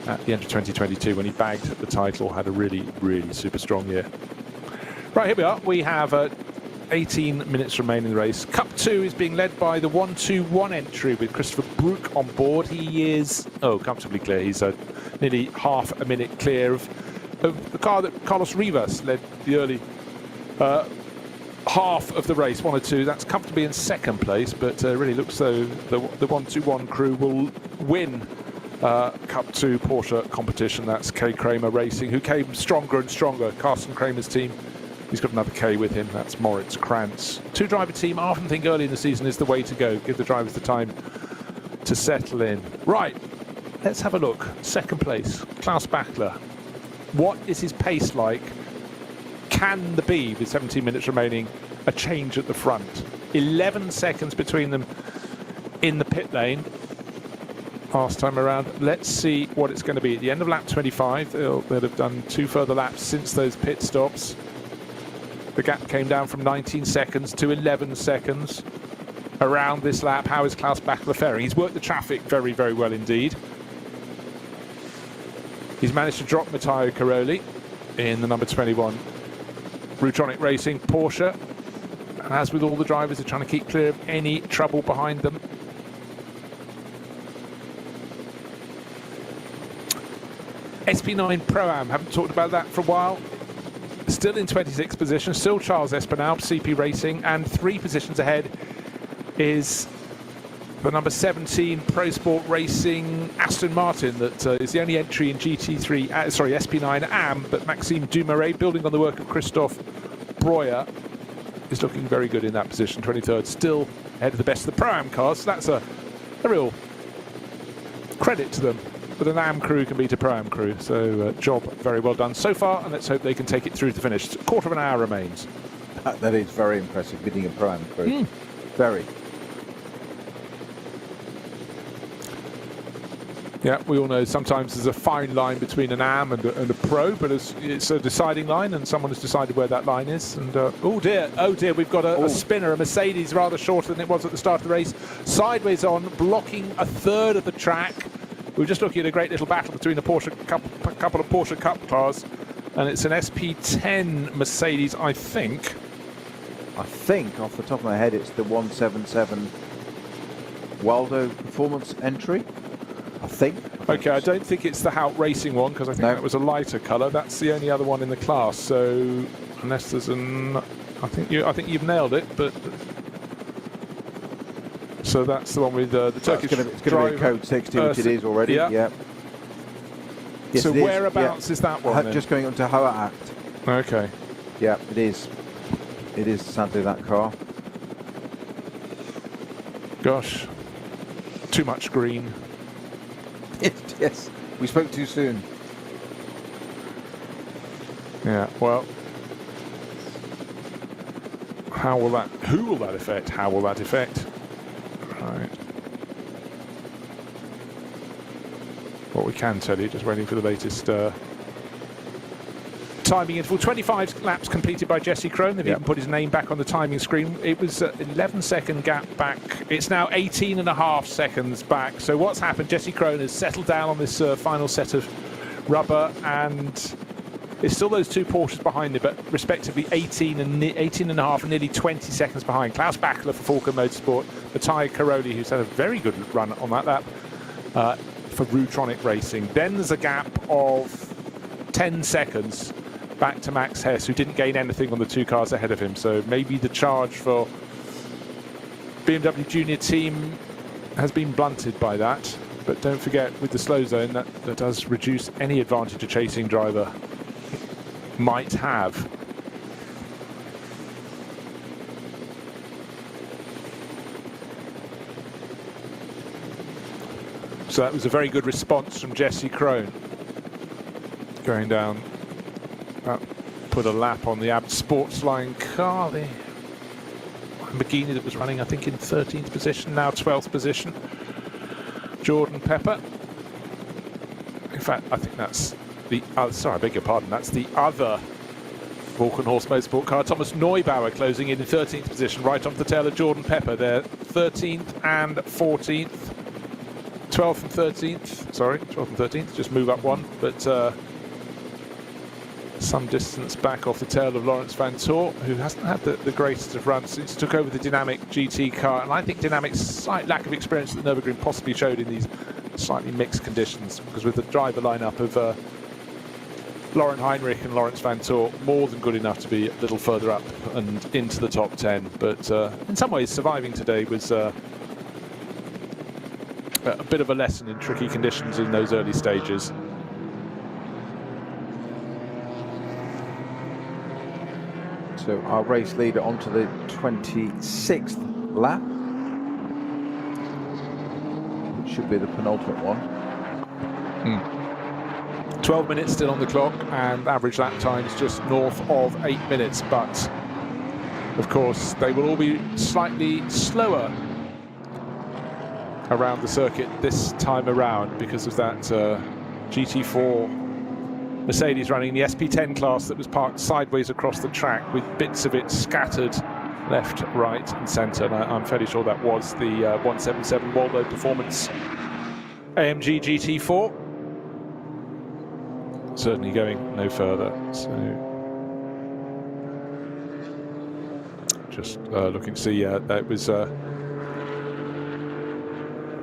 at the end of 2022 when he bagged the title, had a really, really super strong year. Right, here we are. We have 18 minutes remaining in the race. Cup 2 is being led by the 1-2-1 entry with Christopher Brook on board. He is, comfortably clear. He's nearly half a minute clear of the car that Carlos Rivas led the early half of the race, 1 or 2. That's comfortably in 2nd place, but really looks though the 1-2-1 crew will win Cup 2 Porsche competition. That's K Kramer Racing, who came stronger and stronger. Carsten Kramer's team, he's got another K with him. That's Moritz Krantz. 2-driver team, I often think early in the season is the way to go. Give the drivers the time to settle in. Right, let's have a look. 2nd place, Klaus Bachler. What is his pace like? Can there be, with 17 minutes remaining, a change at the front? 11 seconds between them in the pit lane last time around. Let's see what it's going to be. At the end of lap 25, they'll have done 2 further laps since those pit stops. The gap came down from 19 seconds to 11 seconds around this lap. How is Klaus Bachler faring? He's worked the traffic very, very well indeed. He's managed to drop Matteo Caroli in the number 21 Rutronic Racing Porsche. And as with all the drivers, they're trying to keep clear of any trouble behind them. SP9 Pro-Am, haven't talked about that for a while. Still in 26th position, still Charles Espinal, CP Racing, and 3 positions ahead is the number 17 Pro Sport Racing Aston Martin that is the only entry in GT3, SP9 AM, but Maxime Dumouriez, building on the work of Christophe Breuer, is looking very good in that position, 23rd, still ahead of the best of the Pro-Am cars. So that's a real credit to them. But an AM crew can beat a Pro-Am crew, so job very well done so far, and let's hope they can take it through to the finish. A quarter of an hour remains. That is very impressive, beating a Pro-Am crew. Very. Yeah, we all know sometimes there's a fine line between an AM and a Pro, but it's a deciding line, and someone has decided where that line is. And oh dear, we've got a spinner, a Mercedes rather shorter than it was at the start of the race. Sideways on, blocking a third of the track. We were just looking at a great little battle between the couple of Porsche Cup cars, and it's an SP10 Mercedes, I think. I think, off the top of my head, it's the 177 Waldo Performance entry. I think. Okay, I don't think it's the Hout Racing one, because I think that was a lighter colour. That's the only other one in the class. So unless there's I think you've nailed it. But So that's the one with the Turkish It's going to be code 60, which it is already. Yeah. Yep. Yes, So it is. whereabouts is that one? Just going on to Hoa Act. Okay. Yeah, it is. It is sadly that car. Gosh, too much green. Yes, we spoke too soon. Yeah, well, who will that affect? How will that affect? Right. What we can tell you, just waiting for the latest timing interval. 25 laps completed by Jesse Crone. They've even put his name back on the timing screen. It was 11-second gap back. It's now 18.5 seconds back. So what's happened? Jesse Crone has settled down on this final set of rubber, and it's still those two Porsches behind him, but respectively 18.5 and nearly 20 seconds behind. Klaus Bachler for Falken Motorsport, Mattia Caroli, who's had a very good run on that lap for Rutronic Racing. Then there's a gap of 10 seconds back to Max Hess, who didn't gain anything on the two cars ahead of him. So maybe the charge for BMW Junior Team has been blunted by that. But don't forget, with the slow zone, that does reduce any advantage a chasing driver might have. So that was a very good response from Jesse Crone. Going down, put a lap on the Sportsline car. The Lamborghini that was running, I think, in 13th position, now 12th position. Jordan Pepper. In fact, I think that's the sorry, I beg your pardon. That's the other Walkenhorst Motorsport car. Thomas Neubauer closing in 13th position, right off the tail of Jordan Pepper. They're 13th and 14th. 12th and 13th, sorry, 12th and 13th, just move up one, but some distance back off the tail of Lawrence Van Tor, who hasn't had the greatest of runs since he took over the Dynamic GT car, and I think Dynamic's slight lack of experience at the Nürburgring possibly showed in these slightly mixed conditions, because with the driver lineup of Lauren Heinrich and Lawrence Van Tor, more than good enough to be a little further up and into the top 10, but in some ways surviving today was a bit of a lesson in tricky conditions in those early stages. So our race leader onto the 26th lap, which should be the penultimate one. 12 minutes still on the clock, and average lap times just north of 8 minutes, but of course they will all be slightly slower around the circuit this time around because of that GT4 Mercedes running the SP10 class that was parked sideways across the track with bits of it scattered left, right and centre, and I'm fairly sure that was the 177 Waldo Performance AMG GT4. Certainly going no further, so just looking to see that was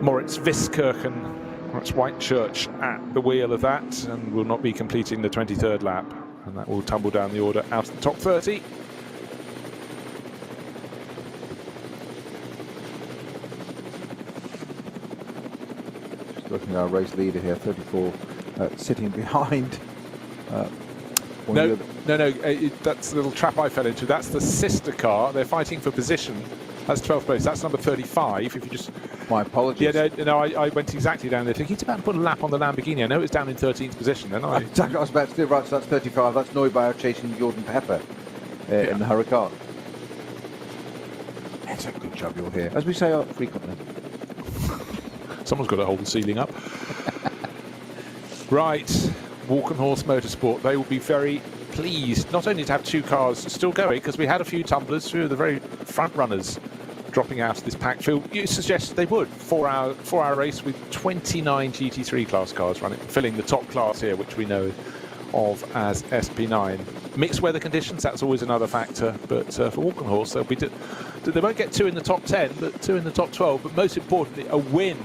Moritz Wiskirchen, Moritz Whitechurch at the wheel of that, and will not be completing the 23rd lap, and that will tumble down the order out of the top 30. Just looking at our race leader here, 34, sitting behind. No, that's the little trap I fell into. That's the sister car. They're fighting for position. That's 12th place. That's number 35. If you just... My apologies. Yeah, no, I went exactly down there thinking it's about to put a lap on the Lamborghini. I know it's down in 13th position, then I was about to do, right, so that's 35. That's Neubauer chasing Jordan Pepper in the Huracan. That's a good job you're here, as we say frequently. Someone's got to hold the ceiling up. Right, Walkenhorst Motorsport. They will be very pleased not only to have two cars still going, because we had a few tumblers, few of the very front runners dropping out of this packed field. You suggested they would. Four-hour race with 29 GT3 class cars running, filling the top class here, which we know of as SP9. Mixed weather conditions, that's always another factor, but for Walkenhorst, they won't get two in the top 10, but two in the top 12, but most importantly, a win,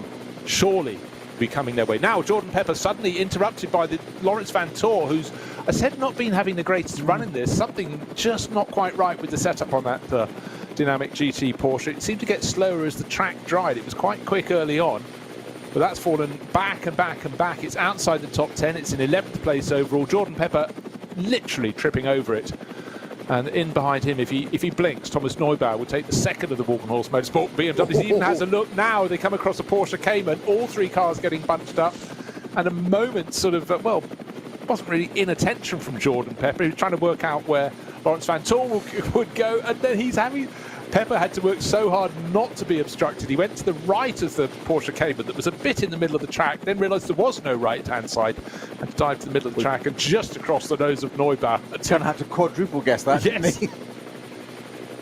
surely, be coming their way. Now, Jordan Pepper suddenly interrupted by the Lawrence Van Tor, who's, I said, not been having the greatest run in this. Something just not quite right with the setup on that dynamic GT Porsche. It seemed to get slower as the track dried. It was quite quick early on, but that's fallen back and back and back. It's outside the top 10. It's in 11th place overall. Jordan Pepper literally tripping over it. And in behind him, if he blinks, Thomas Neubauer would take the second of the Walkenhorst Motorsport BMWs. He even has a look now. They come across a Porsche Cayman. All three cars getting bunched up. And a moment sort of, well, wasn't really in attention from Jordan Pepper. He was trying to work out where Lawrence Vantor would go. And then Pepper had to work so hard not to be obstructed. He went to the right of the Porsche Cayman that was a bit in the middle of the track, then realised there was no right-hand side, and to dive to the middle of the track and just across the nose of Neubauer. Kind of had to quadruple guess that, yes, didn't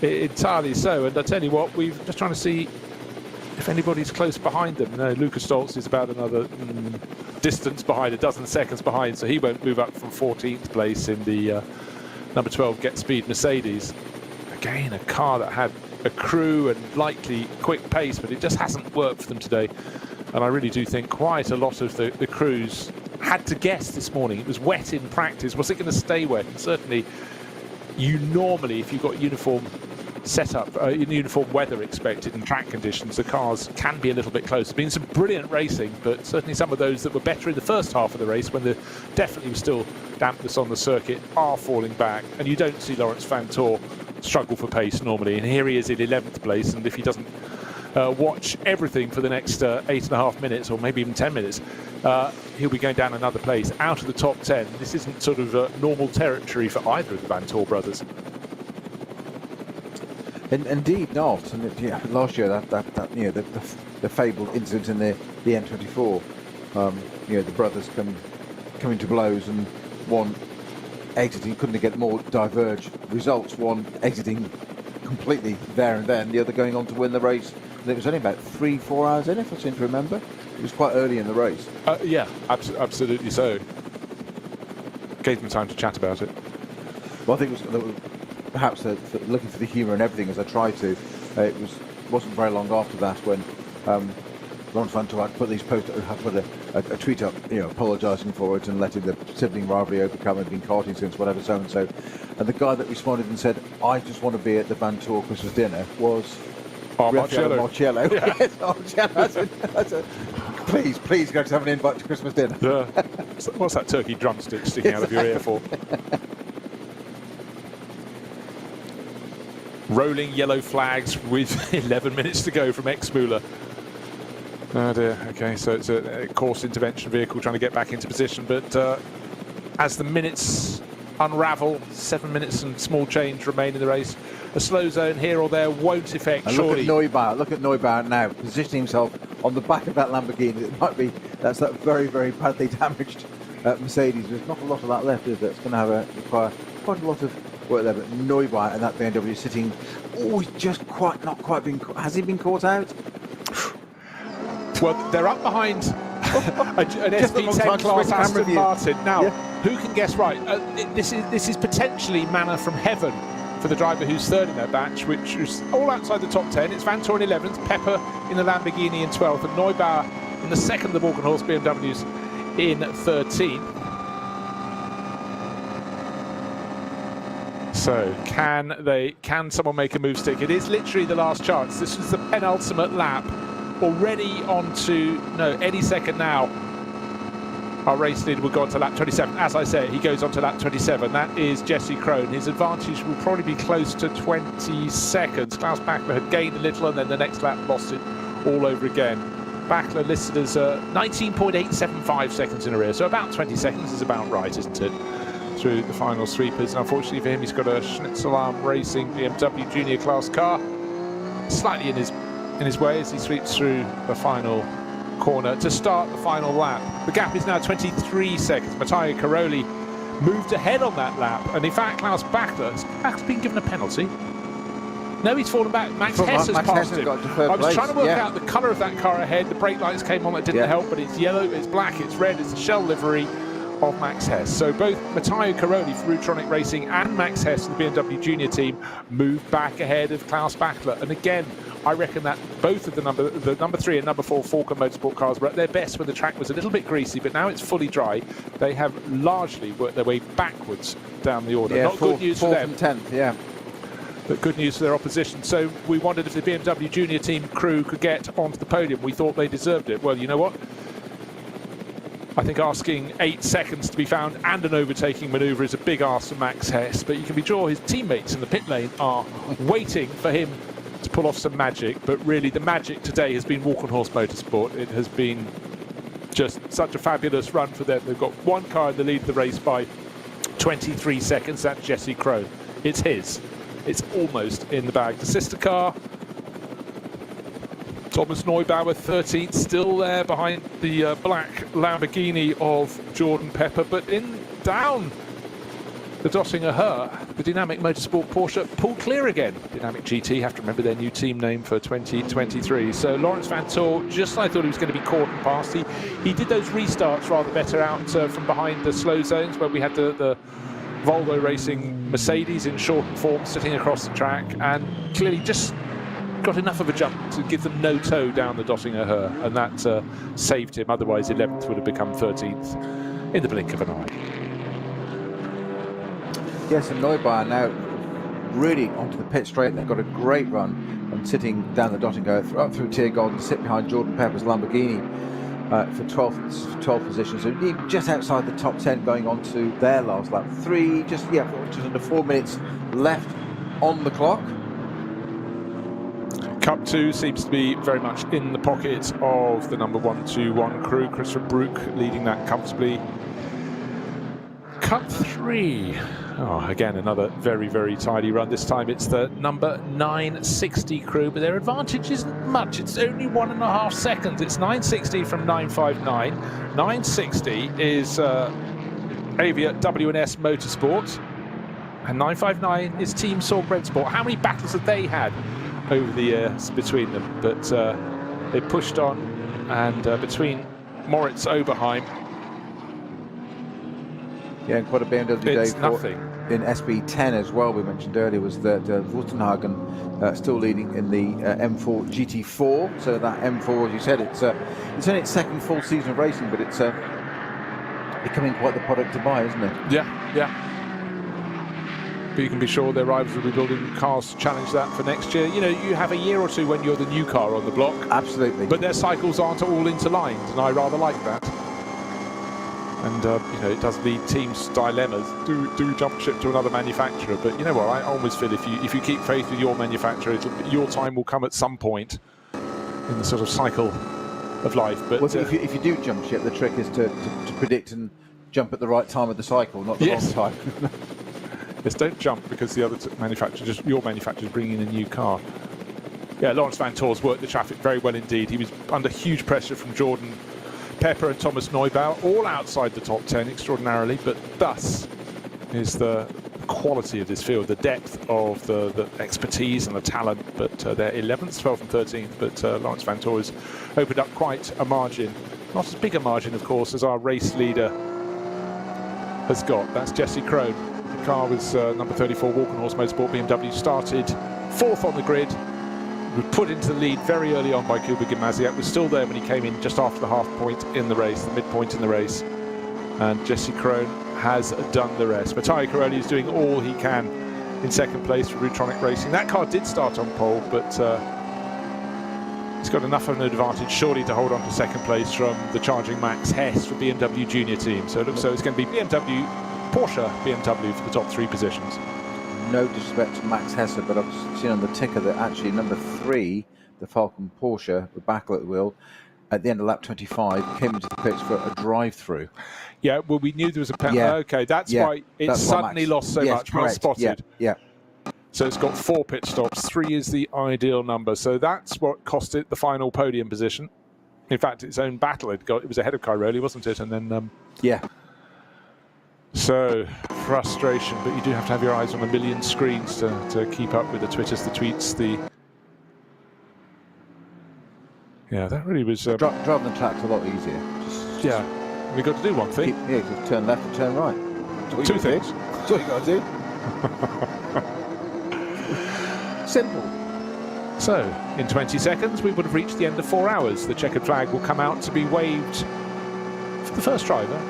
he? Entirely so. And I tell you what, we're just trying to see if anybody's close behind them. No, Lucas Stoltz is about another distance behind, a dozen seconds behind, so he won't move up from 14th place in the number 12 Get Speed Mercedes. Again, a car that had a crew and likely quick pace, but it just hasn't worked for them today. And I really do think quite a lot of the crews had to guess this morning. It was wet in practice. Was it going to stay wet? And certainly, you normally, if you've got uniform setup, uniform weather expected and track conditions, the cars can be a little bit close. There's been some brilliant racing, but certainly some of those that were better in the first half of the race, when there definitely was still dampness on the circuit, are falling back. And you don't see Lawrence Vantor struggle for pace normally, and here he is in 11th place, and if he doesn't watch everything for the next 8.5 minutes or maybe even 10 minutes, he'll be going down another place out of the top 10. This isn't sort of normal territory for either of the Vantor brothers. Indeed not. And last year that you know, the fabled incident in the M24, you know, the brothers coming to blows, and one exiting, couldn't get more diverged results, one exiting completely there and then, the other going on to win the race. And it was only about 3-4 hours in, if I seem to remember. It was quite early in the race. Yeah, absolutely so. Gave them time to chat about it. Well, I think it was perhaps looking for the humour and everything as I tried to. It wasn't very long after that when Lawrence Vantor had put a tweet up, you know, apologising for it and letting the sibling rivalry overcome, and been karting since whatever so and so. And the guy that responded and said, "I just want to be at the Vantor Christmas dinner," was Marcello. Yeah. Yes, Marcello. Please go to have an invite to Christmas dinner. What's that turkey drumstick sticking out of your ear for? Rolling yellow flags with 11 minutes to go from Exmuller. Oh dear, okay, so it's a course intervention vehicle trying to get back into position, but as the minutes unravel, 7 minutes and small change remain in the race. A slow zone here or there won't affect, and surely. Look at Neubauer now, positioning himself on the back of that Lamborghini. It might be, that's that very, very badly damaged Mercedes. There's not a lot of that left, is there? It's going to require quite a lot of work there, but Neubauer and that BMW sitting, he's just not quite been, has he been caught out? Well, they're up behind an SP10 class Aston Martin. Now, who can guess right? This is potentially manna from heaven for the driver who's third in their batch, which is all outside the top 10. It's Vantor in 11th, Pepper in the Lamborghini in 12th, and Neubauer in the second of the Walkenhorst BMWs in 13th. So can someone make a move stick? It is literally the last chance. This is the penultimate lap. Already on to, any second now, our race leader will go on to lap 27. As I say, he goes on to lap 27. That is Jesse Krohn. His advantage will probably be close to 20 seconds. Klaus Bachler had gained a little, and then the next lap lost it all over again. Bachler listed as 19.875 seconds in a rear, so about 20 seconds is about right, isn't it? Through the final sweepers. And unfortunately for him, he's got a Schnitzelarm Racing BMW Junior Class car slightly in his way as he sweeps through the final corner to start the final lap. The gap is now 23 seconds. Matteo Caroli moved ahead on that lap, and in fact Klaus Bachler's been given a penalty. No, he's fallen back. Max Hess has passed him. I was trying to work out the colour of that car ahead. The brake lights came on, that didn't help, but it's yellow, it's black, it's red, it's the shell livery of Max Hess. So both Matteo Caroli for Rutronic Racing and Max Hess for the BMW Junior team moved back ahead of Klaus Bachler. And again, I reckon that both of the number 3 and number 4 Falcon Motorsport cars were at their best when the track was a little bit greasy, but now it's fully dry. They have largely worked their way backwards down the order. Yeah, not good news for them. Fourth and 10th, yeah. but good news for their opposition. So we wondered if the BMW Junior Team crew could get onto the podium. We thought they deserved it. Well, you know what? I think asking 8 seconds to be found and an overtaking manoeuvre is a big ask for Max Hess, but you can be sure his teammates in the pit lane are waiting for him to pull off some magic. But really, the magic today has been Walk-on-Horse Motorsport. It has been just such a fabulous run for them. They've got one car in the lead of the race by 23 seconds. That's Jesse Crone. It's his. It's almost in the bag. The sister car, Thomas Neubauer, 13th, still there behind the black Lamborghini of Jordan Pepper, but down the Dottinger Her, the Dynamic Motorsport Porsche pulled clear again. Dynamic GT have to remember their new team name for 2023. So Lawrence Van Tor, just I thought he was going to be caught and passed. He did those restarts rather better out from behind the slow zones where we had the Volvo Racing Mercedes in shortened form sitting across the track, and clearly just got enough of a jump to give them no toe down the Dottinger Her, and that saved him. Otherwise 11th would have become 13th in the blink of an eye. Yes, and Neubauer now really onto the pit straight. They've got a great run and sitting down the Dottinger up through Tiergold and sit behind Jordan Pepper's Lamborghini for 12th position. So just outside the top 10 going on to their last lap. Just under 4 minutes left on the clock. Cup 2 seems to be very much in the pocket of the number 121 crew. Christopher Brook leading that comfortably. Cup 3. Oh, again, another very, very tidy run. This time it's the number 960 crew, but their advantage isn't much. It's only 1.5 seconds. It's 960 from 959. 960 is Avia W&S Motorsport, and 959 is Team Sorg Red Sport. How many battles have they had over the years between them? But they pushed on, and between Moritz Oberheim, yeah, and quite a BMW day it's nothing. In SB10 as well. We mentioned earlier was that Wutenhagen still leading in the M4 GT4. So that M4, as you said, it's only its second full season of racing, but it's becoming quite the product to buy, isn't it? Yeah, yeah. But you can be sure their rivals will be building cars to challenge that for next year. You know, you have a year or two when you're the new car on the block. Absolutely. But their cycles aren't all interlined, and I rather like that. And, you know, it does lead teams to dilemmas. Do jump ship to another manufacturer. But you know what? I always feel if you keep faith with your manufacturer, your time will come at some point in the sort of cycle of life. But well, if you do jump ship, the trick is to predict and jump at the right time of the cycle, not the wrong time. Yes, don't jump because the other manufacturer, your manufacturer, is bringing in a new car. Yeah, Lawrence Van Tor's worked the traffic very well indeed. He was under huge pressure from Jordan Pepper and Thomas Neubauer, all outside the top 10 extraordinarily, but thus is the quality of this field, the depth of the expertise and the talent. But they're 11th, 12th and 13th, but Lawrence Van Tor has opened up quite a margin. Not as big a margin, of course, as our race leader has got. That's Jesse Crone. The car was number 34 Walk-on-Horse Motorsport BMW, started 4th on the grid, was put into the lead very early on by Kuba Gimasiak, was still there when he came in just after the half point in the race, the midpoint in the race, and Jesse Crone has done the rest. Matteo Caroli is doing all he can in second place for Rutronic Racing. That car did start on pole, but he's got enough of an advantage surely to hold on to second place from the charging Max Hess for BMW Junior Team. So it looks so it's going to be BMW, Porsche, BMW for the top 3 positions. No disrespect to Max Hesse, but I've seen on the ticker that actually number 3, the Falcon Porsche, the backlit wheel, at the end of lap 25, came into the pits for a drive-through. Yeah, well, we knew there was a penalty. Yeah. Okay, that's why it suddenly lost so much. Well spotted. Yeah. So it's got 4 pit stops. 3 is the ideal number. So that's what cost it the final podium position. In fact, its own battle. It was ahead of Cairoli, wasn't it? And then yeah. So frustration, but you do have to have your eyes on a million screens to keep up with the Twitters, the tweets, the. Yeah, that really was. Driving the track's a lot easier. Yeah, we got to do one thing. Just turn left and turn right. 2 things. That's all you got to do. Simple. So, in 20 seconds, we would have reached the end of 4 hours. The checkered flag will come out to be waved for the first driver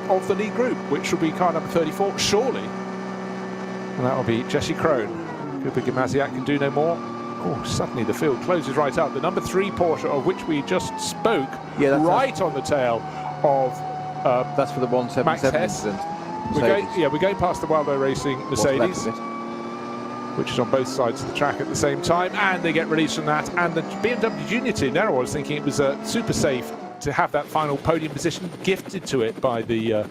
of the lead group, which will be car number 34, surely. And that'll be Jesse Krohn. Kubica Maziak can do no more. Oh, suddenly the field closes right up. The number 3 Porsche, of which we just spoke, right on the tail of that's for the 177 Max Hess. incident. We're going past the Waldo Racing Mercedes, which is on both sides of the track at the same time, and they get released from that. And the BMW Junior team, there I was thinking it was super safe to have that final podium position gifted to it by the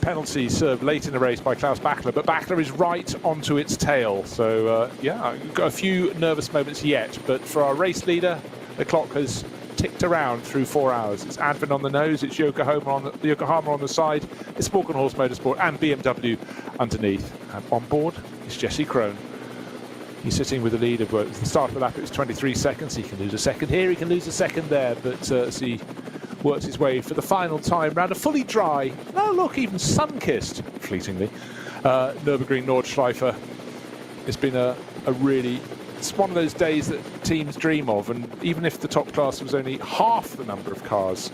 penalty served late in the race by Klaus Bachler, but Bachler is right onto its tail. So yeah, we've got a few nervous moments yet, but for our race leader, the clock has ticked around through 4 hours. It's Advin on the nose, it's Yokohama on the side, it's Walkenhorst Motorsport and BMW underneath. And on board is Jesse Krohn. He's sitting with the lead of the start of the lap. It was 23 seconds. He can lose a second here, he can lose a second there, but as he works his way for the final time round a fully dry, no look, even sun-kissed, fleetingly, Nürburgring Nordschleife. It's been a really, it's one of those days that teams dream of, and even if the top class was only half the number of cars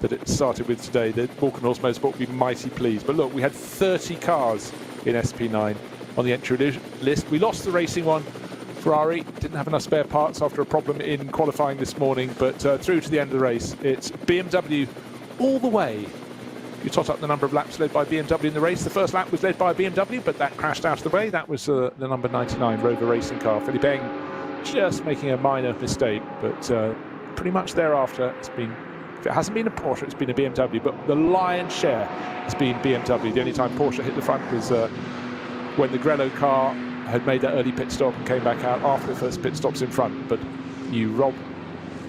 that it started with today, the Walkenhorst Motorsport would be mighty pleased. But look, we had 30 cars in SP9 on the entry list. We lost the racing one. Ferrari didn't have enough spare parts after a problem in qualifying this morning, but through to the end of the race, it's BMW all the way. You tot up the number of laps led by BMW in the race. The first lap was led by BMW, but that crashed out of the way. That was the number 99 Rover racing car. Philippe Eng just making a minor mistake, but pretty much thereafter, it's been, if it hasn't been a Porsche, it's been a BMW, but the lion's share has been BMW. The only time Porsche hit the front was when the Grello car had made that early pit stop and came back out after the first pit stops in front. But you rob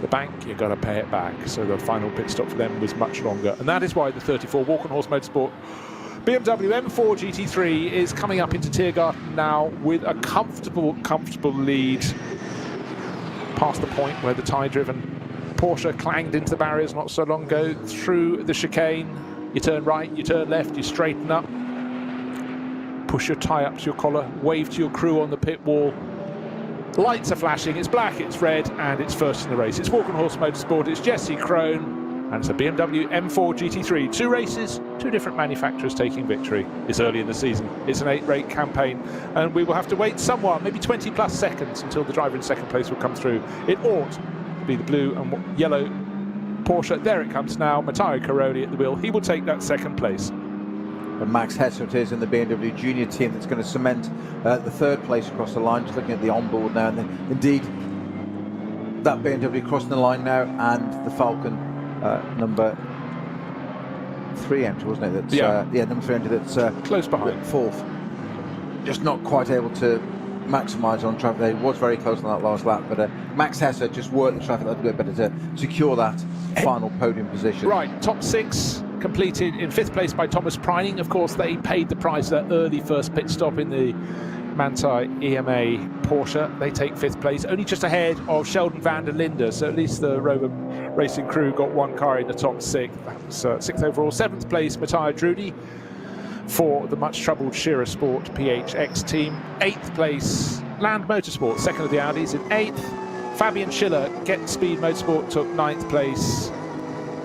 the bank, you've got to pay it back. So the final pit stop for them was much longer. And that is why the 34 Walkenhorst Motorsport BMW M4 GT3 is coming up into Tiergarten now with a comfortable lead past the point where the tie-driven Porsche clanged into the barriers not so long ago. Through the chicane, you turn right, you turn left, you straighten up, push your tie up to your collar, wave to your crew on the pit wall. Lights are flashing, it's black, it's red, and it's first in the race. It's Walkenhorst Motorsport, it's Jesse Krohn, and it's a BMW M4 GT3. 2 races, 2 different manufacturers taking victory. It's early in the season, it's an 8-race campaign, and we will have to wait somewhat, maybe 20 plus seconds until the driver in second place will come through. It ought to be the blue and yellow Porsche. There it comes now, Matteo Caroli at the wheel. He will take that second place. And Max Hess it is in the BMW Junior team that's going to cement the 3rd place across the line. Just looking at the onboard now, and then, indeed, that BMW crossing the line now, and the Falcon number 3 entry, wasn't it? That's, yeah, number 3 entry that's close behind. 4th. Just not quite able to maximise on traffic. It was very close on that last lap, but Max Hess just worked the traffic a little bit better to secure that final podium position. Right, top 6 completed in 5th place by Thomas Preining. Of course, they paid the price of that early first pit stop in the Manthey EMA Porsche. They take 5th place, only just ahead of Sheldon van der Linde. So at least the Rover racing crew got 1 car in the top 6. That was 6th overall. 7th place, Matthias Drudy for the much troubled Shearer Sport PHX team. 8th place, Land Motorsport, 2nd of the Audis in 8th. Fabian Schiller, Get Speed Motorsport, took 9th place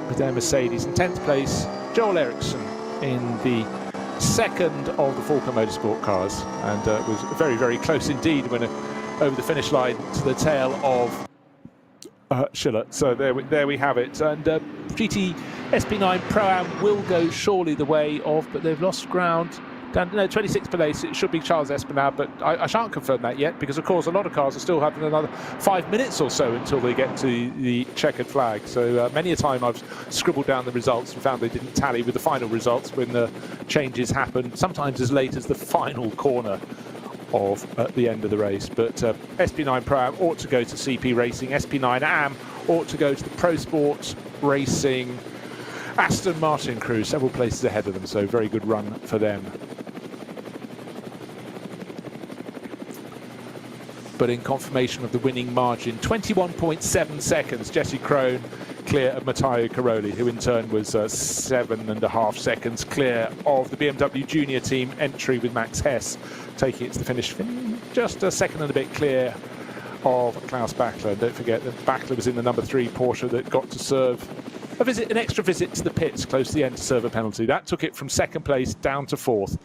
with their Mercedes. In 10th place, Joel Eriksson in the 2nd of the Falcon Motorsport cars, and it was very, very close indeed when over the finish line to the tail of Schiller. So there we have it. And GT SP9 Pro-Am will go surely the way of, but they've lost ground. Down, no, 26th place, it should be Charles Espinal, but I shan't confirm that yet, because of course a lot of cars are still having another 5 minutes or so until they get to the checkered flag. So many a time I've scribbled down the results and found they didn't tally with the final results when the changes happen, sometimes as late as the final corner of at the end of the race. But SP9 Pro-Am ought to go to CP Racing, SP9 AM ought to go to the Pro Sport Racing Aston Martin crew, several places ahead of them, so very good run for them. But in confirmation of the winning margin, 21.7 seconds, Jesse Krohn clear of Matteo Caroli, who in turn was 7.5 seconds clear of the BMW Junior team entry with Max Hess taking it to the finish. Just a second and a bit clear of Klaus Bachler. And don't forget that Bachler was in the number 3 Porsche that got to serve an extra visit to the pits close to the end to serve a penalty. That took it from 2nd place down to 4th.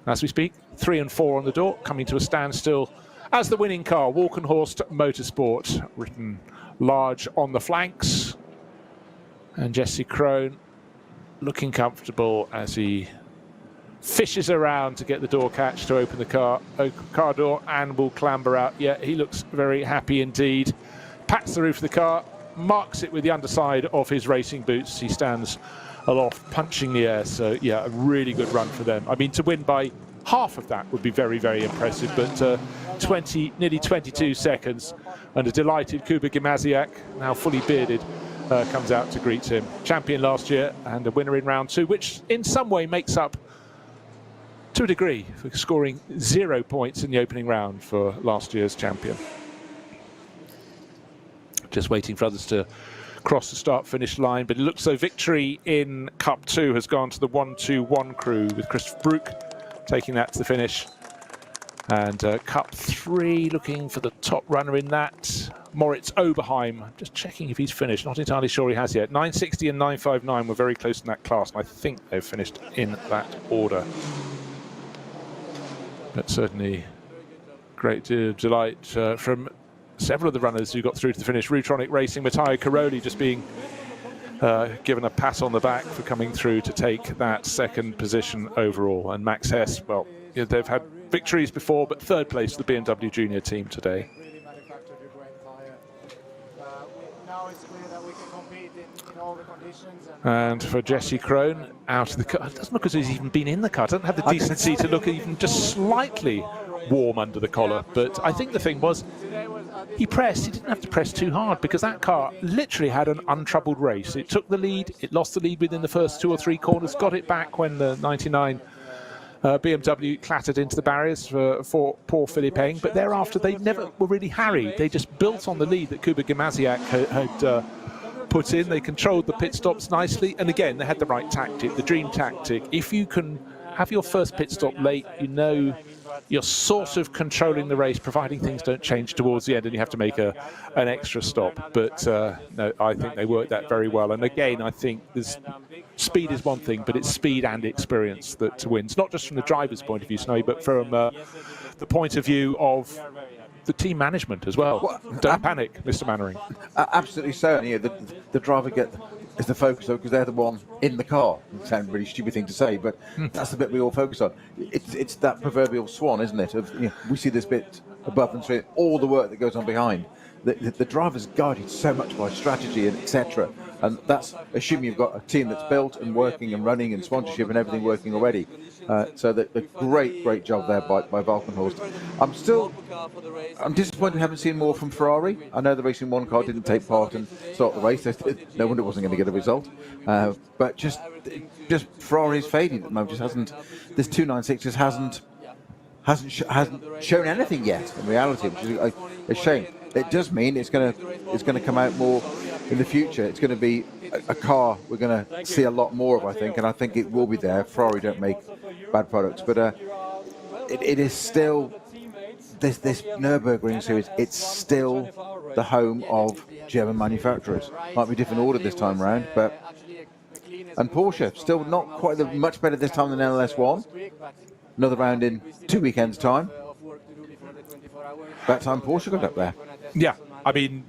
As we speak, 3 and 4 on the door, coming to a standstill as the winning car, Walkenhorst Motorsport, written large on the flanks. And Jesse Krohn looking comfortable as he fishes around to get the door catch to open the car door, and will clamber out. Yeah, he looks very happy indeed. Pats the roof of the car, marks it with the underside of his racing boots. He stands aloft, punching the air. So yeah, a really good run for them. I mean, to win by half of that would be very, very impressive, but nearly 22 seconds, and a delighted Kuba Gimasiak, now fully bearded, comes out to greet him. Champion last year and a winner in round 2, which in some way makes up, to a degree, for scoring 0 points in the opening round for last year's champion. Just waiting for others to cross the start-finish line, but it looks so victory in Cup 2 has gone to the 1-2-1 crew, with Christoph Brook taking that to the finish. And Cup 3 looking for the top runner in that, Moritz Oberheim. Just checking if he's finished, not entirely sure he has yet. 960 and 959 were very close in that class, and I think they've finished in that order. But certainly great delight from several of the runners who got through to the finish. Rutronic Racing, Matteo Caroli just being given a pat on the back for coming through to take that second position overall. And Max Hess, well, yeah, they've had victories before, but third place for the BMW Junior team today. And for Jesse Krohn, out of the car. It doesn't look as though he's even been in the car. Doesn't have the decency to look even just slightly warm under the collar. But I think the thing was, he didn't have to press too hard, because that car literally had an untroubled race. It took the lead, it lost the lead within the first 2 or 3 corners, got it back when the 99 BMW clattered into the barriers for poor Philippe Eng, but thereafter they never were really harried. They just built on the lead that Kuba Gimasiak had put in. They controlled the pit stops nicely, and again they had the right tactic, the dream tactic. If you can have your first pit stop late, you know you're sort of controlling the race, providing things don't change towards the end and you have to make an extra stop. But no, I think they worked that very well. And again, I think speed is one thing, but it's speed and experience that wins, not just from the driver's point of view, Snowy, but from the point of view of the team management as well. Don't panic, Mr. Mannering. Absolutely so. And, the driver is the focus of, because they're the one in the car. It sounds a really stupid thing to say, but that's the bit we all focus on. It's that proverbial swan, isn't it? Of we see this bit above and through all the work that goes on behind. The driver's guided so much by strategy and etc. And that's assuming you've got a team that's built and working and running and sponsorship and everything working already. So the great job there by Walkenhorst. I'm disappointed we haven't seen more from Ferrari. I know the Racing One car didn't take part and start the race. No wonder it wasn't going to get a result. But just Ferrari's fading at the moment. Just hasn't. This 296 just hasn't shown anything yet in reality, which is a shame. It does mean it's going to come out more in the future. It's going to be a car we're going to see a lot more of, I think, and I think it will be there. Ferrari don't make bad products, but it is still this Nürburgring Series. It's still the home of German manufacturers. Might be a different order this time round, and Porsche still not quite much better this time than NLS1. Another round in 2 weekends' time. That time Porsche got up there. Yeah, I mean,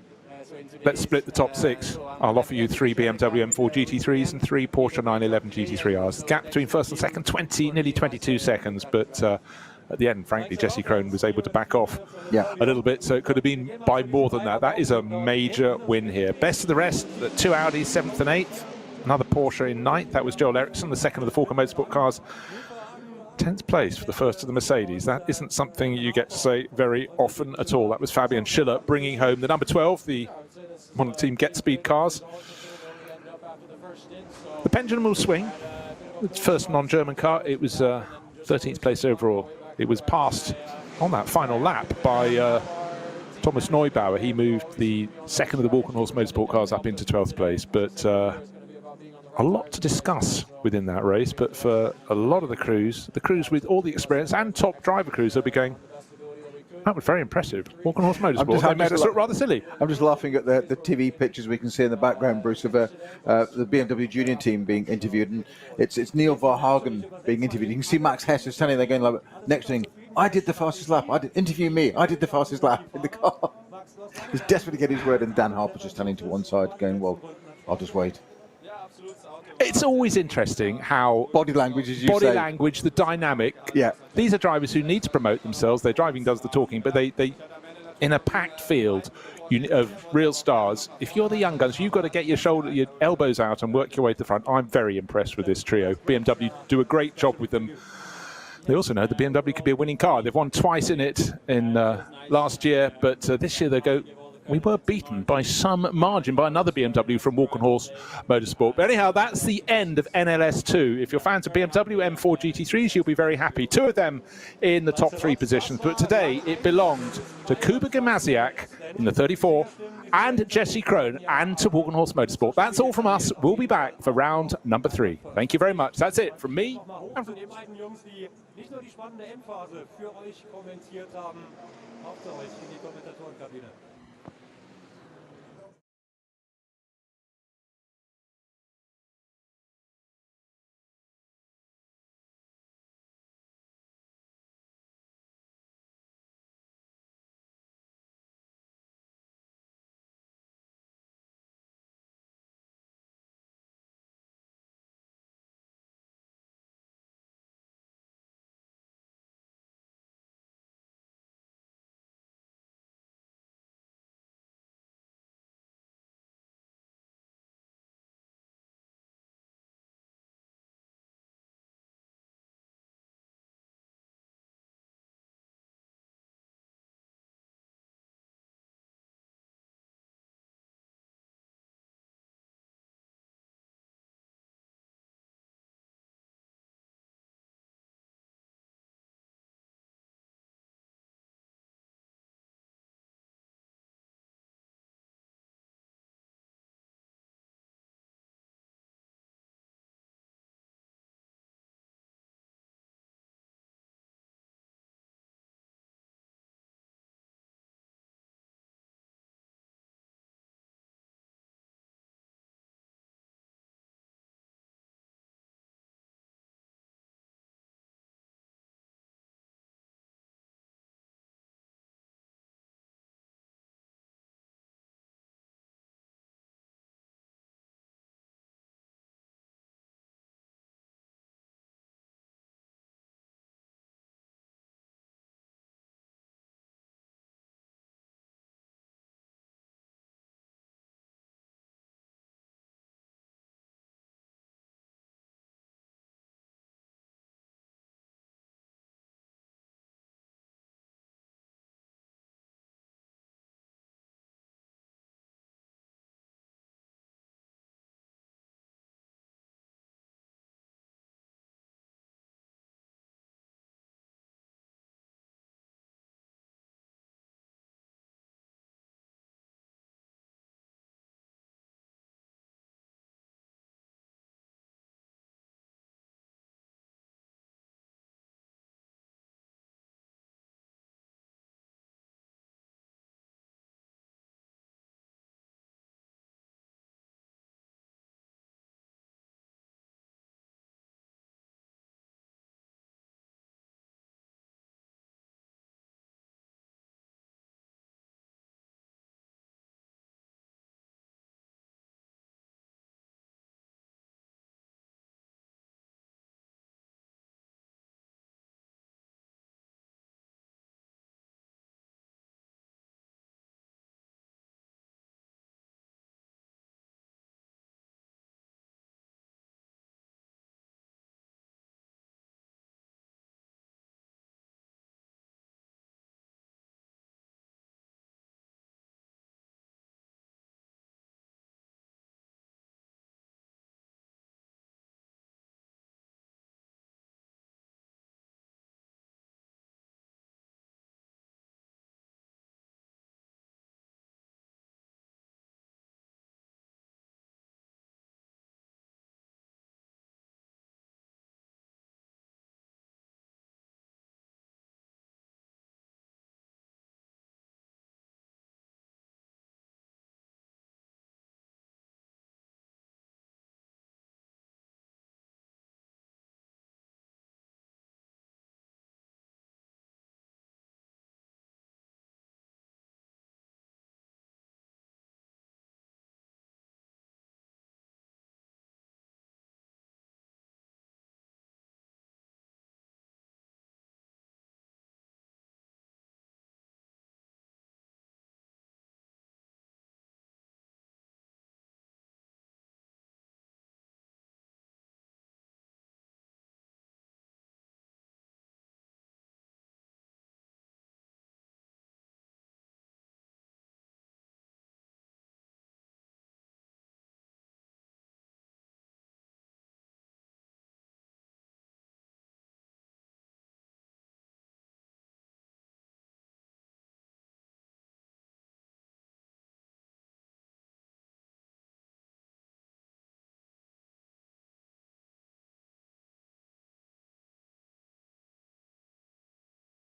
let's split the top 6. I'll offer you 3 BMW M4 GT3s and 3 Porsche 911 GT3Rs. The gap between first and second, nearly 22 seconds, but at the end, frankly, Jesse Krohn was able to back off a little bit, so it could have been by more than that. That is a major win here. Best of the rest, the 2 Audis, 7th and 8th. Another Porsche in 9th. That was Joel Eriksson, the second of the Falken Motorsport cars. 10th place for the first of the Mercedes. That isn't something you get to say very often at all. That was Fabian Schiller bringing home the number 12, one of the Team Get Speed cars. The pendulum will swing. Its first non-German car. It was 13th place overall. It was passed on that final lap by Thomas Neubauer. He moved the second of the Walkenhorst Motorsport cars up into 12th place, but a lot to discuss within that race. But for a lot of the crews with all the experience and top driver crews, they'll be going, That was very impressive. Walk on Horse Motorsport. I'm They made just us look rather silly. I'm just laughing at the TV pictures we can see in the background, Bruce, of the BMW Junior team being interviewed, and it's Neil Verhagen being interviewed. You can see Max Hess is standing there going like, next thing, I did the fastest lap. Interview me. I did the fastest lap in the car. He's desperate to get his word, and Dan Harper's just standing to one side going, well, I'll just wait. It's always interesting how body language, as you say. Body language, the dynamic. Yeah. These are drivers who need to promote themselves. Their driving does the talking, but they in a packed field of real stars, if you're the young guns, you've got to get your elbows out and work your way to the front. I'm very impressed with this trio. BMW do a great job with them. They also know the BMW could be a winning car. They've won twice in it in last year, but this year they go, we were beaten by some margin by another BMW from Walk on Horse Motorsport. But anyhow, that's the end of NLS2. If you're fans of BMW M4 GT3s, you'll be very happy. 2 of them in the top 3 positions. But today, it belonged to Kuba Gimasiak in the 34 and Jesse Krohn and to Walk on Horse Motorsport. That's all from us. We'll be back for round number 3. Thank you very much. That's it from me. Nicht nur die spannende Endphase für euch kommentiert haben, auch zu euch in die Kommentatorenkabine.